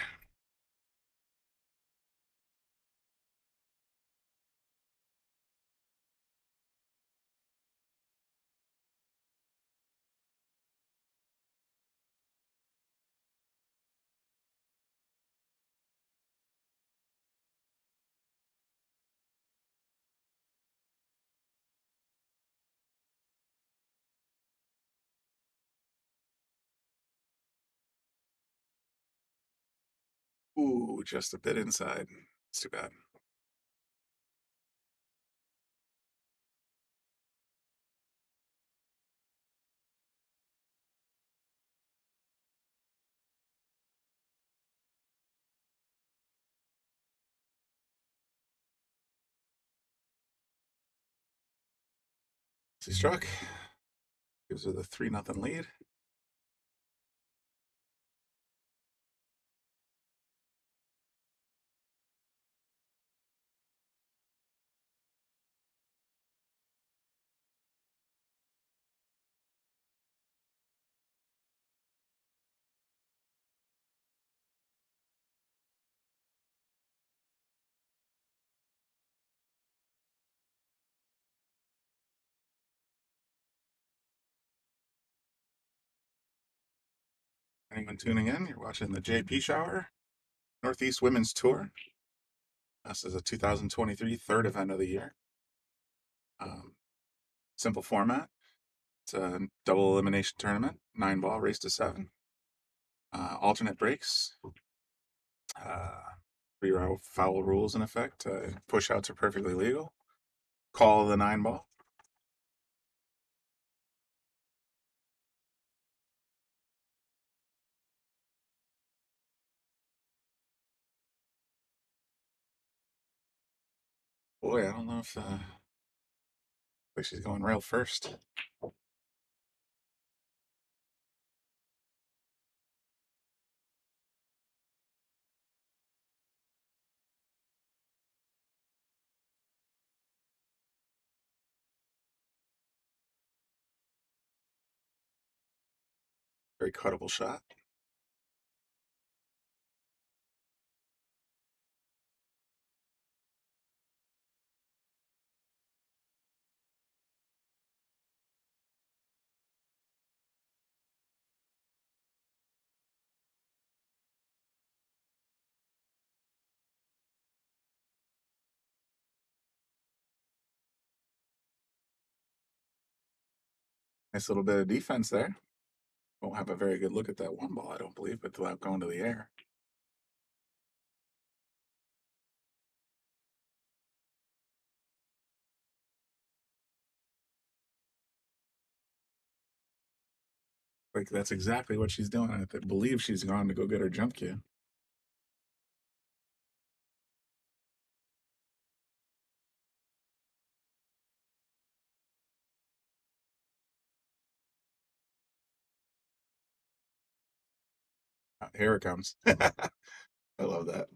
S6: Ooh, just a bit inside. It's too bad. She struck. Gives her the 3-0 lead. anyone tuning in, you're watching the Pechauer Northeast Women's Tour. This is a 2023 third event of the year. Simple format. It's a double elimination tournament, 9-ball, race to 7. Alternate breaks. 3-row foul rules in effect. Push outs are perfectly legal. Call of the 9-ball. Boy, I don't know if like she's going rail first. Very cuttable shot. Nice little bit of defense there. Won't have a very good look at that 1-ball, I don't believe, but without going to the air. Like, that's exactly what she's doing. I believe she's gone to go get her jump cue. Here it comes. I love that.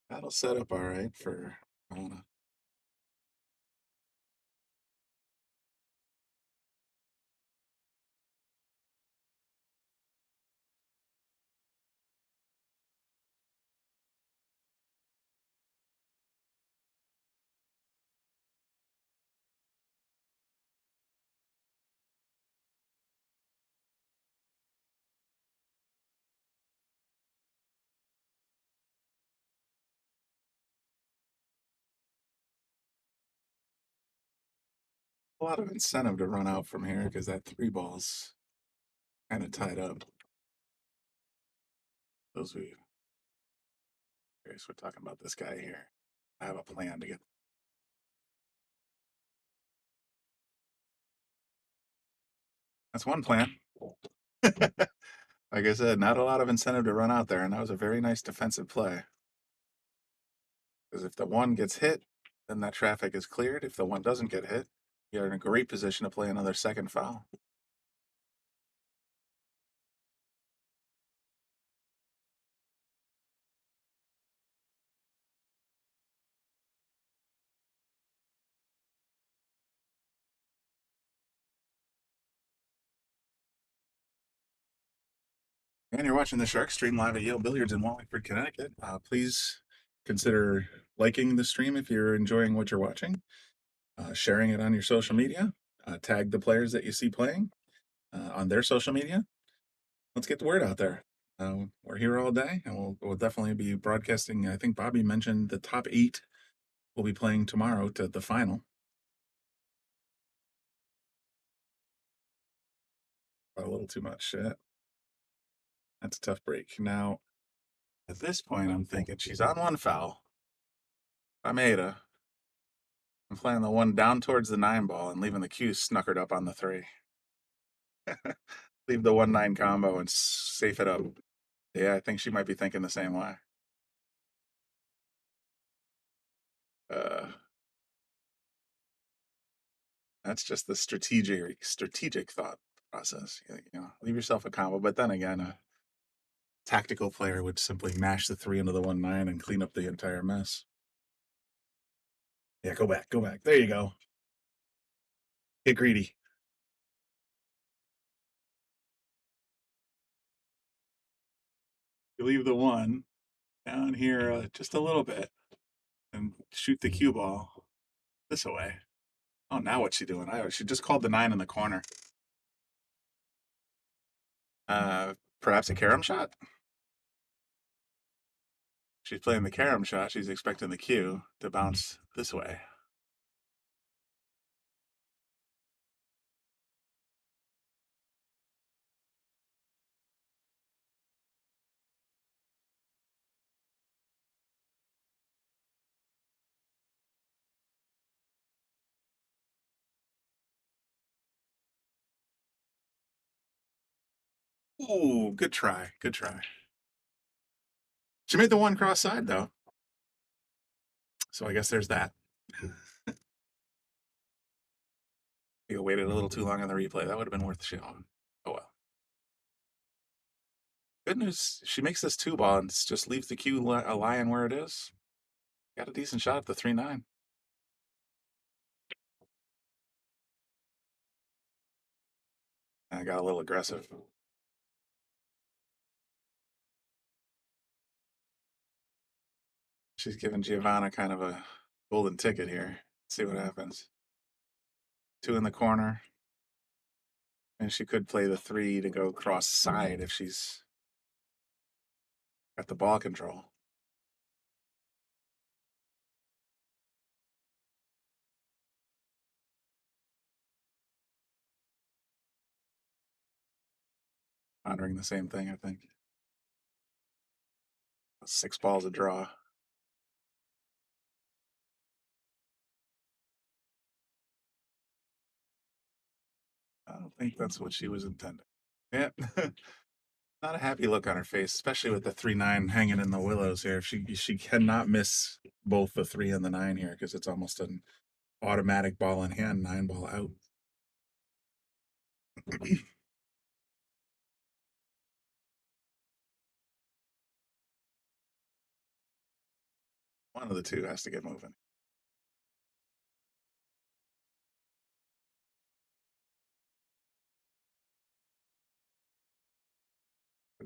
S6: That'll set up all right for Mona. A lot of incentive to run out from here because that 3-ball's kind of tied up. Those who curious, we're talking about this guy here. I have a plan to get. That's one plan. Like I said, not a lot of incentive to run out there, and that was a very nice defensive play. Because if the 1 gets hit, then that traffic is cleared. If the 1 doesn't get hit, you're in a great position to play another second foul. And you're watching the Shark Stream live at Yale Billiards in Wallingford, Connecticut. Please consider liking the stream if you're enjoying what you're watching, sharing it on your social media, tag the players that you see playing on their social media. Let's get the word out there. We're here all day, and we'll definitely be broadcasting. I think Bobby mentioned the top 8 will be playing tomorrow to the final. A little too much shit. That's a tough break. Now, at this point, I'm thinking she's on 1 foul. I'm Ada. I'm playing the 1 down towards the 9-ball and leaving the cue snuckered up on the 3. Leave the 1-9 combo and safe it up. Yeah, I think she might be thinking the same way. That's just the strategic thought process. You know, leave yourself a combo, but then again, a tactical player would simply mash the 3 into the 1-9 and clean up the entire mess. Yeah, go back. There you go. Get greedy. You leave the 1 down here just a little bit, and shoot the cue ball this away. Oh, now what's she doing? She just called the 9 in the corner. Perhaps a carom shot? She's playing the carom shot. She's expecting the cue to bounce this way. Ooh, good try. Good try. She made the one cross side, though. So I guess there's that. You waited a little too long on the replay. That would have been worth showing. Oh, well. Good news. She makes this 2-ball and just leaves the cue lying where it is. Got a decent shot at the 3-9. I got a little aggressive. She's giving Giovanna kind of a golden ticket here. See what happens. 2 in the corner. And she could play the 3 to go cross side if she's got the ball control. Pondering the same thing, I think. 6 balls a draw. I don't think that's what she was intending. Yeah. Not a happy look on her face, especially with the 3-9 hanging in the willows here. She cannot miss both the 3 and the 9 here because it's almost an automatic ball in hand, 9 ball out. One of the two has to get moving.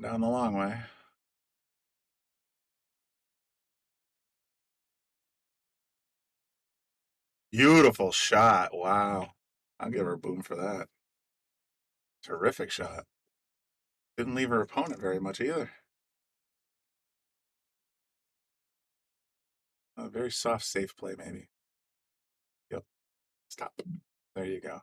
S6: Down the long way. Beautiful shot. Wow. I'll give her a boom for that. Terrific shot. Didn't leave her opponent very much either. A very soft, safe play, maybe. Yep. Stop. There you go.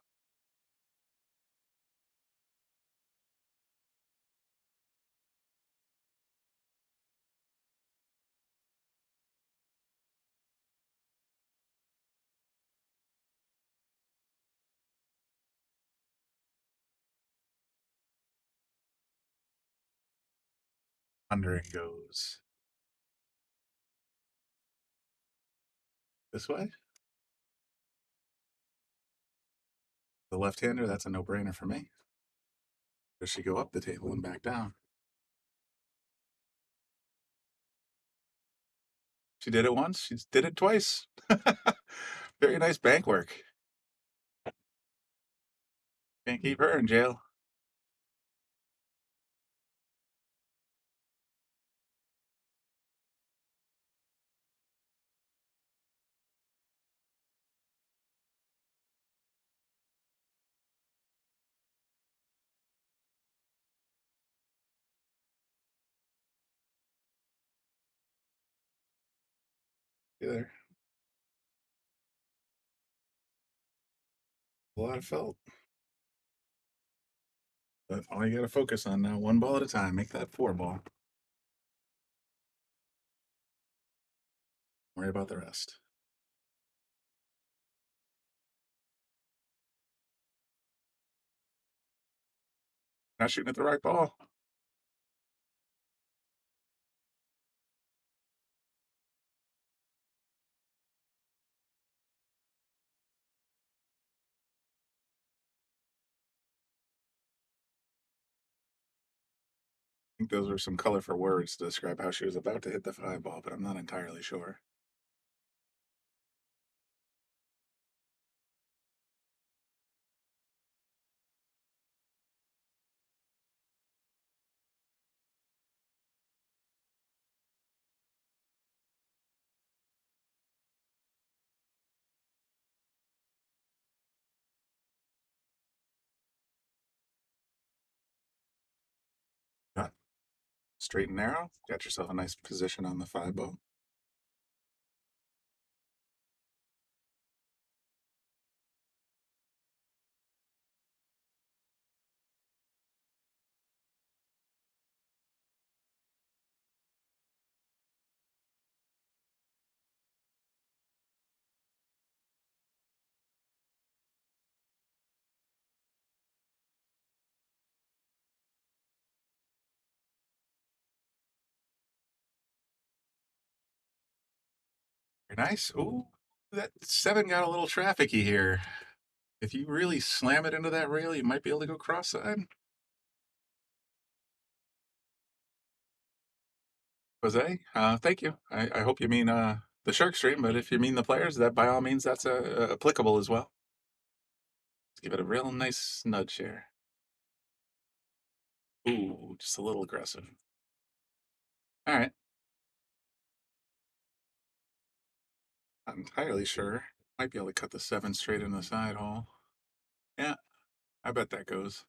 S6: Under it goes. This way? The left-hander, that's a no-brainer for me. Does she go up the table and back down? She did it once. She did it twice. Very nice bank work. Can't keep her in jail. Either. A lot of felt. But all you got to focus on now, 1 ball at a time. Make that 4 ball. Worry about the rest. Not shooting at the right ball. I think those were some colorful words to describe how she was about to hit the 5 ball, but I'm not entirely sure. Straight and narrow. Got yourself a nice position on the 5-0. Very nice. Ooh, that 7 got a little trafficy here. If you really slam it into that rail, you might be able to go cross-side. Jose, thank you. I hope you mean the shark stream, but if you mean the players, that by all means, that's applicable as well. Let's give it a real nice nudge here. Ooh, just a little aggressive. All right. Not entirely sure. Might be able to cut the 7 straight in the side hole. Yeah, I bet that goes.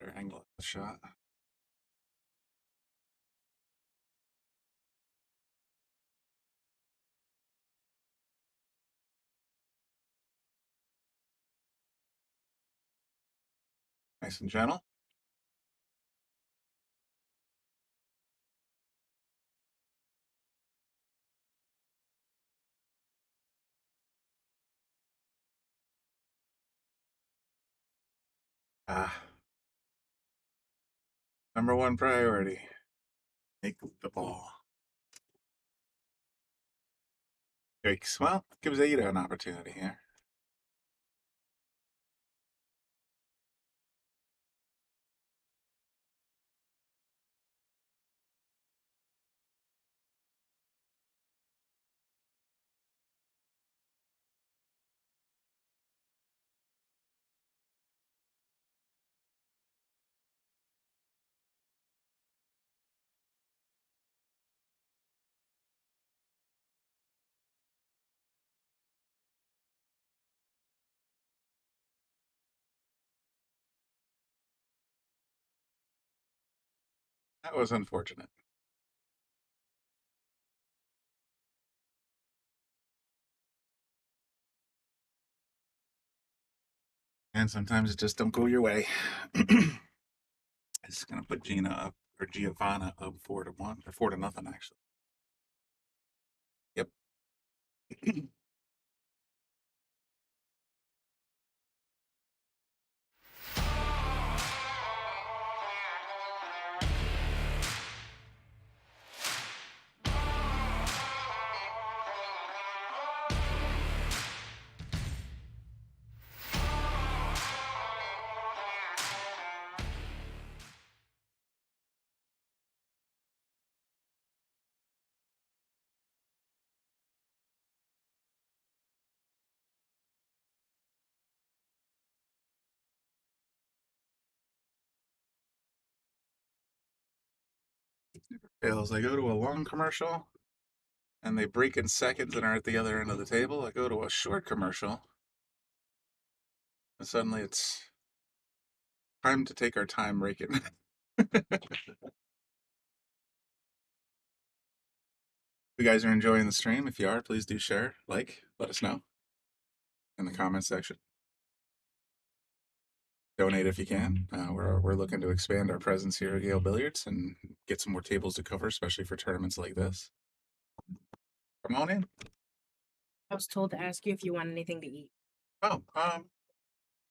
S6: Better angle of the shot. Nice and gentle. Number 1 priority. Make the ball. Yikes. Well, gives Ada an opportunity here. That was unfortunate. And sometimes it just don't go your way. It's gonna put Gina up, or Giovanna up 4-1, or 4-0 actually. Yep. Fails. I go to a long commercial and they break in seconds and are at the other end of the table. I go to a short commercial and suddenly it's time to take our time breaking. If you guys are enjoying the stream, if you are, please do share, like, let us know in the comment section. Donate if you can. We're looking to expand our presence here at Yale Billiards and get some more tables to cover, especially for tournaments like this. Come on in.
S9: I was told to ask you if you want anything to eat.
S6: Oh,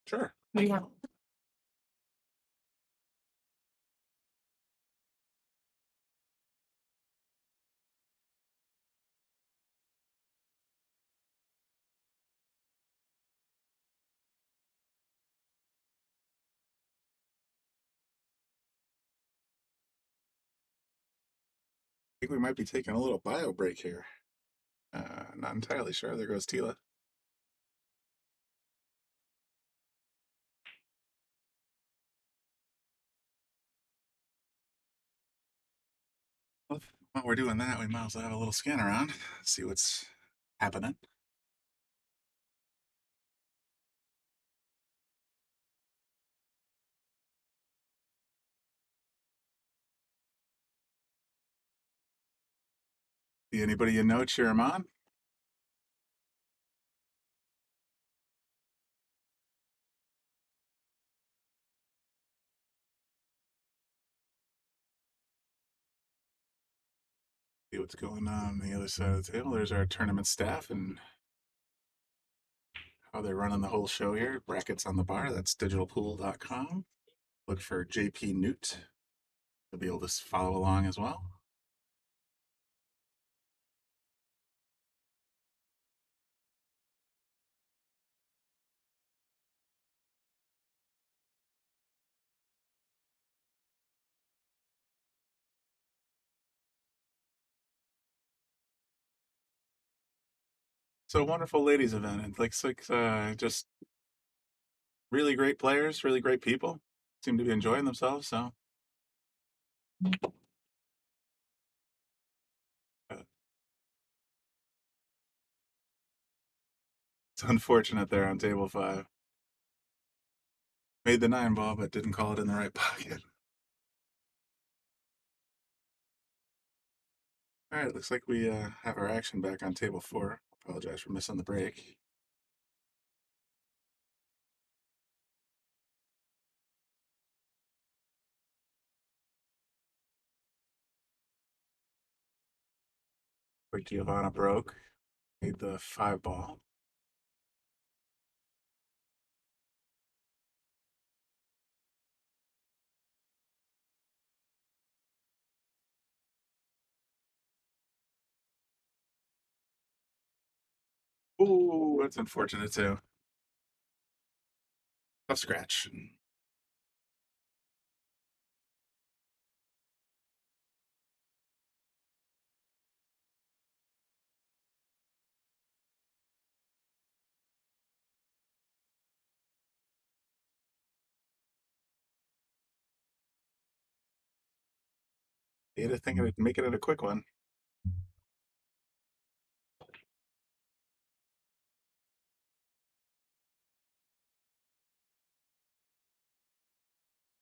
S6: sure.
S9: What do you have?
S6: I think we might be taking a little bio break here. Not entirely sure. There goes Tila. While we're doing that, we might as well have a little scan around, see what's happening. See anybody you know cheer 'em on? See what's going on the other side of the table. There's our tournament staff and how they're running the whole show here. Brackets on the bar. That's digitalpool.com. Look for JP Newt. You'll be able to follow along as well. So wonderful ladies event. It looks like just really great players, really great people. Seem to be enjoying themselves. So it's unfortunate they're on table 5. Made the 9 ball, but didn't call it in the right pocket. All right, looks like we have our action back on table 4. Apologize for missing the break. Quick Giovanna broke. Made the 5 ball. Ooh, that's unfortunate too. Tough scratch. Ada thinking of making it a quick one.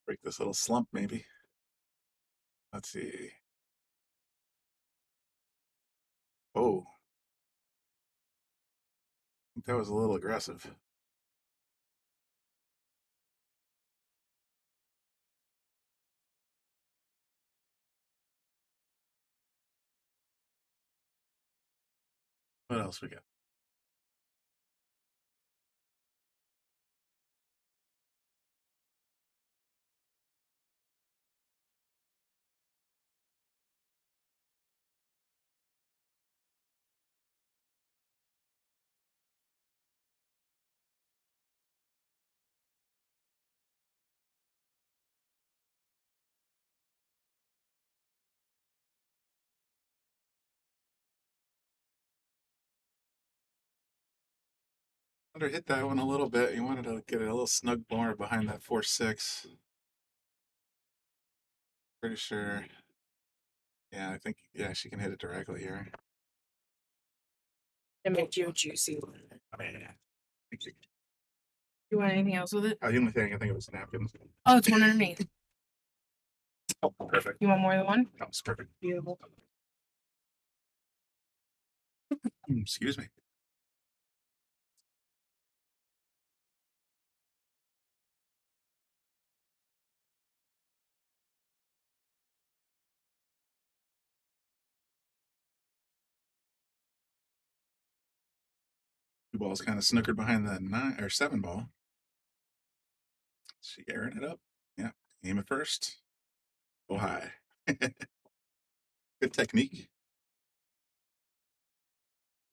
S6: Break this little slump, maybe. Let's see. Oh, I think that was a little aggressive. What else we got? Under hit that one a little bit. You wanted to get it a little snug more behind that 4-6. Pretty sure. Yeah, I think, yeah, she can hit it directly here.
S9: It made you a juicy one.
S6: I mean, thank you.
S9: You want anything else with it?
S6: The only thing I think it was napkins.
S9: Oh, it's one underneath.
S6: Oh, perfect.
S9: You want more than one?
S6: That was perfect.
S9: Beautiful.
S6: Excuse me. Two balls kind of snookered behind the 9 or 7 ball. She airing it up. Yeah, aim it first. Go high. Good technique.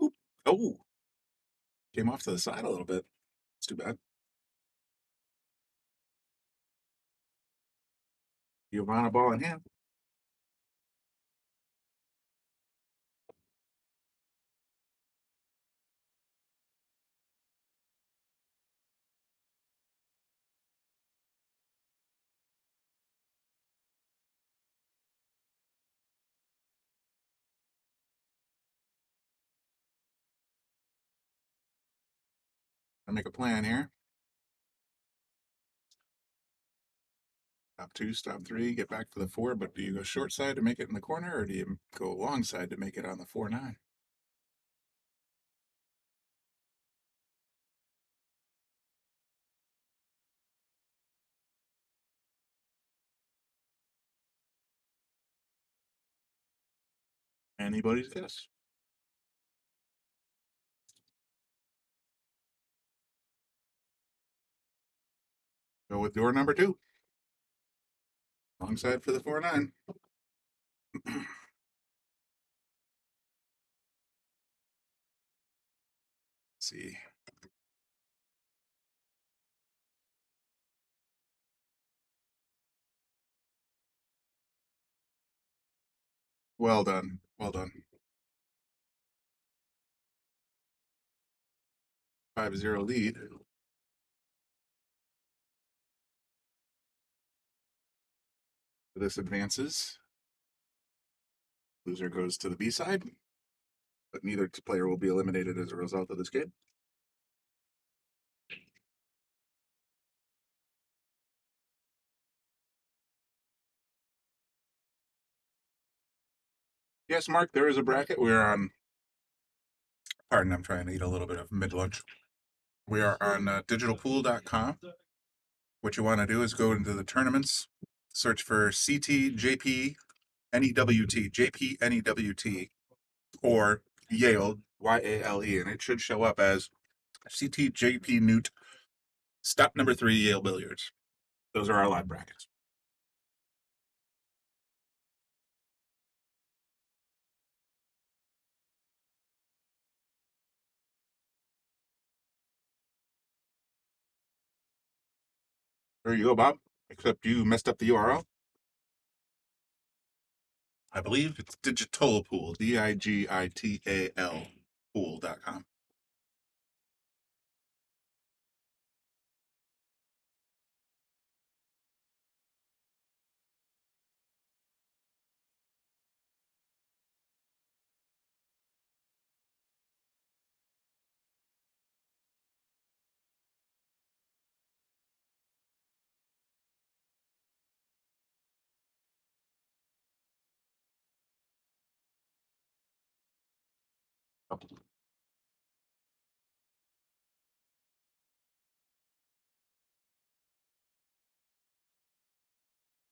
S6: Oop. Oh, came off to the side a little bit. It's too bad. Giovanna ball in hand. I make a plan here. Stop 2, stop 3, get back for the 4, but do you go short side to make it in the corner, or do you go long side to make it on the 4-9? Anybody's guess. Go with door number 2. Long side for the 4-9. See. Well done. Well done. 5-0 lead. This advances. Loser goes to the B side, but neither player will be eliminated as a result of this game. Yes, Mark, there is a bracket. We're on, pardon, I'm trying to eat a little bit of mid-lunch. We are on digitalpool.com. What you want to do is go into the tournaments, search for CTJP NEWT, JP NEWT, or Yale, YALE, and it should show up as CTJP Newt, step number 3, Yale Billiards. Those are our live brackets. There you go, Bob. Except you messed up the URL. I believe it's Digital Pool, DIGITAL pool.com.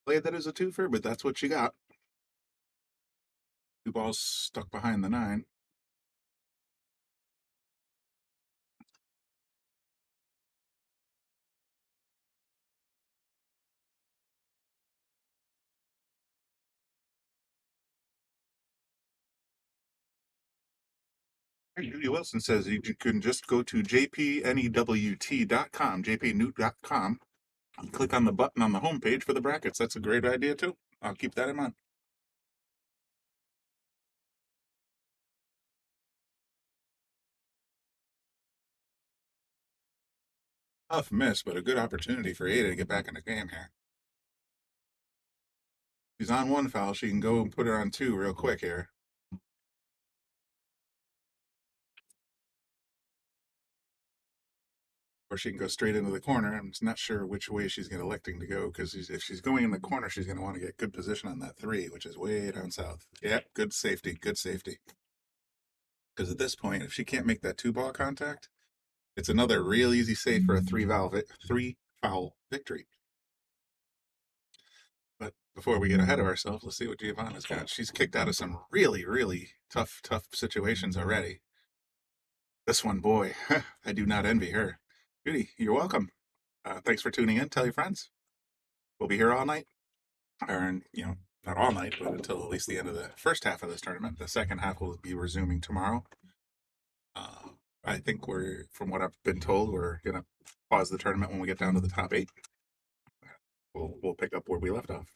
S6: Played that as a twofer, but that's what you got. 2 balls stuck behind the 9. Judy Wilson says you can just go to jpnewt.com, jpnewt.com, and click on the button on the homepage for the brackets. That's a great idea, too. I'll keep that in mind. Tough miss, but a good opportunity for Ada to get back in the game here. She's on 1 foul. She can go and put her on 2 real quick here. Or she can go straight into the corner. I'm just not sure which way she's electing to go, because if she's going in the corner, she's going to want to get good position on that 3, which is way down south. Yep, good safety, good safety. Because at this point, if she can't make that 2-ball contact, it's another real easy save for a 3-foul victory. But before we get ahead of ourselves, let's see what Giovanna's got. She's kicked out of some really, really tough situations already. This one, boy, I do not envy her. Judy, you're welcome. Thanks for tuning in. Tell your friends. We'll be here all night. Or, not all night, but until at least the end of the first half of this tournament. The second half will be resuming tomorrow. I think from what I've been told, we're going to pause the tournament when we get down to the top 8. We'll pick up where we left off.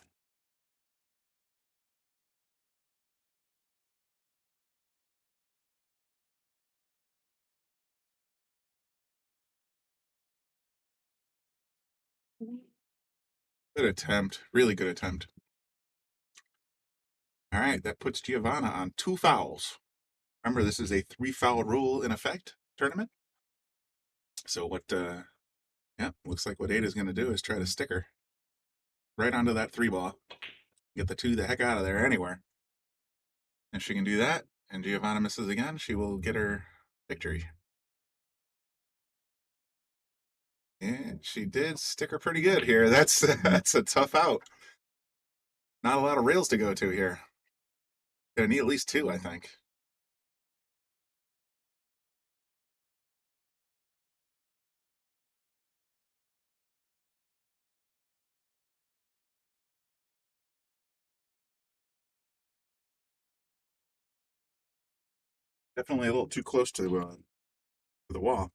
S6: Good attempt. Really good attempt. All right, that puts Giovanna on 2 fouls. Remember, this is a 3-foul rule in effect tournament. So what, yeah, looks like what Ada's going to do is try to stick her right onto that 3 ball. Get the 2 the heck out of there anywhere. If she can do that, and Giovanna misses again, she will get her victory. And she did stick her pretty good here. That's that's a tough out. Not a lot of rails to go to here. Gonna need at least 2, I think. Definitely a little too close to the wall.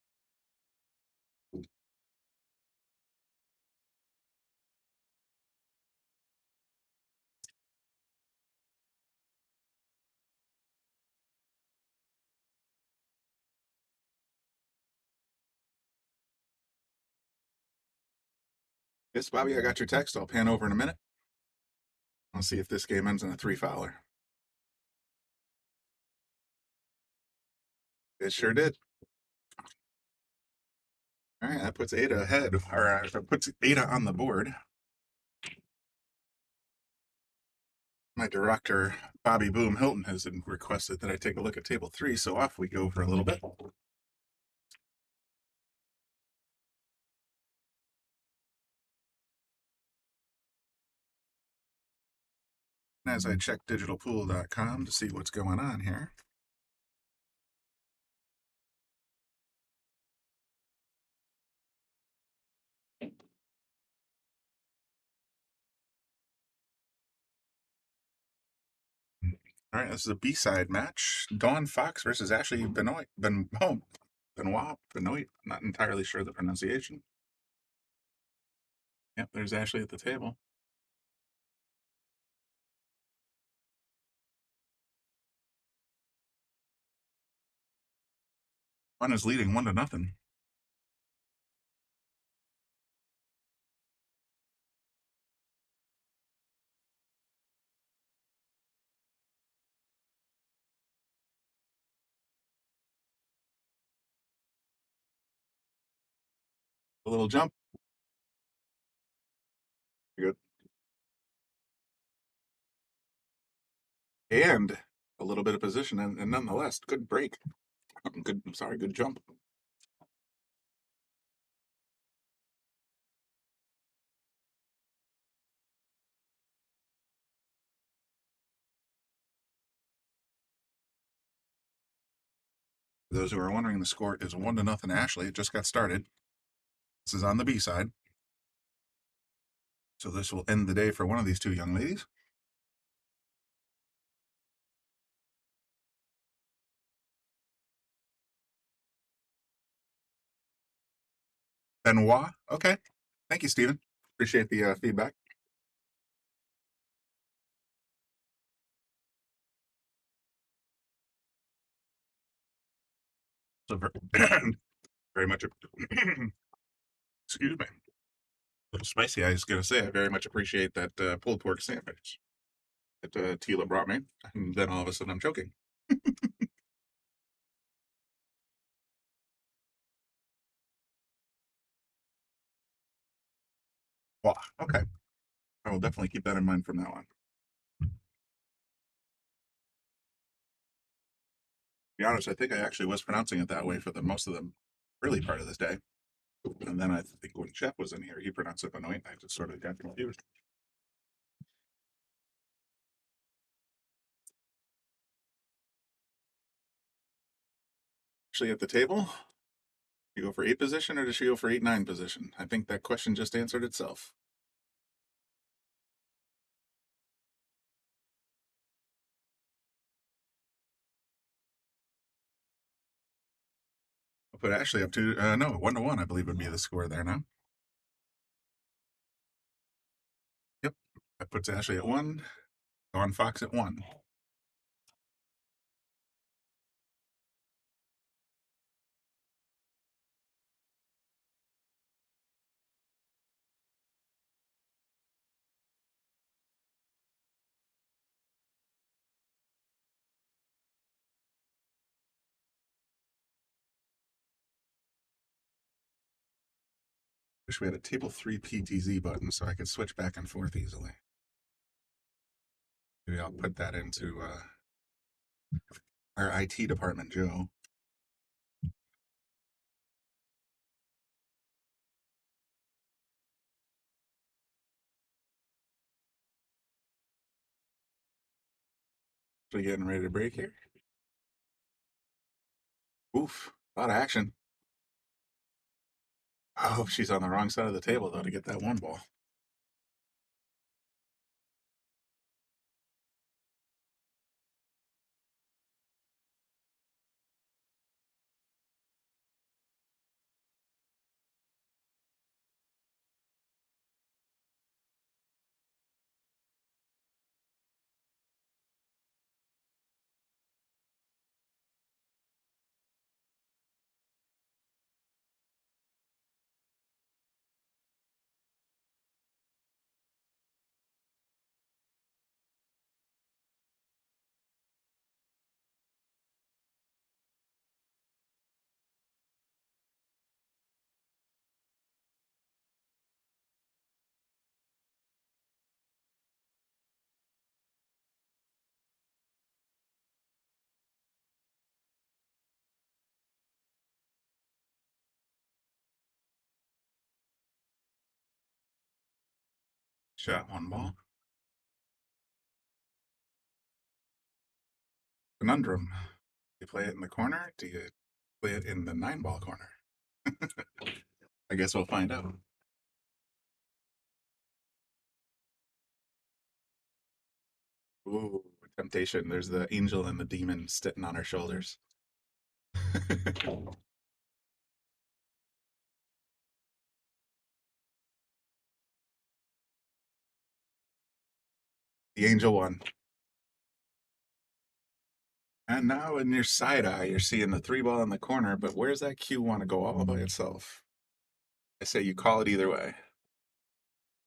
S6: Yes, Bobby, I got your text. I'll pan over in a minute. I'll see if this game ends in a 3-fouler. It sure did. All right, that puts Ada ahead, or that puts Ada on the board. My director, Bobby Boom Hilton, has requested that I take a look at table 3, so off we go for a little bit. As I check digitalpool.com to see what's going on here. All right, this is a B-side match. Dawn Fox versus Ashley Benoit. Benoit. Not entirely sure the pronunciation. Yep, there's Ashley at the table. One is leading 1-0. A little jump. Good. And a little bit of position, and nonetheless, good break. Good jump. For those who are wondering, the score is 1-0 Ashley. It just got started. This is on the B side. So this will end the day for one of these 2 young ladies. Benoit. Okay. Thank you, Stephen. Appreciate the feedback. So very much. Excuse me. A little spicy. I was going to say I very much appreciate that pulled pork sandwich that Tila brought me, and then all of a sudden I'm choking. Wow. Okay. I will definitely keep that in mind from now on. To be honest, I think I actually was pronouncing it that way for the most of the early part of this day. And then I think when Jeff was in here, he pronounced it Benoit. I just sort of got confused. Actually, at the table, you go for 8 position, or does she go for 8-9 position? I think that question just answered itself. I'll put Ashley up to no 1-1. I believe would be the score there now. Yep, that puts Ashley at 1. Dawn Fox at 1. Wish we had a table 3 PTZ button so I could switch back and forth easily. Maybe I'll put that into our IT department, Joe. We getting ready to break here? Oof, a lot of action. Oh, she's on the wrong side of the table, though, to get that one ball. Shot one ball. Conundrum. Do you play it in the corner? Do you play it in the 9-ball corner? I guess we'll find out. Ooh, temptation. There's the angel and the demon sitting on our shoulders. The angel won. And now in your side eye, you're seeing the 3-ball in the corner, but where's that cue want to go all by itself? I say you call it either way,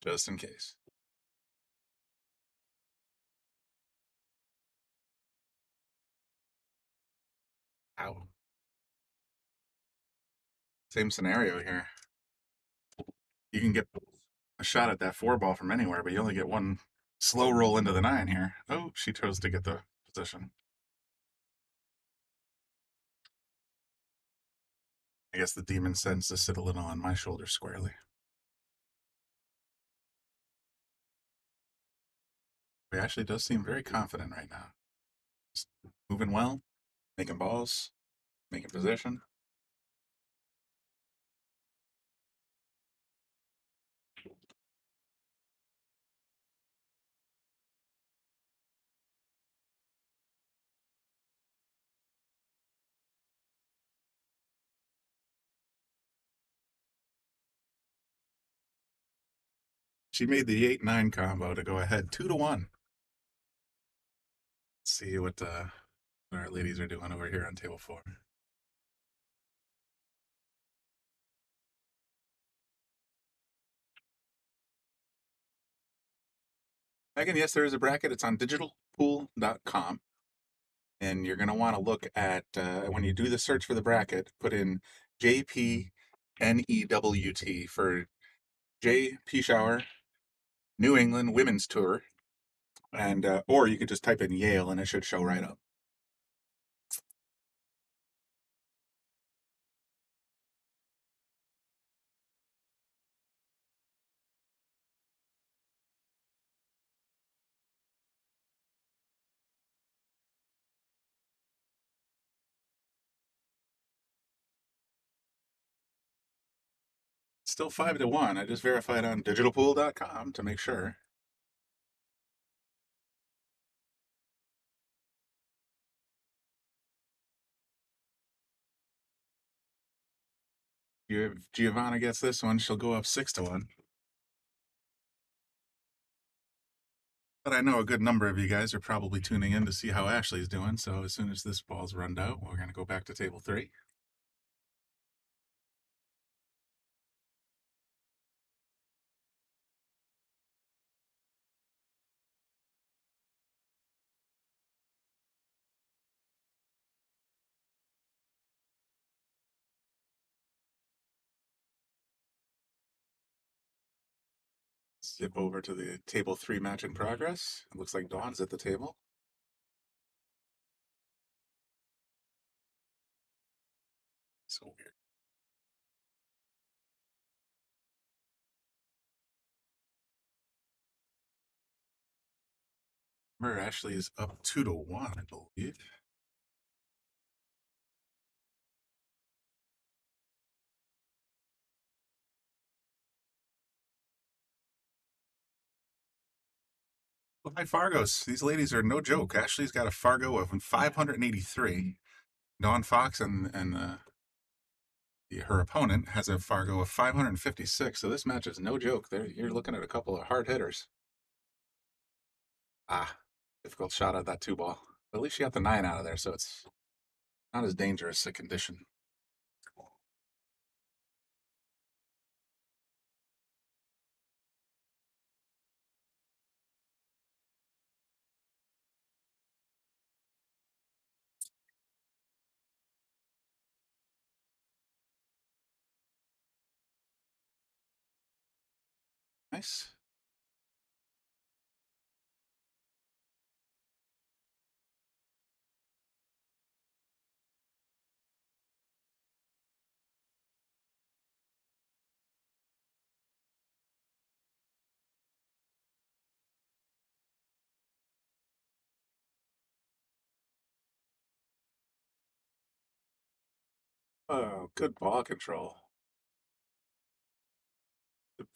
S6: just in case. Ow. Same scenario here. You can get a shot at that 4-ball from anywhere, but you only get one slow roll into the 9 here. Oh, she chose to get the position. I guess the demon sends to sit a little on my shoulder squarely. He actually does seem very confident right now. Just moving well, making balls, making position. She made the 8-9 combo to go ahead 2-1. Let's see what our ladies are doing over here on table 4. Megan, yes, there is a bracket. It's on digitalpool.com. And you're going to want to look at, when you do the search for the bracket, put in JPNEWT for J. Pechauer New England Women's Tour. And or you could just type in Yale and it should show right up. Still 5-1. I just verified on digitalpool.com to make sure. If Giovanna gets this one, she'll go up 6-1. But I know a good number of you guys are probably tuning in to see how Ashley's doing. So as soon as this ball's run out, we're going to go back to table 3. Zip over to the table 3 match in progress. It looks like Dawn's at the table. So weird. Remember, Ashley is up 2-1, I believe. High Fargos. These ladies are no joke. Ashley's got a Fargo of 583. Dawn Fox and her opponent has a Fargo of 556. So this match is no joke. You're looking at a couple of hard hitters. Difficult shot at that 2-ball. But at least she got the 9 out of there, so it's not as dangerous a condition. Nice. Oh, good ball control.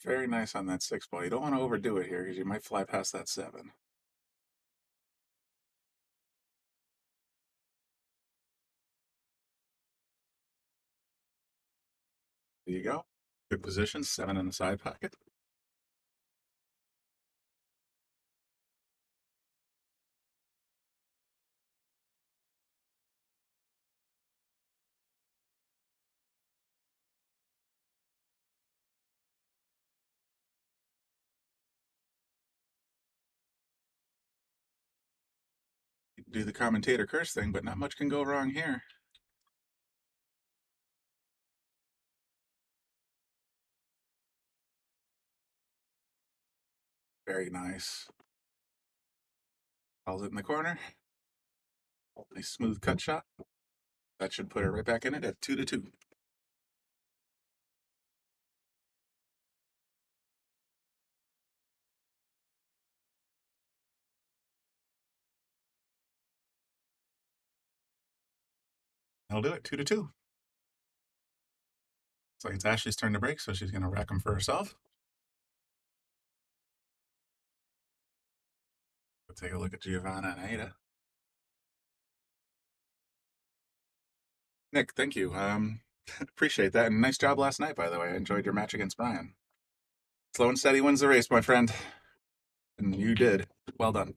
S6: Very nice on that 6-ball. You don't want to overdo it here because you might fly past that 7. There you go. Good position. 7 in the side pocket. You can do the commentator curse thing, but not much can go wrong here. Very nice. Calls it in the corner. Nice smooth cut shot. That should put her right back in it at 2-2. I'll do it. 2-2. Looks like it's Ashley's turn to break, so she's going to rack them for herself. We'll take a look at Giovanna and Ada. Nick, thank you. Appreciate that. And nice job last night, by the way. I enjoyed your match against Brian. Slow and steady wins the race, my friend. And you did. Well done.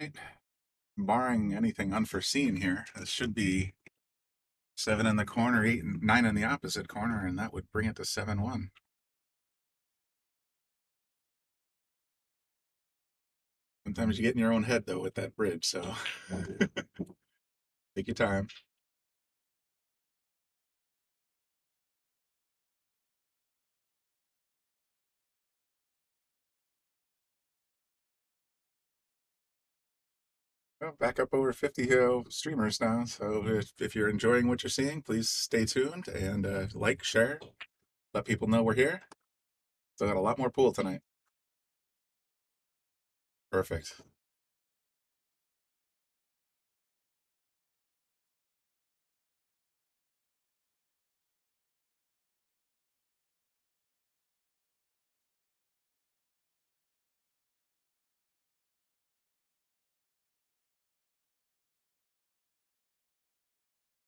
S6: Right. Barring anything unforeseen here, this should be 7 in the corner, 8 and 9 in the opposite corner, and that would bring it to 7-1. Sometimes you get in your own head, though, with that bridge, so take your time. Well, back up over 50 streamers now, so if you're enjoying what you're seeing, please stay tuned and like, share, let people know we're here. Still got a lot more pool tonight. Perfect.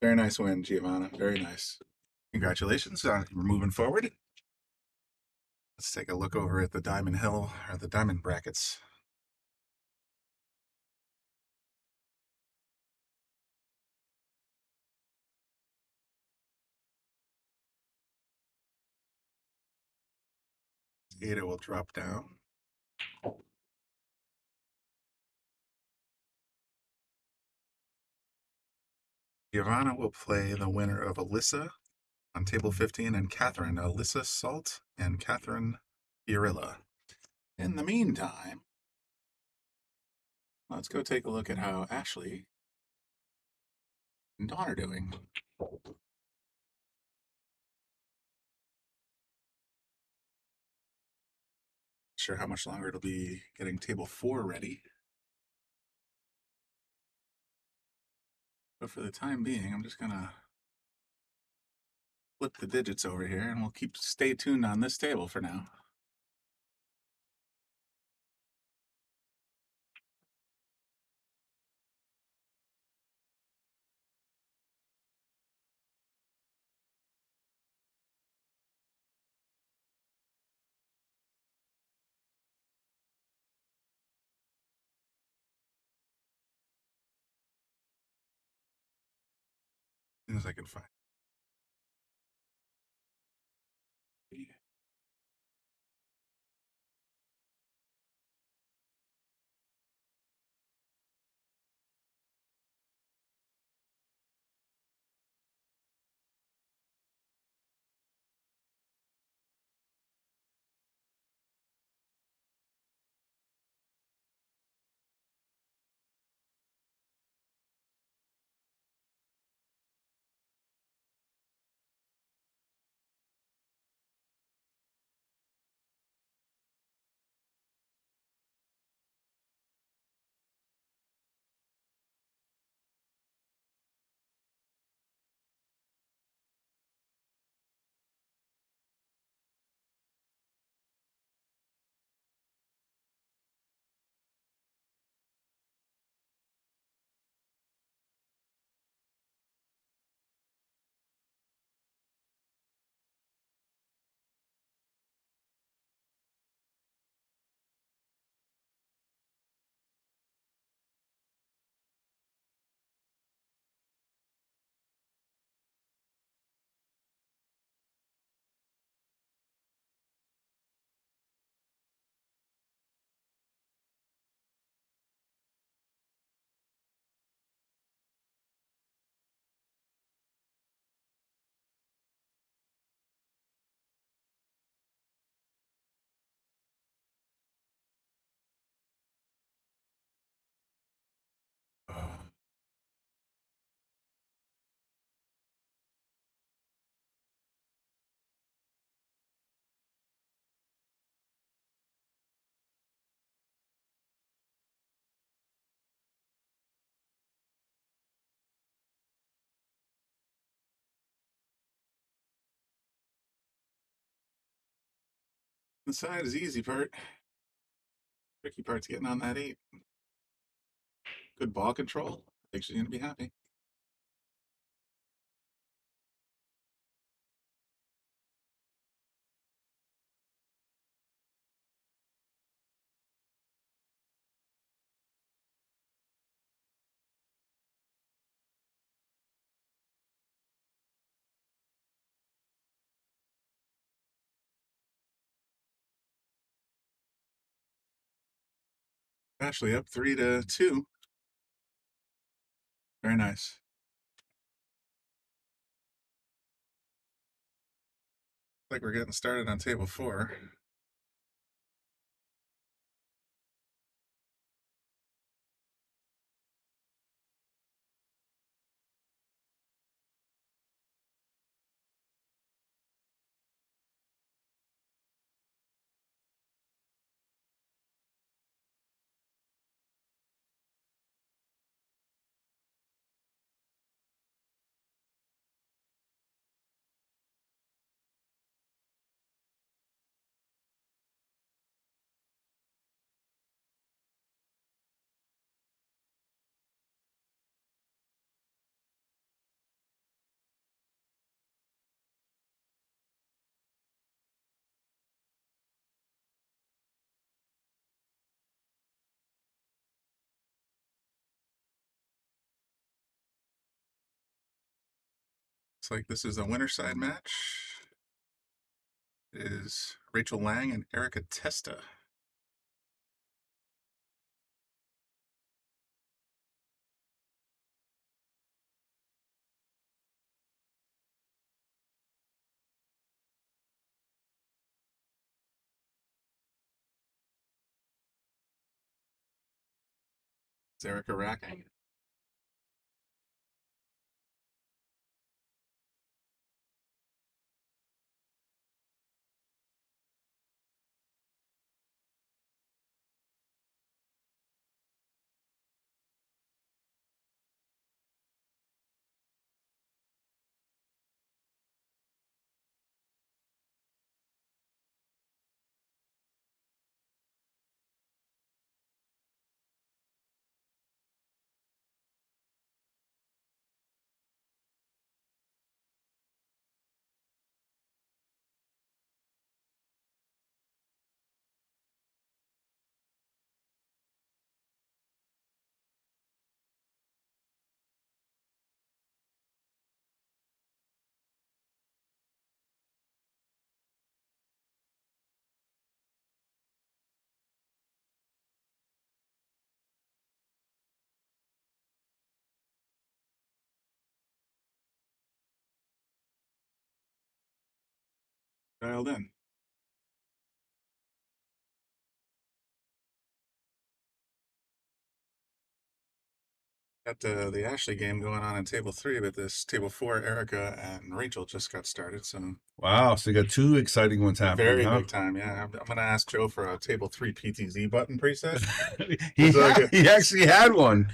S6: Very nice win, Giovanna. Very nice. Congratulations. We're moving forward. Let's take a look over at the Diamond Hill, or the Diamond brackets. Ada will drop down. Giovanna will play the winner of Alyssa on table 15 and Catherine, Alyssa Salt and Catherine Urilla. In the meantime, let's go take a look at how Ashley and Dawn are doing. Sure how much longer it'll be getting table 4 ready. But for the time being, I'm just gonna flip the digits over here and we'll stay tuned on this table for now. As soon as I can find. The side is the easy part. Tricky part's getting on that 8. Good ball control. I think she's going to be happy. Ashley up 3-2. Very nice. Like we're getting started on table 4. Looks like this is a winner side match. is Rachel Lang and Erica Testa. Is Erica racking? Dialed in. Got the Ashley game going on in table 3, but this table 4, Erica and Rachel just got started. So
S8: Wow. So you got 2 exciting ones happening.
S6: very
S8: huh?
S6: big time. Yeah, I'm gonna ask Joe for a table 3 PTZ button preset.
S8: he actually had one.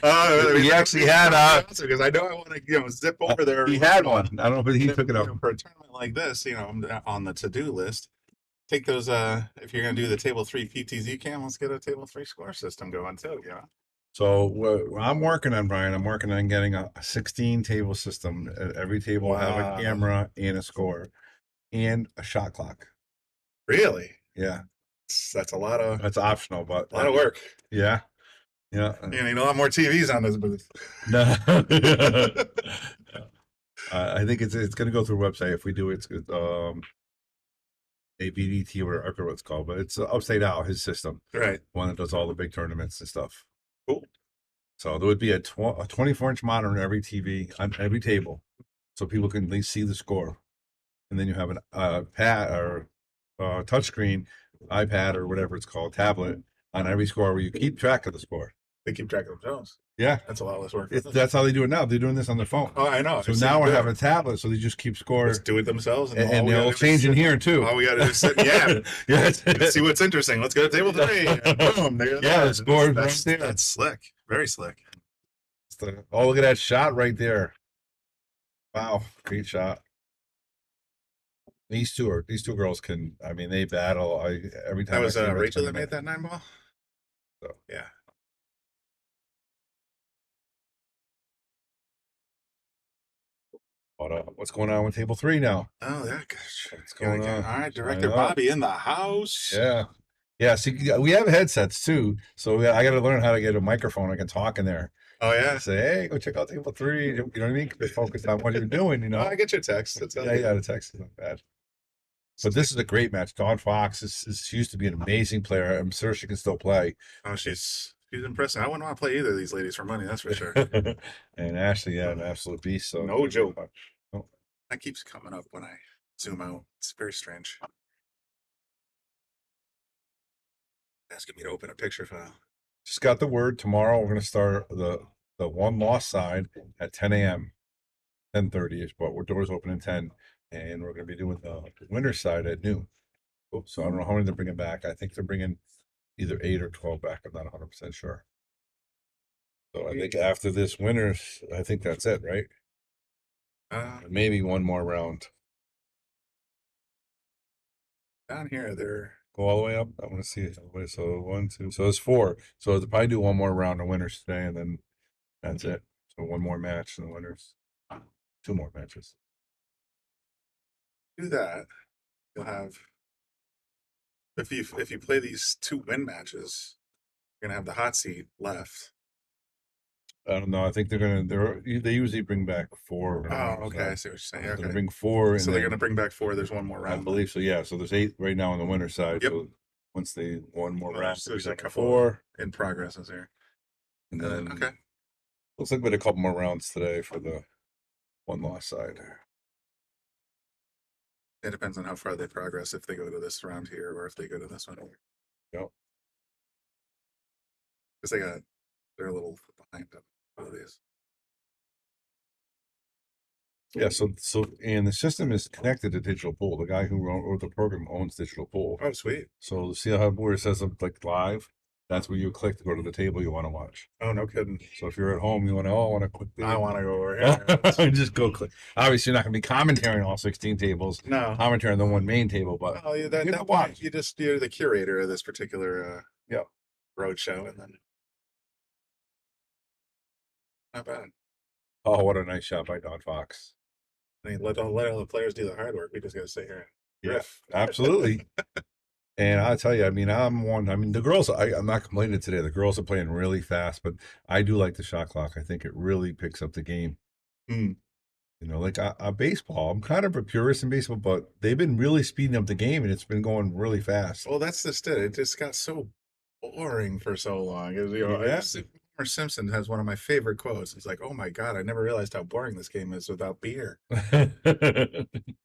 S8: He actually had
S6: because I know I want to zip over there.
S8: He had one. I don't know if he took it up.
S6: For a tournament like this, I'm on the to-do list. Take those. If you're gonna do the table 3 PTZ cam, let's get a table 3 score system going too. Yeah.
S8: So what I'm working on, Brian, I'm working on getting a 16 table system. Every table will have
S6: Wow.
S8: a camera and a score and a shot clock.
S6: Really?
S8: Yeah.
S6: That's a lot of
S8: That's optional, but
S6: a lot of work.
S8: Yeah. Yeah.
S6: You need a lot more TVs on this booth.
S8: No. I think it's going to go through a website. If we do it, it's ABDT or I forget what it's called, but it's Upside Out, his system.
S6: Right.
S8: One that does all the big tournaments and stuff.
S6: Cool.
S8: So there would be a 24-inch monitor on every TV on every table, so people can at least see the score. And then you have a pad or touchscreen, iPad or whatever it's called, tablet on every score where you keep track of the score.
S6: They keep track of themselves.
S8: Yeah,
S6: That's a lot less work.
S8: that's how they do it now. They're doing this on their phone.
S6: Oh, I know.
S8: So now we're having a tablet, so they just keep score.
S6: Let's do it themselves,
S8: and
S6: all we
S8: they'll
S6: gotta do
S8: change
S6: is
S8: in
S6: sit-
S8: here too.
S6: All we got to do is sit. Yeah.
S8: Yes.
S6: Let's see what's interesting. Let's go to table 3. And boom. There it
S8: Yeah, the
S6: is.
S8: score's
S6: That's,
S8: right there.
S6: that's slick. Very slick.
S8: Oh, look at that shot right there! Wow, great shot. These two girls can. I mean, they battle. Every time
S6: That was
S8: I see them at
S6: Rachel that
S8: tournament.
S6: made that 9 ball.
S8: So.
S6: Yeah.
S8: What's going on with table 3 now?
S6: Oh, yeah. Gosh.
S8: What's going on?
S6: All right, Director
S8: know.
S6: Bobby in the house.
S8: Yeah, yeah. See, we have headsets too, so I got to learn how to get a microphone. I can talk in there.
S6: Oh yeah.
S8: Say, hey, go check out table 3. You know what I mean? Be focused on what you're doing. You know.
S6: Oh, I get your text. That's
S8: Yeah, the text is not bad. But this is a great match. Dawn Fox is used to be an amazing player. I'm sure she can still play.
S6: Oh, she's impressive. I wouldn't want to play either of these ladies for money. That's for sure.
S8: And Ashley, yeah, an absolute beast. So
S6: No joke.
S8: Oh.
S6: That keeps coming up when I zoom out. It's very strange. Asking me to open a picture file.
S8: Just got the word. Tomorrow we're going to start the one loss side at 10 a.m. 10:30 is what. We're doors open at 10, and we're going to be doing the winner's side at noon. So I don't know how many they're bringing back. I think they're bringing either 8 or 12 back. I'm not 100% sure. So I think after this winners, I think that's it, right? Maybe one more round.
S6: Down here, they're
S8: Go all the way up. I want to see it. So 1, 2. So it's 4. So they'll probably do one more round of winners today, and then that's it. So one more match and the winners. 2 more matches.
S6: do that. You'll have if you play these 2 win matches, you're gonna have the hot seat left.
S8: I don't know. I think they usually bring back 4
S6: Oh,
S8: rounds,
S6: okay. I
S8: so
S6: see what you're saying.
S8: they're gonna
S6: Okay.
S8: bring 4, and
S6: So they're
S8: then
S6: gonna bring back 4. There's one more
S8: I
S6: round.
S8: believe so. Yeah. So there's 8 right now on the winter side.
S6: Yep.
S8: So once they one more
S6: Well,
S8: round,
S6: there's a
S8: down to
S6: couple
S8: 4,
S6: in progresses here.
S8: and then
S6: Okay.
S8: looks like we had a couple more rounds today for the one loss side.
S6: It depends on how far they progress, if they go to this round here or if they go to this one here.
S8: Yep.
S6: Because they're a little behind up all these.
S8: Yeah. So and the system is connected to Digital Pool. The guy who wrote the program owns Digital Pool.
S6: Oh, sweet.
S8: So see how where it says like live? That's where you click to go to the table you want to watch.
S6: Oh, no kidding.
S8: So if you're at home, you want to, I want to click.
S6: I want to go over here.
S8: Just go click. Obviously, you're not going to be commentating all 16 tables.
S6: No.
S8: Commentary on the one main table, but
S6: Oh, yeah,
S8: you
S6: that
S8: can
S6: point,
S8: watch.
S6: you're the curator of this particular
S8: Yeah.
S6: road show, and then not bad.
S8: Oh, what a nice shot by Don Fox.
S6: I mean, let all the players do the hard work. We just got to sit here. And
S8: Yeah,
S6: riff.
S8: absolutely. And I tell you, I mean, the girls, I'm not complaining today. The girls are playing really fast, but I do like the shot clock. I think it really picks up the game.
S6: Mm.
S8: You know, like baseball, I'm kind of a purist in baseball, but they've been really speeding up the game and it's been going really fast.
S6: Well, that's just it. It just got so boring for so long. It was, Homer Simpson has one of my favorite quotes. It's like, "Oh my God, I never realized how boring this game is without beer."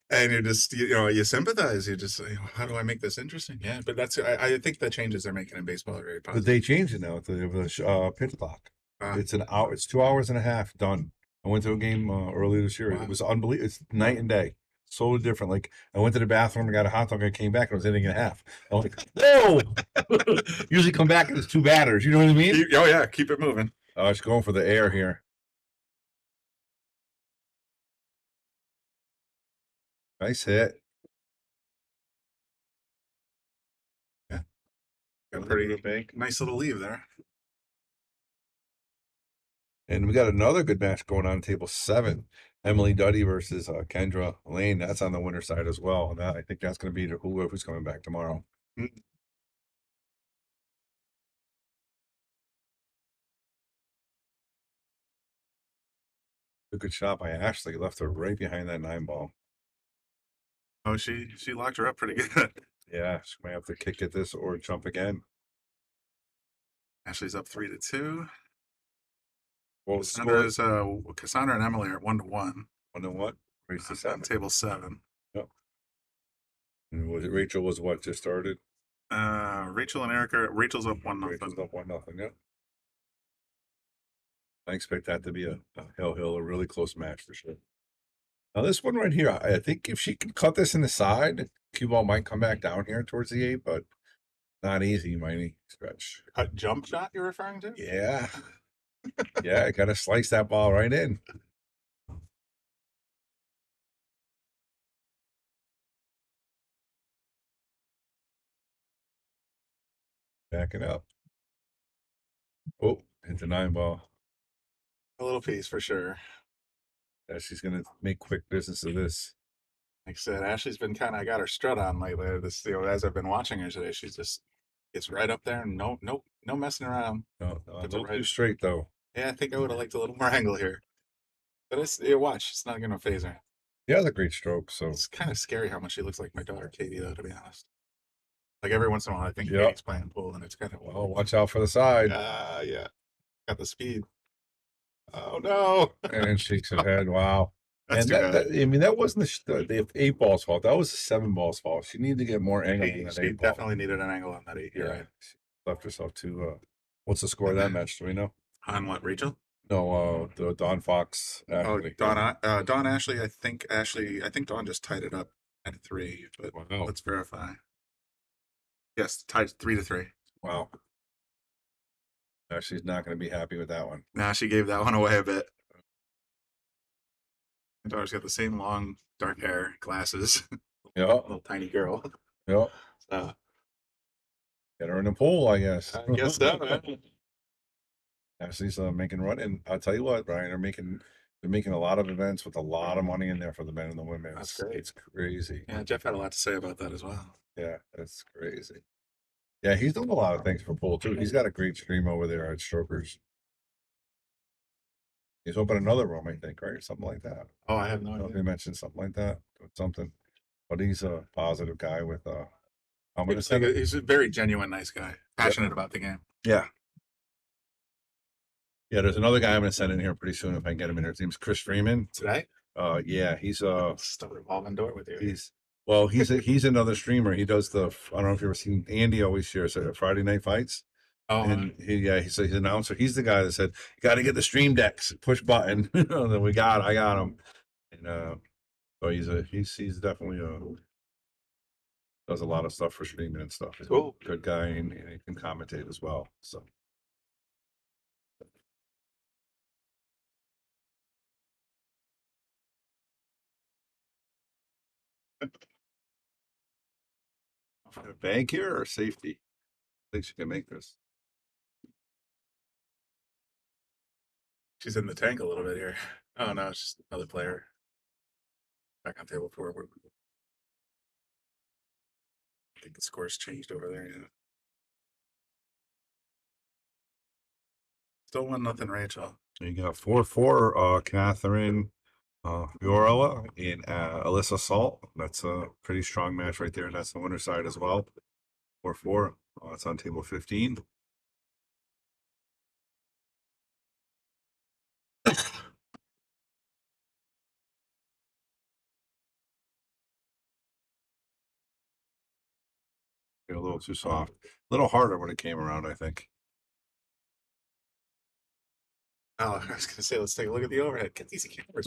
S6: And you're just, you sympathize. You just, how do I make this interesting? Yeah, but I think the changes they're making in baseball are very
S8: But
S6: positive.
S8: they changed it now with the pitch clock. It's an hour. It's 2 hours and a half done. I went to a game earlier this year.
S6: Wow.
S8: It was unbelievable. It's night and day. So different. Like I went to the bathroom and got a hot dog. I came back and it was inning and a half. I'm like, whoa! Usually come back and it's 2 batters. You know what I mean?
S6: Oh yeah, keep it moving.
S8: It's going for the air here. Nice hit.
S6: Yeah, got a pretty nice little leave there.
S8: And we got another good match going on table 7. Emily Duddy versus Kendra Lane. That's on the winner side as well. And I think that's going to be whoever's coming back tomorrow.
S6: Mm.
S8: A good shot by Ashley. Left her right behind that 9 ball.
S6: Oh, she locked her up pretty good.
S8: Yeah, she might have to kick at this or jump again.
S6: Ashley's up 3-2.
S8: Well, score is
S6: Cassandra and Emily are 1-1.
S8: 1-1. Race to
S6: On
S8: 7.
S6: table 7.
S8: Yep. And was it Rachel was what just started?
S6: Rachel and Erica. Rachel's up 1-0.
S8: Rachel's up 1-0. Yeah. I expect that to be a really close match for sure. Now this one right here, I think if she can cut this in the side, cue ball might come back down here towards the 8, but not easy, mighty stretch.
S6: Jump shot you're referring to?
S8: Yeah. Yeah, I gotta slice that ball right in. Backing up. Oh, hit the 9 ball.
S6: A little piece for sure.
S8: Yeah, she's gonna make quick business of this.
S6: Like I said, Ashley's been I got her strut on lately. As I've been watching her today, she's just gets right up there and no messing around.
S8: No, a
S6: Puts it
S8: little
S6: right-
S8: too straight though.
S6: Yeah, I think I would have liked a little more angle here. But watch, it's not gonna phase her.
S8: Yeah, that's a great stroke. So
S6: It's kind of scary how much she looks like my daughter Katie, though, to be honest. Like every once in a while, I think
S8: Yep.
S6: Katie's playing pool, and it's kind of
S8: well, watch out for the side.
S6: yeah, got the speed. Oh no!
S8: And shakes her head. Wow.
S6: That's
S8: And
S6: too bad.
S8: I mean, that wasn't the 8 ball's fault. That was the 7 ball's fault. She needed to get more angle on that
S6: She
S8: 8 ball.
S6: definitely needed an angle on that 8. You're right.
S8: She left herself to. What's the score of that match? Do we know?
S6: On what, Rachel?
S8: No, the Don Fox.
S6: Oh,
S8: Ashley.
S6: Dawn Ashley. I think Dawn just tied it up at 3, but
S8: Wow.
S6: let's verify. Yes, tied 3-3.
S8: Wow. Ashley's not going to be happy with that one.
S6: Nah, she gave that one away a bit. My daughter's got the same long dark hair, glasses,
S8: Yeah.
S6: little tiny girl.
S8: Yeah.
S6: So
S8: Get her in the pool, I guess.
S6: I guess so. Man.
S8: Ashley's making run, and I'll tell you what, Brian, they're making a lot of events with a lot of money in there for the men and the women.
S6: That's great.
S8: It's crazy.
S6: Yeah, Jeff had a lot to say about that as well.
S8: Yeah, that's crazy. Yeah, he's doing a lot of things for pool too. He's got a great stream over there at Strokers. He's opened another room, I think, right? Or something like that.
S6: Oh, I have no
S8: I don't know if
S6: idea.
S8: he mentioned something like that, or something. But he's a positive guy with I'm gonna
S6: He's, like
S8: send it.
S6: he's a very genuine, nice guy, passionate about the game.
S8: Yeah. Yeah, there's another guy I'm gonna send in here pretty soon if I can get him in here. His name's Chris Freeman.
S6: Today,
S8: Yeah, he's
S6: it's just a revolving door with you.
S8: he's another streamer. He does I don't know if you've ever seen Andy always shares Friday night fights.
S6: Oh,
S8: And he's an announcer. He's the guy that said, you got to get the stream decks, push button. And then I got him. And so he's definitely does a lot of stuff for streaming and stuff. He's
S6: Cool.
S8: a good guy, and he can commentate as well. So bank here or safety? I think she can make this.
S6: she's in the tank a little bit here. Oh no, it's just another player. Back on table 4. I think the score's changed over there. Yeah. Still 1-0, Rachel.
S8: You got 4-4, Catherine Fiorella and Alyssa Salt. That's a pretty strong match right there. That's the winner side as well. 4-4. It's on table 15. Get a little too soft. A little harder when it came around, I think.
S6: Oh, I was gonna say, let's take a look at the overhead. Get these cameras.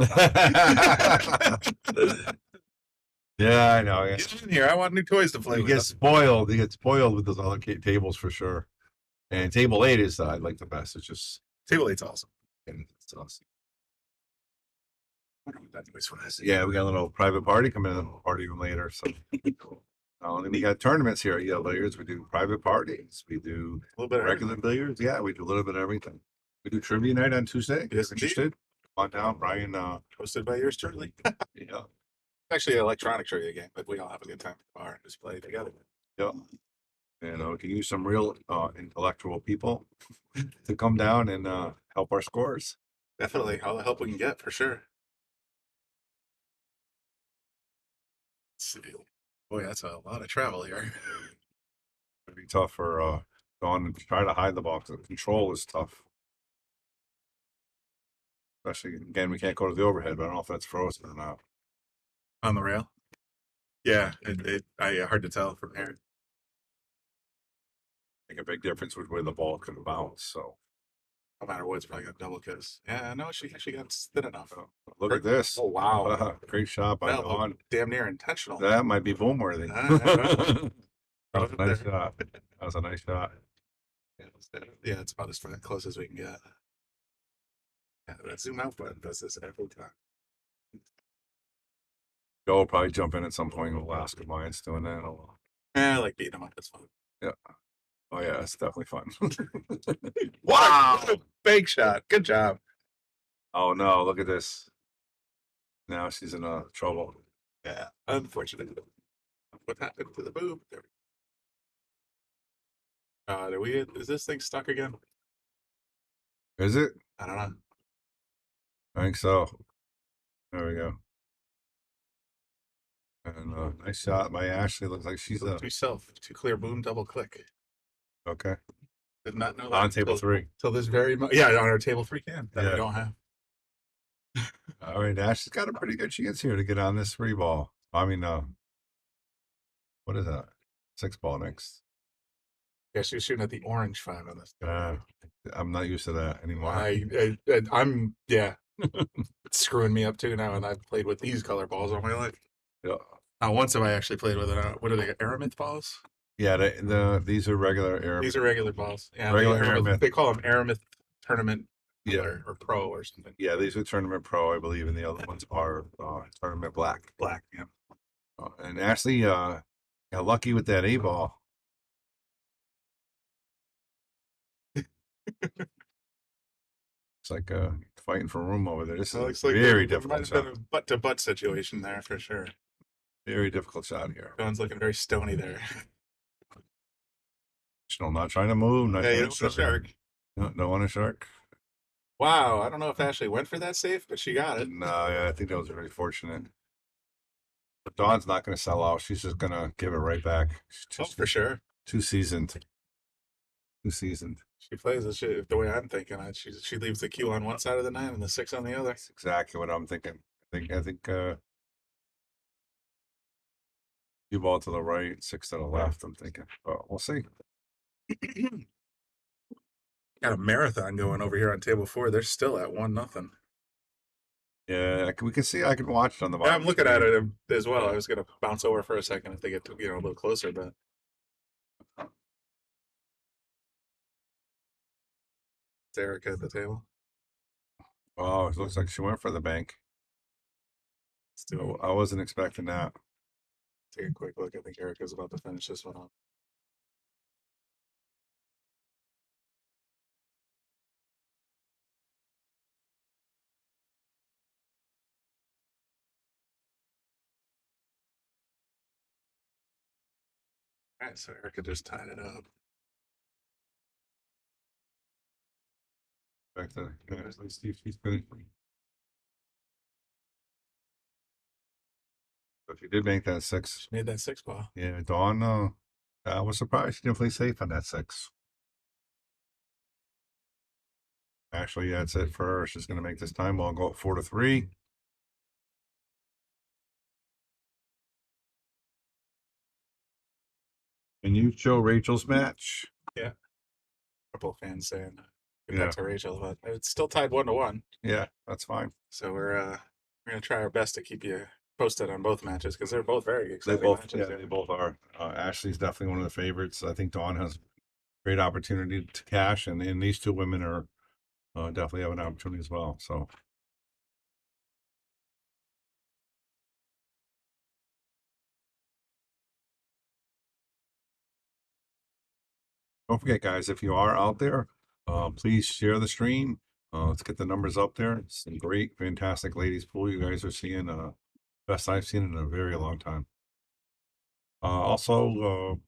S8: Yeah, I know. Yeah.
S6: Get in here. I want new toys to play
S8: You
S6: with.
S8: get spoiled. You get spoiled with those other tables for sure. And table 8 is I like the best. It's just
S6: Table 8's awesome.
S8: it's awesome.
S6: I wonder what that noise was.
S8: Yeah, we got a little private party coming in. Party even later. So then we got tournaments here at Yale Billiards. We do private parties. We do
S6: A little bit of
S8: regular billiards. Yeah, we do a little bit of everything. We do trivia night on Tuesday. If you're
S6: Yes, indeed.
S8: interested, come on down, Brian.
S6: Hosted by yours truly.
S8: Yeah,
S6: Actually, an electronic trivia game, but we all have a good time at the bar and just play together.
S8: yeah. And we can use some real intellectual people to come down and help our scores.
S6: Definitely, all the help we can get for sure. Let's see. Boy, that's a lot of travel here.
S8: It'd be tough for Dawn to try to hide the ball because the control is tough. Especially again, we can't go to the overhead, but I don't know if that's frozen or not.
S6: On the rail. Yeah, hard to tell from here.
S8: Make a big difference with where the ball could bounce. So
S6: No matter what, it's probably got double kiss. Yeah, no, she got thin enough.
S8: look at this.
S6: Oh wow,
S8: Great shot by
S6: that
S8: Dawn.
S6: looked damn near intentional.
S8: That might be boom worthy.
S6: Ah,
S8: That was a nice shot. That was a nice shot.
S6: Yeah, it's about as close as we can get. Yeah, that zoom out button does this every time.
S8: Joe will probably jump in at some point with Alaska Lions doing that.
S6: I like beating them up. It's fun.
S8: Yeah. Oh yeah, it's definitely fun.
S6: Wow, what a fake shot. Good job.
S8: Oh no, look at this. Now she's in trouble.
S6: Yeah, unfortunate. What happened to the boob? There. Is this thing stuck again?
S8: Is it?
S6: I don't know.
S8: I think so. There we go. And nice shot by Ashley. Looks like she's
S6: Too clear boom, double click.
S8: okay.
S6: Did not know that
S8: On table 3.
S6: till this very yeah, on our table 3 cam that
S8: Yeah.
S6: we don't have.
S8: All right, Ashley's got a pretty good chance here to get on this 3 ball. I mean, what is that? 6 ball next.
S6: Yeah, she was shooting at the orange 5 on this.
S8: I'm not used to that anymore.
S6: I'm it's screwing me up too now, and I've played with these color balls all my life.
S8: Yeah.
S6: Once have I actually played with it. What are they? Aramith balls?
S8: Yeah, these are regular air.
S6: These are regular balls. Yeah,
S8: Regular Aramith.
S6: They call them Aramith tournament
S8: Yeah.
S6: or pro or something.
S8: Yeah, these are tournament pro, I believe, and the other ones are tournament black.
S6: Black, yeah.
S8: And Ashley got lucky with that A ball. It's like fighting for room over there. This is
S6: Looks
S8: a
S6: like
S8: very
S6: there
S8: difficult
S6: might have
S8: shot.
S6: been a butt to butt situation there for sure.
S8: Very difficult shot here.
S6: John's looking very stony there.
S8: Not trying to move. Not
S6: Yeah, you
S8: trying
S6: don't want a shark.
S8: No, don't want a shark.
S6: Wow, I don't know if Ashley went for that safe, but she got it.
S8: No, yeah, I think that was very fortunate. But Dawn's not going to sell out. She's just going to give it right back. She's
S6: Oh, for sure.
S8: too seasoned. Too seasoned.
S6: She plays the way I'm thinking. She leaves the cue on one side of the 9 and the 6 on the other.
S8: That's exactly what I'm thinking. I think cue ball to the right, 6 to the left. I'm thinking. But we'll see.
S6: Got a marathon going over here on table 4. They're still at 1-0.
S8: Yeah, we can see. I can watch it on the
S6: Yeah,
S8: bottom.
S6: I'm looking at it as well. I was gonna bounce over for a second if they get to, a little closer, but it's Erica at the table.
S8: Oh, it looks like she went for the bank.
S6: Let's do it.
S8: I wasn't expecting that.
S6: Take a quick look. I think Erica's about to finish this one off. All right, so Erica just tied it up.
S8: Back to let's see if she's finished. But she did make that 6.
S6: She made that 6 ball.
S8: Yeah, Dawn. I was surprised she didn't play safe on that 6. Actually, yeah, that's it for her. She's going to make this time ball go up 4-3. And you show Rachel's match.
S6: Yeah. Couple of fans saying good
S8: Yeah.
S6: luck to Rachel, but it's still tied 1-1.
S8: Yeah, that's fine.
S6: So we're gonna try our best to keep you posted on both matches because they're both very
S8: They
S6: exciting
S8: both,
S6: matches.
S8: yeah, they both are. Ashley's definitely one of the favorites. I think Dawn has great opportunity to cash, and these two women are definitely have an opportunity as well. So. Don't forget, guys, if you are out there, please share the stream. Let's get the numbers up there. It's a great, fantastic ladies pool you guys are seeing. Best I've seen in a very long time. Also,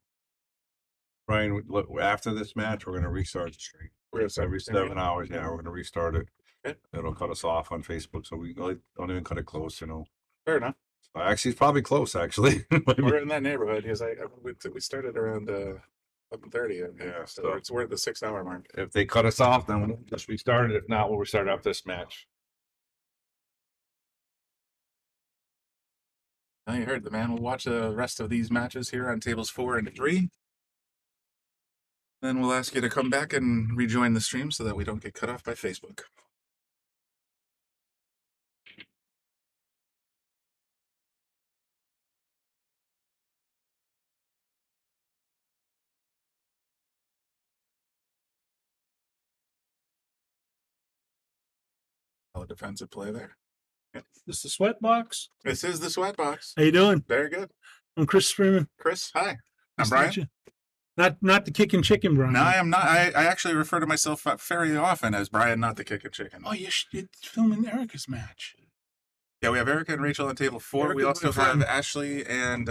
S8: Brian, after this match, we're going to restart the stream.
S6: We're gonna
S8: Every 7 hours, yeah, we're going to restart it.
S6: Okay.
S8: It'll cut us off on Facebook, so we don't even cut it close,
S6: Fair enough.
S8: Actually, it's probably close, actually.
S6: We're in that neighborhood because we started around 11:30.
S8: Yeah,
S6: so we're at the 6-hour mark.
S8: If they cut us off, then we'll just restart it. If not, we'll restart up this match.
S6: Now you heard the man. We'll watch the rest of these matches here on tables 4 and 3. Then we'll ask you to come back and rejoin the stream so that we don't get cut off by Facebook. A defensive play there. Yep.
S10: This is the sweat box.
S6: This is the sweat box.
S10: How you doing?
S6: Very good.
S10: I'm Chris Freeman.
S6: Chris, hi. I'm
S10: Nice to
S6: Brian.
S10: meet you. Not the kicking chicken, Brian.
S6: No, I am not. I actually refer to myself very often as Brian, not the Kickin' Chicken.
S10: Oh, you're filming Erica's match.
S6: Yeah, we have Erica and Rachel on table 4.
S10: Erica
S6: We also
S10: went from-
S6: have Ashley and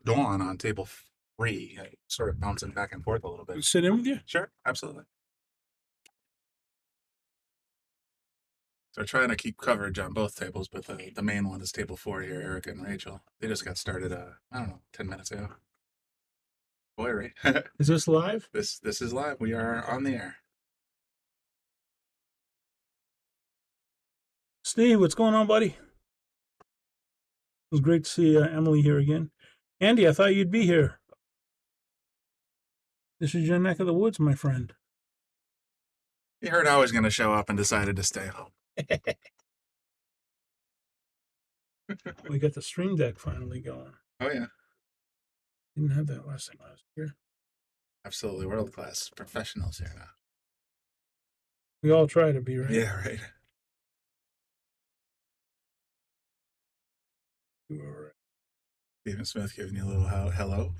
S6: Dawn on table 3. Sort of bouncing back and forth a little bit.
S10: Sit in with you.
S6: Sure, absolutely. So we're trying to keep coverage on both tables, but the main one is table 4 here, Erica and Rachel. They just got started, I don't know, 10 minutes ago. Boy, Ray.
S10: Is this live?
S6: This is live. We are on the air.
S10: Steve, what's going on, buddy? It was great to see Emily here again. Andy, I thought you'd be here. This is your neck of the woods, my friend.
S6: You heard I was going to show up and decided to stay home.
S10: We got the stream deck finally going.
S6: Oh, yeah.
S10: Didn't have that last time I was here.
S6: Absolutely world-class professionals here now.
S10: We all try to be, right?
S6: Yeah, right.
S10: You were right.
S6: Stephen Smith giving you a little hello.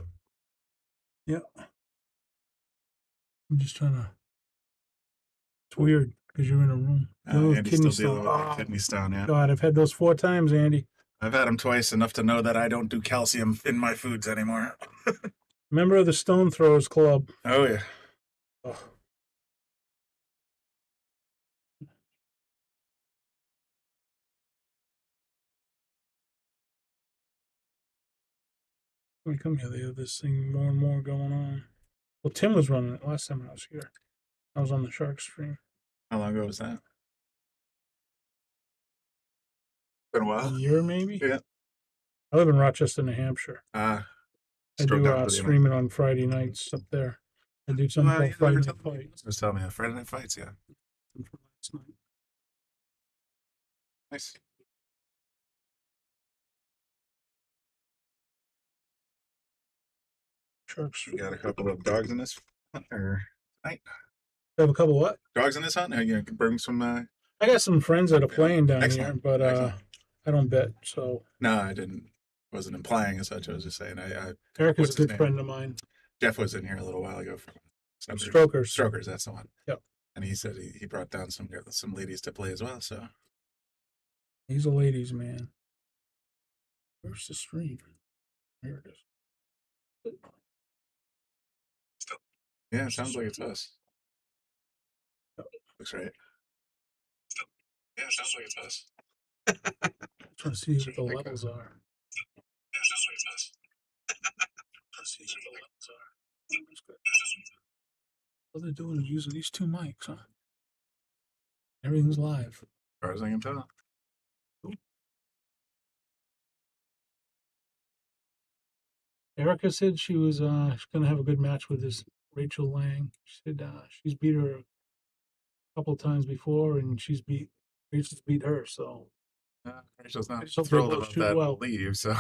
S10: Yeah. I'm just trying to. It's weird because you're in a room.
S6: Andy's
S10: Kidney
S6: still dealing
S10: stone.
S6: with kidney stone, yeah.
S10: God, I've had those 4 times, Andy.
S6: I've had them twice, enough to know that I don't do calcium in my foods anymore.
S10: Member of the Stone Throwers Club.
S6: Oh, yeah.
S10: Oh. When we come here, they have this thing more and more going on. Well, Tim was running it last time I was here. I was on the Shark stream.
S6: How long ago was that? Been a
S10: A
S6: while.
S10: year, maybe?
S6: Yeah.
S10: I live in Rochester, New Hampshire.
S6: I
S10: I do streaming on Friday nights up there. I do something called Friday Night Fight.
S6: Just tell me, Friday Night Fights, yeah.
S10: Last night.
S6: Nice.
S10: Sharks.
S6: You got a couple of dogs in this hunt, or night?
S10: I have a couple what?
S6: Dogs in this hunt? Or you can bring some.
S10: I got some friends that are playing down
S6: Excellent.
S10: here, but
S6: Excellent.
S10: I don't bet. So
S6: No, I didn't. Wasn't implying as such. I was just saying.
S10: Eric is
S6: what's
S10: a
S6: his
S10: good
S6: name?
S10: friend of mine.
S6: Jeff was in here a little while ago.
S10: Strokers.
S6: Strokers, that's the one.
S10: Yep.
S6: And he said he brought down some ladies to play as well. So
S10: He's a ladies' man. Where's the stream? Here it is.
S6: yeah, it sounds like it's us. Looks right. Yeah, it sounds like it's us.
S10: Trying to see what the levels are.
S6: Yeah, it sounds like it's us.
S10: Trying to see what the levels are. That's good. What they're doing is using these two mics, huh? Everything's live.
S6: As far as I can tell.
S10: Erica said she was going to have a good match with this Rachel Lang. She said she's beat her a couple times before, and Rachel's beat her. So
S6: Rachel's not
S10: Rachel's
S6: thrilled
S10: able to
S6: about
S10: shoot
S6: that
S10: well.
S6: leave. So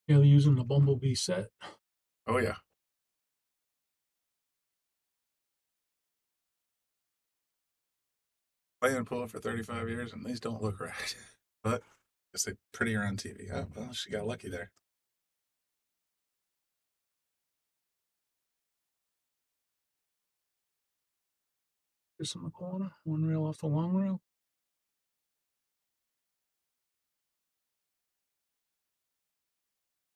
S10: yeah, they're using the Bumblebee set.
S6: oh yeah. Playing pool for 35 years, and these don't look right. But I guess they're prettier on TV. Oh, well, she got lucky there.
S10: Just in the corner, one rail off the long rail.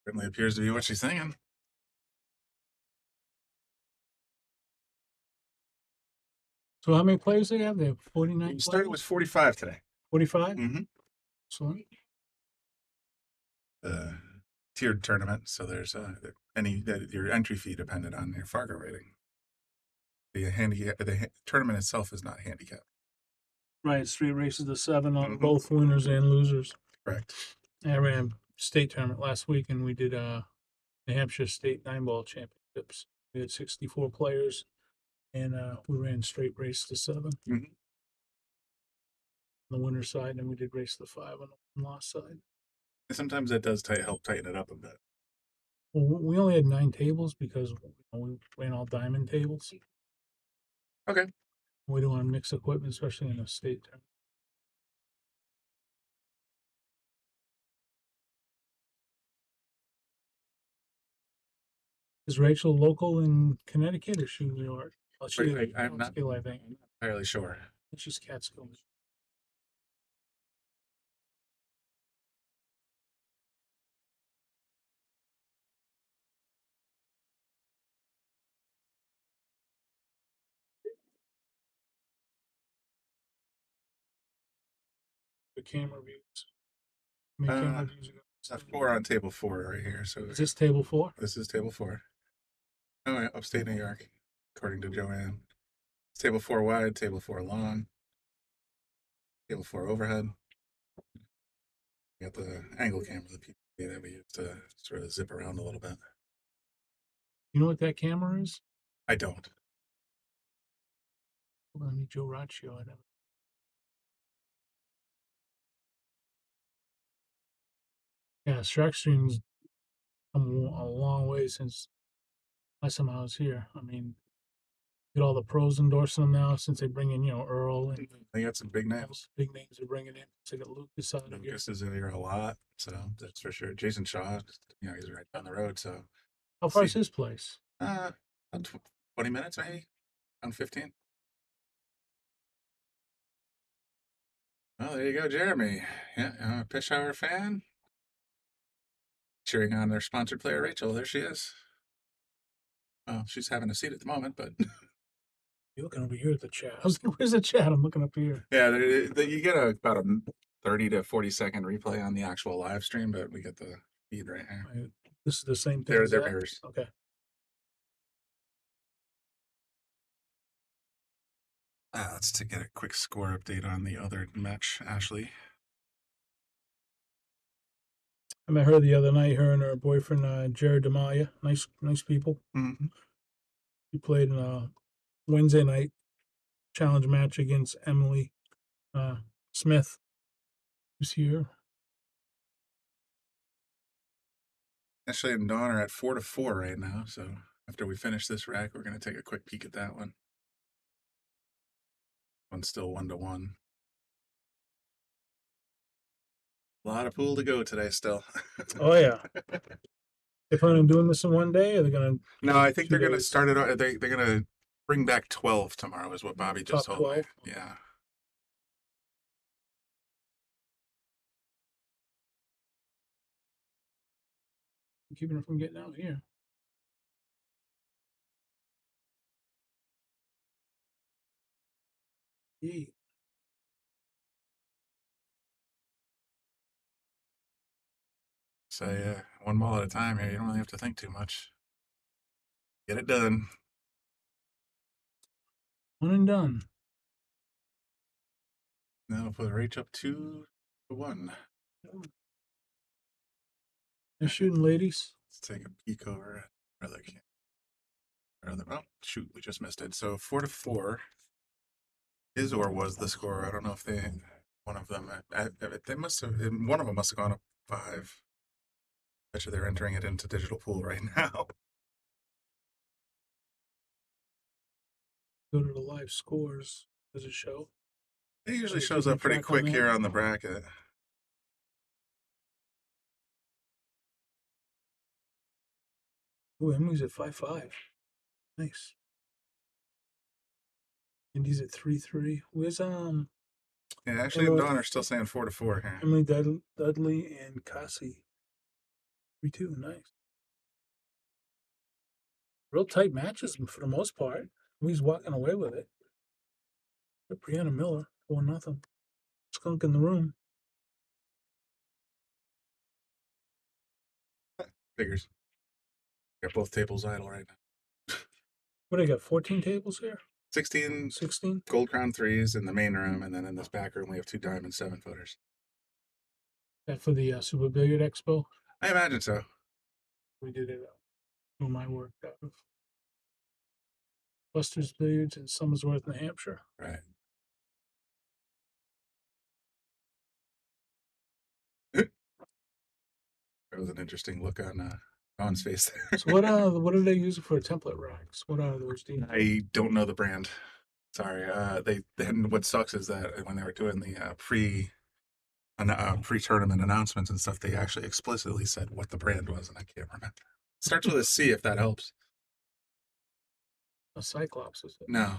S6: Certainly appears to be what she's thinking.
S10: So how many players they have? They have 49.
S6: You started with 45 today.
S10: 45.
S6: Mm-hmm.
S10: Excellent.
S6: Tiered tournament, so there's your entry fee depended on your Fargo rating. The tournament itself is not handicapped.
S10: Right, it's 3 races to 7 on
S6: Mhm.
S10: both winners and losers.
S6: Correct.
S10: I ran a state tournament last week, and we did New Hampshire State 9-ball championships. We had 64 players, and we ran straight race to 7
S6: Mhm.
S10: on the winner's side, and we did race to 5 on the loss side.
S6: Sometimes that does help tighten it up a bit.
S10: Well, we only had 9 tables because we ran all diamond tables.
S6: Okay.
S10: We don't want to mix equipment, especially in a state tournament. Is Rachel local in Connecticut or she New York? Well, she is
S6: I'm not
S10: Catskill, I think.
S6: entirely sure.
S10: She's Catskill. The camera views. How many camera views you got?
S6: 4 on table 4 right here. So
S10: Is this table 4?
S6: This is table 4. Oh, yeah, upstate New York, according to Joanne. It's table 4 wide, table 4 long, table 4 overhead. You got the angle camera, the PPA that we use to sort of zip around a little bit.
S10: You know what that camera is?
S6: I don't.
S10: Hold on, I need Joe Raccio. I never. Yeah, Shark Stream's come a long way since last time I was here. I mean, get all the pros endorsing them now since they bring in, Earl and
S6: They got some big
S10: all
S6: names.
S10: those big names they're bringing in. So they got Lucas out of here.
S6: Lucas is in here a lot, so that's for sure. Jason Shaw, he's right down the road. So
S10: How far is his place?
S6: about 20 minutes, maybe, around 15. Oh, there you go, Jeremy. Yeah, I'm a Pechauer fan. Cheering on their sponsored player, Rachel. There she is. Well, she's having a seat at the moment, but
S10: You're looking over here at the chat. I was like, where's the chat? I'm looking up here.
S6: yeah, you get about a 30 to 40 second replay on the actual live stream, but we get the speed right here.
S10: Right. This is the same thing.
S6: They're
S10: as
S6: they're
S10: that?
S6: mirrors.
S10: Okay.
S6: Let's to get a quick score update on the other match, Ashley.
S10: I met her the other night. Her and her boyfriend, Jared Demaya. Nice people.
S6: Mm-hmm.
S10: We played in a Wednesday night challenge match against Emily Smith, who's here.
S6: Ashley and Dawn are at 4-4 right now. So after we finish this rack, we're going to take a quick peek at that one. One's still 1-1. A lot of pool to go today still.
S10: Oh yeah. They plan on doing this in one day, or they're gonna?
S6: No, I think
S10: 2
S6: they're going to
S10: days?
S6: start it. They're going to bring back 12 tomorrow, is what Bobby just
S10: Top
S6: told me.
S10: 12?
S6: Yeah.
S10: Keeping it from getting out here. Yay.
S6: So yeah, one ball at a time here. You don't really have to think too much. Get it done.
S10: One and done.
S6: Now we'll put Rach up 2-1.
S10: They're shooting, ladies.
S6: Let's take a peek over at oh shoot, we just missed it. So 4-4 is or was the score. I don't know if one of them one of them must have gone up 5. Bet you they're entering it into digital pool right now.
S10: Go to the live scores. Does it show?
S6: It usually
S10: Are you
S6: shows up
S10: keeping
S6: pretty
S10: track on
S6: quick
S10: that?
S6: here on the bracket.
S10: Oh, Emily's at 5-5. Nice. Indy's at 3-3. Where's
S6: Yeah, actually,
S10: Emily-
S6: Dawn are still saying 4-4 here.
S10: Emily Dudley and Cassie? 3-2. Nice. Real tight matches for the most part. Emily's walking away with it. But Brianna Miller, 4-0. Skunk in the room.
S6: Figures. Got both tables idle right now.
S10: What do they got? 14 tables here?
S6: 16
S10: 16?
S6: gold crown 3s in the main room, and then in this back room we have 2 diamond 7-footers.
S10: That for the Super Billiard Expo?
S6: I imagine so.
S10: We did it where my work out of Buster's Billiards in Somersworth, New Hampshire.
S6: Right. There was an interesting look on Dawn's face there.
S10: So what do they use for template racks? What are those? Do you know?
S6: I don't know the brand. Sorry. Then what sucks is that when they were doing the pre-tournament announcements and stuff, they actually explicitly said what the brand was, and I can't remember. It starts with a C, if that helps.
S10: A Cyclops, is it?
S6: No.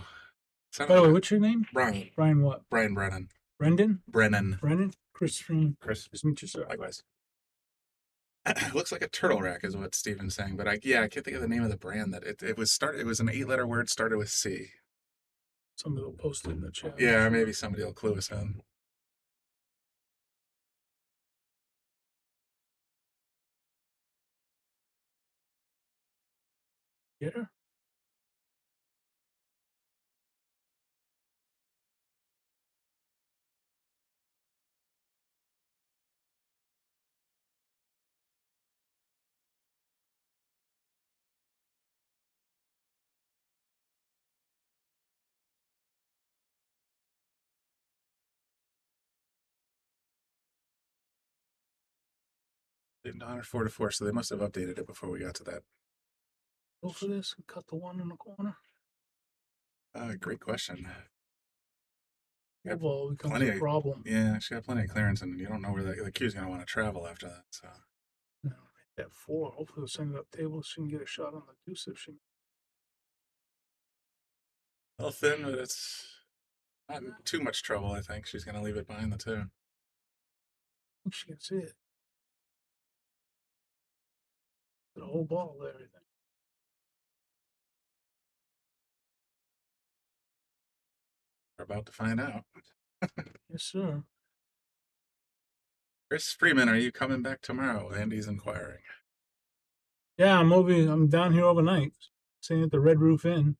S10: By the way, what's your name?
S6: Brian.
S10: Brian what?
S6: Brian Brennan.
S10: Brendan?
S6: Brennan.
S10: Brennan? Chris from...
S6: Chris.
S10: Nice to meet you, sir.
S6: Likewise. Looks like a turtle rack is what Steven's saying, but I can't think of the name of the brand that it was started. It was an 8-letter word started with C.
S10: Somebody will post it in the chat.
S6: Yeah, maybe somebody will clue us in.
S10: Get her?
S6: Dawn are 4-4, so they must have updated it before we got to that.
S10: Go for this and cut the one in the corner.
S6: Great question.
S10: Oh, well, it becomes
S6: Plenty
S10: a
S6: of-
S10: problem.
S6: Yeah, she got plenty of clearance, and you don't know where the queue's going to want to travel after that. So
S10: No, at 4. Hopefully we'll send it up table. She can get a shot on the deuce if she...
S6: a little thin, but it's not in too much trouble. I think she's going to leave it behind the 2.
S10: I think she can see it. The whole ball there, I think.
S6: We're about to find out.
S10: Yes, sir.
S6: Chris Freeman, are you coming back tomorrow? Andy's inquiring.
S10: Yeah, I'm down here overnight, staying at the Red Roof Inn.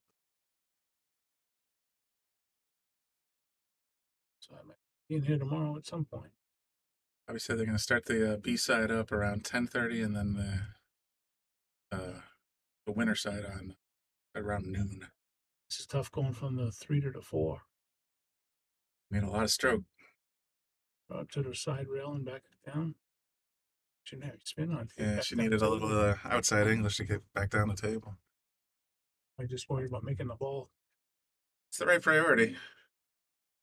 S10: So I might be in here tomorrow at some point.
S6: Obviously, they're going to start the B side up around 10:30, and then the winter side on around noon.
S10: This is tough going from the 3 to the 4.
S6: Made a lot of stroke.
S10: Up to the side rail and back down. Shouldn't have spin on.
S6: Yeah, she needed a little outside English to get back down the table.
S10: I just worried about making the ball.
S6: It's the right priority.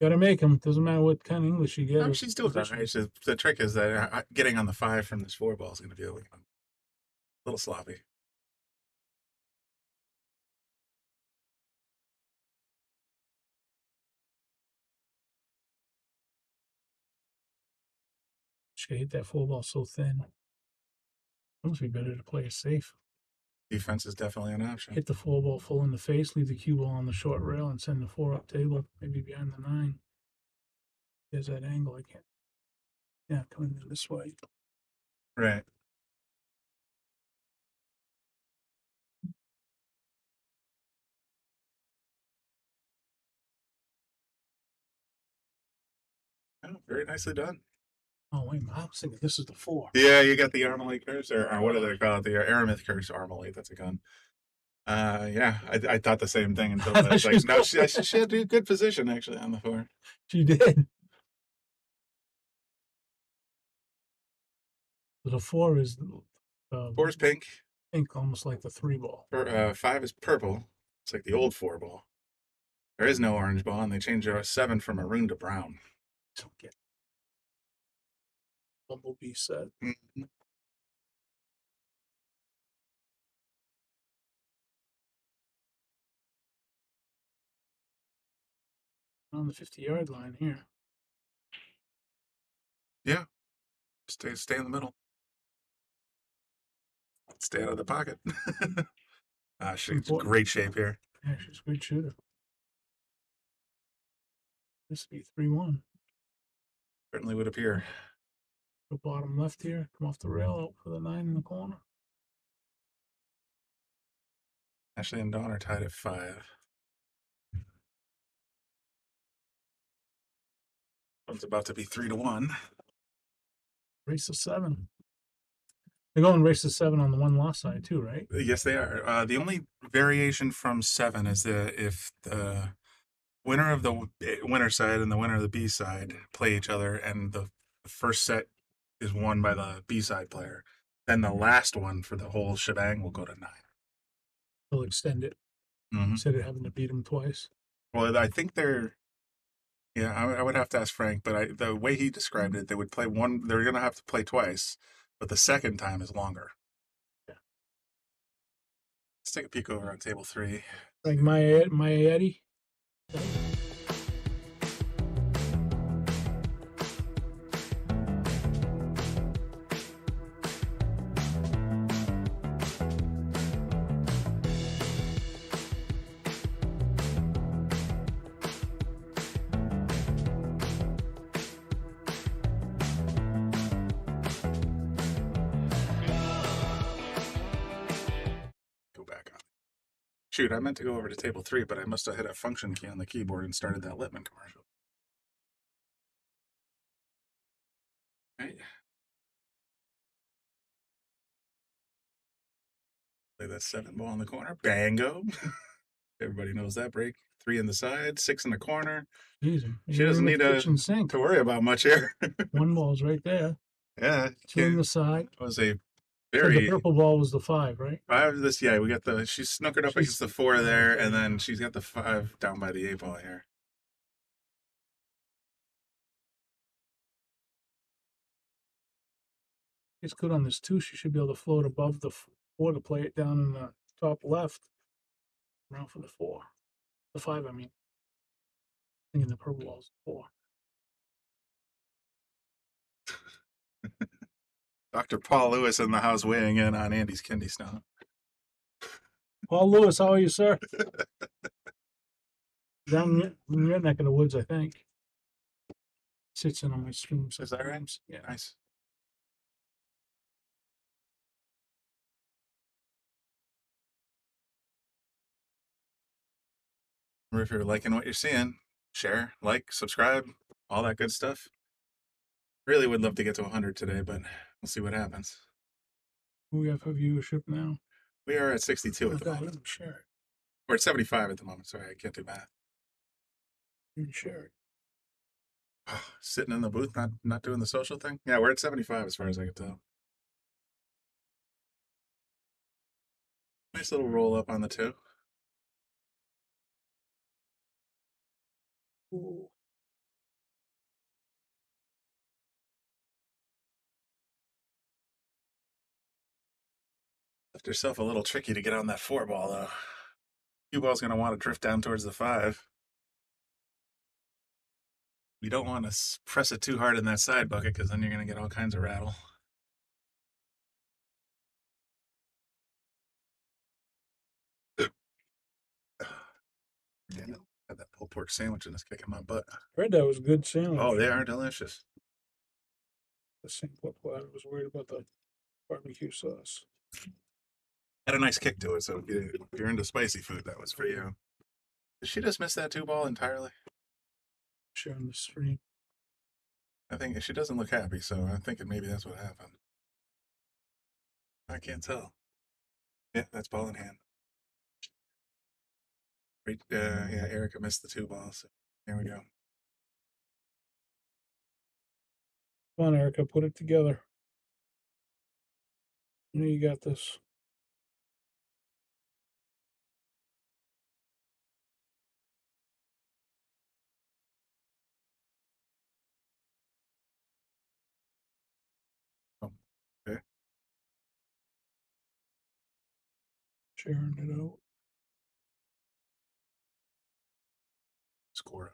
S10: Gotta make them. Doesn't matter what kind of English you get.
S6: No, she's doing that right. The trick is that getting on the 5 from this 4 ball is going to be a little sloppy.
S10: She hit that 4 ball so thin. It must be better to play it safe.
S6: Defense is definitely an option.
S10: Hit the 4 ball full in the face, leave the cue ball on the short rail, and send the 4 up table, maybe behind the 9. There's that angle. I can't. Yeah, coming in this way.
S6: Right. Oh, very nicely done.
S10: Oh, wait, I was thinking this is the 4.
S6: Yeah, you got the Armalite curse, or what do they call it? The Aramith curse Armalite. That's a gun. Yeah, I thought the same thing until I was like, no, she had a good position actually on the 4.
S10: She did. The 4 is
S6: 4 is pink.
S10: pink, almost like the 3 ball.
S6: 5 is purple. It's like the old 4 ball. There is no orange ball, and they changed our 7 from maroon to brown.
S10: Don't get Bumblebee set.
S6: Mm-hmm.
S10: On the 50-yard line here.
S6: Yeah. Stay in the middle. Stay out of the pocket. She's in great shape here.
S10: Yeah, she's a good shooter. This would be 3-1.
S6: Certainly would appear.
S10: Go bottom left here. Come off the rail out for the 9 in the corner.
S6: Ashley and Dawn are tied at 5. It's about to be 3-1.
S10: Race to 7. They're going race to 7 on the 1 loss side too, right?
S6: Yes, they are. The only variation from 7 is that if the winner of the winner side and the winner of the B side play each other, and the first set is won by the B side player, then the last one for the whole shebang will go to 9.
S10: They'll extend it instead of having to beat them twice.
S6: Well, I think they're. Yeah, I would have to ask Frank, but the way he described it, they would play one. They're going to have to play twice, but the second time is longer.
S10: Yeah.
S6: Let's take a peek over on table 3.
S10: Like my Eddie.
S6: Go back on. Shoot, I meant to go over to table 3, but I must have hit a function key on the keyboard and started that Littman commercial. Right. Play that 7 ball in the corner. Bango. Everybody knows that break. 3 in the side, 6 in the corner.
S10: Jeez,
S6: She doesn't need to worry about much here.
S10: 1 ball's right there.
S6: Yeah.
S10: 2 in the side.
S6: It was a
S10: So
S6: very.
S10: the purple ball was the 5, right?
S6: 5 this, yeah, we got the. She snookered up against the 4 there, and then she's got the 5 down by the 8 ball here.
S10: It's good on this too. She should be able to float above the 4 to play it down in the top left. Around for the 4. The 5, I mean. Thinking the purple ball's 4.
S6: Dr. Paul Lewis in the house weighing in on Andy's Kindy Stone.
S10: Paul Lewis, how are you, sir? Down in your neck of the woods, I think. Sits in on my streams.
S6: Is that right?
S10: Yeah.
S6: Nice. Remember, if you're liking what you're seeing, share, like, subscribe, all that good stuff. Really would love to get to 100 today, but we'll see what happens.
S10: We have a viewership now.
S6: We are at 62
S10: Oh,
S6: at the
S10: God,
S6: moment.
S10: let him share it.
S6: We're at 75 at the moment. Sorry, I can't do math.
S10: You can share it.
S6: Sitting in the booth, not doing the social thing. Yeah, we're at 75 as far as I can tell. Nice little roll up on the 2.
S10: Ooh.
S6: Left yourself a little tricky to get on that 4 ball, though. Cue ball's going to want to drift down towards the 5. You don't want to press it too hard in that side bucket because then you're going to get all kinds of rattle. Yeah, had that pulled pork sandwich and it's kicking my butt.
S10: Heard that was a good sandwich.
S6: Oh, they are delicious.
S10: The same what I was worried about the barbecue sauce.
S6: Had a nice kick to it, so if you're into spicy food, that was for you. Did she just miss that 2 ball entirely?
S10: Sharing the stream.
S6: I think she doesn't look happy, so I'm thinking maybe that's what happened. I can't tell. Yeah, that's ball in hand. Yeah, Erica missed the 2 balls. So here we go.
S10: Come on, Erica, put it together. You know you got this.
S6: Oh, okay.
S10: Sharing it out.
S6: Score.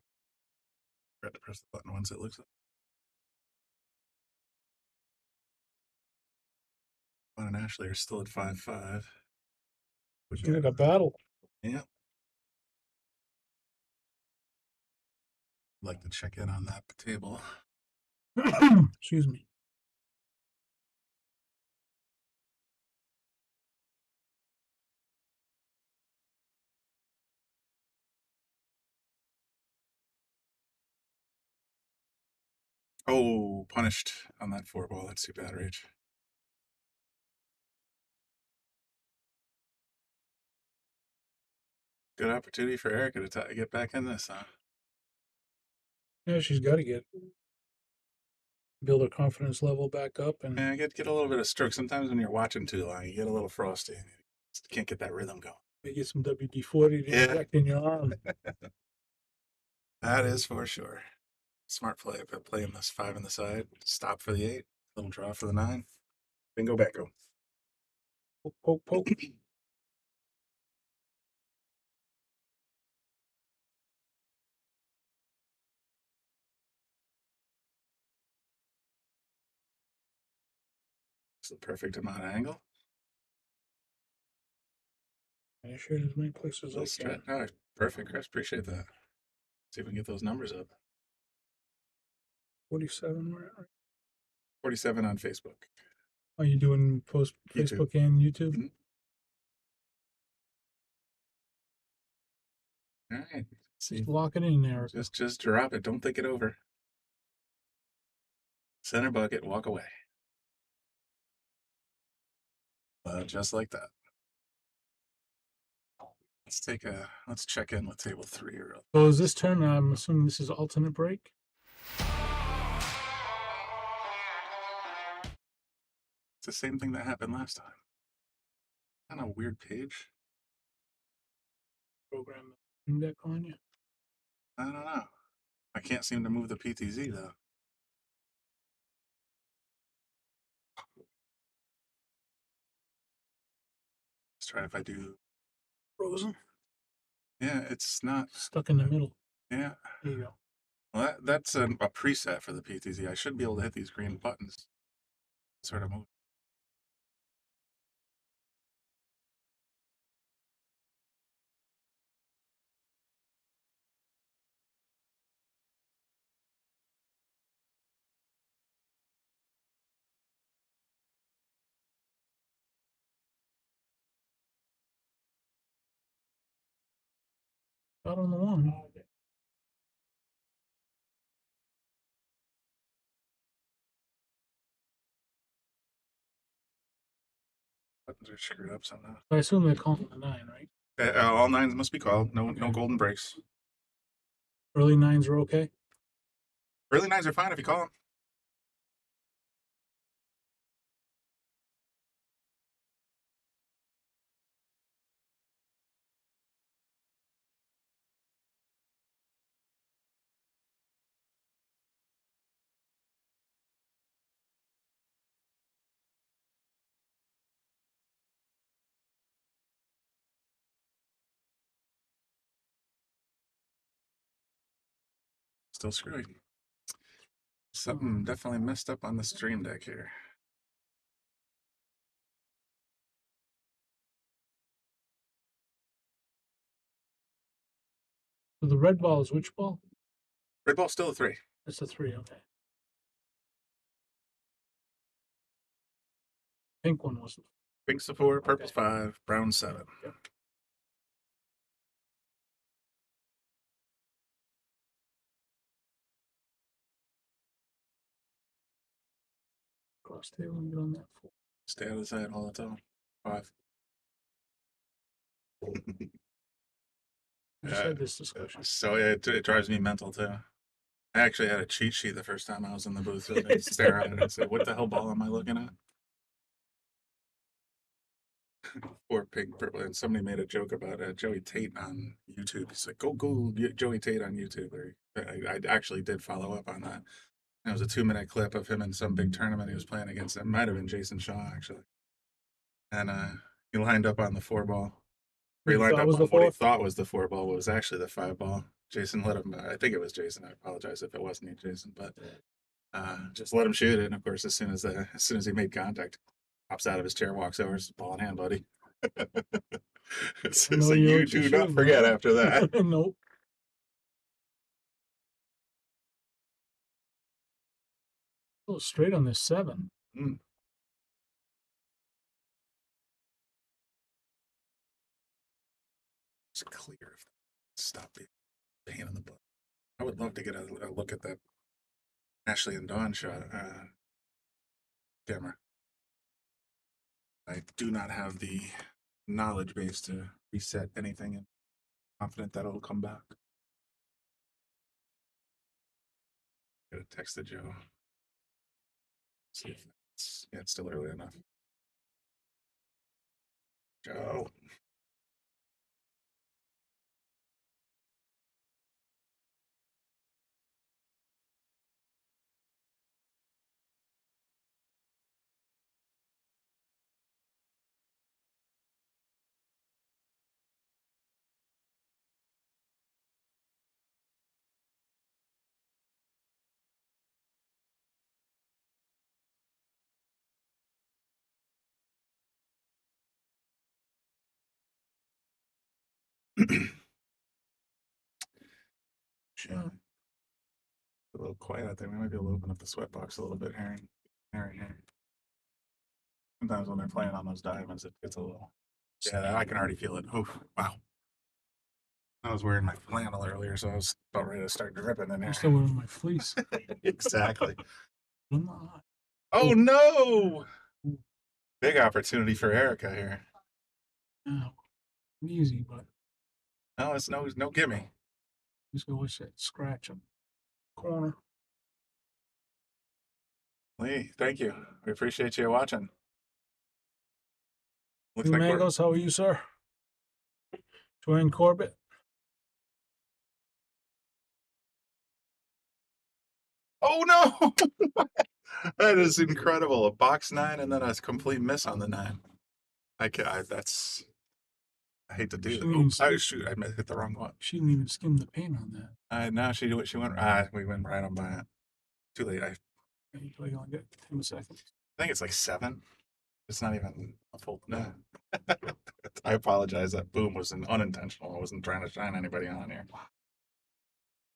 S6: Forgot to press the button once it looks up. Juan and Ashley are still at 5-5.
S10: It's like a battle.
S6: Yeah. I'd like to check in on that table.
S10: Excuse me.
S6: Oh, punished on that 4 ball. That's too bad, Rach. Good opportunity for Erica to get back in this, huh?
S10: Yeah, she's got to build her confidence level back up and
S6: Yeah, get a little bit of stroke. Sometimes when you're watching too long, you get a little frosty. And you just can't get that rhythm going.
S10: get some WD-40 to inject in your arm.
S6: That is for sure. Smart play. But playing this 5 in the side. Stop for the 8. Little draw for the 9. Bingo bango.
S10: Poke, poke, poke.
S6: It's the perfect amount of angle.
S10: I shared as many places as I can.
S6: All right, perfect, Chris. Appreciate that. See if we can get those numbers up.
S10: 47, we're at, right?
S6: 47 on Facebook.
S10: Are you doing post Facebook and YouTube?
S6: Mm-hmm. All right. See.
S10: Just lock it in there.
S6: Just drop it. Don't think it over. Center bucket, walk away. Just like that. Let's check in with table 3 real.
S10: So is this turn? I'm assuming this is alternate break.
S6: It's the same thing that happened last time. On a weird page.
S10: Program deck on you.
S6: I don't know. I can't seem to move the PTZ though. Let's try if I do.
S10: Frozen.
S6: Yeah, it's not
S10: Stuck in the middle.
S6: Yeah.
S10: There you go.
S6: Well, that's a preset for the PTZ. I should be able to hit these green buttons. Sort of move.
S10: Out on the one.
S6: Buttons are screwed up somehow.
S10: I assume they're calling the 9, right?
S6: All nines must be called. No golden breaks.
S10: Early 9s are okay.
S6: Early nines are fine if you call them. Still screwy. Something definitely messed up on the stream deck here.
S10: So the red ball is which ball?
S6: Red ball's still a 3.
S10: That's a 3, okay. Pink one wasn't.
S6: Pink's the 4, purple's 5, brown's 7.
S10: Yep. Cross table and get on that 4.
S6: Stay out of the side all the time. 5.
S10: We just had this discussion.
S6: So it drives me mental too. I actually had a cheat sheet the first time I was in the booth. So I'd stare at it and say, "What the hell ball am I looking at?" Or pink, purple, and somebody made a joke about Joey Tate on YouTube. He's like, "Go, Joey Tate on YouTube." Or I actually did follow up on that. It was a 2-minute clip of him in some big tournament he was playing against. It might have been Jason Shaw actually, and he lined up on the 4 ball. He lined up on what he thought was the 4 ball, but was actually the 5 ball. Jason let him. I think it was Jason. I apologize if it wasn't Jason, but just let him shoot it. And of course, as soon as he made contact, pops out of his chair, walks over, says, "Ball in hand, buddy." It's like, you do not forget after that.
S10: Nope. Oh, straight on this 7.
S6: Mm. It's clear. Stop being a pain in the butt. I would love to get a look at that Ashley and Dawn shot camera. I do not have the knowledge base to reset anything, and I'm confident that it'll come back. Gotta text the Joe. See if it's still early enough. Joe. Sure. A little quiet out there. We might be able to open up the sweatbox a little bit here. Sometimes when they're playing on those diamonds, it gets a little. Yeah, I can already feel it. Oh, wow. I was wearing my flannel earlier, so I was about ready to start dripping in there.
S10: I'm still wearing my fleece.
S6: Exactly.
S10: I'm not.
S6: Oh, no! Big opportunity for Erica here.
S10: No. Easy, but.
S6: No, it's no gimme.
S10: Just go with that scratch him. Corner.
S6: Lee, thank you. We appreciate you watching. Looks
S10: Two
S6: like
S10: Mangoes, how are you, sir? Joanne Corbett.
S6: Oh no! That is incredible. A box 9 and then a complete miss on the 9. I hate to do that. Oh, shoot! I hit the wrong one.
S10: She didn't even skim the paint on that.
S6: No, she went. We went right on by it. Too late. I
S10: Get 10 seconds.
S6: think it's like 7. It's not even a full. No. I apologize. That boom was unintentional. I wasn't trying to shine anybody on here.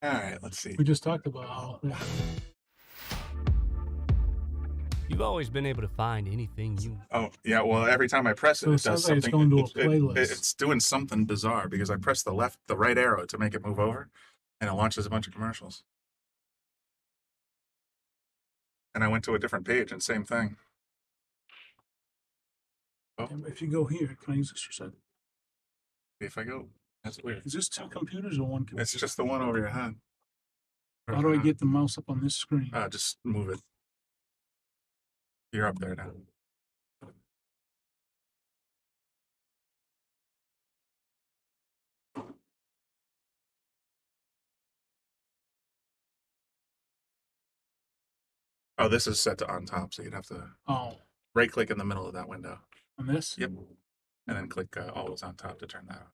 S6: All right, let's see.
S10: We just talked about how.
S5: You've always been able to find anything you
S6: Oh, yeah. Well, every time I press it,
S10: So it
S6: it does
S10: sounds like it's
S6: something.
S10: going to a playlist.
S6: It's doing something bizarre because I press the right arrow to make it move over, and it launches a bunch of commercials. And I went to a different page, and same thing. Oh,
S10: And if you go here, can I use this for a second?
S6: if I go, that's weird.
S10: Is this two computers or one computer?
S6: It's just the one over your head.
S10: How do I get the mouse up on this screen?
S6: Just move it. You're up there now. Oh, this is set to on top, so you'd have to
S10: Oh,
S6: right click in the middle of that window.
S10: on this?
S6: Yep. And then click always on top to turn that on.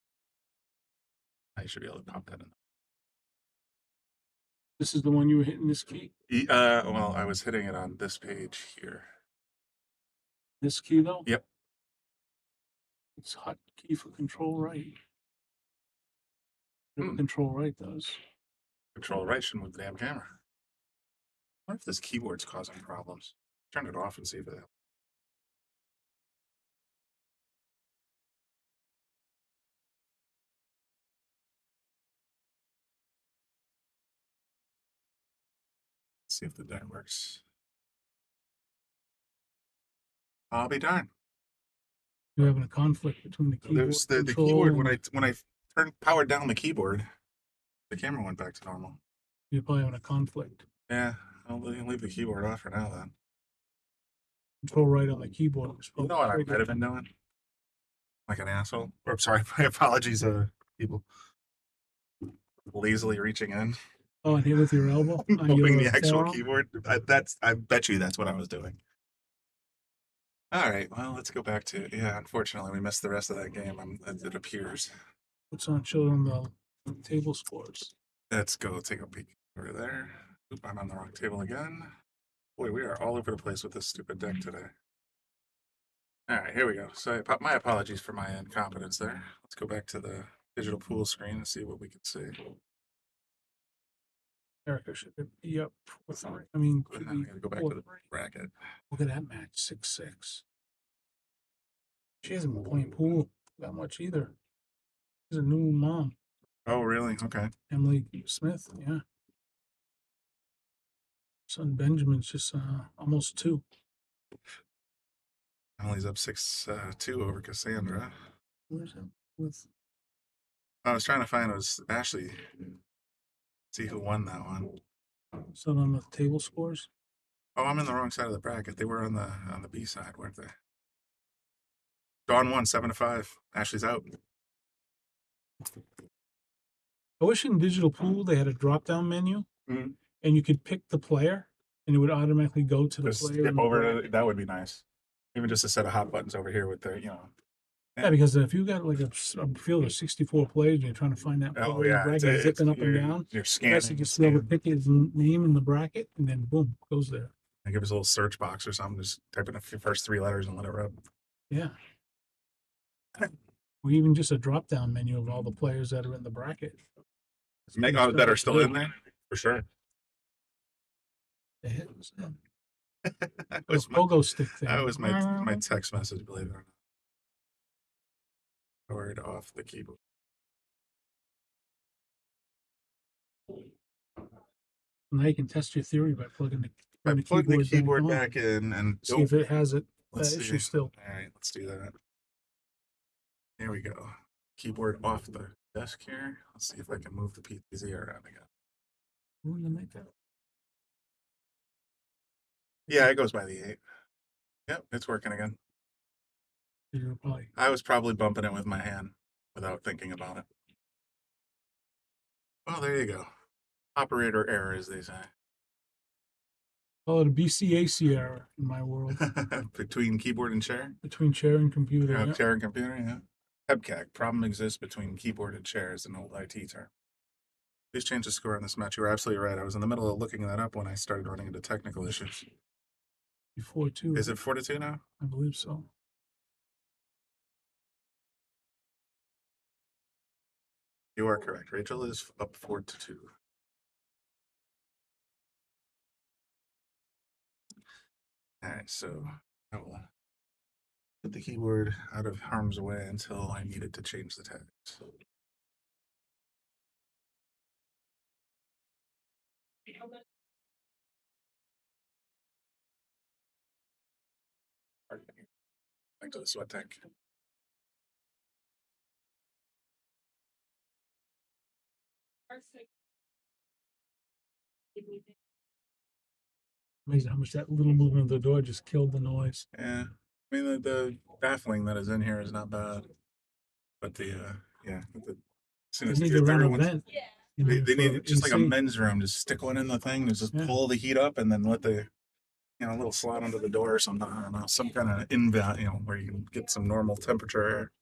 S6: Now you should be able to pop that in.
S10: This is the one you were hitting this key?
S6: Well, I was hitting it on this page here.
S10: This key though?
S6: Yep.
S10: It's hot key for control right. Whatever
S6: Hmm.
S10: control right does.
S6: Control right should move the damn camera. I wonder if this keyboard's causing problems. Turn it off and see if it helps. See if the dart works. I'll be darned.
S10: You're having a conflict between the keyboard
S6: There's the
S10: control
S6: keyboard
S10: and
S6: when I powered down the keyboard, the camera went back to normal.
S10: you're probably having a conflict.
S6: Yeah, I'll leave the keyboard off for now then.
S10: Control right on the keyboard. Was
S6: You
S10: probably
S6: know what I
S10: triggered.
S6: might have been doing? Like an asshole. Or sorry, my apologies, people. Lazily reaching in,
S10: Oh, and here with your elbow? On
S6: opening
S10: your
S6: the actual
S10: forearm?
S6: keyboard. I bet you that's what I was doing. All right, well, let's go back to, yeah, unfortunately, we missed the rest of that game, it appears.
S10: What's on showing the table scores?
S6: Let's go take a peek over there. Oop, I'm on the wrong table again. Boy, we are all over the place with this stupid deck today. All right, here we go. So my apologies for my incompetence there. Let's go back to the digital pool screen and see what we can see.
S10: Erica should be up with three. I mean,
S6: And
S10: should
S6: then we
S10: be
S6: gotta go back
S10: four.
S6: to the bracket.
S10: Look at that match, 6-6. She hasn't been playing pool that much either. She's a new mom,
S6: Oh, really? Okay.
S10: Emily Smith. Yeah. Son Benjamin's just almost 2.
S6: Emily's up 6-2 over Cassandra.
S10: Where's it with?
S6: I was trying to find, it was Ashley. See who won that one.
S10: So on the table scores.
S6: Oh, I'm in the wrong side of the bracket. They were on the B side, weren't they? Dawn won 7-5. Ashley's out.
S10: I wish in digital pool they had a drop down menu,
S6: Mhm.
S10: and you could pick the player, and it would automatically go to the
S6: Just
S10: player.
S6: skip
S10: in the
S6: over
S10: bracket.
S6: to, that would be nice. Even just a set of hot buttons over here with the,
S10: Yeah, because if you got like a field of 64 players and you're trying to find that player
S6: Oh
S10: in the
S6: yeah,
S10: bracket, zipping up and
S6: you're-
S10: down,
S6: You're
S10: you
S6: scanning.
S10: actually just be able to pick his name in the bracket, and then boom, goes there.
S6: And give us a little search box or something. Just type in the first 3 letters and let it rub.
S10: Yeah. Or even just a drop down menu of all the players that are in the bracket.
S6: That are still in there for sure.
S10: The hit was in.
S6: That
S10: The
S6: was my,
S10: pogo stick thing.
S6: that was my text message. Believe it or not. Powered off the keyboard.
S10: Now you can test your theory by plugging
S6: I plug the keyboard
S10: on.
S6: back in and
S10: See if it has it
S6: let's
S10: issue
S6: see.
S10: still.
S6: All right, let's do that. There we go. Keyboard off the desk here. Let's see if I can move the PTZ around again.
S10: We're gonna make that.
S6: Yeah, it goes by the 8. Yep, it's working again.
S10: You're probably
S6: I was probably bumping it with my hand without thinking about it. Well, there you go. Operator error, as they say.
S10: call it a BCAC error in my world.
S6: Between keyboard and chair?
S10: Between chair and computer. yeah.
S6: Chair and computer, yeah. PEBCAC, problem exists between keyboard and chair is an old IT term. Please change the score on this match. You were absolutely right. I was in the middle of looking that up when I started running into technical issues.
S10: Before 2.
S6: Is it 4-2 now?
S10: I believe so.
S6: You are correct. Rachel is up 4-2. All right, so I will put the keyboard out of harm's way until I need it to change the tags. Back to the sweat tank.
S10: Amazing how much that little movement of the door just killed the noise.
S6: Yeah, I mean the baffling that is in here is not bad, but yeah, as soon
S10: They
S6: as
S10: need to run a
S6: everyone's,
S10: vent.
S6: they need
S10: for
S6: just like a
S10: AC.
S6: men's room, just stick one in the thing, and just
S10: Yeah.
S6: pull the heat up, and then let the a little slot under the door or something. I don't know, some kind of inval, where you can get some normal temperature air.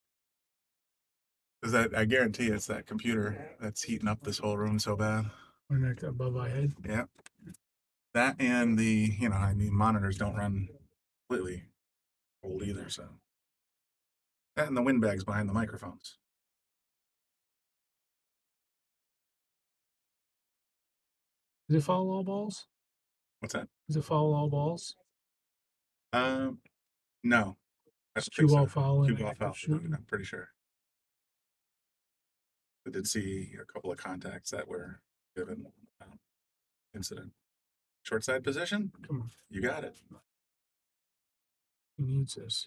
S6: Because that, I guarantee it's that computer that's heating up this whole room so bad.
S10: Right above our head.
S6: Yeah. That and the, monitors don't run completely cold either, so. That and the windbags behind the microphones.
S10: Does it follow all balls?
S6: What's that?
S10: Does it follow all balls?
S6: No. I
S10: It's
S6: don't think
S10: cue ball
S6: so.
S10: following.
S6: Cue ball foul,
S10: shooting.
S6: I'm pretty sure. I did see a couple of contacts that were given incident. Short side position?
S10: Come on.
S6: You got it.
S10: He needs this.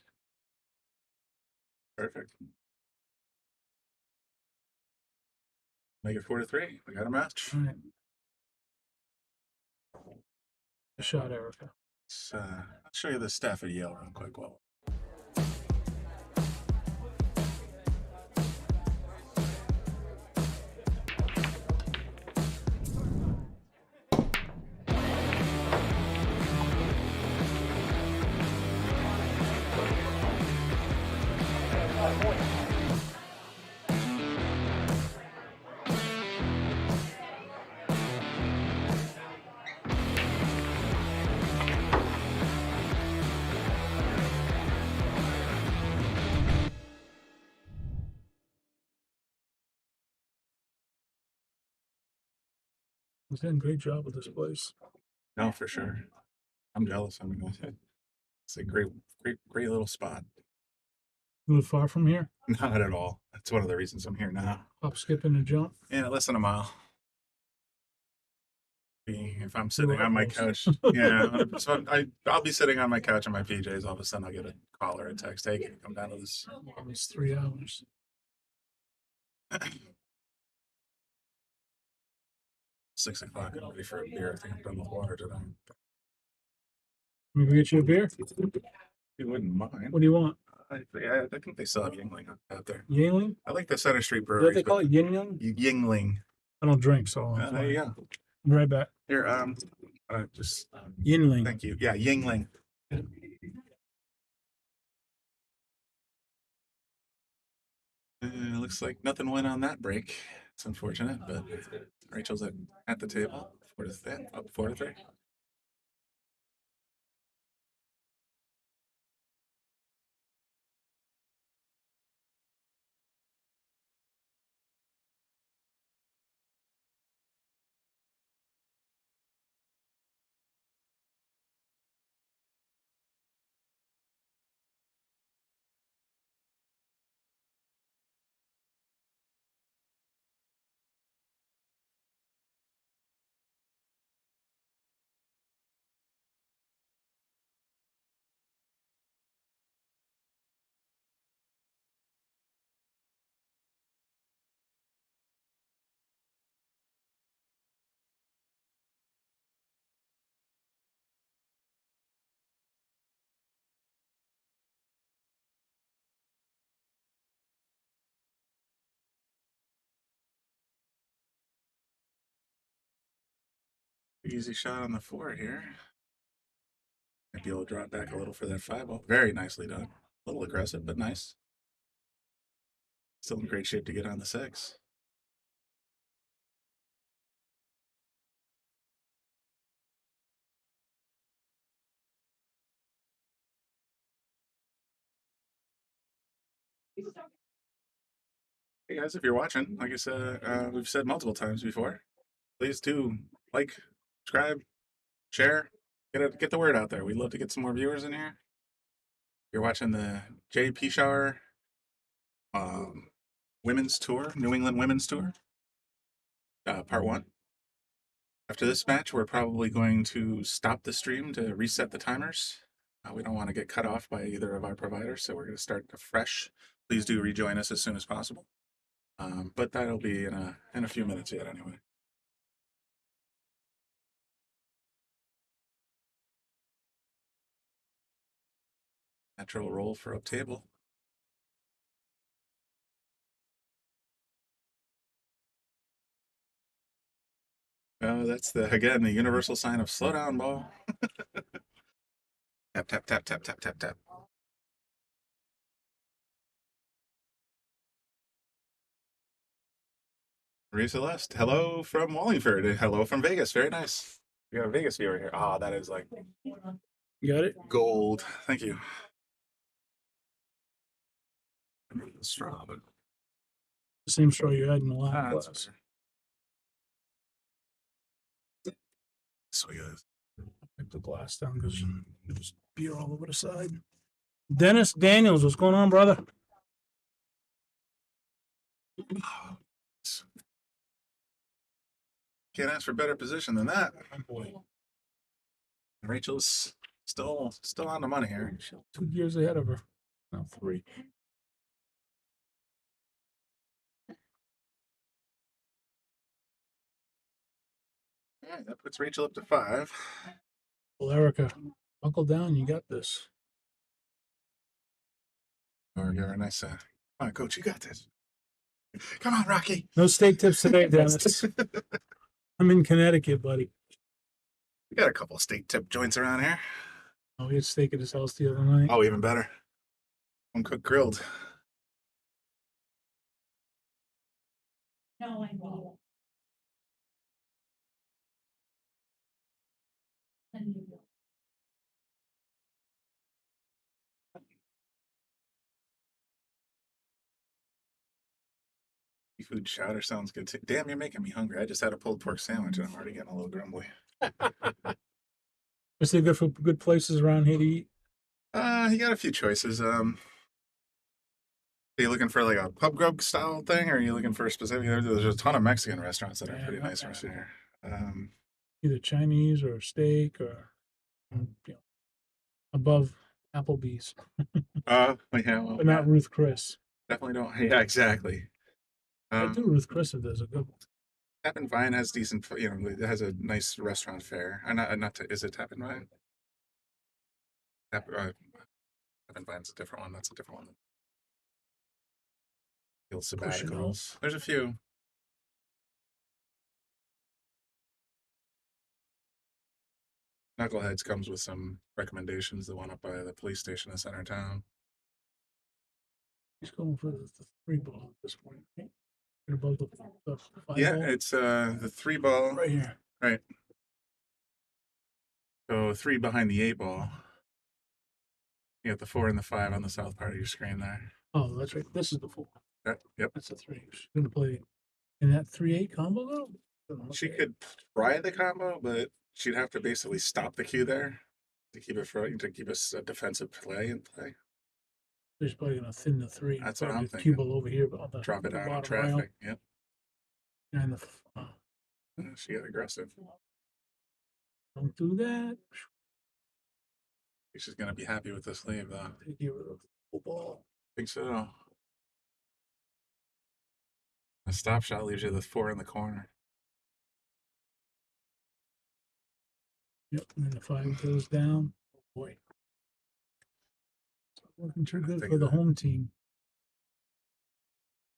S6: Perfect. Make it 4-3. We got a match.
S10: All right. A shot, Erica.
S6: I'll show you the staff at Yale real quick. Well,
S10: He's doing a great job with this place.
S6: no, for sure. I'm jealous. I mean, it's a great little spot.
S10: You live far from here?
S6: Not at all. That's one of the reasons I'm here now.
S10: Hop, skip, and a jump.
S6: Yeah, less than a mile. If I'm sitting
S10: You're
S6: on my
S10: close.
S6: couch, yeah, so I'll be sitting on my couch in my PJs. All of a sudden, I'll get a call or a text. Hey, can you come down to this?
S10: It's 3 hours.
S6: 6 o'clock. I'm ready for a beer. I think I'm done with water today.
S10: Can we get you a beer?
S6: You wouldn't mind.
S10: What do you want?
S6: I think they still have Yingling out there.
S10: Yingling?
S6: I like the Center Street
S10: Is that
S6: Brewery.
S10: what they call it? Yingling?
S6: Yingling.
S10: I don't drink, so I'm
S6: There you
S10: fine.
S6: go.
S10: I'm right back.
S6: Here, just
S10: Yingling.
S6: thank you. Yeah, Yingling. Looks like nothing went on that break. It's unfortunate, but Rachel's at the table. 4-3. Up 4-3. Easy shot on the 4 here. Might be able to drop back a little for that 5-0. Very nicely done. A little aggressive, but nice. Still in great shape to get on the 6. Hey guys, if you're watching, like I said, we've said multiple times before, please do like, subscribe, share, Get the word out there. We'd love to get some more viewers in here. You're watching the Pechauer women's tour, New England women's tour, part 1. After this match, we're probably going to stop the stream to reset the timers. We don't want to get cut off by either of our providers, so we're going to start afresh. Please do rejoin us as soon as possible. But that'll be in a few minutes yet, anyway. Natural roll for up table. That's again the universal sign of slow down, ball. Tap tap tap tap tap tap tap. Maria Celeste, hello from Wallingford. Hello from Vegas. Very nice. We got a Vegas viewer here. Ah, that is like
S10: You got it?
S6: gold. Thank you. Straw, but
S10: The same straw you had in the last
S6: that's
S10: class.
S6: better. So good.
S10: Pick the glass down because there's beer all over the side. Dennis Daniels, what's going on, brother?
S6: Can't ask for better position than that.
S10: Oh boy,
S6: Rachel's still on the money here.
S10: 2 years ahead of her. Now 3.
S6: Yeah, that puts Rachel up to 5.
S10: Well, Erica, buckle down. You got this.
S6: Or give her a nice. Come on, coach, you got this. Come on, Rocky.
S10: No steak tips today, Dennis. I'm in Connecticut, buddy.
S6: We got a couple of steak tip joints around here.
S10: Oh, we had steak at his house the other night.
S6: Oh, even better. Home cooked grilled.
S11: No, I won't. And you will.
S6: Seafood chowder sounds good too. Damn, you're making me hungry. I just had a pulled pork sandwich and I'm already getting a little grumbly.
S10: Is it good for good places around here to eat?
S6: You got a few choices. Are you looking for like a pub grub style thing, or are you looking for a specific? There's a ton of Mexican restaurants that are
S10: Yeah,
S6: pretty nice
S10: okay.
S6: around here.
S10: Either Chinese or steak or above Applebee's,
S6: Yeah, well,
S10: but not Ruth Chris.
S6: definitely don't. Yeah, exactly.
S10: I do Ruth Chris if there's a good one.
S6: Tap and Vine has decent, it has a nice restaurant fare. Is it Tap and Vine? Tap and Vine's a different one. That's a different one. Field sabbaticals. There's a few. Knuckleheads comes with some recommendations. The one up by the police station in center town.
S10: He's going for the 3 ball at this point. Right? Right above the 5
S6: Yeah,
S10: ball.
S6: it's the 3 ball.
S10: Right here.
S6: Right. So 3 behind the 8 ball. You got the 4 and the 5 on the south part of your screen there.
S10: Oh, that's right. This is the 4.
S6: Yep.
S10: That's a 3. She's going to play in that 3-8 combo though.
S6: She could try the combo, but she'd have to basically stop the cue there to keep us a defensive play in play.
S10: She's probably going to thin the 3.
S6: That's what I'm thinking.
S10: Cubal over here, but on the
S6: Drop it
S10: the
S6: down on
S10: bottom rail.
S6: traffic. Yep.
S10: And
S6: She got aggressive.
S10: don't do that.
S6: She's gonna be happy with this leave, though.
S10: Take you with the full ball.
S6: Think so. A stop shot leaves you the 4 in the corner.
S10: Yep, and then the 5 goes down. Oh boy. It's not looking too good for the home team.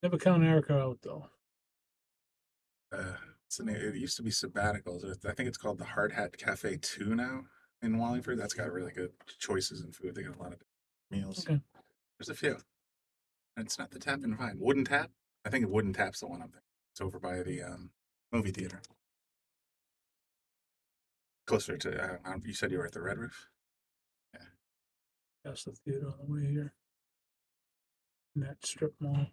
S10: Never count Erica out though.
S6: It used to be sabbaticals. I think it's called the Hard Hat Cafe 2 now in Wallingford. That's got really good choices in food. They got a lot of meals.
S10: Okay.
S6: There's a few. And it's not the Tap and Vine. Wooden Tap? I think Wooden Tap's the one I'm thinking. It's over by the movie theater. Closer to, you said you were at the Red Roof? Yeah.
S10: That's the theater on the way here. In that strip mall.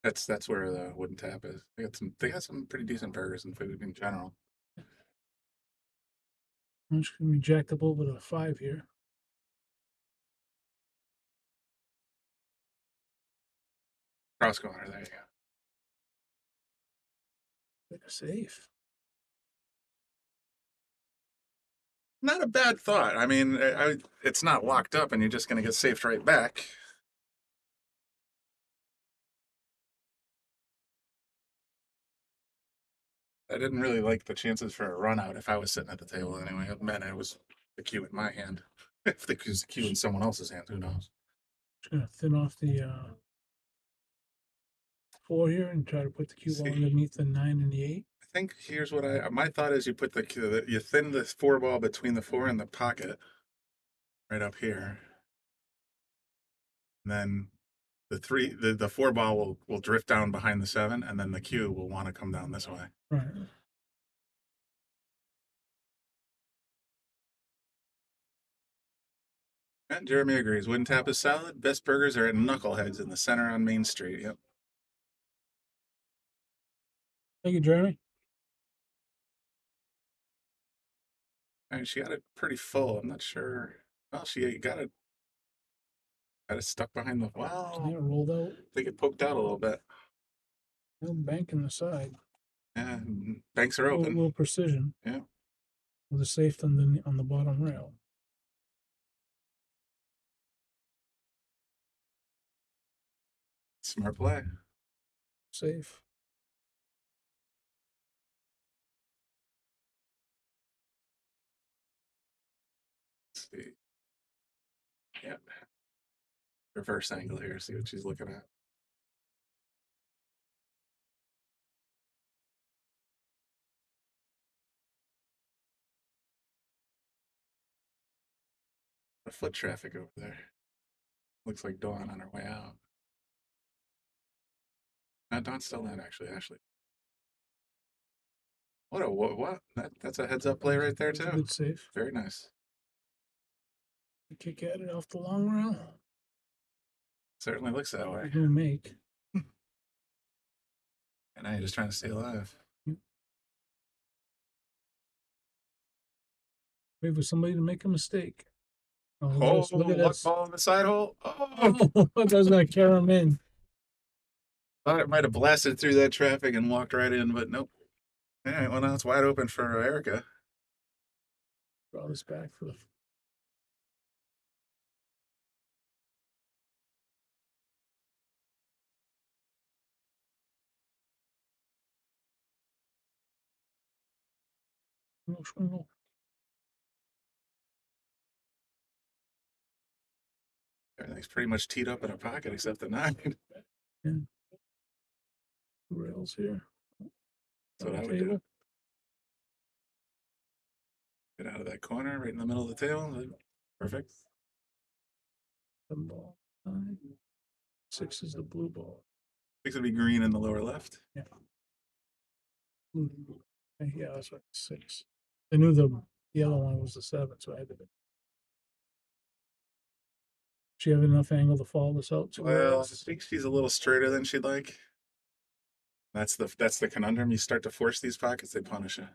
S6: That's where the Wooden Tap is. They got some pretty decent burgers and food in general.
S10: I'm just gonna be jacked up over the 5 here.
S6: Cross corner. There you go.
S10: Make a safe.
S6: Not a bad thought. I mean, it's not locked up, and you're just going to get safed right back. I didn't really like the chances for a run out if I was sitting at the table anyway. It meant it was the cue in my hand. If the cue in someone else's hand, who knows?
S10: Just gonna thin off the 4 here and try to put the cue ball
S6: See.
S10: underneath the 9 and the 8.
S6: I think here's what my thought is: you put you thin the 4 ball between the 4 and the pocket, right up here, and then the 4 ball will drift down behind the 7, and then the cue will want to come down this way.
S10: Right.
S6: And Jeremy agrees. Wooden tap is solid. Best burgers are at Knuckleheads in the center on Main Street. Yep.
S10: Thank you, Jeremy.
S6: And she got it pretty full. I'm not sure. Well, she got it stuck behind the. Wow.
S10: Yeah, rolled out.
S6: I think it poked out a little bit.
S10: No bank in the side.
S6: Yeah, banks are
S10: A
S6: open.
S10: little precision.
S6: Yeah.
S10: With a safe on the bottom rail.
S6: Smart play.
S10: Safe.
S6: Let's see. Yep. Reverse angle here. See what she's looking at. The foot traffic over there. Looks like Dawn on her way out. Dawn's still in, actually. Ashley. What? That's a heads up play right there, too.
S10: Good safe.
S6: Very nice.
S10: Kick at it off the long rail.
S6: Certainly looks that way.
S10: No make.
S6: And now you're just trying to stay alive.
S10: Wait for somebody to make a mistake.
S6: Oh,
S10: look at
S6: luck
S10: this.
S6: ball in the side hole. Oh,
S10: I was going to carry him in.
S6: thought it might have blasted through that traffic and walked right in, but nope. All right, well, now it's wide open for Erica.
S10: Draw this back for the. No.
S6: Everything's pretty much teed up in a pocket except the 9.
S10: Yeah. Rails here.
S6: So that would do. Get out of that corner, right in the middle of the table. Perfect.
S10: 7 ball. 9. 6 is the blue ball.
S6: 6 would be green in the lower left.
S10: Yeah. Yeah, that's right. 6. I knew the yellow one was the 7, so I had to. She have enough angle to follow this out?
S6: Well, I think she's a little straighter than she'd like. That's the conundrum. You start to force these pockets, they punish you.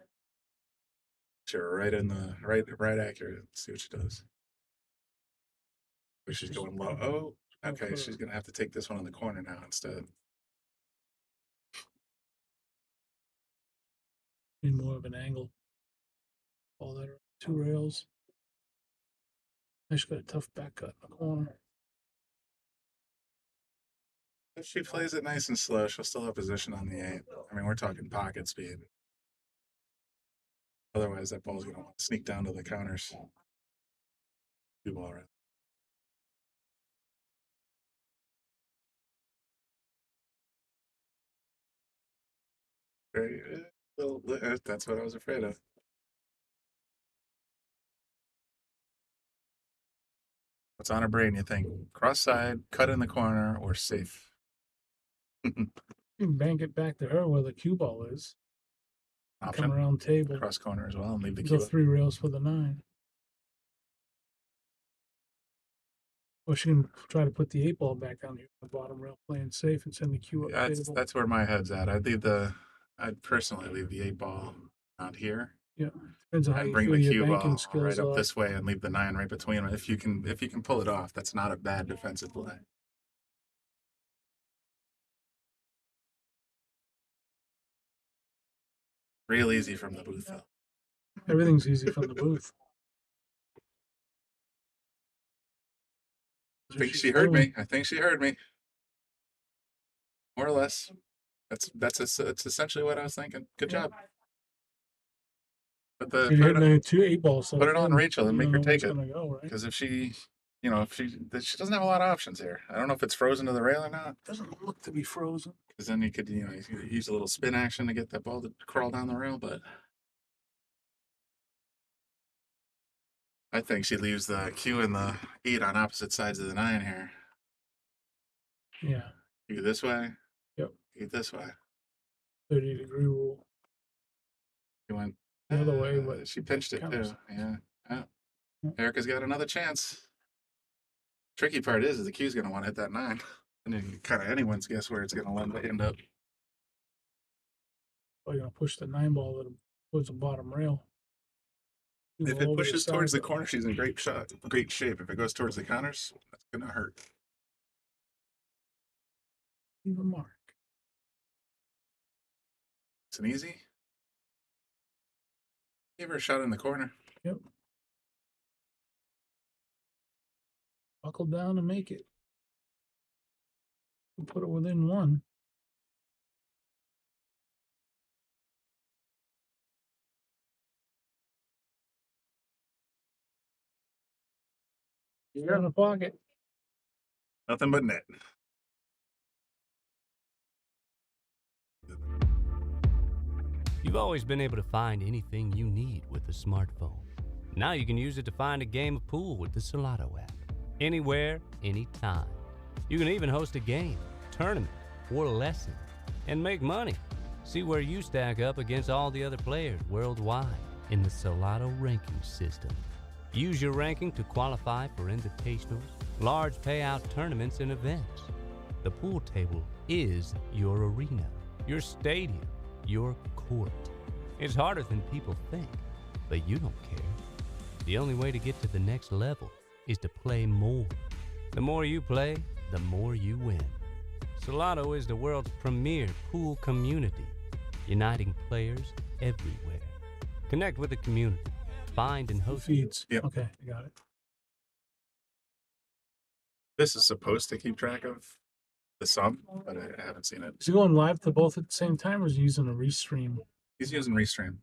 S6: You're right in the right accurate. Let's see what she does. She's going low. Oh, okay. She's gonna have to take this one on the corner now instead.
S10: Need more of an angle. All that 2 rails. I just got a tough back cut in the corner.
S6: If she plays it nice and slow, she'll still have position on the 8. I mean, we're talking pocket speed. Otherwise, that ball's going to want to sneak down to the counters. Cue ball, right? That's what I was afraid of. What's on her brain, you think? Cross side, cut in the corner, or safe?
S10: You can bank it back to her where the cue ball is.
S6: Option.
S10: Come around table.
S6: Cross corner as well and leave the
S10: Go
S6: cue.
S10: 3 rails for the 9. Or she can try to put the 8 ball back on here, the bottom rail, playing safe and send the cue up.
S6: That's where my head's at. I'd personally leave the 8 ball out here
S10: Yeah, depends on how
S6: And
S10: you
S6: bring
S10: feel
S6: the
S10: your
S6: cue
S10: banking
S6: ball
S10: skills
S6: right up
S10: are.
S6: this way and leave the 9 right between them. If you can pull it off, that's not a bad defensive play. Real easy from the booth though.
S10: Everything's easy from the booth.
S6: I think she heard me. I think she heard me. More or less. That's essentially what I was thinking. Good job. But
S10: You're hitting the 2 8-balls. So
S6: put it on Rachel and
S10: you
S6: make
S10: don't
S6: her
S10: know where
S6: take
S10: it's
S6: it.
S10: gonna go, right?
S6: Because if she doesn't have a lot of options here. I don't know if it's frozen to the rail or not.
S10: Doesn't look to be frozen.
S6: Because then you could use a little spin action to get that ball to crawl down the rail. But I think she leaves the Q and the 8 on opposite sides of the 9 here.
S10: Yeah.
S6: Q this way.
S10: Yep.
S6: Q this way.
S10: 30-degree rule.
S6: She went
S10: The other way, but
S6: she pinched it
S10: counts.
S6: too. Yeah.
S10: Yep.
S6: Erica's got another chance. Tricky part is the Q's going to want to hit that 9. And then kind of anyone's guess where it's going to end up.
S10: Oh, you're gonna push the 9-ball towards the bottom rail.
S6: If
S10: Go
S6: it
S10: over
S6: pushes
S10: side,
S6: towards the
S10: but
S6: corner, she's in great shape. If it goes towards the counters, that's going to hurt.
S10: leave a mark.
S6: It's an easy. Give her a shot in the corner.
S10: Yep. Buckle down and make it. We'll put it within 1.
S6: Yeah.
S10: In a pocket.
S6: Nothing but net.
S5: You've always been able to find anything you need with a smartphone. Now you can use it to find a game of pool with the Solato app. Anywhere, anytime. You can even host a game, tournament, or lesson, and make money. See where you stack up against all the other players worldwide in the Solato ranking system. Use your ranking to qualify for invitationals, large payout tournaments, and events. The pool table is your arena, your stadium, your court. It's harder than people think, but you don't care. The only way to get to the next level is to play more. The more you play, the more you win. Solato is the world's premier pool community, uniting players everywhere. Connect with the community. Find and host
S10: Feeds.
S6: Yep.
S10: Okay, I got it.
S6: This is supposed to keep track of the sum, but I haven't seen it.
S10: Is he going live to both at the same time, or is he using a restream?
S6: He's using Restream,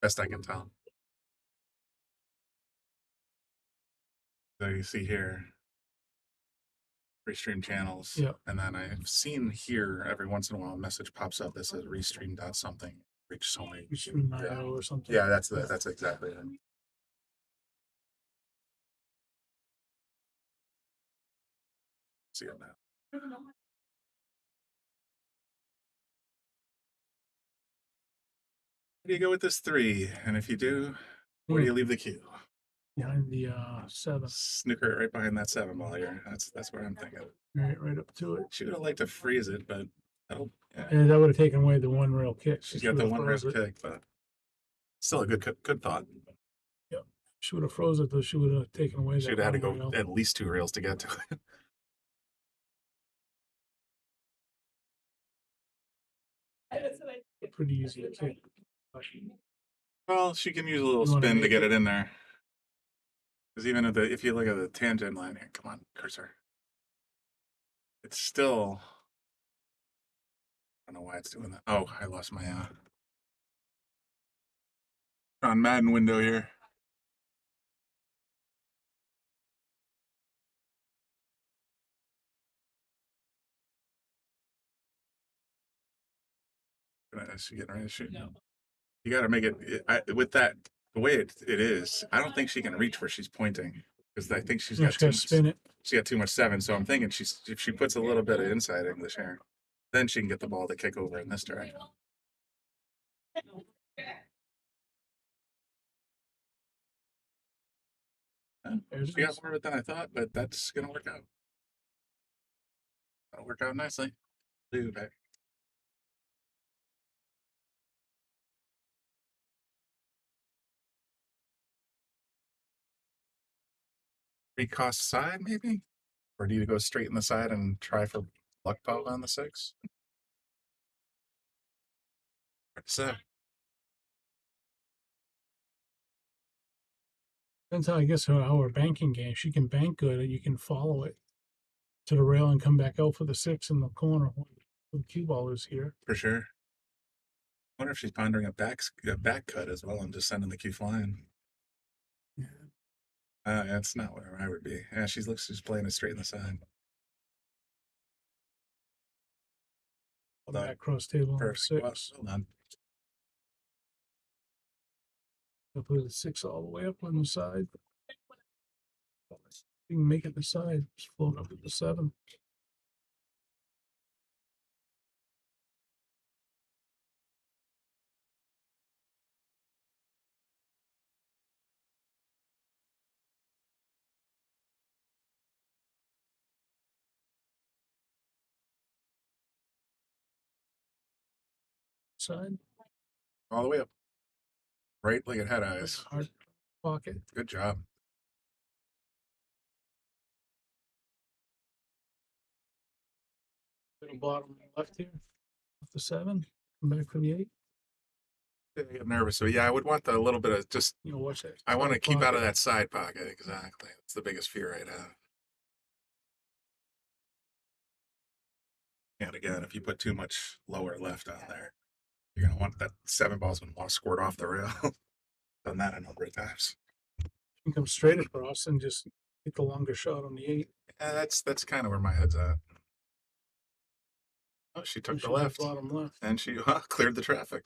S6: best I can tell. So you see here, Restream channels.
S10: Yep.
S6: And then I've seen here every once in a while a message pops up that says Restream dot something. Reach so many.
S10: Restream
S6: Yeah.
S10: IO or something.
S6: Yeah, that's exactly it. See it now. Where do you go with this 3? And if you do, where do you leave the Q?
S10: Behind the 7.
S6: Snooker it right behind that 7 ball here. That's what I'm thinking.
S10: Right up to it.
S6: She would have liked to freeze it, but that'll. Yeah.
S10: And that would have taken away the 1 rail kick.
S6: She's got the 1 rail kick, but still a good thought.
S10: Yep. She would have froze it, though. She would have taken away
S6: She
S10: that
S6: would have had to
S10: 1
S6: go
S10: rail.
S6: at least 2 rails to get to it.
S10: Pretty easy to kick.
S6: Well, she can use a little
S10: You wanna
S6: spin to
S10: make
S6: get
S10: it-
S6: it in there. Because even if you look at the tangent line here, come on, cursor. It's still. I don't know why it's doing that. Oh, I lost my on Madden window here. Is she getting ready to shoot? No. You got to make it with that the way it is. I don't think she can reach where she's pointing because I think she's
S10: Yeah,
S6: got
S10: she
S6: too
S10: gotta
S6: much,
S10: spin it.
S6: she got too much 7. So I'm thinking if she puts a little bit of inside English here, then she can get the ball to kick over in this direction. She got more of it than I thought, but that's gonna work out. That'll work out nicely. Dude, Recross side, maybe? Or do you go straight in the side and try for luck pole on the 6? Hard to say.
S10: Depends how, I guess, how her banking game. She can bank good, and you can follow it to the rail and come back out for the 6 in the corner when the cue ball is here.
S6: For sure. I wonder if she's pondering a back cut as well and just sending the cue flying.
S10: Yeah.
S6: That's not where I would be. Yeah, she's playing it straight in the side. Hold on.
S10: Back cross table on the
S6: Perfect. Well,
S10: 6.
S6: hold on.
S10: I'll put the 6 all the way up on the side. You can make it the side. Just float up with the 7. Side.
S6: All the way up. Right like it had eyes.
S10: Hard pocket.
S6: Good job.
S10: Little bottom left here. Off the 7. Come back for the 8.
S6: I get nervous. So yeah, I would want a little bit of just.
S10: You know, watch that.
S6: I want to keep out of
S10: pocket.
S6: that side pocket. Exactly. That's the biggest fear I have. And again, if you put too much lower left on there, you're gonna want that 7 ball's gonna want to squirt off the rail. Done that a number of times.
S10: You can come straight across and just hit the longer shot on the 8.
S6: Yeah, that's kind of where my head's at. Oh, she took the left,
S10: Bottom left.
S6: and she cleared the traffic.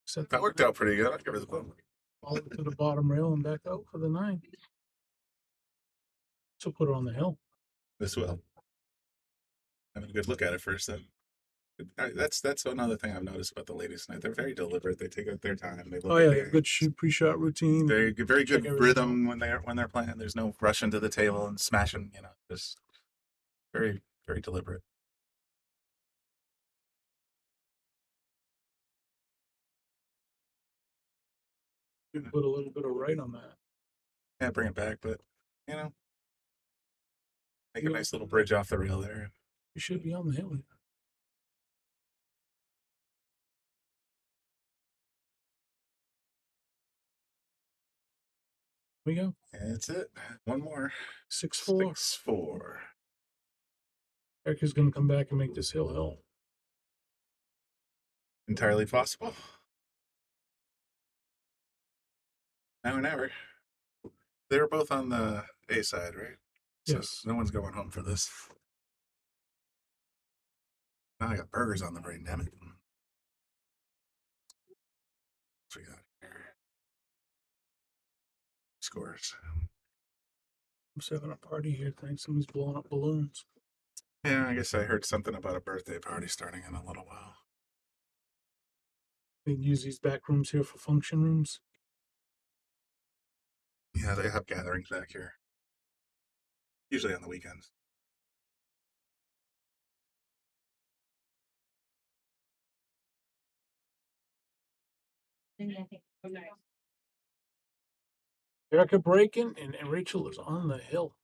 S10: Set
S6: That worked out pretty good. I'll give her the ball.
S10: all the way to the bottom rail and back out for the 9. So put her on the hill.
S6: This will. Having a good look at it first, then. That's another thing I've noticed about the ladies tonight. They're very deliberate. They take out their time. They look
S10: Oh
S6: at
S10: yeah,
S6: the
S10: they have good pre-shot routine.
S6: very good
S10: Check everything
S6: rhythm when they're playing. There's no rushing to the table and smashing. Just very deliberate.
S10: You can put a little bit of right on that.
S6: Yeah, bring it back, but make a nice little bridge off the rail there.
S10: You should be on the hill. We go.
S6: That's it. One more.
S10: 6-4.
S6: 6-4.
S10: Erica's gonna come back and make this hill.
S6: Entirely possible. Now or never. They were both on the A side, right? So
S10: Yes.
S6: no one's going home for this. Now I got burgers on the brain, damn it. What we got here? Scores.
S10: I'm just having a party here tonight. Somebody's blowing up balloons.
S6: Yeah, I guess I heard something about a birthday party starting in a little while.
S10: They use these back rooms here for function rooms.
S6: Yeah, they have gatherings back here. Usually on the weekends.
S10: Erica breaking and Rachel is on the hill.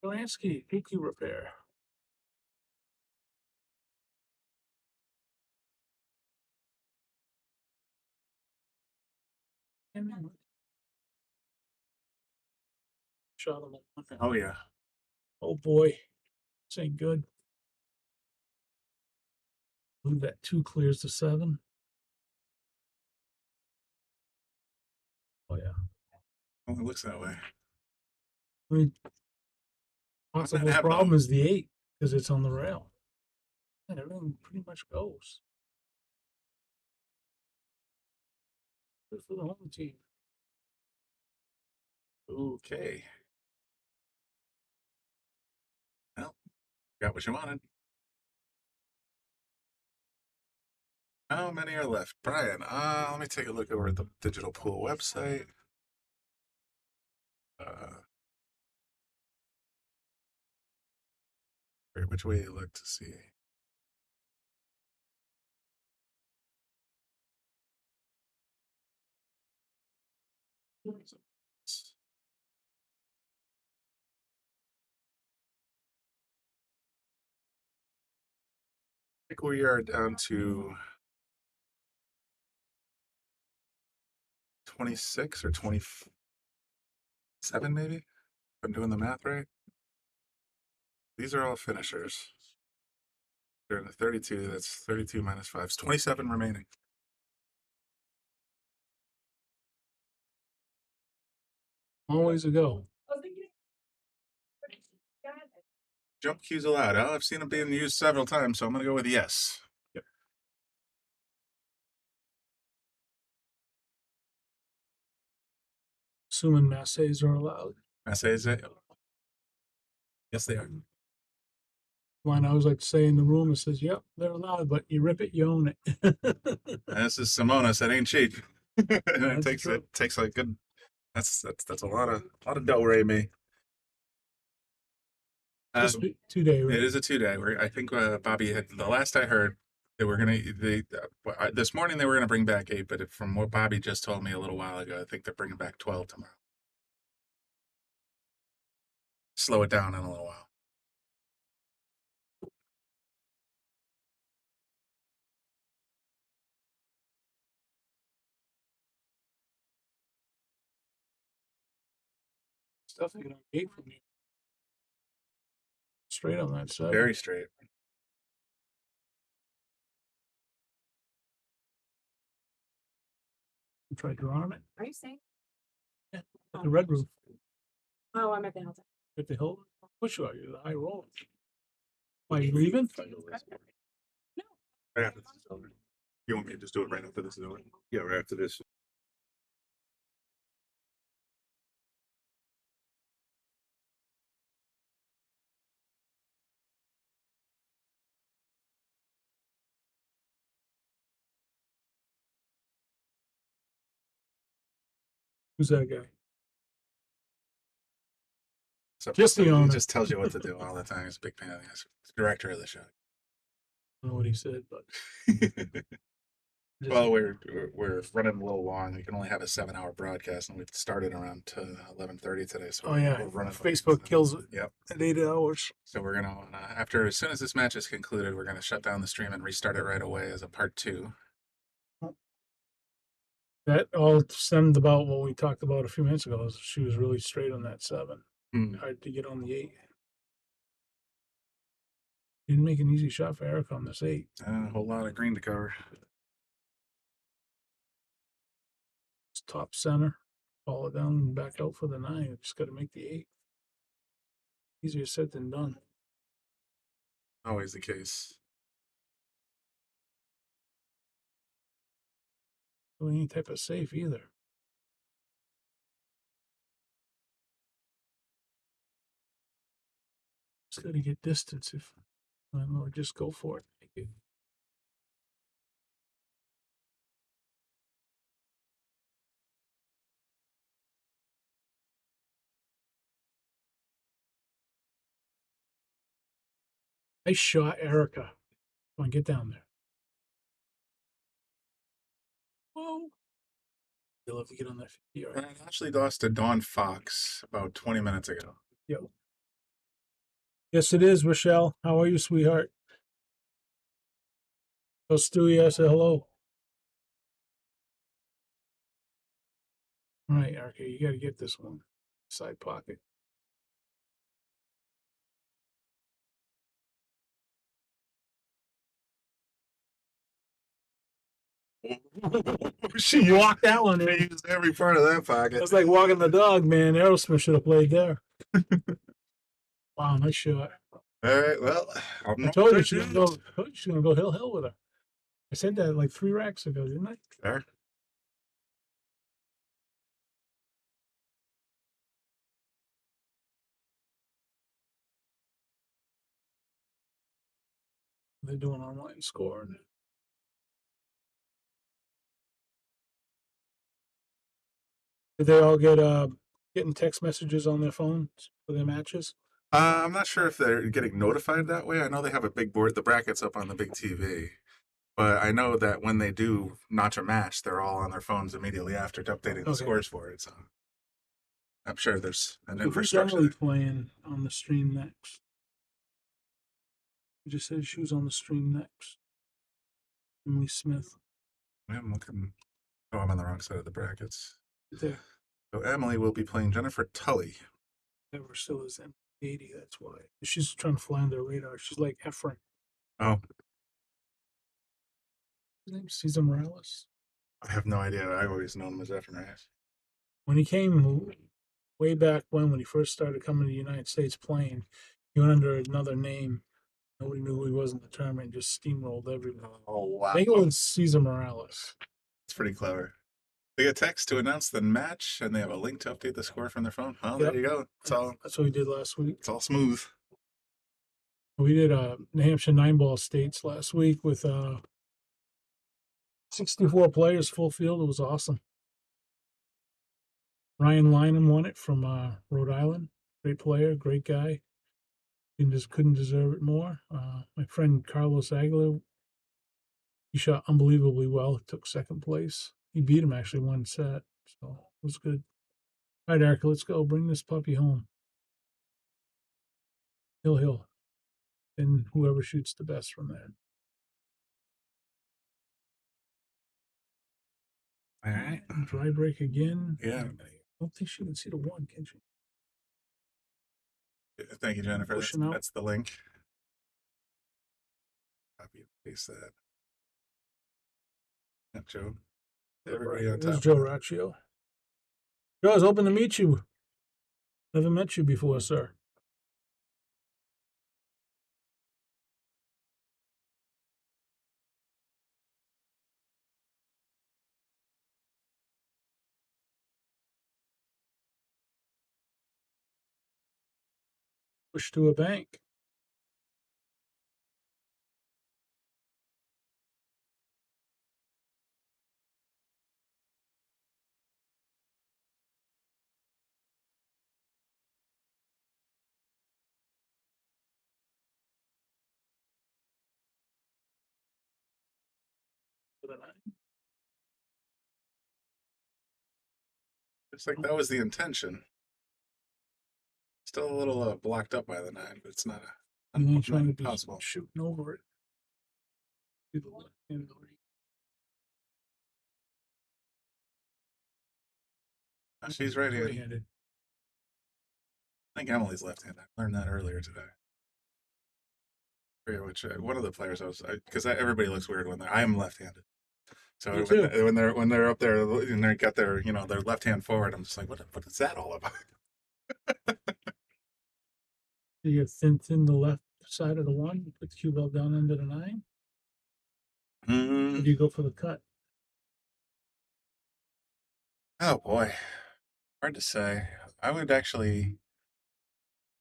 S10: Polanski, PQ repair. Shot on the 1.
S6: Oh yeah.
S10: Oh boy, this ain't good. Move that 2 clears to 7. Oh yeah.
S6: Well, it looks that way.
S10: I mean, possible
S6: have
S10: problem
S6: no-
S10: is the 8 because it's on the rail. And everything pretty much goes. Good for the home team.
S6: Okay. Well, got what you wanted. How many are left? Brian, let me take a look over at the digital pool website. Which way you look to see? I think we are down to 26 or 27, maybe. If I'm doing the math right. These are all finishers. They're in the 32. That's 32 minus 5. It's 27 remaining.
S10: Always a go.
S6: Jump cues allowed. Oh, I've seen them being used several times, so I'm going to go with yes. Yep.
S10: Assuming massays are allowed.
S6: Massays, yes, they are.
S10: Mine, I always like to say in the room, it says, yep, they're allowed, but you rip it, you own it.
S6: This is Simonis. That ain't cheap. it
S10: That's
S6: takes a good. That's a lot of dough, Ray. Me.
S10: Just 2 day, right?
S6: It is a 2-day. I think Bobby had the last I heard they were gonna. This morning they were gonna bring back 8, but from what Bobby just told me a little while ago, I think they're bringing back 12 tomorrow. Slow it down in a little while.
S10: Stuff you don't get from you. Straight on that side.
S6: Very straight.
S10: Try drawing it.
S9: Are you saying?
S10: Yeah. At the red roof.
S9: Oh, I'm at the Hilton.
S10: At the Hilton. Push you out. You're the high roll. Why, you leaving?
S6: Right after this is over. You want me to just do it right after this is over?
S8: Yeah, right after this.
S10: Who's that guy?
S6: So
S10: Just the
S6: he
S10: owner.
S6: just tells you what to do all the time. He's a big fan of the director of the show.
S10: I don't know what he said, but
S6: Well, we're running a little long. We can only have a 7-hour broadcast, and we've started around 11:30 today. So
S10: oh yeah,
S6: we're running.
S10: Facebook kills it
S6: Yep.
S10: at 8 hours.
S6: So we're gonna as soon as this match is concluded, we're gonna shut down the stream and restart it right away as a part 2.
S10: That all stemmed about what we talked about a few minutes ago. Is she was really straight on that 7. Hard to get on the 8. Didn't make an easy shot for Eric on this 8.
S6: A whole lot of green to cover.
S10: It's top center. Follow it down and back out for the 9. Just got to make the 8. Easier said than done.
S6: Always the case.
S10: Any type of safe either. Just got to get distance if, or just go for it. Make it. Nice shot, Erica. Come on, get down there. Whoa. You'll have to get on that 50 yard.
S6: I actually lost to Dawn Fox about 20 minutes ago.
S10: Yep. Yes, it is, Rochelle. How are you, sweetheart? Tell Stewie I said hello. All right, Erica, you got to get this one. Side pocket.
S6: She
S10: walked that one in.
S6: used every part of that pocket.
S10: It's like walking the dog, man. Aerosmith should have played there. Wow, nice shot.
S6: All right, well,
S10: I told you she's gonna go hill with her. I said that like 3 racks ago, didn't I?
S6: Fair.
S10: They're doing online scoring. Did they all get getting text messages on their phones for their matches?
S6: I'm not sure if they're getting notified that way. I know they have a big board, the brackets up on the big TV. But I know that when they do notch a match, they're all on their phones immediately after updating the
S10: Okay.
S6: scores for it. So I'm sure there's an
S10: So who's
S6: infrastructure.
S10: Emily playing on the stream next? It just says she was on the stream next. Emily Smith.
S6: I'm looking. Oh, I'm on the wrong side of the brackets.
S10: There.
S6: So Emily will be playing Jennifer Tully.
S10: Never still is M80, that's why. She's trying to fly on their radar. She's like Efren.
S6: Oh,
S10: His name's Cesar Morales.
S6: I have no idea. I always known him as Efren Reyes.
S10: When he came way back when he first started coming to the United States playing, he went under another name. Nobody knew who he was in the tournament and just steamrolled everyone.
S6: Oh, wow.
S10: I think it was Cesar Morales.
S6: It's pretty clever. They get text to announce the match, and they have a link to update the score from their phone. Oh,
S10: Yep.
S6: there you go.
S10: That's what we did last week.
S6: It's all smooth.
S10: We did New Hampshire 9-ball states last week with 64 players, full field. It was awesome. Ryan Lynham won it from Rhode Island. Great player, great guy. He just couldn't deserve it more. My friend Carlos Aguilar, he shot unbelievably well. Took second place. He beat him actually one set, so it was good. All right, Erica, let's go. Bring this puppy home. Hill. And whoever shoots the best from there.
S6: All right.
S10: Dry break again.
S6: Yeah.
S10: I don't think she can see the one, can she?
S6: Thank you, Jennifer.
S10: Pushing out.
S6: That's the link. Copy and paste that. Yep, Joe. Everybody on
S10: There's
S6: top.
S10: Joe Raccio. Joe, I was hoping to meet you. Never met you before, sir. Push to a bank.
S6: It's like that was the intention. Still a little blocked up by the 9, but it's not
S10: And then trying to be
S6: impossible.
S10: shooting over it. Do the left-handed read.
S6: She's right-handed.
S10: Right-handed.
S6: I think Emily's left-handed. I learned that earlier today. I forget which one of the players because everybody looks weird when I am left-handed. So
S10: Me too.
S6: when they're up there and they got their their left hand forward, I'm just like, what is that all about?
S10: You thin the left side of the one, put the cue ball down under the 9. Or do you go for the cut?
S6: Oh boy, hard to say. I would actually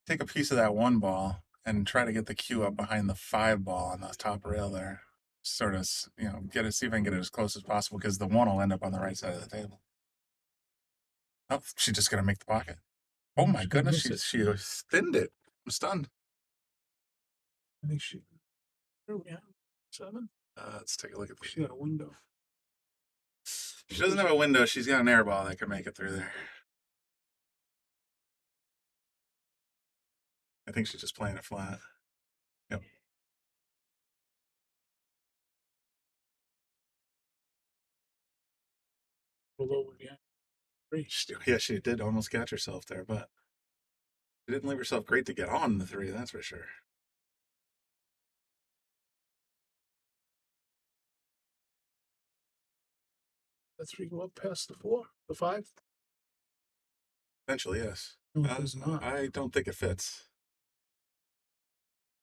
S6: take a piece of that 1 ball and try to get the cue up behind the 5 ball on the top rail there. Sort of, see if I can get it as close as possible because the 1 will end up on the right side of the table. Oh, she's just gonna make the pocket. Oh my goodness, she thinned it. I'm stunned.
S10: I think she. Where are we at? 7?
S6: Let's take a look at the.
S10: She got a window.
S6: She doesn't have a window. She's got an air ball that can make it through there. I think she's just playing it flat. Yep. Yeah, she did almost catch herself there, but she didn't leave herself great to get on the 3, that's for sure.
S10: The 3 go up past the 4, the 5.
S6: Eventually, yes.
S10: No, it does not.
S6: I don't think it fits.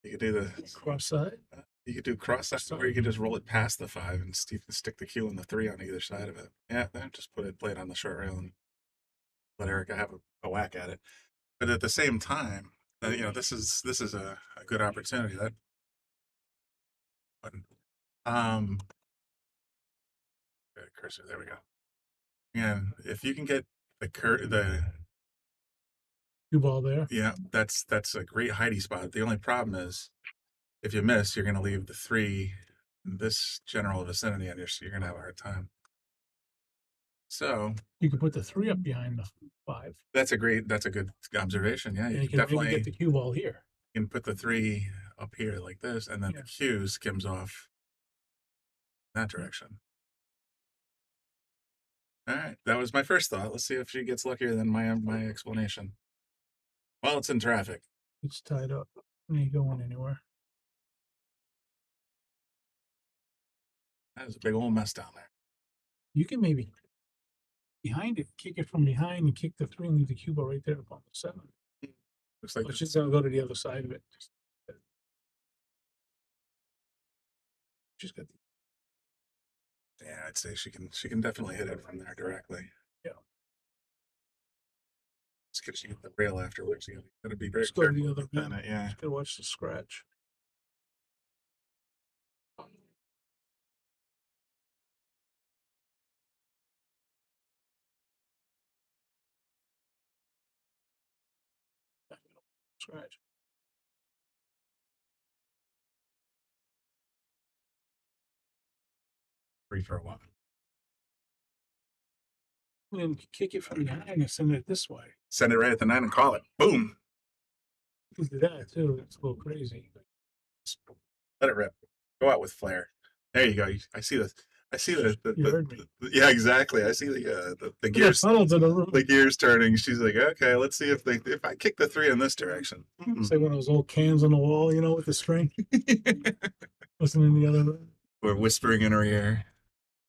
S6: You could do the
S10: Cross side.
S6: You could do cross side, or you could just roll it past the 5 and stick the cue and the 3 on either side of it. Yeah, then just play it on the short rail and let Erica have a whack at it. But at the same time, this is a good opportunity. That button. Cursor. There we go. And if you can get the
S10: cue ball there.
S6: Yeah, that's a great hidey spot. The only problem is if you miss, you're going to leave the 3 in this general vicinity, and you're gonna have a hard time. So
S10: You could put the 3 up behind the 5.
S6: that's a good observation. Yeah,
S10: And
S6: you
S10: you
S6: can
S10: can maybe
S6: definitely
S10: get the cue ball here.
S6: you can put the 3 up here like this, and then
S10: Yeah.
S6: the cue skims off that direction. All right, that was my first thought. Let's see if she gets luckier than my explanation. Well, it's in traffic.
S10: It's tied up. It ain't going anywhere.
S6: That is a big old mess down there.
S10: You can maybe behind it, kick it from behind and kick the 3 and leave the cue ball right there upon the 7.
S6: Looks like
S10: It's just gonna go to the other side of it. She's got the
S6: yeah, I'd say she can definitely hit it from there directly.
S10: Yeah.
S6: Just because she hit the rail afterwards, you gotta be very
S10: Just go to
S6: careful
S10: the other
S6: with that,
S10: end.
S6: yeah.
S10: Just gotta watch the scratch. Scratch.
S6: Free for a while.
S10: And then kick it from behind and send it this way.
S6: Send it right at the 9 and call it. Boom.
S10: You can do that too. It's a little crazy.
S6: Let it rip. Go out with flair. There you go. I see the.
S10: You heard me.
S6: Yeah, exactly. I see the
S10: Put
S6: gears.
S10: a funnel to the room.
S6: The gears turning. She's like, okay, let's see if I kick the 3 in this direction.
S10: It's like one of those old cans on the wall, you know, with the string. Listening to the other room.
S6: We're whispering in her ear.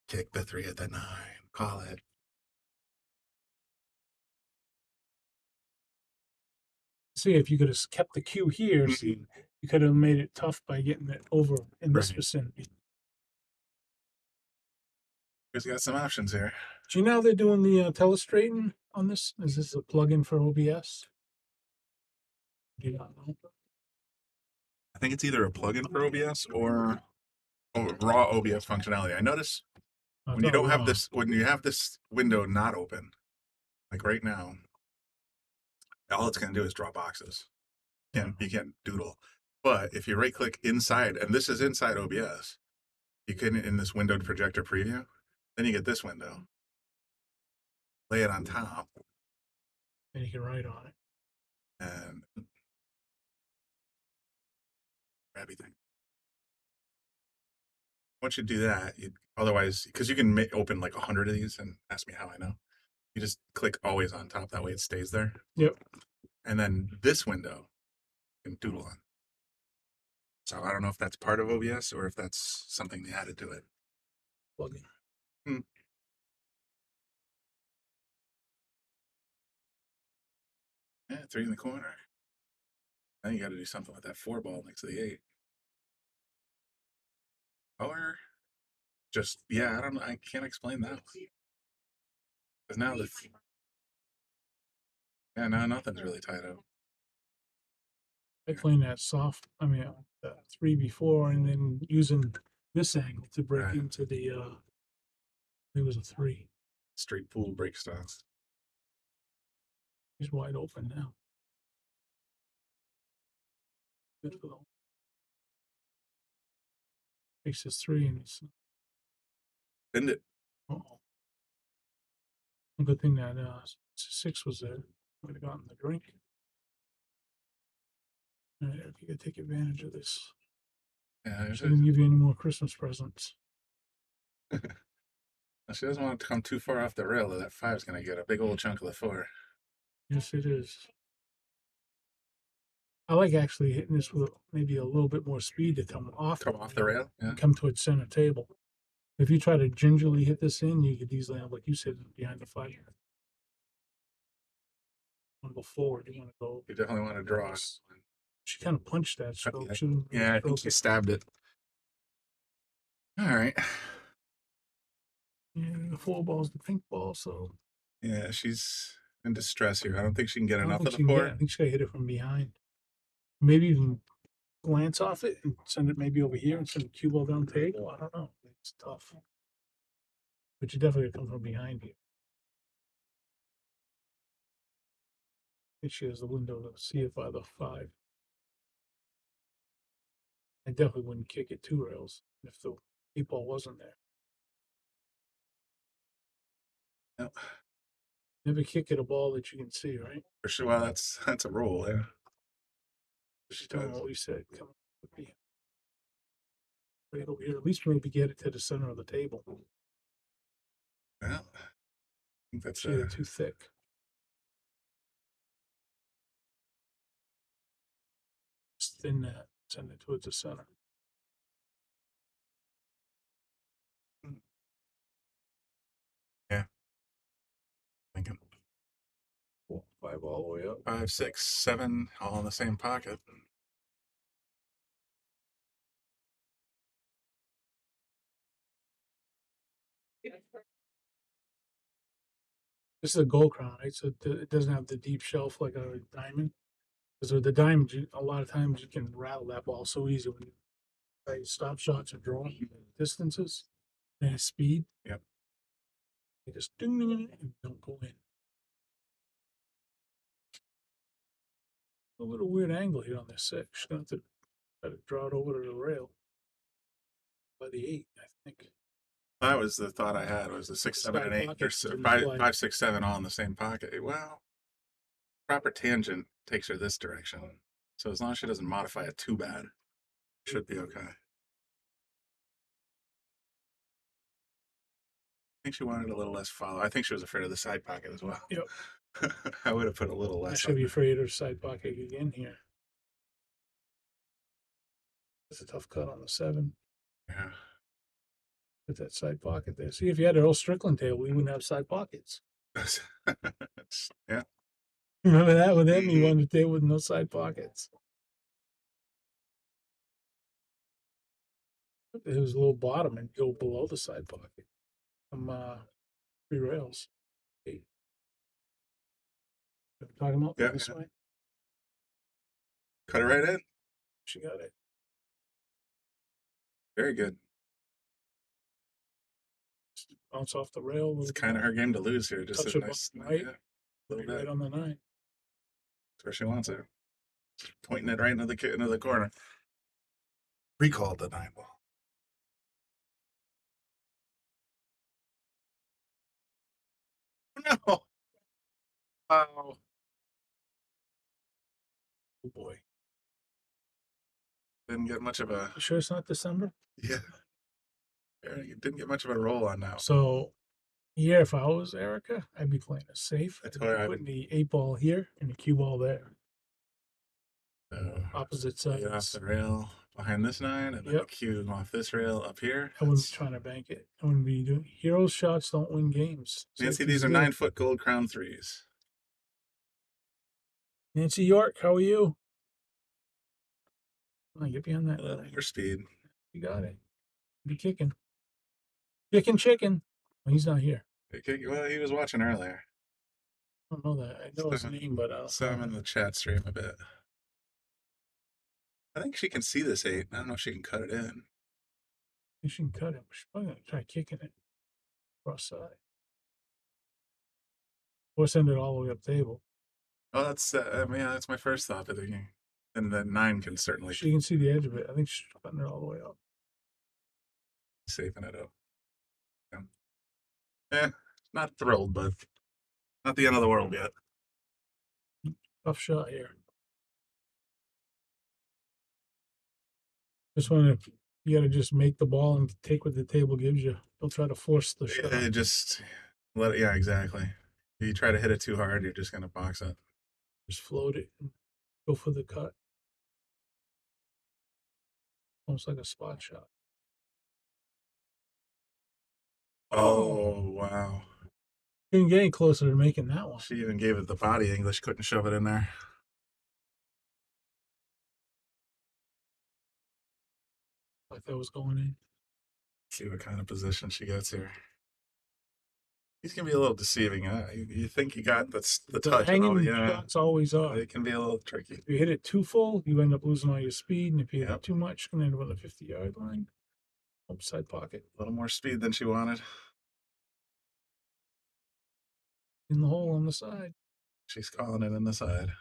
S6: Kick the 3 at the 9. Call it.
S10: See, if you could have kept the cue here, see, you could have made it tough by getting it over in this
S6: Right.
S10: vicinity.
S6: She's got some options here.
S10: Do you know how they're doing the telestrating on this? Is this a plug-in for OBS? Do you not know?
S6: I think it's either a plugin for OBS or raw OBS functionality. I notice
S10: I
S6: when you
S10: thought
S6: don't have
S10: raw.
S6: this, when you have this window not open, like right now, all it's going to do is draw boxes. You can't doodle. But if you right click inside, and this is inside OBS, you can, in this windowed projector preview, then you get this window. Lay it on top,
S10: And you can write on it.
S6: and everything. Once you do that, otherwise, because you can open like 100 of these, and ask me how I know. You just click always on top. That way it stays there.
S10: Yep.
S6: And then this window you can doodle on. So I don't know if that's part of OBS or if that's something they added to it.
S10: Plug-in.
S6: Yeah, 3 in the corner. Now you got to do something with that 4 ball next to the 8. Or just, yeah, I don't know. I can't explain that. Because now now nothing's really tied up.
S10: I playing that soft, I mean, the 3 before, and then using this angle to break
S6: Right.
S10: into the, it was a 3.
S6: Straight pool break styles.
S10: He's wide open now. Good for them. Takes his 3 and it's,
S6: Bend it.
S10: uh-oh. A good thing that 6 was there. Would have gotten the drink. All right, if you could take advantage of this.
S6: Yeah,
S10: She didn't give you any more Christmas presents.
S6: she doesn't want it to come too far off the rail, or that 5's going to get a big old chunk of the 4.
S10: Yes, it is. I like actually hitting this with maybe a little bit more speed to come off
S6: the rail. Yeah.
S10: and come towards center table. If you try to gingerly hit this in, you could easily have, like you said, behind the 5. Want to go forward? You want to go?
S6: You definitely want to draw.
S10: She kind of punched that stroke.
S6: Okay.
S10: Shouldn't have
S6: Yeah, I think
S10: stroked
S6: she
S10: it.
S6: stabbed it. All right.
S10: Yeah, the 4 ball's the pink ball, so
S6: Yeah, she's in distress here. I don't think she can get
S10: I don't
S6: enough
S10: think
S6: of
S10: she
S6: the
S10: can
S6: 4.
S10: get it. I think she got to hit it from behind. Maybe even glance off it and send it maybe over here and send the cue ball down the table. I don't know. It's tough. But you definitely come from behind here. And she has the window to see it by the 5. I definitely wouldn't kick it 2 rails if the People wasn't there.
S6: Yep.
S10: Never kick at a ball that you can see, right?
S6: For sure. Well, that's a rule. Yeah.
S10: Just doing what we said. Come on, with me. Right over here. At least maybe get it to the center of the table.
S6: Well, I think that's
S10: See, they're too thick. Just thin that. Send it towards the center.
S6: yeah. Thinking
S10: 4, 5 all the way up.
S6: 5, 6, 7, all in the same pocket.
S10: This is a gold crown, right? So it doesn't have the deep shelf like a diamond. Because with the diamond, a lot of times you can rattle that ball so easy when you stop shots or draw distances and speed.
S6: Yep.
S10: You just ding, ding, ding, and don't go in. A little weird angle here on this 6. Gonna have to try to draw it over to the rail by the 8, I think.
S6: That was the thought I had, was the 6, 7, and 8, or
S10: pockets didn't
S6: 5,
S10: apply.
S6: 5, 6, 7 all in the same pocket. Well, proper tangent takes her this direction. So as long as she doesn't modify it too bad, should be okay. I think she wanted a little less follow. I think she was afraid of the side pocket as well.
S10: Yep.
S6: I would have put a little
S10: I
S6: less.
S10: should be afraid of side pocket again here. It's a tough cut on the 7.
S6: Yeah.
S10: With that side pocket there. See, if you had an Earl Strickland table, we wouldn't have side pockets.
S6: yeah.
S10: Remember that with him? He wanted a table with no side pockets. It was a little bottom and go below the side pocket. From 3 rails. 8. Talking about
S6: Yeah,
S10: this
S6: yeah.
S10: way?
S6: Cut it right in.
S10: She got it.
S6: Very good.
S10: Just bounce off the rail.
S6: It's kind of her game to lose here. Just
S10: Touch
S6: a
S10: it
S6: nice,
S10: right.
S6: yeah, little
S10: Right
S6: bit.
S10: on the 9.
S6: That's where she wants it. Pointing it right into the corner. Recalled the 9 ball. No. Wow.
S10: Oh boy.
S6: Didn't get much of a.
S10: You sure it's not December?
S6: Yeah. Didn't get much of a roll on now.
S10: So, yeah, if I was Erica, I'd be playing it safe.
S6: That's
S10: I'd be
S6: why
S10: putting the 8 ball here and the cue ball there. Opposite
S6: Get off
S10: sides.
S6: the rail behind this 9, and then the cue off this rail up here.
S10: I wouldn't be trying to bank it. I wouldn't be doing heroes shots don't win games.
S6: Nancy,
S10: Safety's
S6: these are
S10: good.
S6: 9-foot gold crown 3s.
S10: Nancy York, how are you? Come on, get behind that.
S6: A little more speed.
S10: You got it. Be kicking. Kicking chicken. Well, he's not here.
S6: Well, he was watching earlier.
S10: I don't know that. I know his name, but I don't
S6: Saw him
S10: know.
S6: in the chat stream a bit. I think she can see this 8. I don't know if she can cut it in.
S10: You should cut it. She's probably gonna try kicking it cross side. Or send it all the way up table.
S6: Oh, that's yeah, that's my first thought. But and then 9 can certainly
S10: She can see the edge of it. I think she's cutting it all the way up.
S6: safing it up. Yeah, not thrilled, but not the end of the world yet.
S10: Tough shot here. Just want to, you got to just make the ball and take what the table gives you. Don't try to force the shot.
S6: Just let it. Yeah, exactly. If you try to hit it too hard, you're just gonna box it.
S10: Just float it and go for the cut. Almost like a spot shot.
S6: Oh wow!
S10: Couldn't get any closer to making that one.
S6: She even gave it the body English. Couldn't shove it in there.
S10: Like that was going in.
S6: See what kind of position she gets here. He's gonna be a little deceiving. You think you got the touch? And all,
S10: Hanging
S6: yeah,
S10: shots always are.
S6: it can be a little tricky.
S10: If you hit it too full, you end up losing all your speed. And if you hit it too much, you can end up on the 50-yard line. Upside pocket.
S6: A little more speed than she wanted.
S10: In the hole on the side.
S6: She's calling it in the side.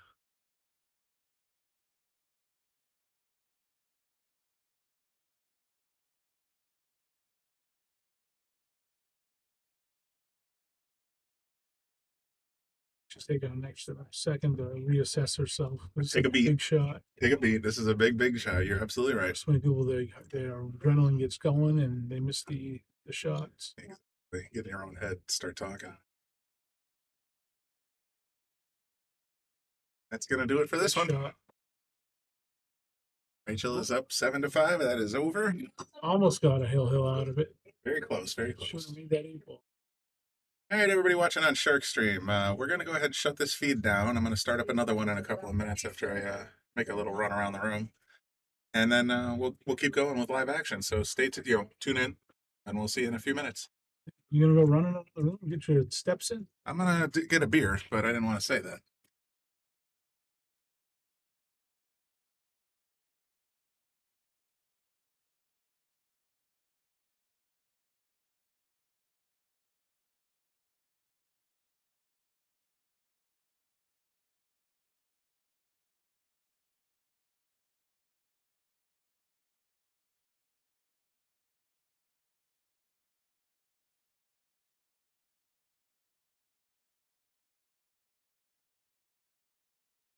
S10: She's taking an extra second to reassess herself. This
S6: Take
S10: is
S6: a beat.
S10: big shot.
S6: Take a beat. This is a big shot. You're absolutely right.
S10: So many people, their adrenaline gets going and they miss the shots.
S6: They get in your own head, start talking. That's gonna do it for this one.
S10: Shot.
S6: Rachel is up 7-5. That is over.
S10: Almost got a hill out of it.
S6: Very close. Very
S10: Should
S6: close.
S10: have made that 8-ball.
S6: All right, everybody watching on Shark Stream, we're going to go ahead and shut this feed down. I'm going to start up another one in a couple of minutes after I make a little run around the room. And then we'll keep going with live action. So tune in, and we'll see you in a few minutes.
S10: You gonna go running up the room and get your steps in?
S6: I'm going to get a beer, but I didn't want to say that.